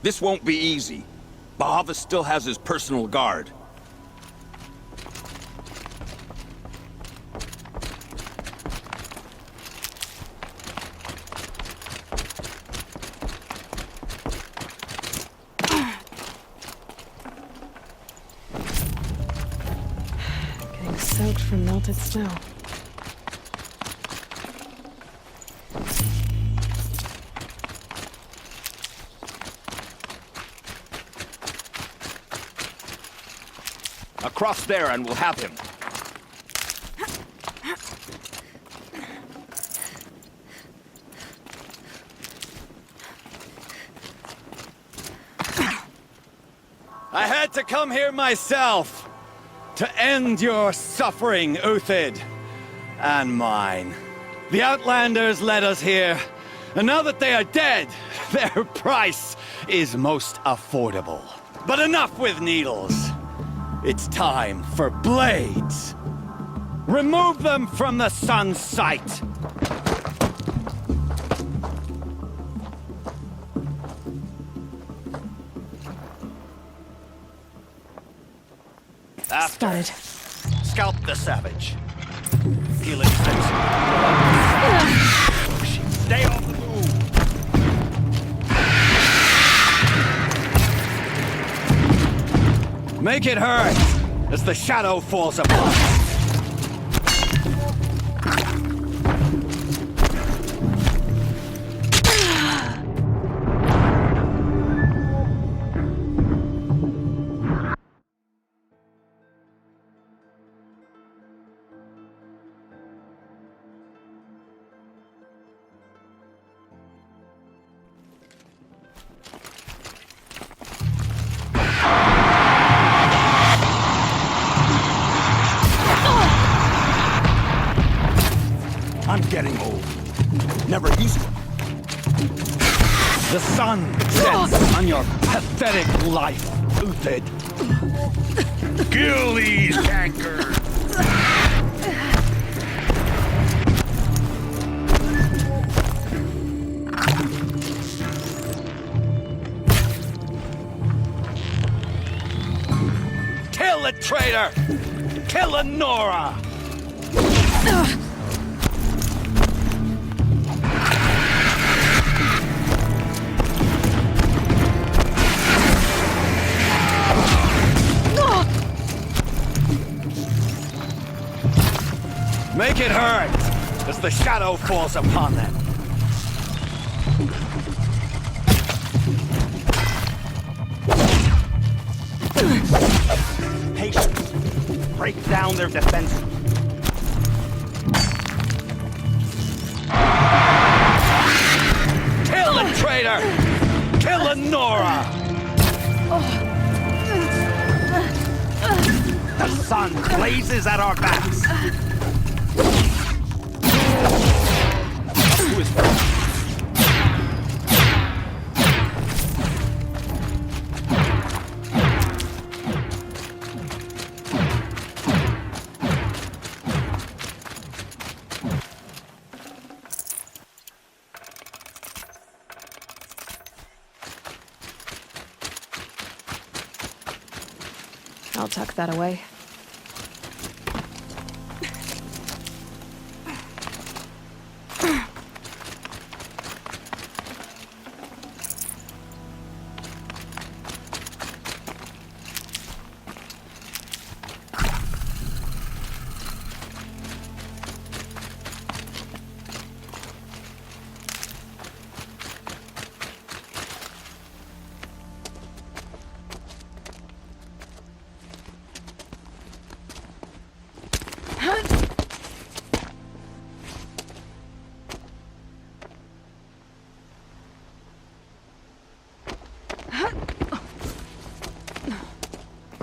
This won't be easy. Bahamut still has his personal guard. Getting soaked from melted snow. Across there and we'll have him. I had to come here myself to end your suffering, Uthid, and mine. The Outlanders led us here, and now that they are dead, their price is most affordable. But enough with needles. It's time for blades. Remove them from the sun's sight. Spotted. Scalp the savage. Healing sense. Stay on the move. Make it hurt as the shadow falls apart. I'm getting old. Never used to. The sun sets on your pathetic life, Uthid. Kill these cankers! Kill the traitor! Kill Nora! Make it hurt, as the shadow falls upon them. Patience. Break down their defenses. Kill the traitor! Kill the Nora! The sun blazes at our backs. Who is I'll tuck that away.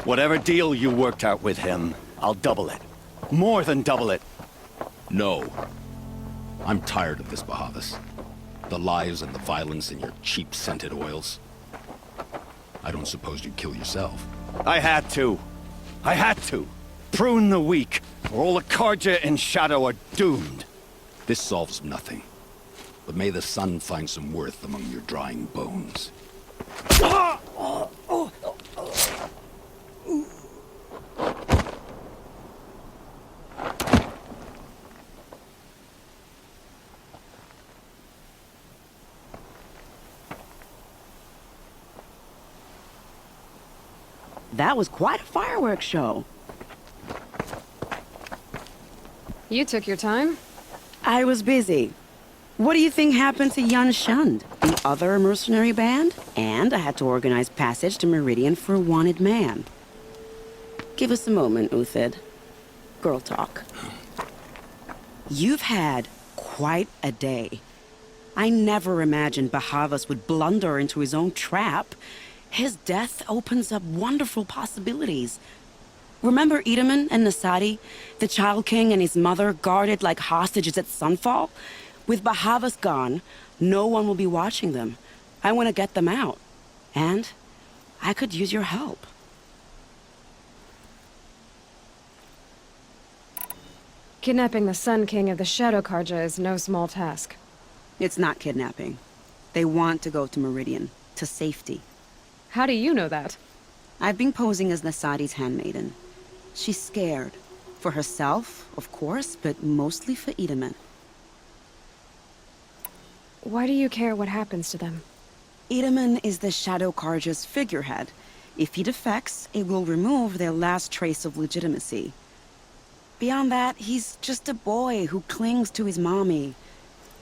Whatever deal you worked out with him, I'll double it. More than double it. No. I'm tired of this, Bahavas. The lies and the violence and your cheap scented oils. I don't suppose you'd kill yourself. I had to. I had to. Prune the weak, or all the Karja in Shadow are doomed. This solves nothing. But may the sun find some worth among your drying bones. That was quite a fireworks show. You took your time? I was busy. What do you think happened to Yun Shund, the other mercenary band? And I had to organize passage to Meridian for a wanted man. Give us a moment, Uthid. Girl talk. You've had quite a day. I never imagined Bahavas would blunder into his own trap. His death opens up wonderful possibilities. Remember Edaman and Nasadi? The Child King and his mother guarded like hostages at Sunfall? With Bahavas gone, no one will be watching them. I want to get them out. And I could use your help. Kidnapping the Sun King of the Shadow Karja is no small task. It's not kidnapping. They want to go to Meridian, to safety. How do you know that? I've been posing as Nasadi's handmaiden. She's scared. For herself, of course, but mostly for Edaman. Why do you care what happens to them? Edaman is the Shadow Karja's figurehead. If he defects, it will remove their last trace of legitimacy. Beyond that, he's just a boy who clings to his mommy.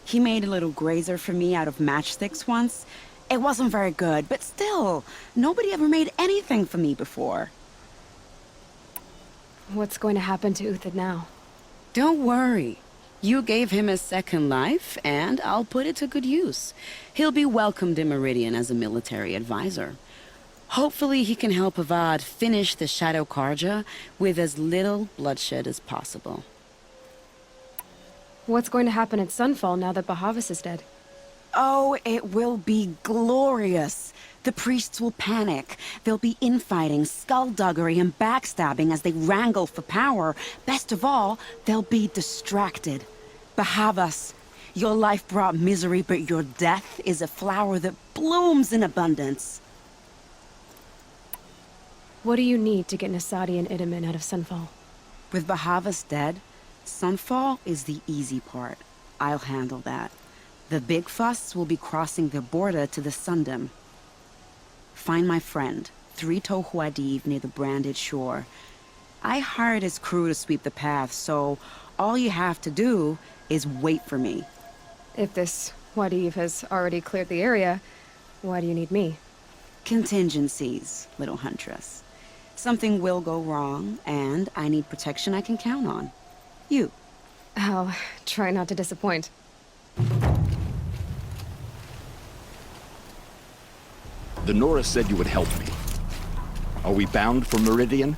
He made a little grazer for me out of matchsticks once. It wasn't very good, but still, nobody ever made anything for me before. What's going to happen to Uthid now? Don't worry. You gave him a second life, and I'll put it to good use. He'll be welcomed in Meridian as a military advisor. Hopefully he can help Avad finish the Shadow Karja with as little bloodshed as possible. What's going to happen at Sunfall now that Bahavas is dead? Oh, it will be glorious. The priests will panic. There'll be infighting, skullduggery, and backstabbing as they wrangle for power. Best of all, they'll be distracted. Bahavas, your life brought misery, but your death is a flower that blooms in abundance. What do you need to get Nasadi and Edaman out of Sunfall? With Bahavas dead, Sunfall is the easy part. I'll handle that. The big fuss will be crossing the border to the Sundom. Find my friend, Three-Toe Huadiv, near the Branded Shore. I hired his crew to sweep the path, so all you have to do is wait for me. If this Huadiv has already cleared the area, why do you need me? Contingencies, little huntress. Something will go wrong, and I need protection I can count on. You. I'll try not to disappoint. The Nora said you would help me. Are we bound for Meridian?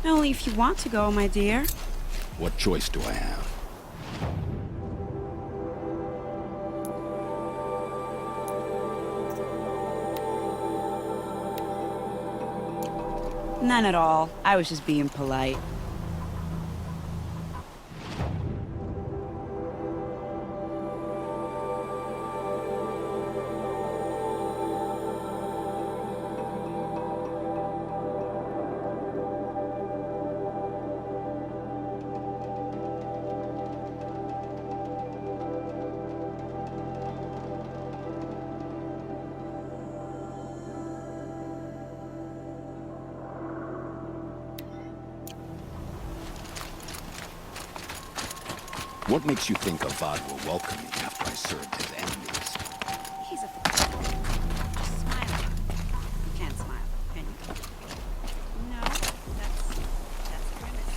Only if you want to go, my dear. What choice do I have? None at all. I was just being polite. What makes you think Avad will welcome me after I served his enemies? He's a... Just smile. You can't smile, can you? No, that's a grimace.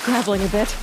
Scrabbling a bit.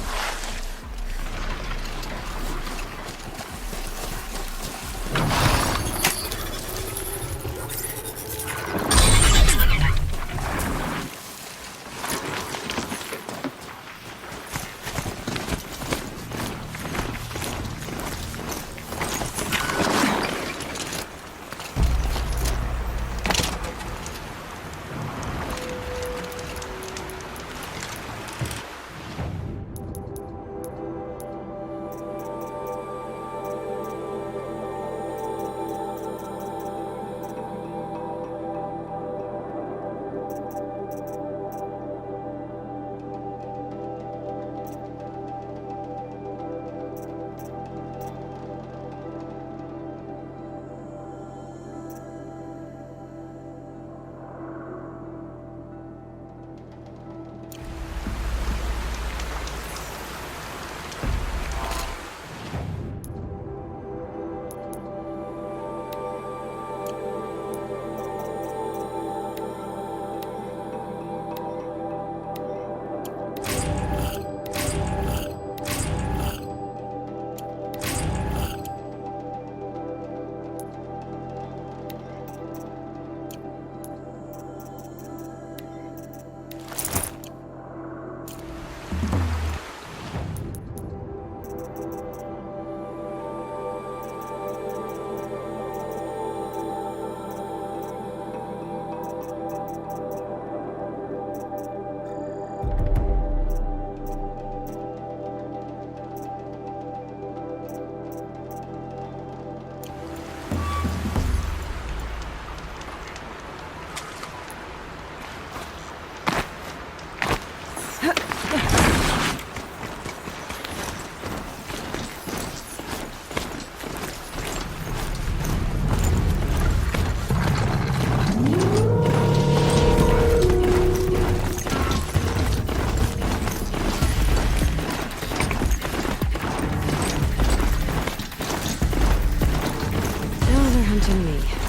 come to me.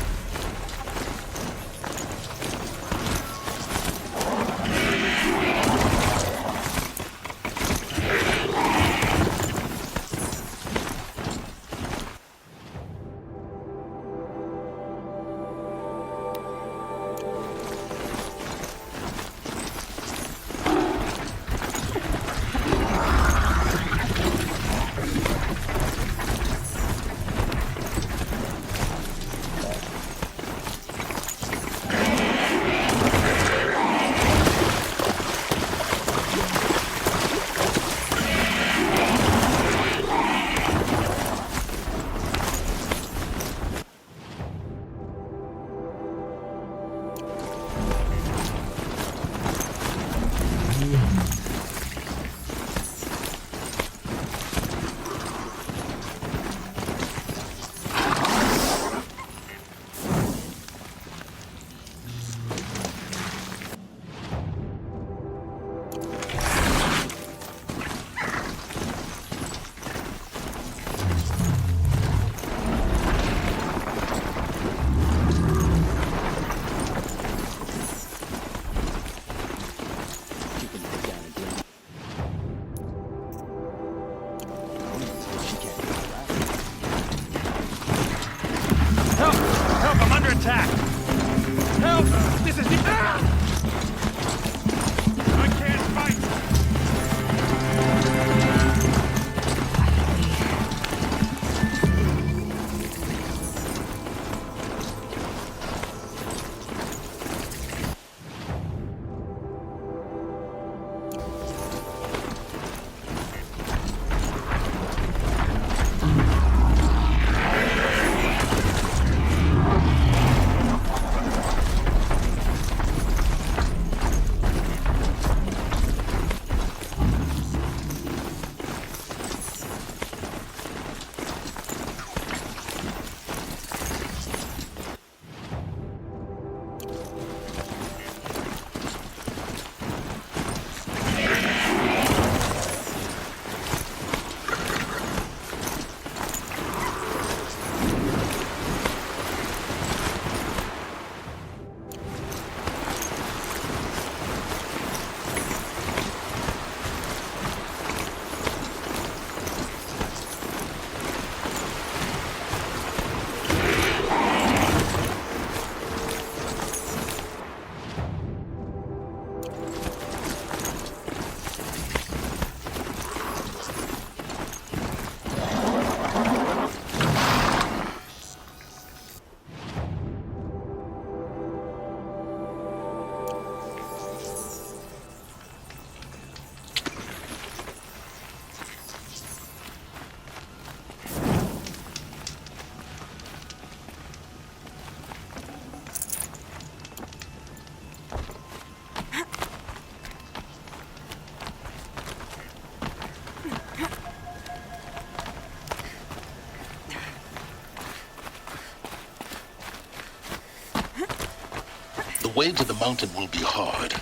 The way to the mountain will be hard.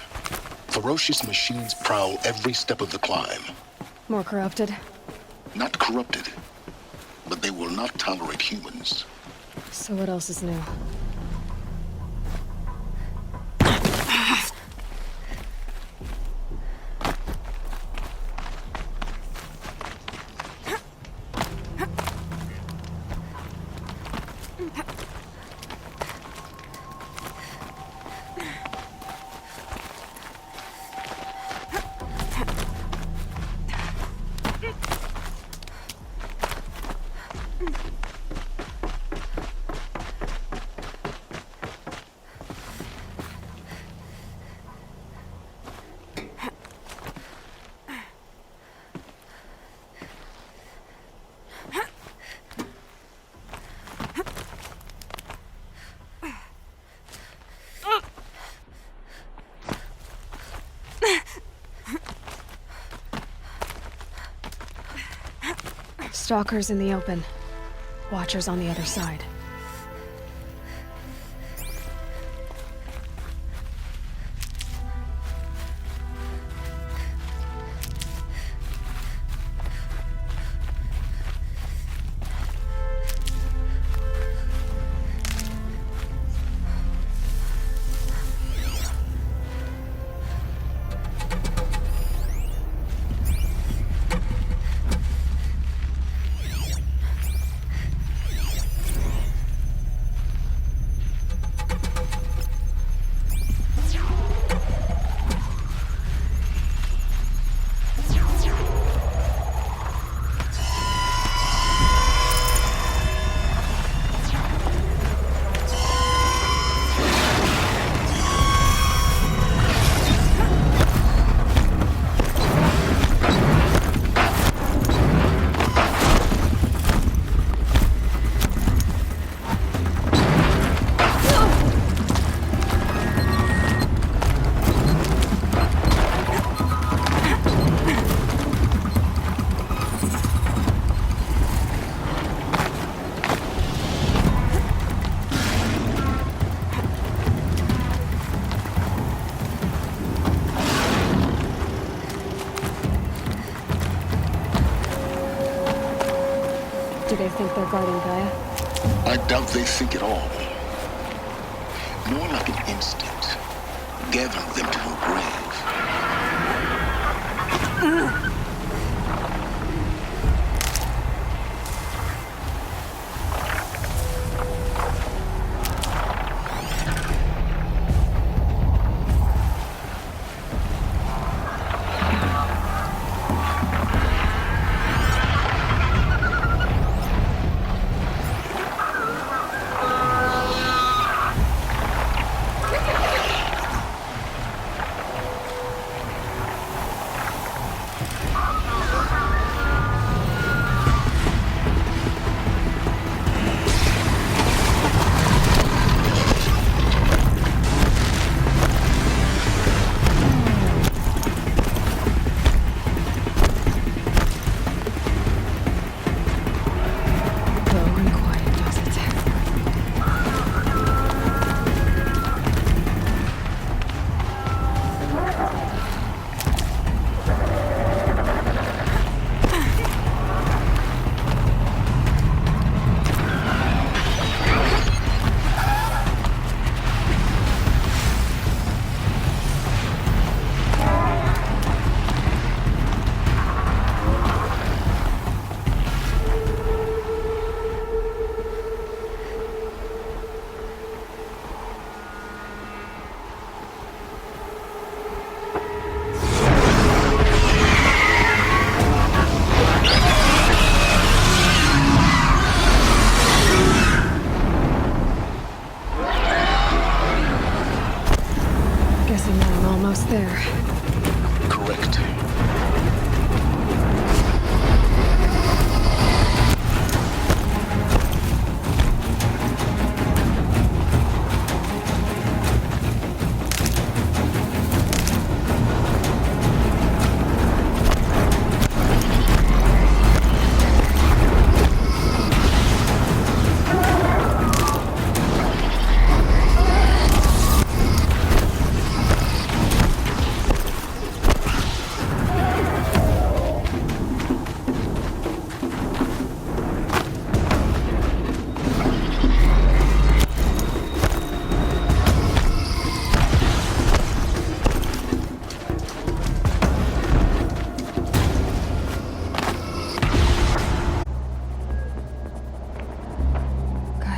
Ferocious machines prowl every step of the climb. More corrupted? Not corrupted, but they will not tolerate humans. So what else is new? Stalkers in the open. Watchers on the other side. Gaia? I doubt they think at all. More like an instinct, gathering them to her grave. Almost there. Correct.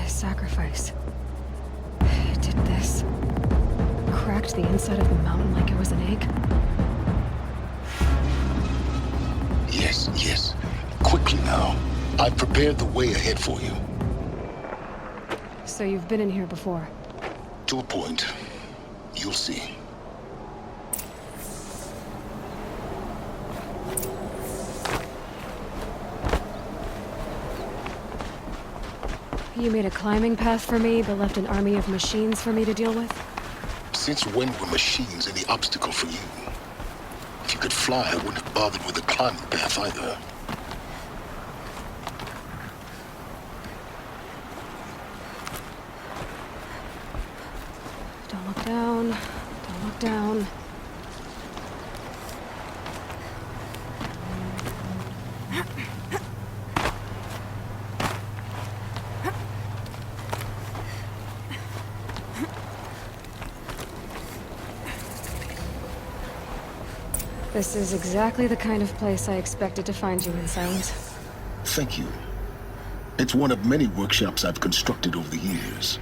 Sacrifice. It did this. Cracked the inside of the mountain like it was an egg. Yes, yes. Quickly now. I've prepared the way ahead for you. So you've been in here before? To a point. You'll see. You made a climbing path for me, but left an army of machines for me to deal with? Since when were machines any obstacle for you? If you could fly, I wouldn't have bothered with the climbing path either. Don't look down. Don't look down. This is exactly the kind of place I expected to find you in, Silence. Thank you. It's one of many workshops I've constructed over the years.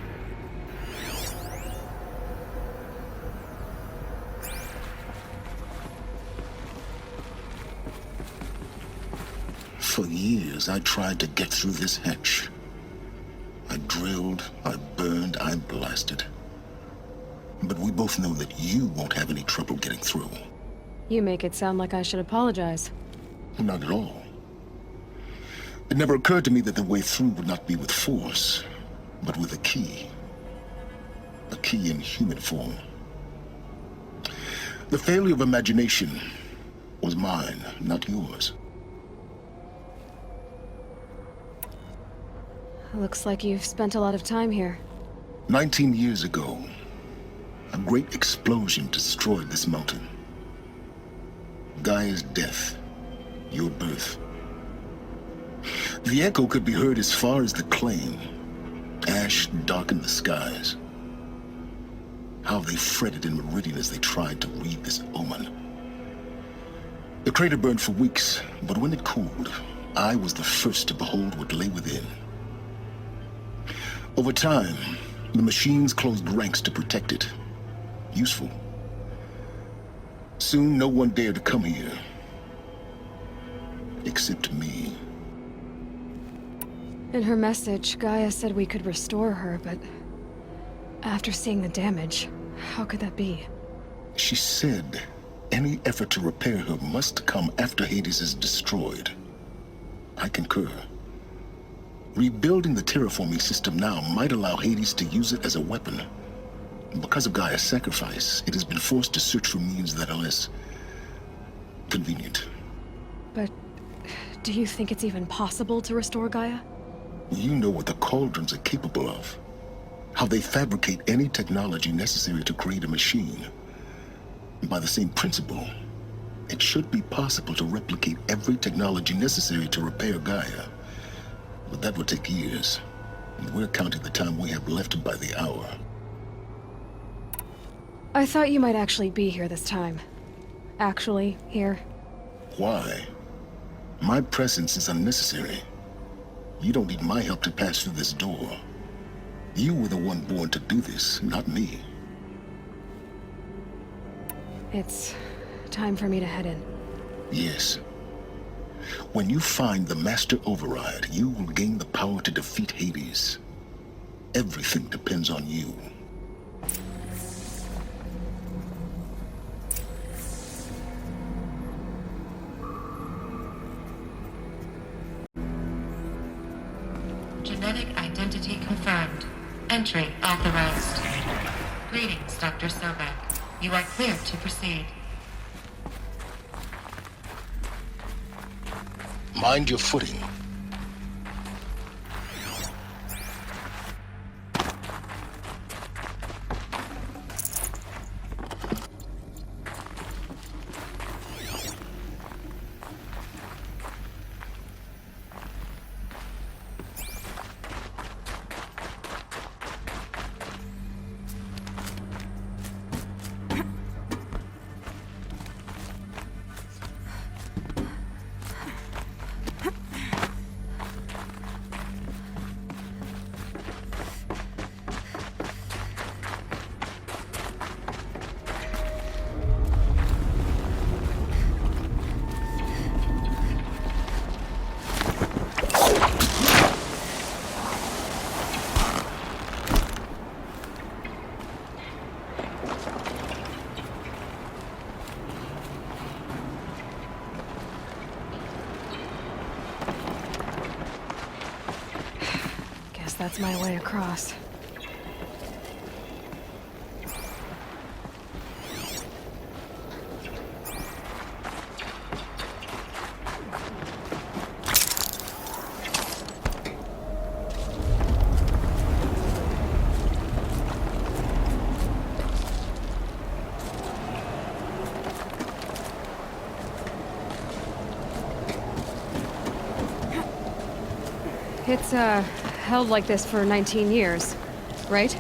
For years, I tried to get through this hatch. I drilled, I burned, I blasted. But we both know that you won't have any trouble getting through. You make it sound like I should apologize. Not at all. It never occurred to me that the way through would not be with force, but with a key. A key in human form. The failure of imagination was mine, not yours. Looks like you've spent a lot of time here. 19 years ago, a great explosion destroyed this mountain. Gaia's death, your birth. The echo could be heard as far as the claim. Ash darkened the skies. How they fretted in Meridian as they tried to read this omen. The crater burned for weeks, but when it cooled, I was the first to behold what lay within. Over time, the machines closed ranks to protect it. Useful. Soon, no one dared to come here. Except me. In her message, Gaia said we could restore her, but after seeing the damage, how could that be? She said any effort to repair her must come after Hades is destroyed. I concur. Rebuilding the terraforming system now might allow Hades to use it as a weapon. Because of Gaia's sacrifice, it has been forced to search for means that are less convenient. But do you think it's even possible to restore Gaia? You know what the Cauldrons are capable of. How they fabricate any technology necessary to create a machine. By the same principle, it should be possible to replicate every technology necessary to repair Gaia. But that would take years, and we're counting the time we have left by the hour. I thought you might actually be here this time. Actually, here. Why? My presence is unnecessary. You don't need my help to pass through this door. You were the one born to do this, not me. It's time for me to head in. Yes. When you find the Master Override, you will gain the power to defeat Hades. Everything depends on you. Genetic identity confirmed. Entry authorized. Greetings, Dr. Sobek. You are clear to proceed. Mind your footing. That's my way across. It's, held like this for 19 years, right?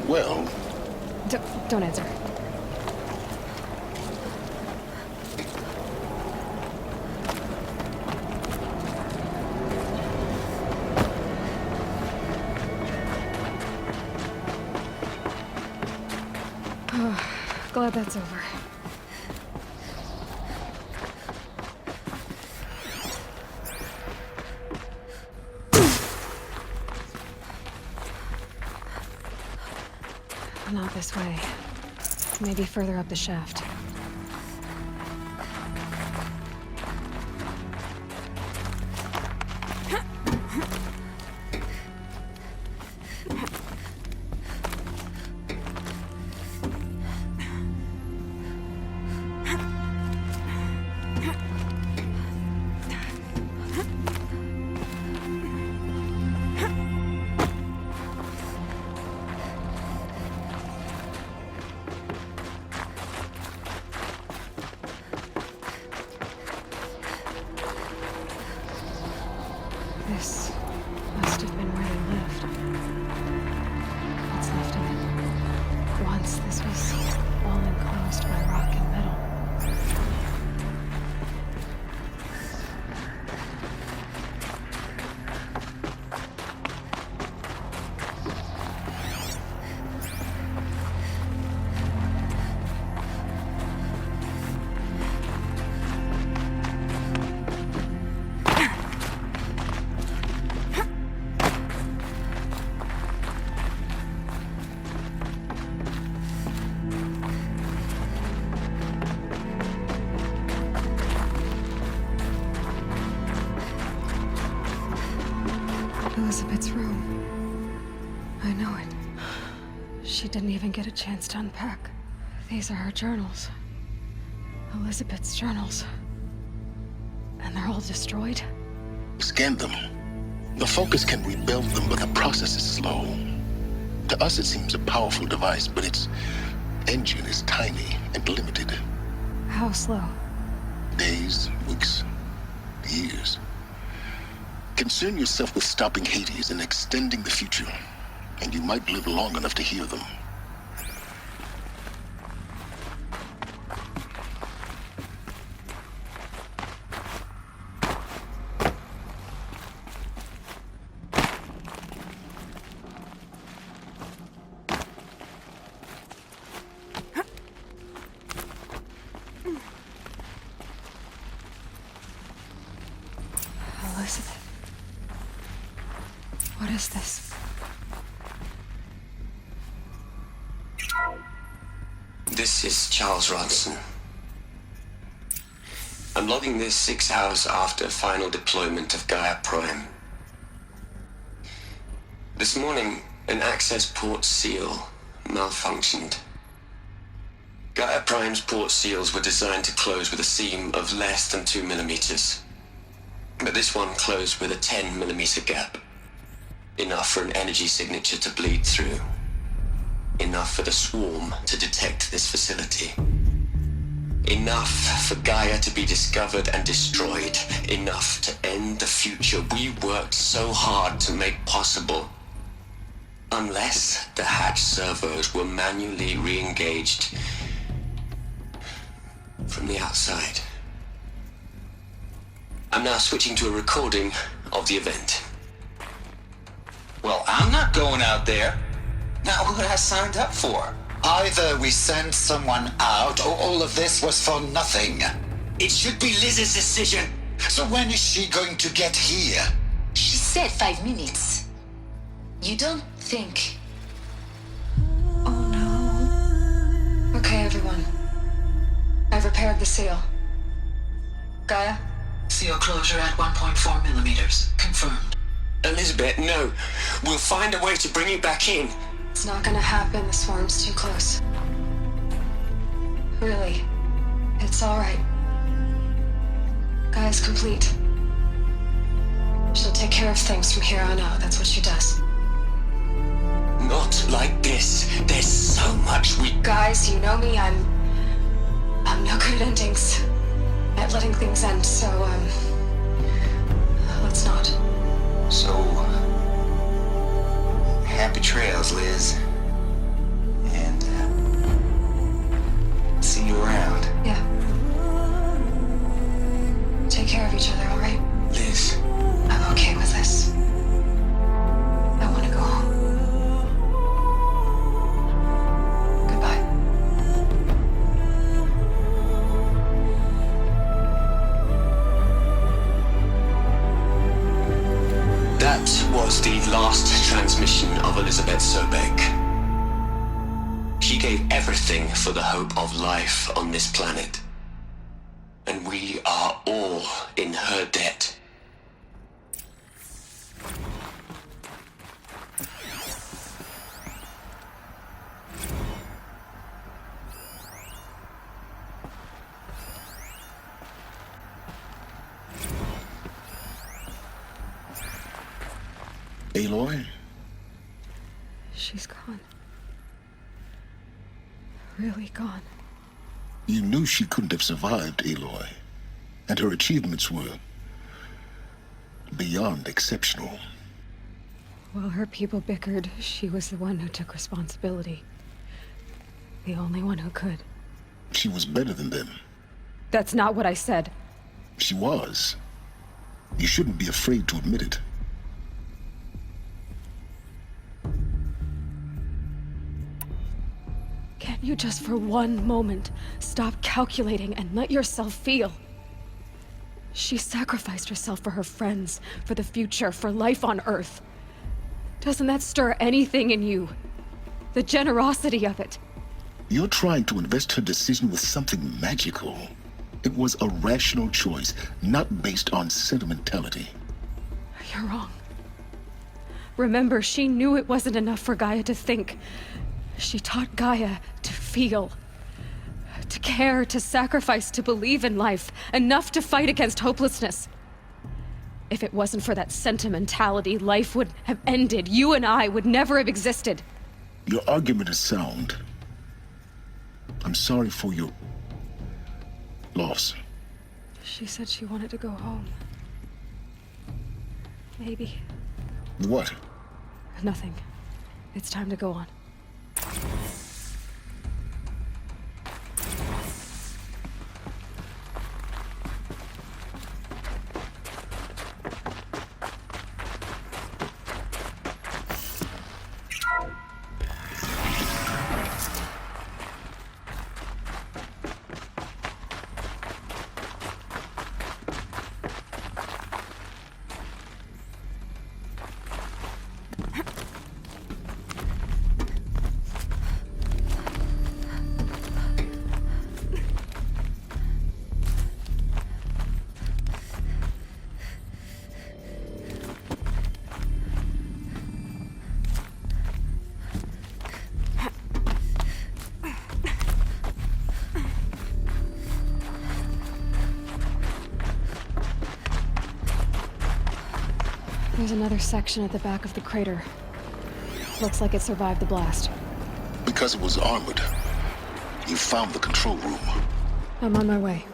Well... Don't answer. Glad that's over. Not this way. Maybe further up the shaft. Elizabeth's room. I know it. She didn't even get a chance to unpack. These are her journals. Elizabeth's journals. And they're all destroyed? Scan them. The Focus can rebuild them, but the process is slow. To us, it seems a powerful device, but its engine is tiny and limited. How slow? Days, weeks, years. Concern yourself with stopping Hades and extending the future, and you might live long enough to hear them. Elizabeth. What is this? This is Charles Ronson. I'm logging this 6 hours after final deployment of Gaia Prime. This morning, an access port seal malfunctioned. Gaia Prime's port seals were designed to close with a seam of less than 2 millimeters. But this one closed with a 10 millimeter gap. Enough for an energy signature to bleed through. Enough for the swarm to detect this facility. Enough for Gaia to be discovered and destroyed. Enough to end the future we worked so hard to make possible. Unless the hatch servos were manually re-engaged from the outside. I'm now switching to a recording of the event. Well, I'm not going out there. Now, who I signed up for? Either we send someone out, or all of this was for nothing. It should be Liz's decision. So when is she going to get here? She said 5 minutes. You don't think... Okay, everyone. I've repaired the seal. Gaia? Seal closure at 1.4 millimeters. Confirmed. Elizabeth, no. We'll find a way to bring you back in. It's not gonna happen. The swarm's too close. Really. It's alright. Gaia's complete. She'll take care of things from here on out. That's what she does. Not like this. There's so much we... Guys, you know me. I'm no good at endings. At letting things end, so, let's not. So, happy trails, Liz. And, see you around. Yeah. Take care of each other, alright? Liz. I'm okay with this. I want to go home. Goodbye. That was the last transmission of Elizabeth Sobek. She gave everything for the hope of life on this planet. And we are all in her debt. Aloy? She's gone. Really gone. You knew she couldn't have survived, Aloy. And her achievements were beyond exceptional. While her people bickered, she was the one who took responsibility. The only one who could. She was better than them. That's not what I said. She was. You shouldn't be afraid to admit it. Can't you just for one moment stop calculating and let yourself feel? She sacrificed herself for her friends, for the future, for life on Earth. Doesn't that stir anything in you? The generosity of it. You're trying to invest her decision with something magical. It was a rational choice, not based on sentimentality. You're wrong. Remember, she knew it wasn't enough for Gaia to think. She taught Gaia to feel. To care, to sacrifice, to believe in life. Enough to fight against hopelessness. If it wasn't for that sentimentality, life would have ended. You and I would never have existed. Your argument is sound. I'm sorry for your loss. She said she wanted to go home. Maybe. What? Nothing. It's time to go on. There's another section at the back of the crater. Looks like it survived the blast. Because it was armored. You found the control room. I'm on my way.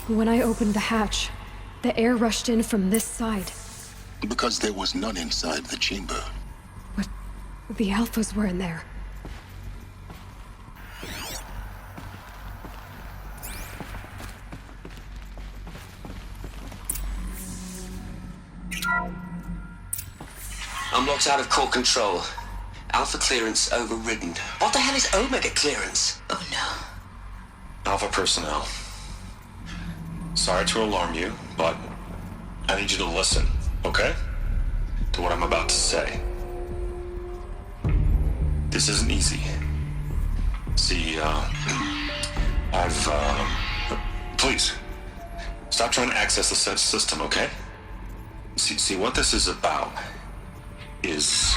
When I opened the hatch, the air rushed in from this side. Because there was none inside the chamber. But the Alphas were in there. I'm locked out of core control. Alpha clearance overridden. What the hell is Omega clearance? Oh no. Alpha personnel. Sorry to alarm you, but I need you to listen, okay? To what I'm about to say. This isn't easy. See, please, stop trying to access the system, okay? See, what this is about is,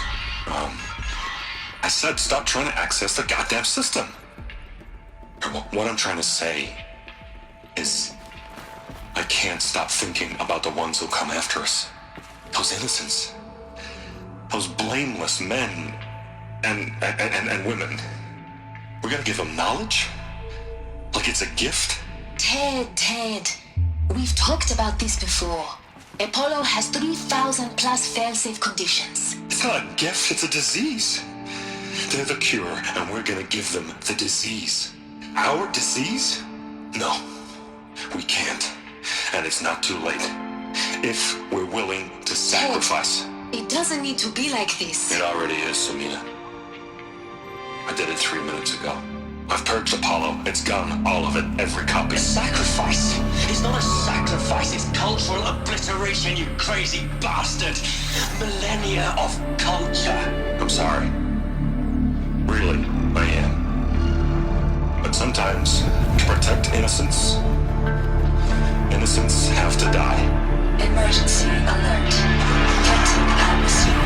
I said stop trying to access the goddamn system. What I'm trying to say is, I can't stop thinking about the ones who come after us. Those innocents. Those blameless men and women. We're gonna give them knowledge? Like it's a gift? Ted. We've talked about this before. Apollo has 3,000 plus fail-safe conditions. It's not a gift, it's a disease. They're the cure, and we're gonna give them the disease. Our disease? No, we can't. And it's not too late. If we're willing to sacrifice. It doesn't need to be like this. It already is, Samina. I did it 3 minutes ago. I've purged Apollo. It's gone. All of it. Every copy. A sacrifice? It's not a sacrifice. It's cultural obliteration, you crazy bastard. Millennia of culture. I'm sorry. Really, I am. But sometimes, to protect innocence, innocents have to die. Emergency alert. Detecting atmosphere.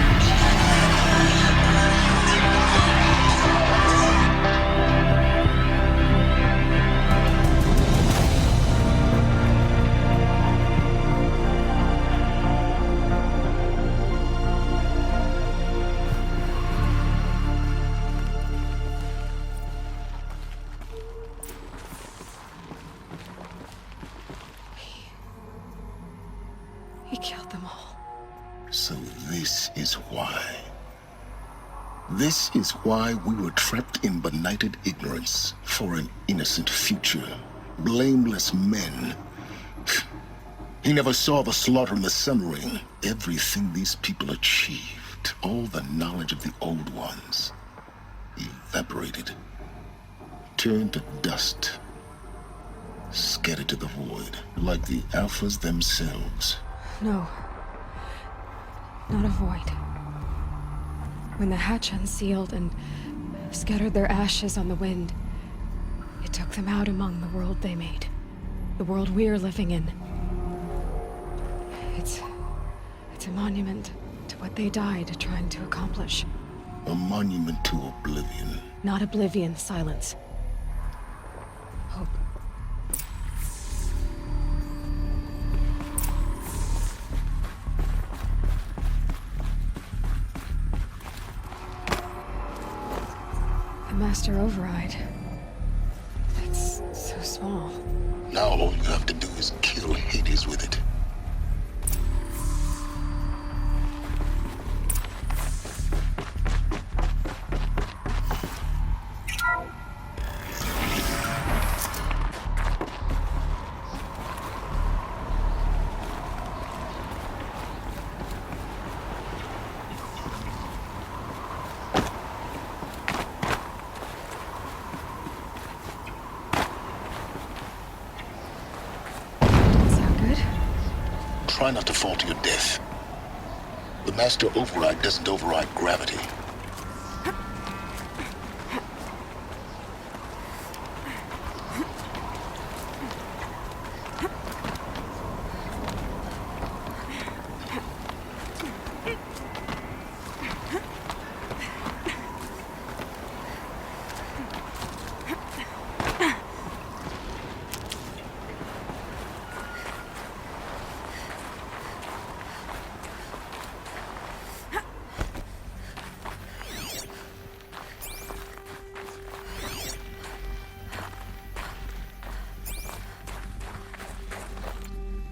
He killed them all. So this is why. This is why we were trapped in benighted ignorance for an innocent future. Blameless men. He never saw the slaughter in the Sun Ring. Everything these people achieved, all the knowledge of the old ones, evaporated. Turned to dust. Scattered to the void, like the Alphas themselves. No. Not a void. When the hatch unsealed and scattered their ashes on the wind, it took them out among the world they made. The world we're living in. It's a monument to what they died trying to accomplish. A monument to oblivion. Not oblivion, silence. Hope. The Master Override. It's so small. Now all you have to do is kill Hades with it. Try not to fall to your death. The Master Override doesn't override gravity.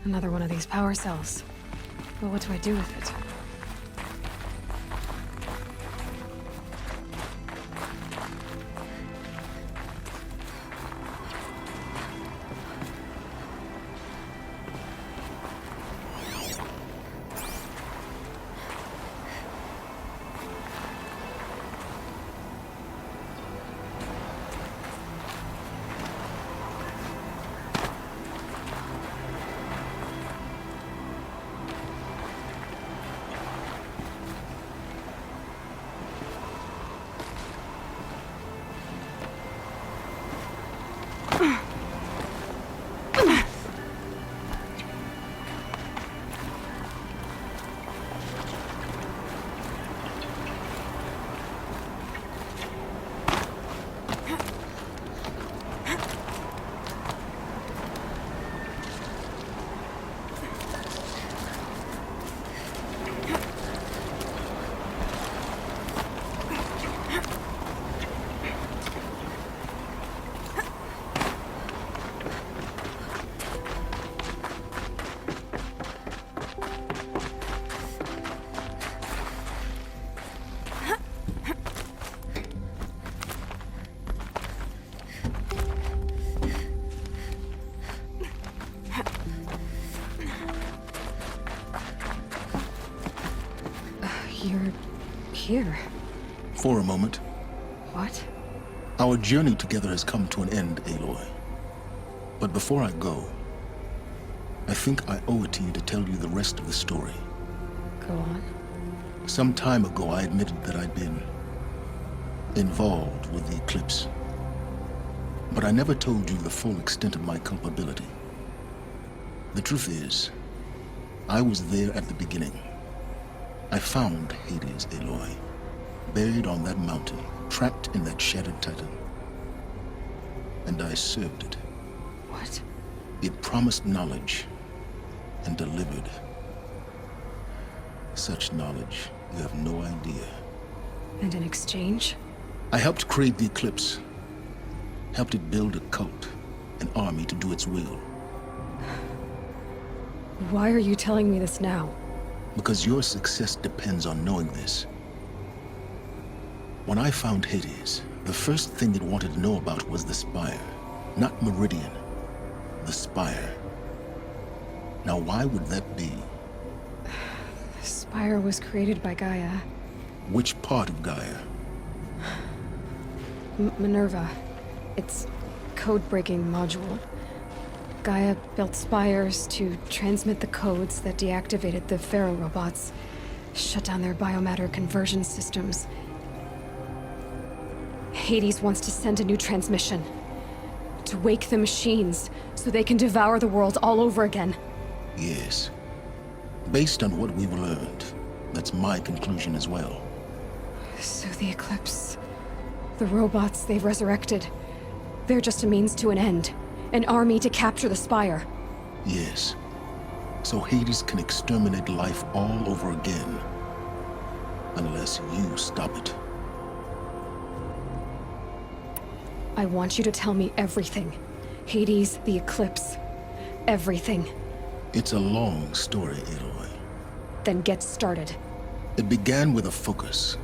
Another one of these power cells. But what do I do with it? here? For a moment. What? Our journey together has come to an end, Aloy. But before I go, I think I owe it to you to tell you the rest of the story. Go on. Some time ago, I admitted that I'd been involved with the eclipse. But I never told you the full extent of my culpability. The truth is, I was there at the beginning. I found Hades, Aloy, buried on that mountain, trapped in that shattered titan. And I served it. What? It promised knowledge and delivered. Such knowledge, you have no idea. And in exchange? I helped create the Eclipse. Helped it build a cult, an army to do its will. Why are you telling me this now? Because your success depends on knowing this. When I found Hades, the first thing it wanted to know about was the Spire. Not Meridian. The Spire. Now why would that be? The Spire was created by Gaia. Which part of Gaia? Minerva. Its code-breaking module. Gaia built spires to transmit the codes that deactivated the Pharaoh robots, shut down their biomatter conversion systems. Hades wants to send a new transmission. To wake the machines, so they can devour the world all over again. Yes. Based on what we've learned, that's my conclusion as well. So the Eclipse... the robots they've resurrected... they're just a means to an end. An army to capture the Spire. Yes. So Hades can exterminate life all over again. Unless you stop it. I want you to tell me everything. Hades, the Eclipse. Everything. It's a long story, Aloy. Then get started. It began with a focus,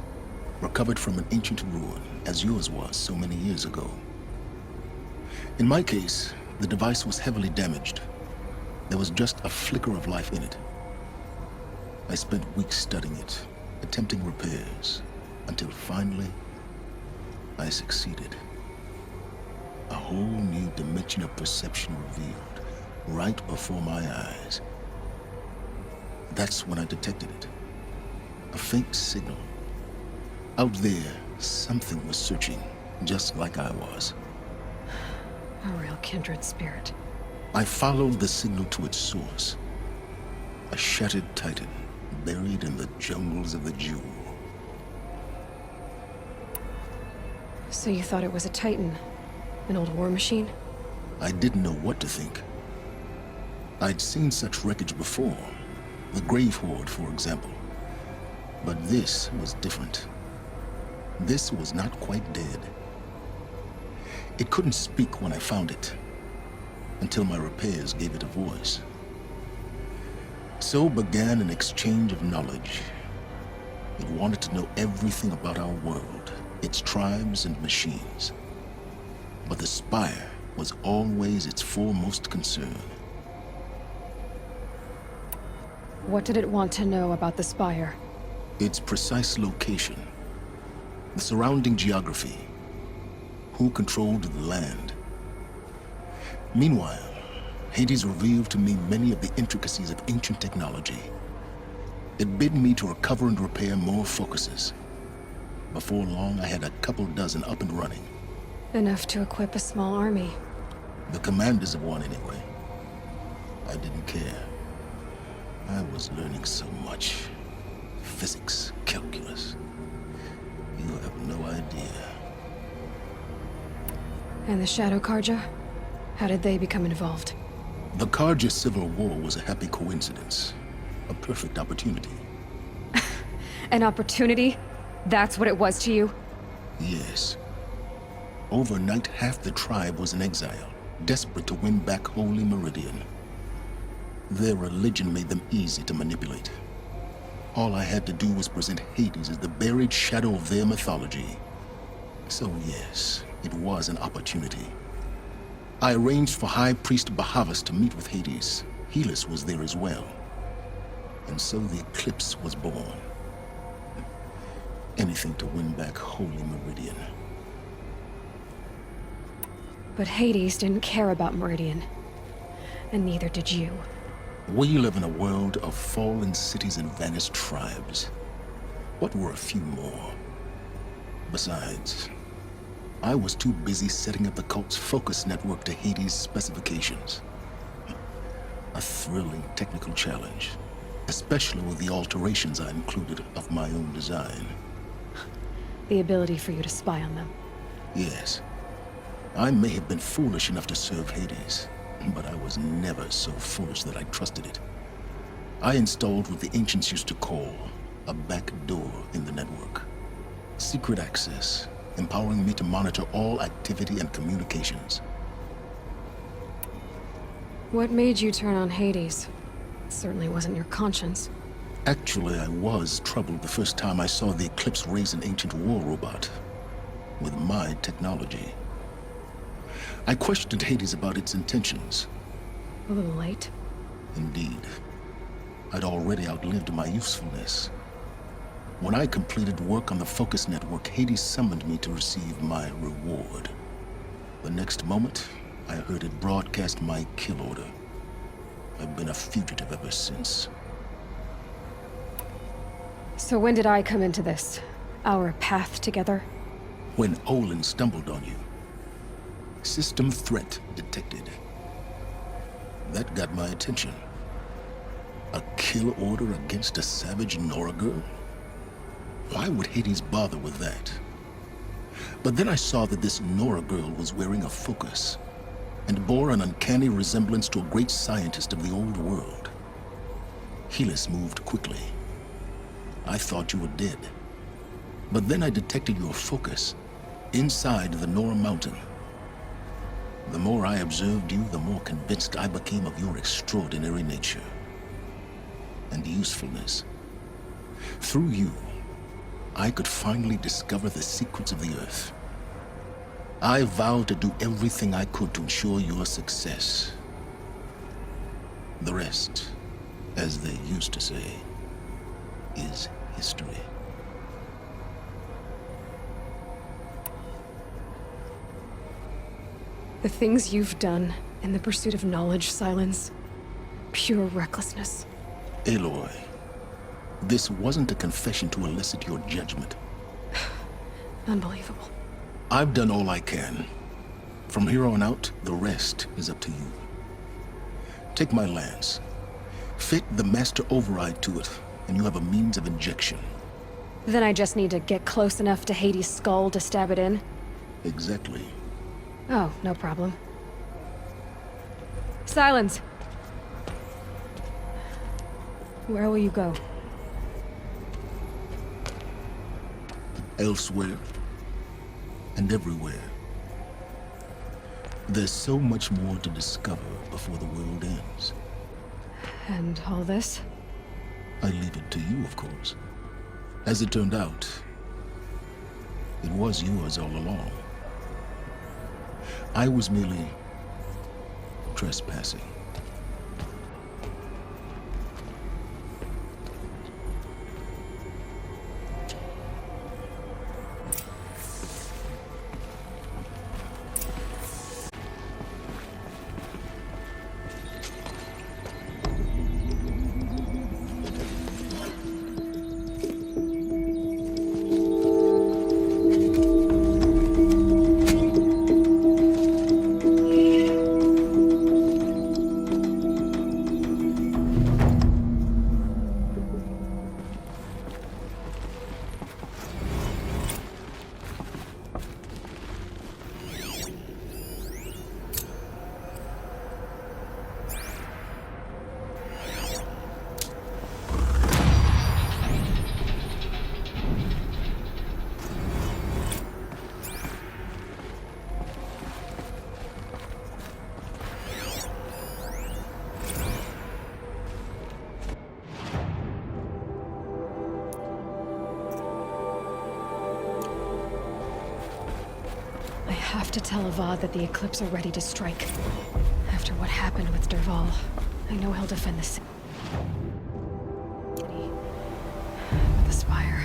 recovered from an ancient ruin, as yours was so many years ago. In my case, the device was heavily damaged. There was just a flicker of life in it. I spent weeks studying it, attempting repairs, until finally, I succeeded. A whole new dimension of perception revealed, right before my eyes. That's when I detected it. A faint signal. Out there, something was searching, just like I was. A real kindred spirit. I followed the signal to its source. A shattered titan, buried in the jungles of the Jewel. So you thought it was a titan? An old war machine? I didn't know what to think. I'd seen such wreckage before. The Grave Horde, for example. But this was different. This was not quite dead. It couldn't speak when I found it, until my repairs gave it a voice. So began an exchange of knowledge. It wanted to know everything about our world, its tribes and machines. But the Spire was always its foremost concern. What did it want to know about the Spire? Its precise location, the surrounding geography, who controlled the land. Meanwhile, Hades revealed to me many of the intricacies of ancient technology. It bid me to recover and repair more focuses. Before long, I had a couple dozen up and running. Enough to equip a small army. The commanders of one, anyway. I didn't care. I was learning so much. Physics, calculus. You have no idea. And the Shadow Karja? How did they become involved? The Karja Civil War was a happy coincidence. A perfect opportunity. An opportunity? That's what it was to you? Yes. Overnight, half the tribe was in exile, desperate to win back Holy Meridian. Their religion made them easy to manipulate. All I had to do was present Hades as the buried shadow of their mythology. So yes, it was an opportunity. I arranged for High Priest Bahavas to meet with Hades. Helis was there as well. And so the Eclipse was born. anything to win back Holy Meridian. But Hades didn't care about Meridian. And neither did you. We live in a world of fallen cities and vanished tribes. What were a few more? Besides, I was too busy setting up the cult's focus network to Hades' specifications. A thrilling technical challenge, especially with the alterations I included of my own design. The ability for you to spy on them. Yes. I may have been foolish enough to serve Hades, but I was never so foolish that I trusted it. I installed what the ancients used to call a back door in the network. Secret access, empowering me to monitor all activity and communications. What made you turn on Hades? It certainly wasn't your conscience. Actually, I was troubled the first time I saw the Eclipse raise an ancient war robot with my technology. I questioned Hades about its intentions. A little late. Indeed. I'd already outlived my usefulness. When I completed work on the Focus Network, Hades summoned me to receive my reward. The next moment, I heard it broadcast my kill order. I've been a fugitive ever since. So when did I come into this? Our path together? When Olin stumbled on you. System threat detected. That got my attention. A kill order against a savage Nora girl? Why would Hades bother with that? But then I saw that this Nora girl was wearing a focus, and bore an uncanny resemblance to a great scientist of the old world. Helis moved quickly. I thought you were dead. But then I detected your focus inside the Nora mountain. The more I observed you, the more convinced I became of your extraordinary nature and usefulness. Through you, I could finally discover the secrets of the Earth. I vowed to do everything I could to ensure your success. The rest, as they used to say, is history. The things you've done in the pursuit of knowledge, Silence, pure recklessness. Aloy, this wasn't a confession to elicit your judgment. Unbelievable. I've done all I can. From here on out, the rest is up to you. Take my lance. Fit the master override to it, and you have a means of injection. Then I just need to get close enough to Hades' skull to stab it in? Exactly. Oh, no problem. Silence! Where will you go? Elsewhere. And everywhere. There's so much more to discover before the world ends. And all this? I leave it to you, of course. As it turned out, it was yours all along. I was merely trespassing. I have to tell Avad that the Eclipse are ready to strike. After what happened with Dervahl, I know he'll defend the city. With the Spire.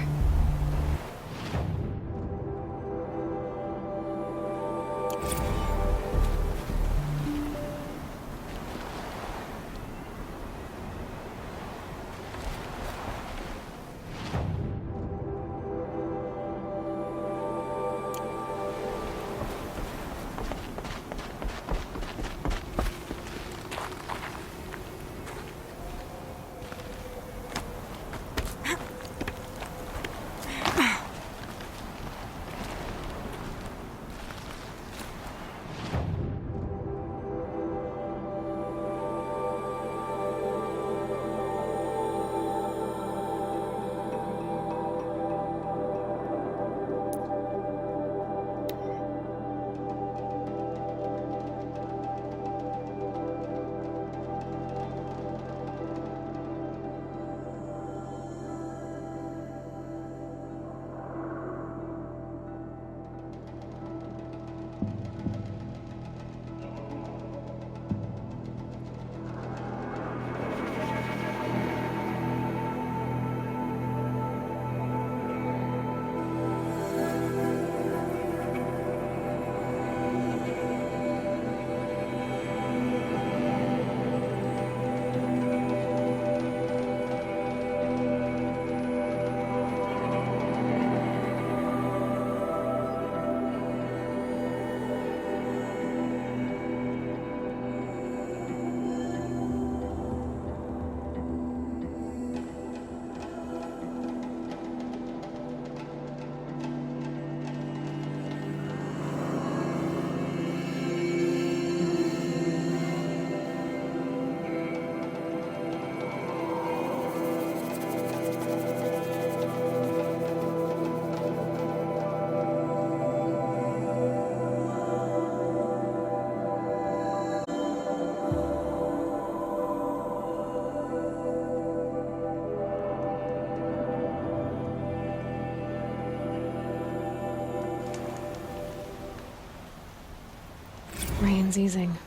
Rain's easing.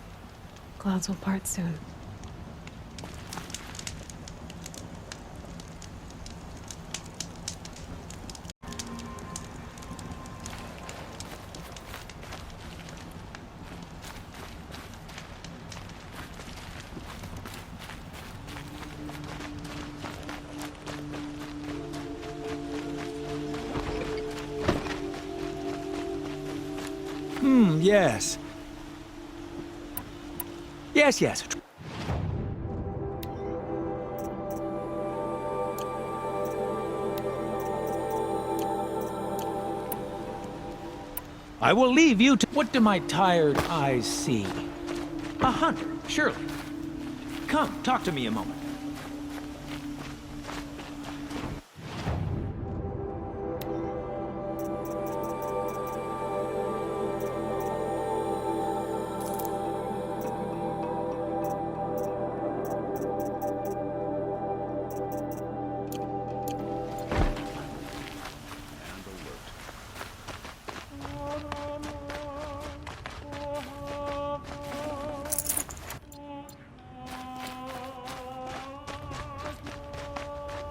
Clouds will part soon. Yes. Yes. I will leave you to... What do my tired eyes see? A hunter, surely. Come, talk to me a moment.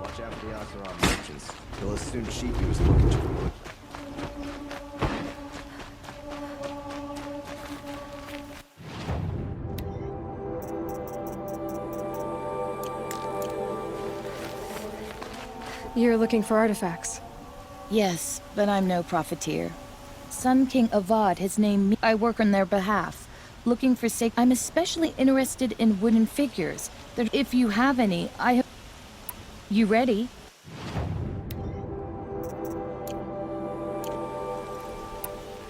Watch out for the Oseram merchants. They'll as soon cheat you as look at you. You're looking for artifacts? Yes, but I'm no profiteer. Sun King Avad has named me. I work on their behalf, looking for I'm especially interested in wooden figures. If you have any, I have... You ready?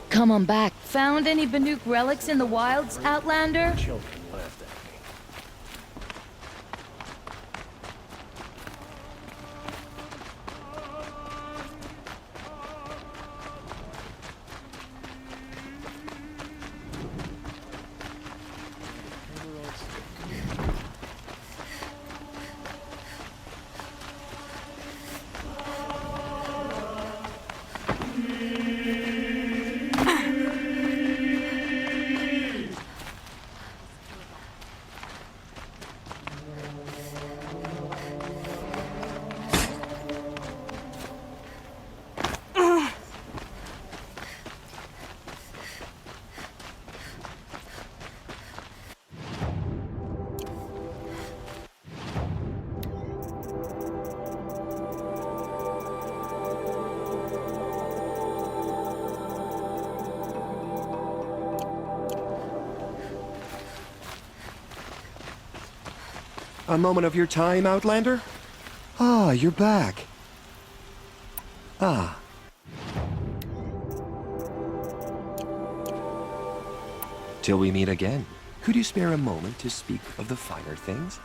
Come on back. Found any Banuk relics in the wilds, Outlander? Children laughed at me. A moment of your time, Outlander? Ah, you're back. Ah. Till we meet again, could you spare a moment to speak of the finer things?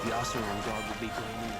The Oseram guard will be bringing you.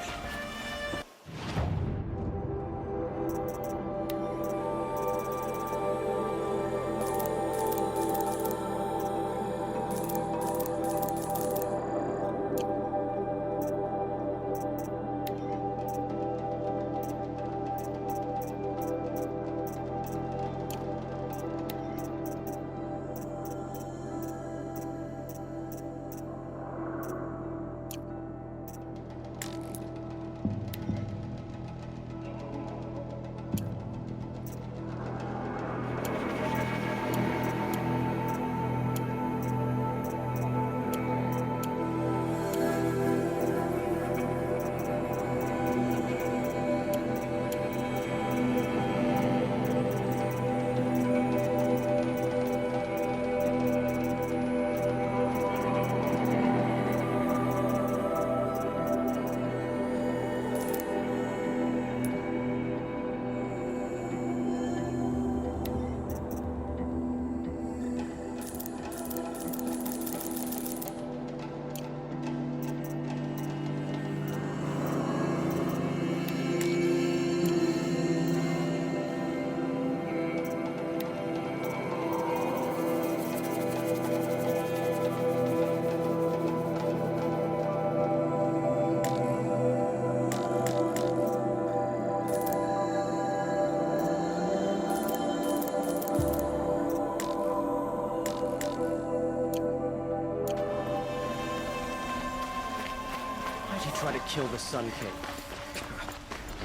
kill the Sun King.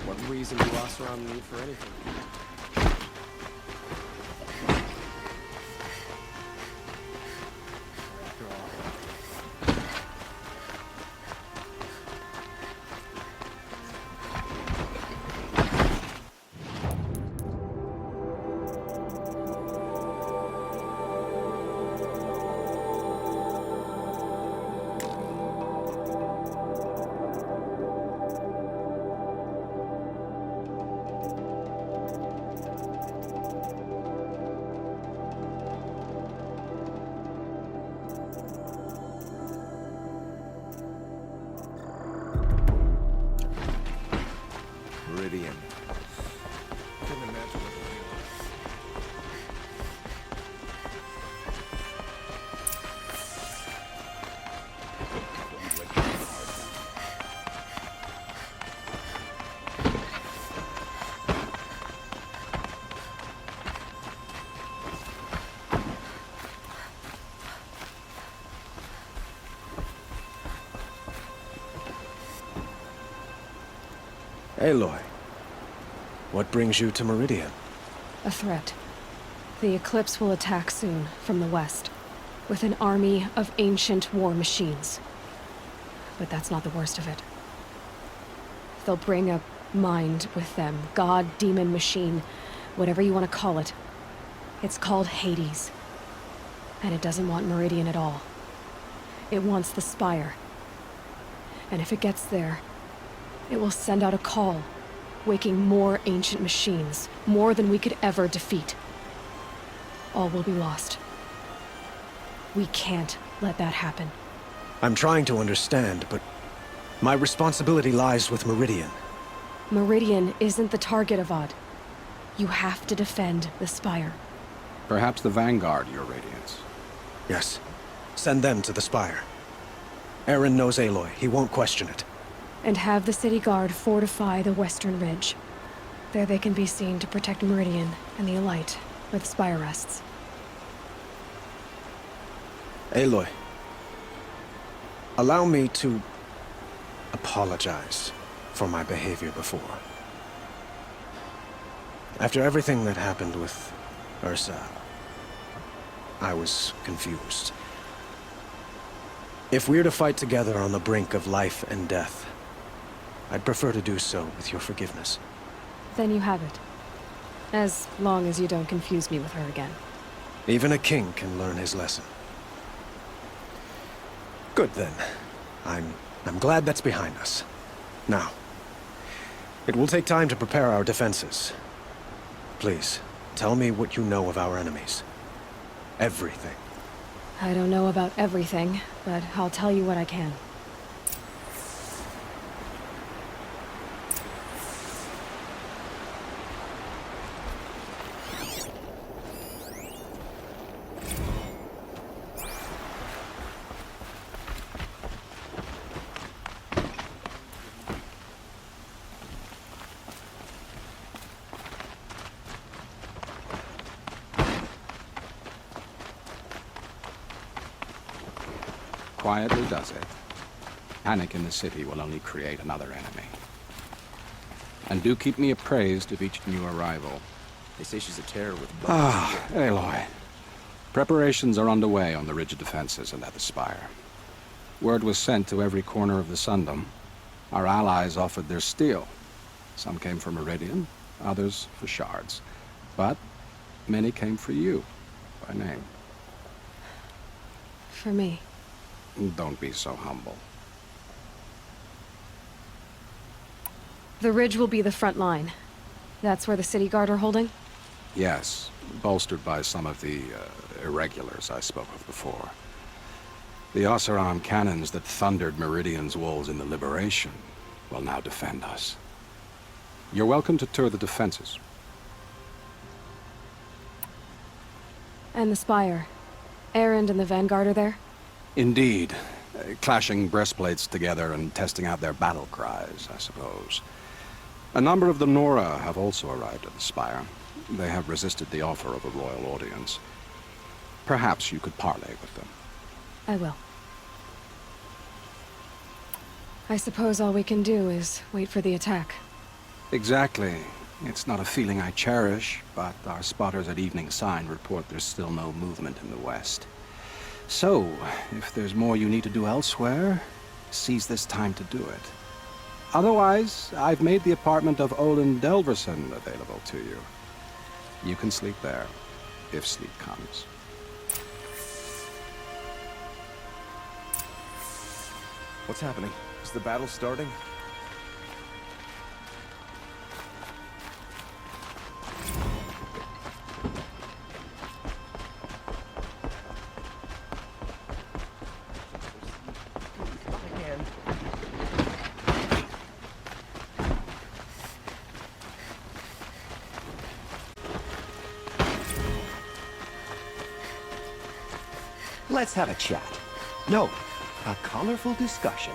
What reason do Oseram need for anything? Meridian. Couldn't imagine what it Aloy, what brings you to Meridian? A threat. The Eclipse will attack soon, from the west, with an army of ancient war machines. But that's not the worst of it. They'll bring a mind with them, god, demon, machine, whatever you want to call it. It's called Hades. And it doesn't want Meridian at all. It wants the Spire. And if it gets there, it will send out a call, waking more ancient machines, more than we could ever defeat. All will be lost. We can't let that happen. I'm trying to understand, but my responsibility lies with Meridian. Meridian isn't the target, Avad. You have to defend the Spire. Perhaps the Vanguard, Your Radiance. Yes. Send them to the Spire. Aaron knows Aloy. He won't question it. And have the city guard fortify the western ridge. There they can be seen to protect Meridian and the Elite, where the Spire rests. Aloy, allow me to apologize for my behavior before. After everything that happened with Ursa, I was confused. If we're to fight together on the brink of life and death, I'd prefer to do so with your forgiveness. Then you have it. As long as you don't confuse me with her again. Even a king can learn his lesson. Good then. I'm glad that's behind us. Now, it will take time to prepare our defenses. Please, tell me what you know of our enemies. Everything. I don't know about everything, but I'll tell you what I can. Quietly does it. Panic in the city will only create another enemy. And do keep me appraised of each new arrival. They say she's a terror with bones. Ah, Aloy. Preparations are underway on the ridge of defenses and at the Spire. Word was sent to every corner of the Sundom. Our allies offered their steel. Some came for Meridian, others for shards. But many came for you, by name. For me. Don't be so humble. The ridge will be the front line. That's where the city guard are holding? Yes, bolstered by some of the irregulars I spoke of before. The Oseram cannons that thundered Meridian's walls in the Liberation will now defend us. You're welcome to tour the defenses. And the Spire. Erend and the Vanguard are there? Indeed. Clashing breastplates together and testing out their battle cries, I suppose. A number of the Nora have also arrived at the Spire. They have resisted the offer of a royal audience. Perhaps you could parley with them. I will. I suppose all we can do is wait for the attack. Exactly. It's not a feeling I cherish, but our spotters at Evening Sign report there's still no movement in the west. So, if there's more you need to do elsewhere, seize this time to do it. Otherwise, I've made the apartment of Olin Delverson available to you. You can sleep there, if sleep comes. What's happening? Is the battle starting? Let's have a chat. No, a colorful discussion.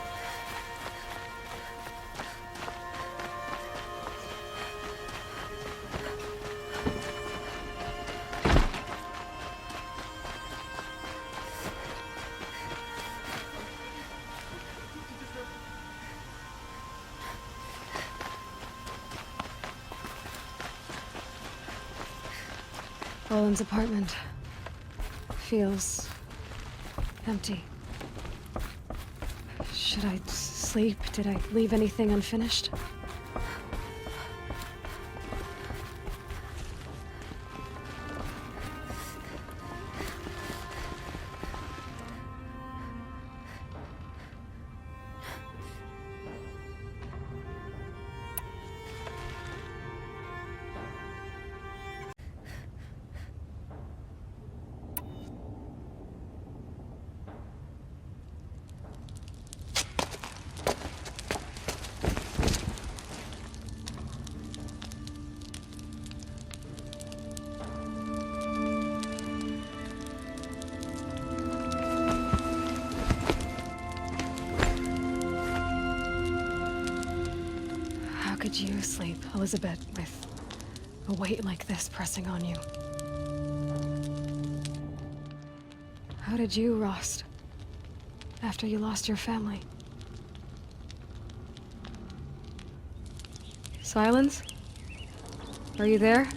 Olin's apartment feels empty. Should I sleep? Did I leave anything unfinished? How could you sleep, Elizabeth, with a weight like this pressing on you? How did you, Rost, after you lost your family? Silence? Are you there?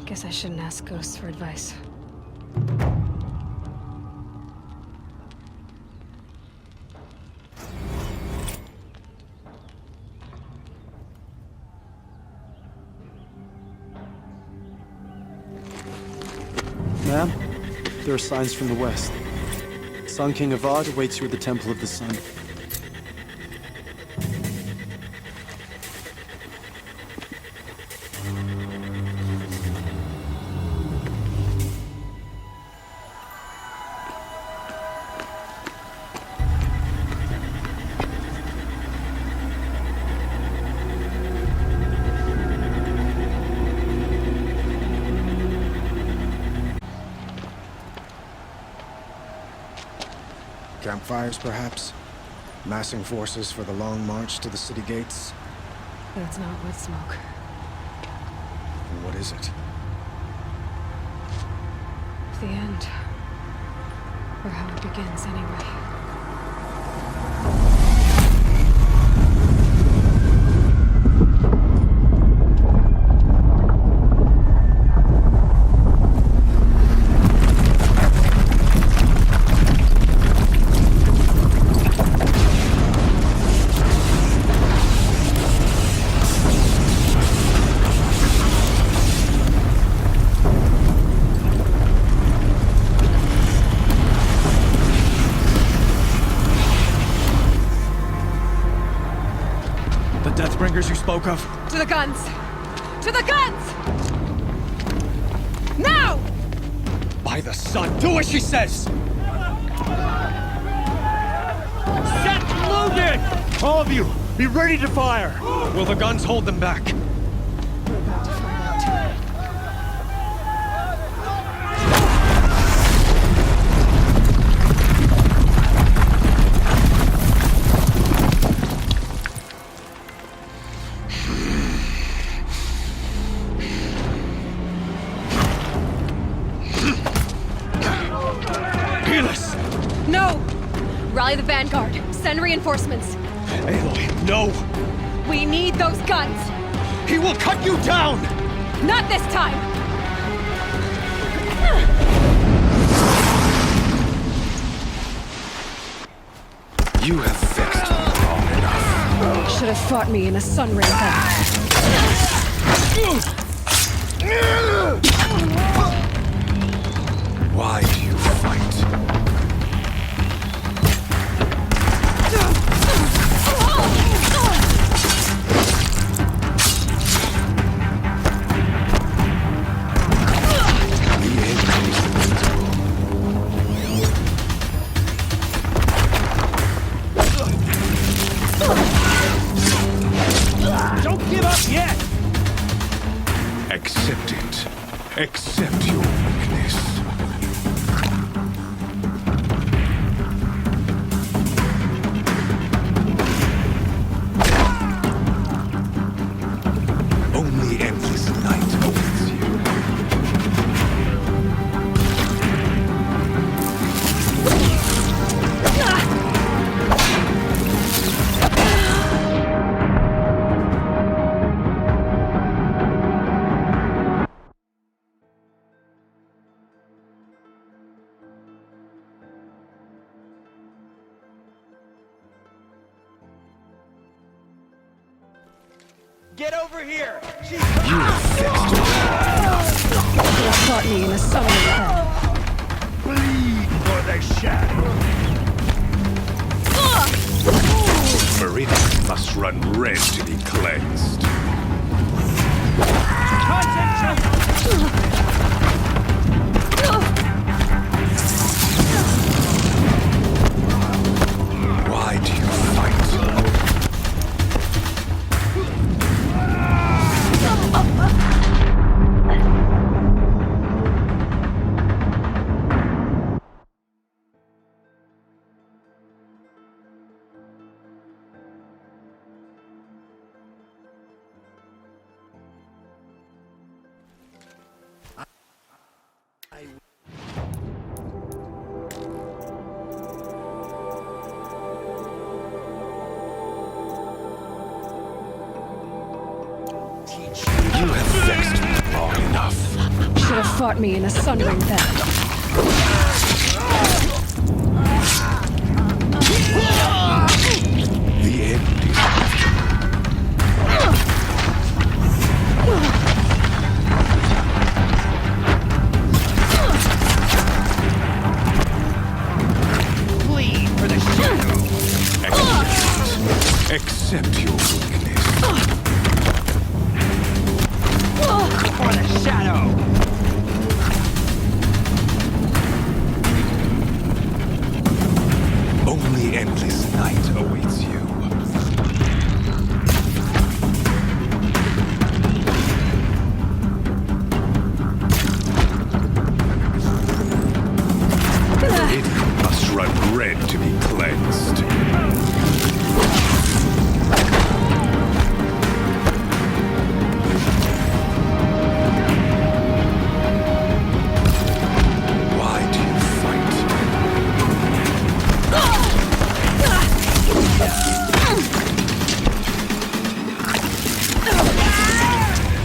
Guess I shouldn't ask ghosts for advice. Ma'am, there are signs from the west. Sun King Avad awaits you at the Temple of the Sun. Campfires, perhaps? Massing forces for the long march to the city gates? That's not wood smoke. What is it? The end. Or how it begins, anyway. Deathbringers you spoke of? To the guns! To the guns! Now! By the sun, do as she says! Set loaded! All of you, be ready to fire! Will the guns hold them back? We're about to find out. No! Rally the vanguard. Send reinforcements. Aloy, no! We need those guns! He will cut you down! Not this time! You have vexed me long enough. Should have fought me in a sun ray then. Why do you fight? Don't give up yet! Accept it. Accept your weakness. Only endless night awaits you. Get over here! You have vexed me. Should have fought me in a sun ray then. Bleed for the shadow! Meridian must run red to be cleansed. Why do you fight? You have vexed me long enough. Should have fought me in a sun ray then. The end is Bleed for the shadow! accept your weakness. For the shadow! Only endless night awaits you. It must run red to be cleansed. Why do you fight?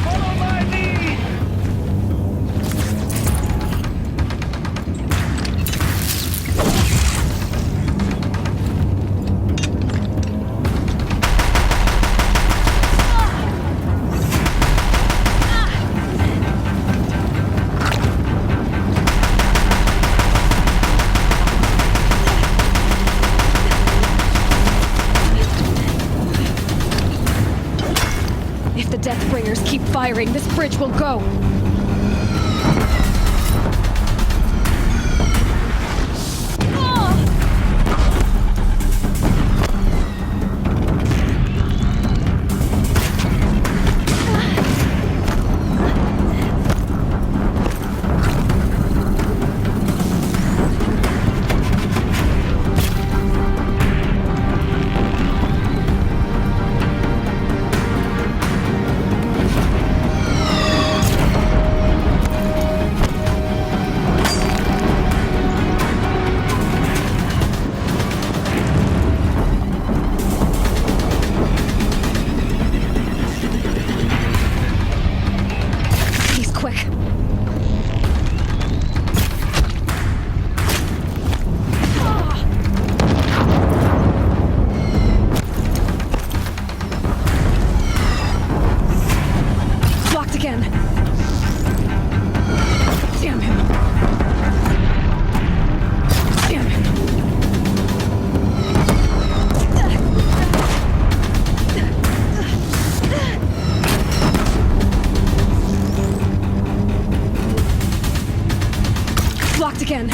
Follow my lead! If the Deathbringers keep firing, this bridge will go. Locked again.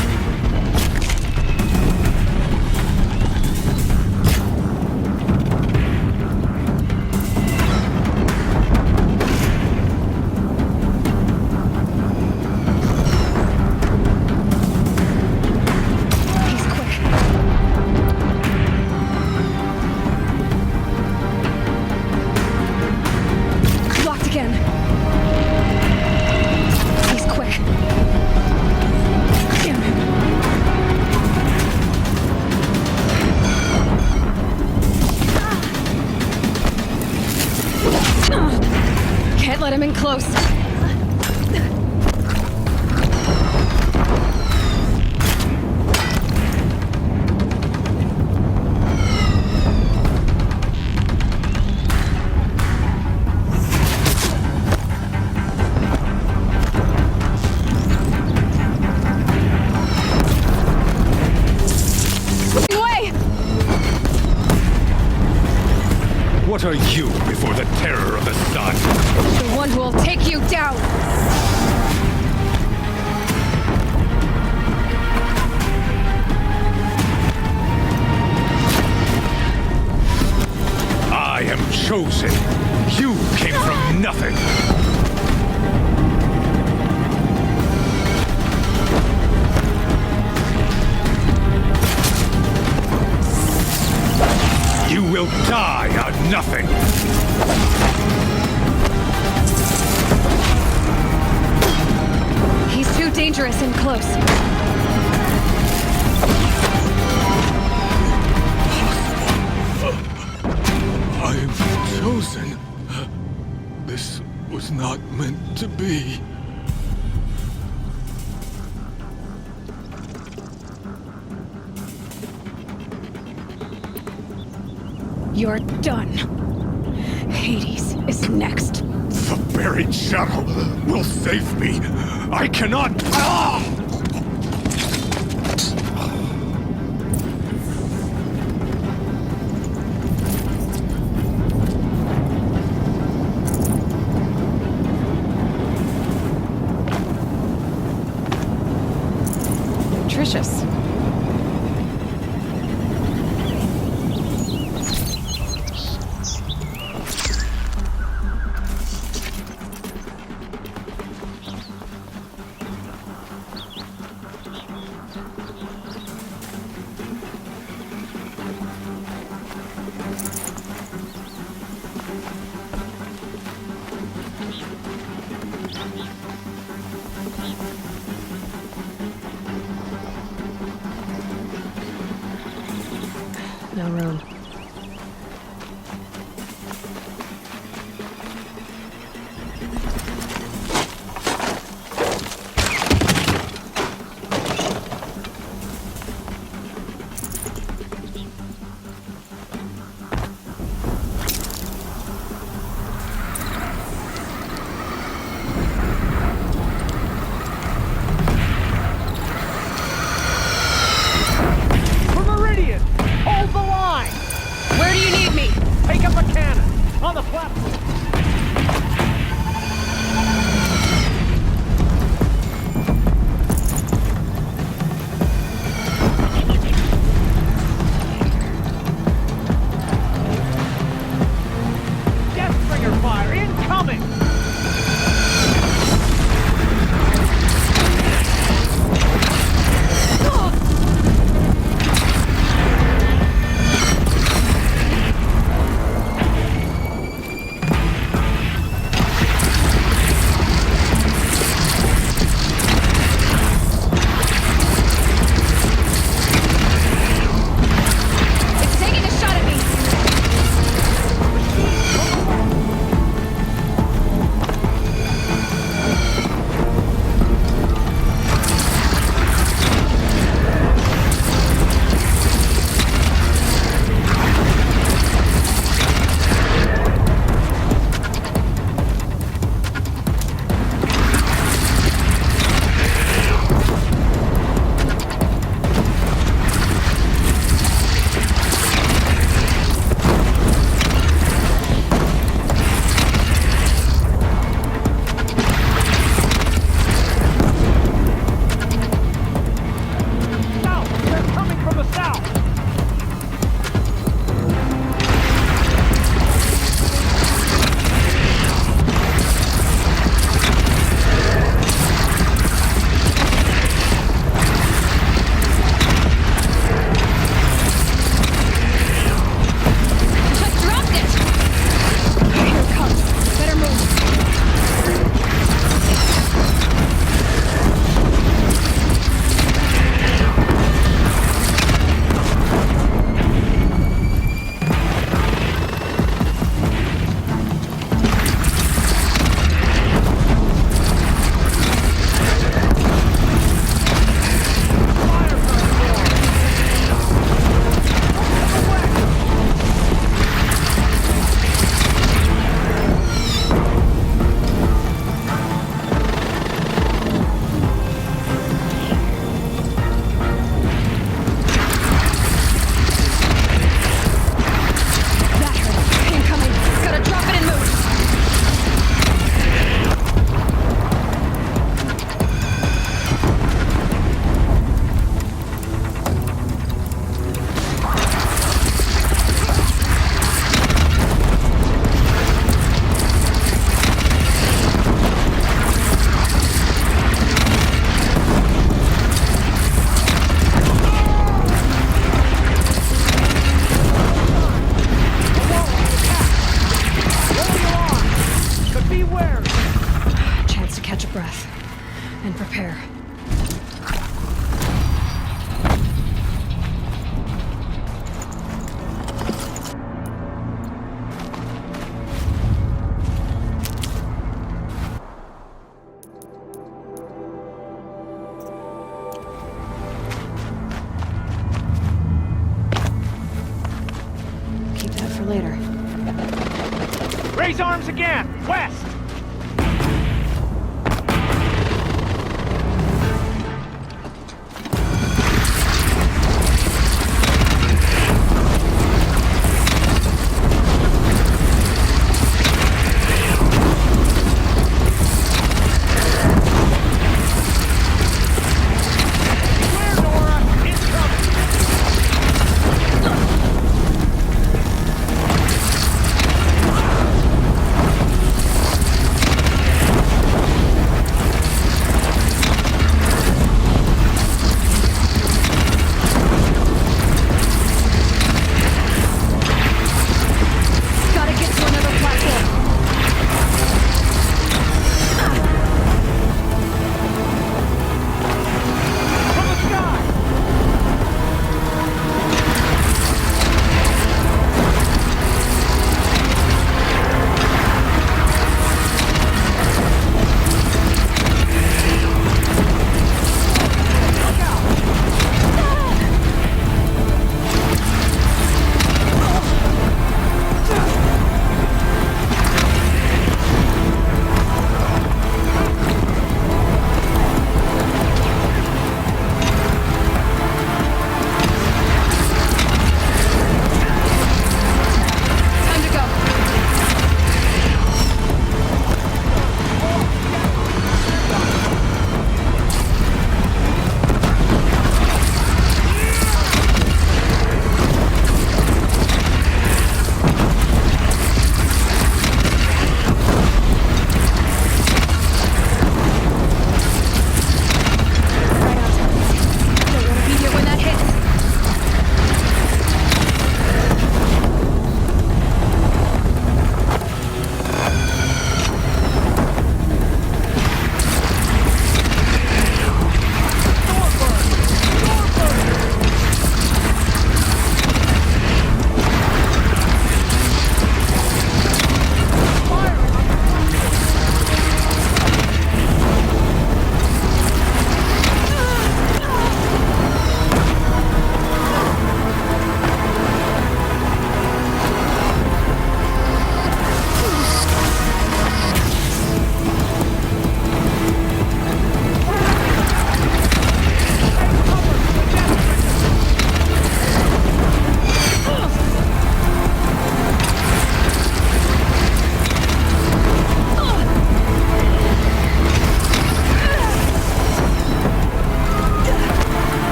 Let him in close. What are you before the terror of the sun? The one who will take you down! I am chosen. You came from nothing. You will die on nothing. He's too dangerous and close. I am chosen. This was not meant to be. You're done. Hades is next. The buried shuttle will save me. I cannot. Ah! Nutritious. No room. For Meridian! Hold the line! Raise arms again! West!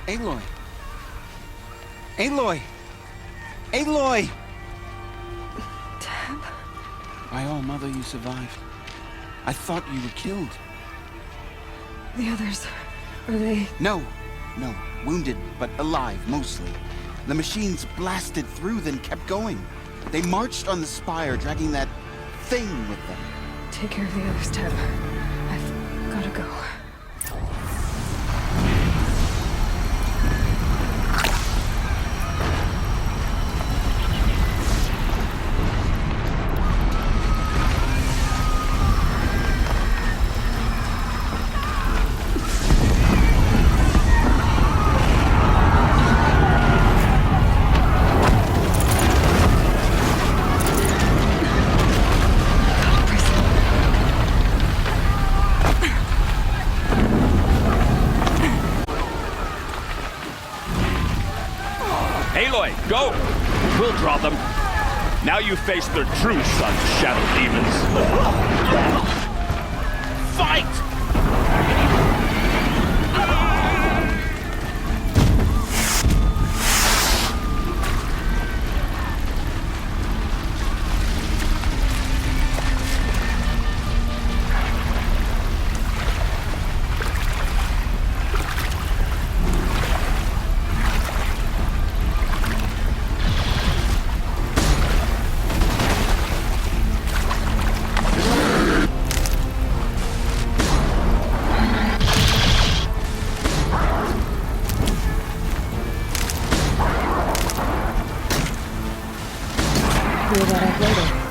Aloy! Aloy! Aloy! Dad? My own mother, you survived. I thought you were killed. The others, are they... No. Wounded, but alive, mostly. The machines blasted through, then kept going. They marched on the spire, dragging that thing with them. Take care of the others, Teb. I've gotta go. Now you face the true sons of Shadow Demons. Fight! Clear that up later.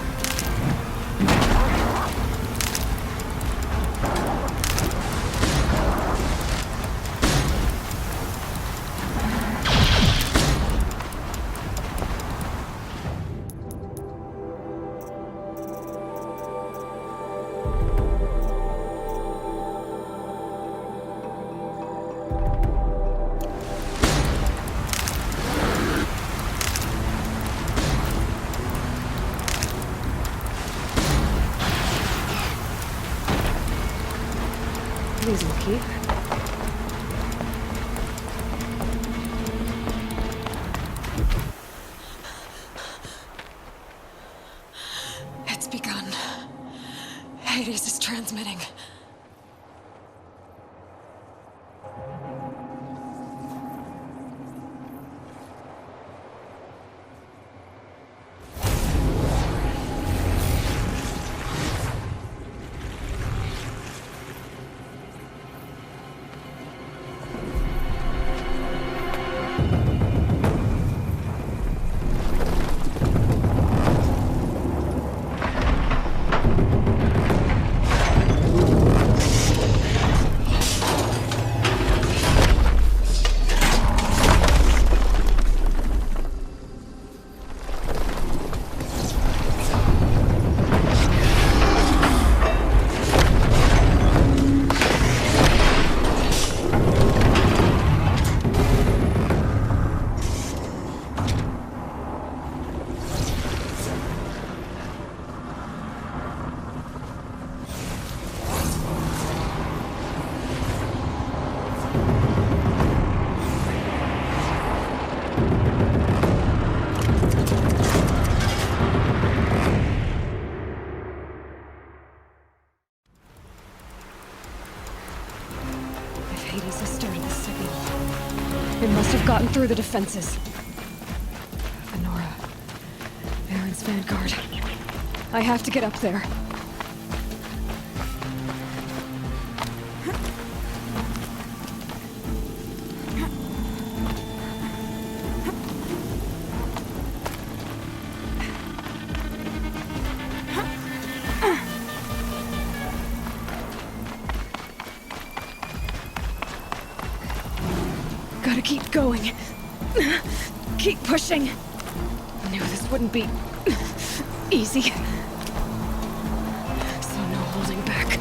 These will keep. It's begun. Hades is transmitting. Hades has started the signal. It must have gotten through the defenses. Honora. Baron's vanguard. I have to get up there. Gotta keep going. Keep pushing. Knew this wouldn't be easy. So no holding back.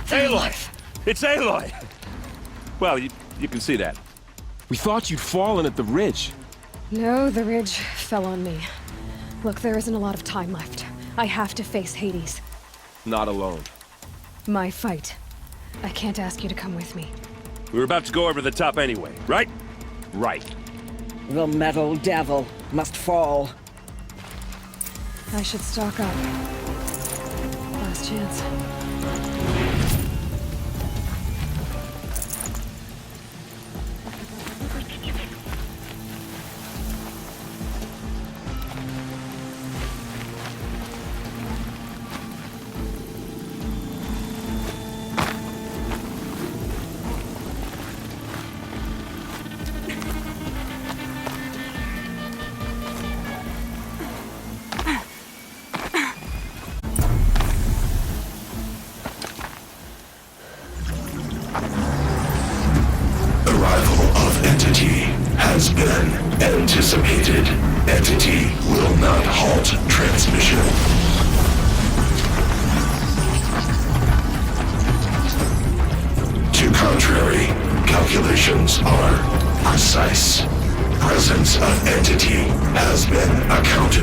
Aloy! It's Aloy! Well, you can see that. We thought you'd fallen at the ridge. No, the ridge fell on me. Look, there isn't a lot of time left. I have to face Hades. Not alone. My fight. I can't ask you to come with me. We were about to go over the top anyway, right? Right. The metal devil must fall. I should stock up. Last chance.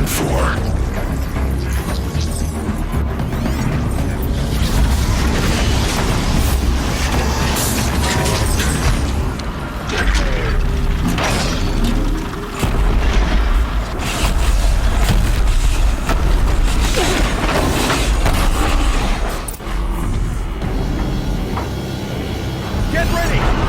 looking for. Get ready!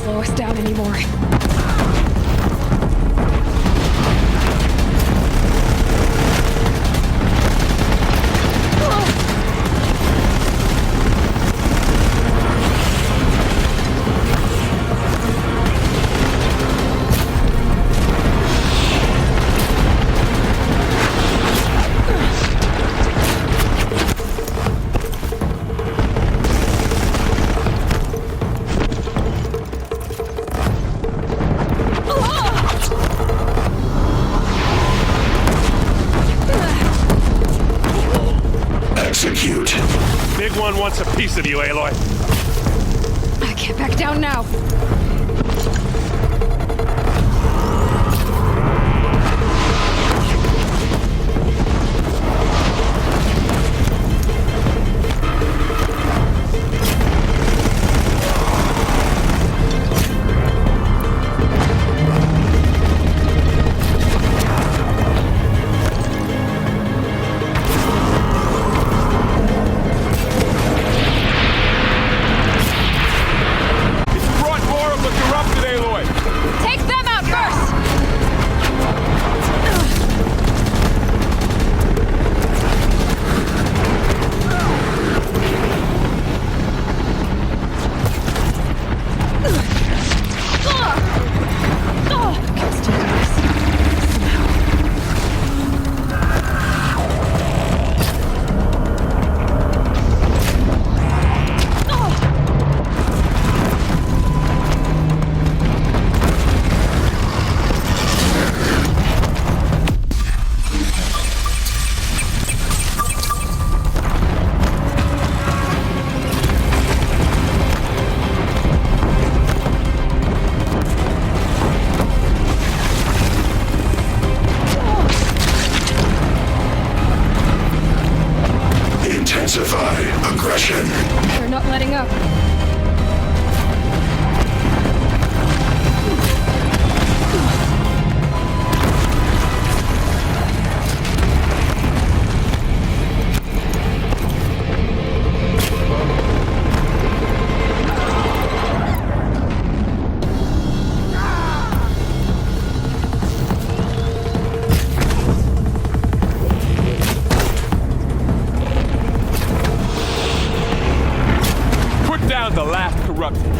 slow us down anymore. Execute. Big one wants a piece of you, Aloy. I can't back down now. More of the corrupted, Aloy! suppression. They're not letting up. The last corrupted.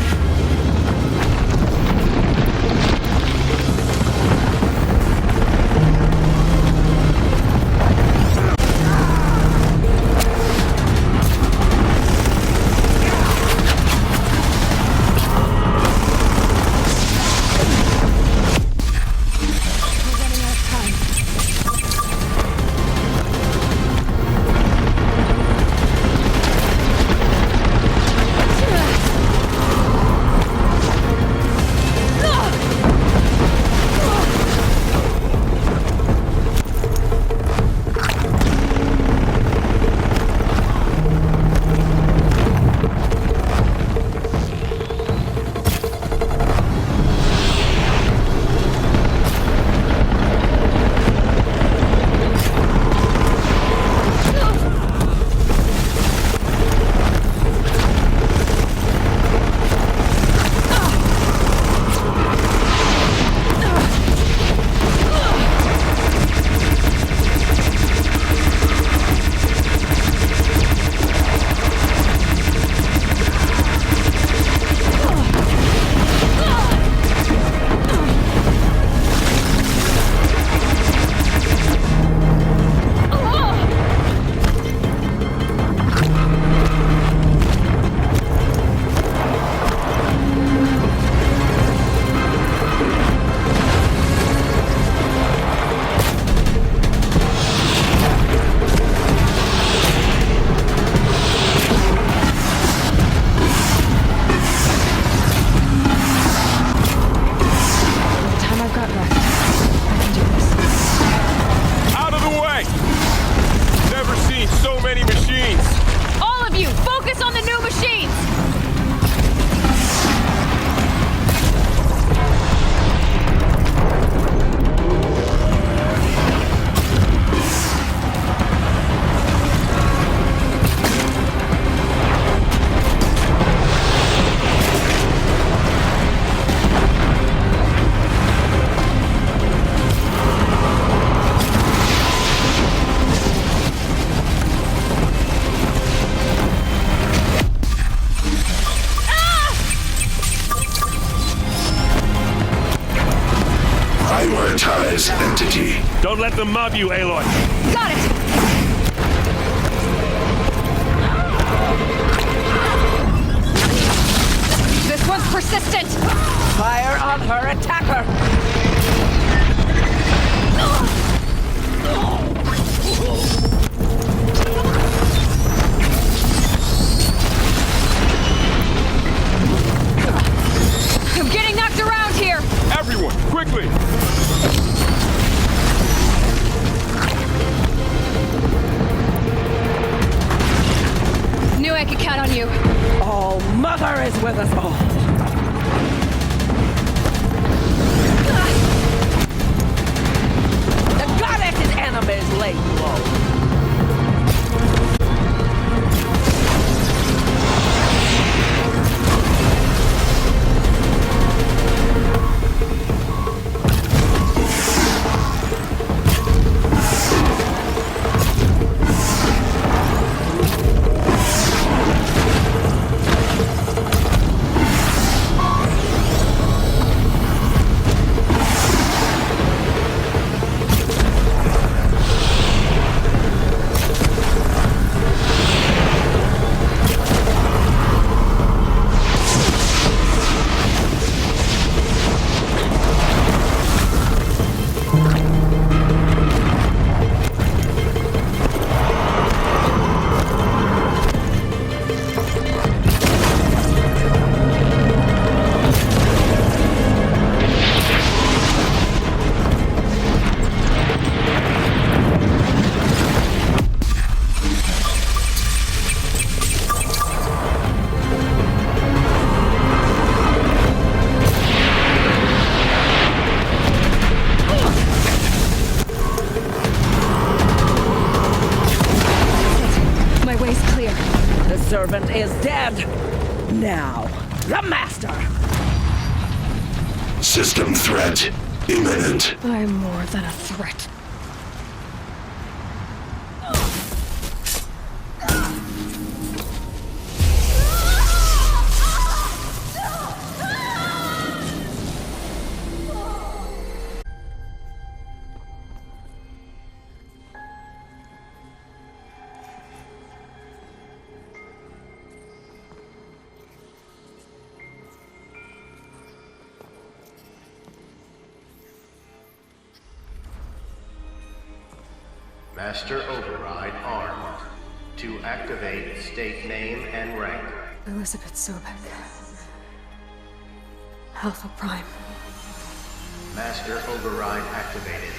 Prioritize entity. Don't let them mob you, Aloy. Got it! This one's persistent! Fire on her attacker! I'm getting knocked around here! Everyone, quickly! Knew I could count on you. All Mother is with us all. The goddess's enemies lay low. is dead. Now, the Master! System threat imminent. I'm more than a threat. Master Override armed. To activate, state name and rank. Elizabeth Sobek. Alpha Prime. Master Override activated.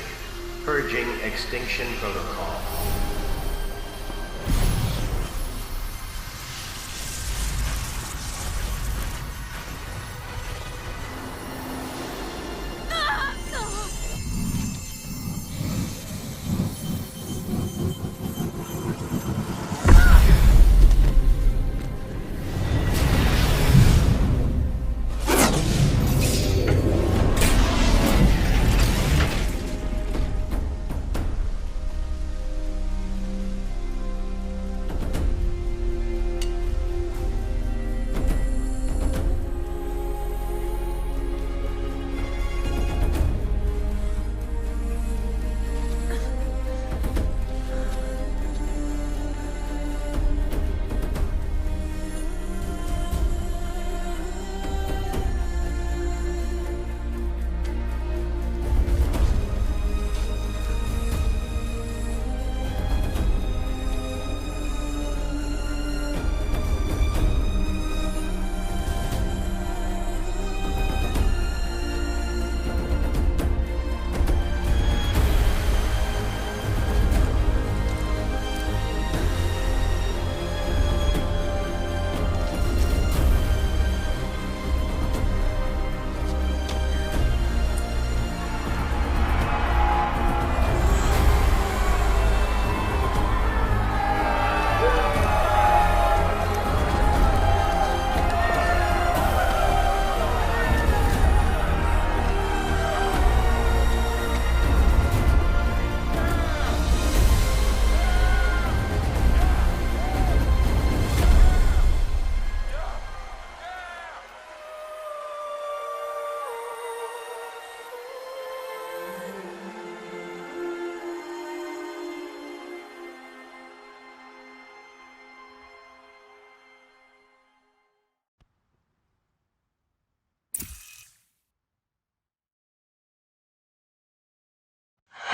Purging extinction protocol.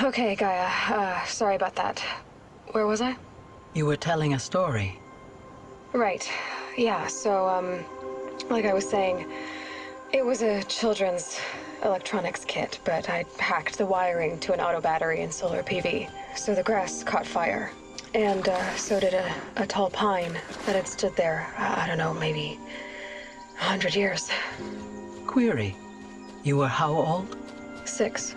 Okay, Gaia. Sorry about that. Where was I? You were telling a story. Right. Yeah, so, like I was saying, it was a children's electronics kit, but I hacked the wiring to an auto battery and solar PV. So the grass caught fire. And, so did a tall pine that had stood there, I don't know, maybe 100 years. Query. You were how old? 6.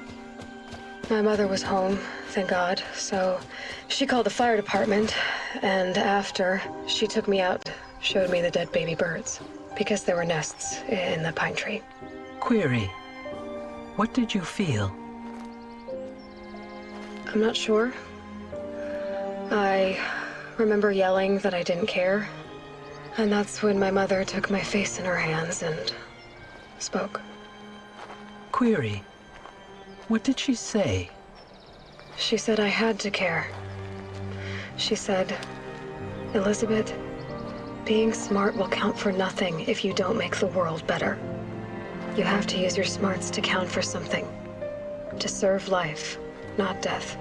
My mother was home, thank God, so she called the fire department, and after, she took me out, showed me the dead baby birds, because there were nests in the pine tree. Query. What did you feel? I'm not sure. I remember yelling that I didn't care, and that's when my mother took my face in her hands and spoke. Query. What did she say? She said I had to care. She said, Elizabeth, being smart will count for nothing if you don't make the world better. You have to use your smarts to count for something. To serve life, not death.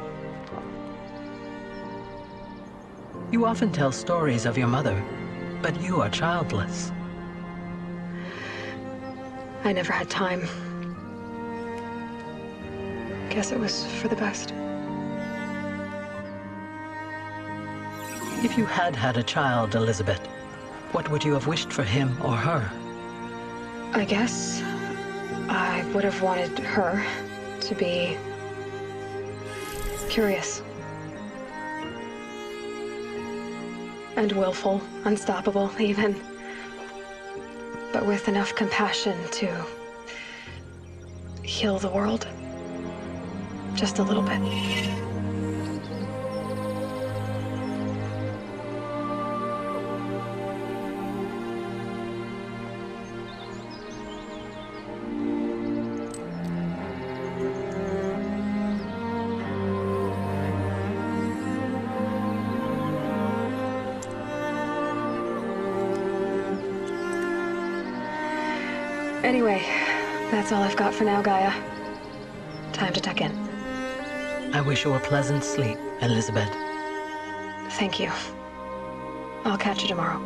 You often tell stories of your mother, but you are childless. I never had time. Guess it was for the best. If you had had a child, Elizabeth, what would you have wished for him or her? I guess I would have wanted her to be curious. And willful, unstoppable, even. But with enough compassion to heal the world. Just a little bit. Anyway, that's all I've got for now, Gaia. Time to tuck in. I wish you a pleasant sleep, Elizabeth. Thank you. I'll catch you tomorrow.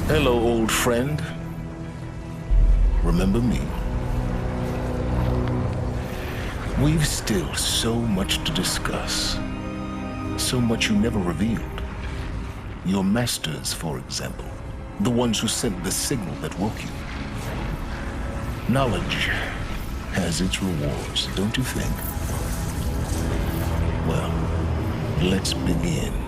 Hello, old friend. Remember me? We've still so much to discuss. So much you never revealed. Your masters, for example. The ones who sent the signal that woke you. Knowledge has its rewards, don't you think? Well, let's begin.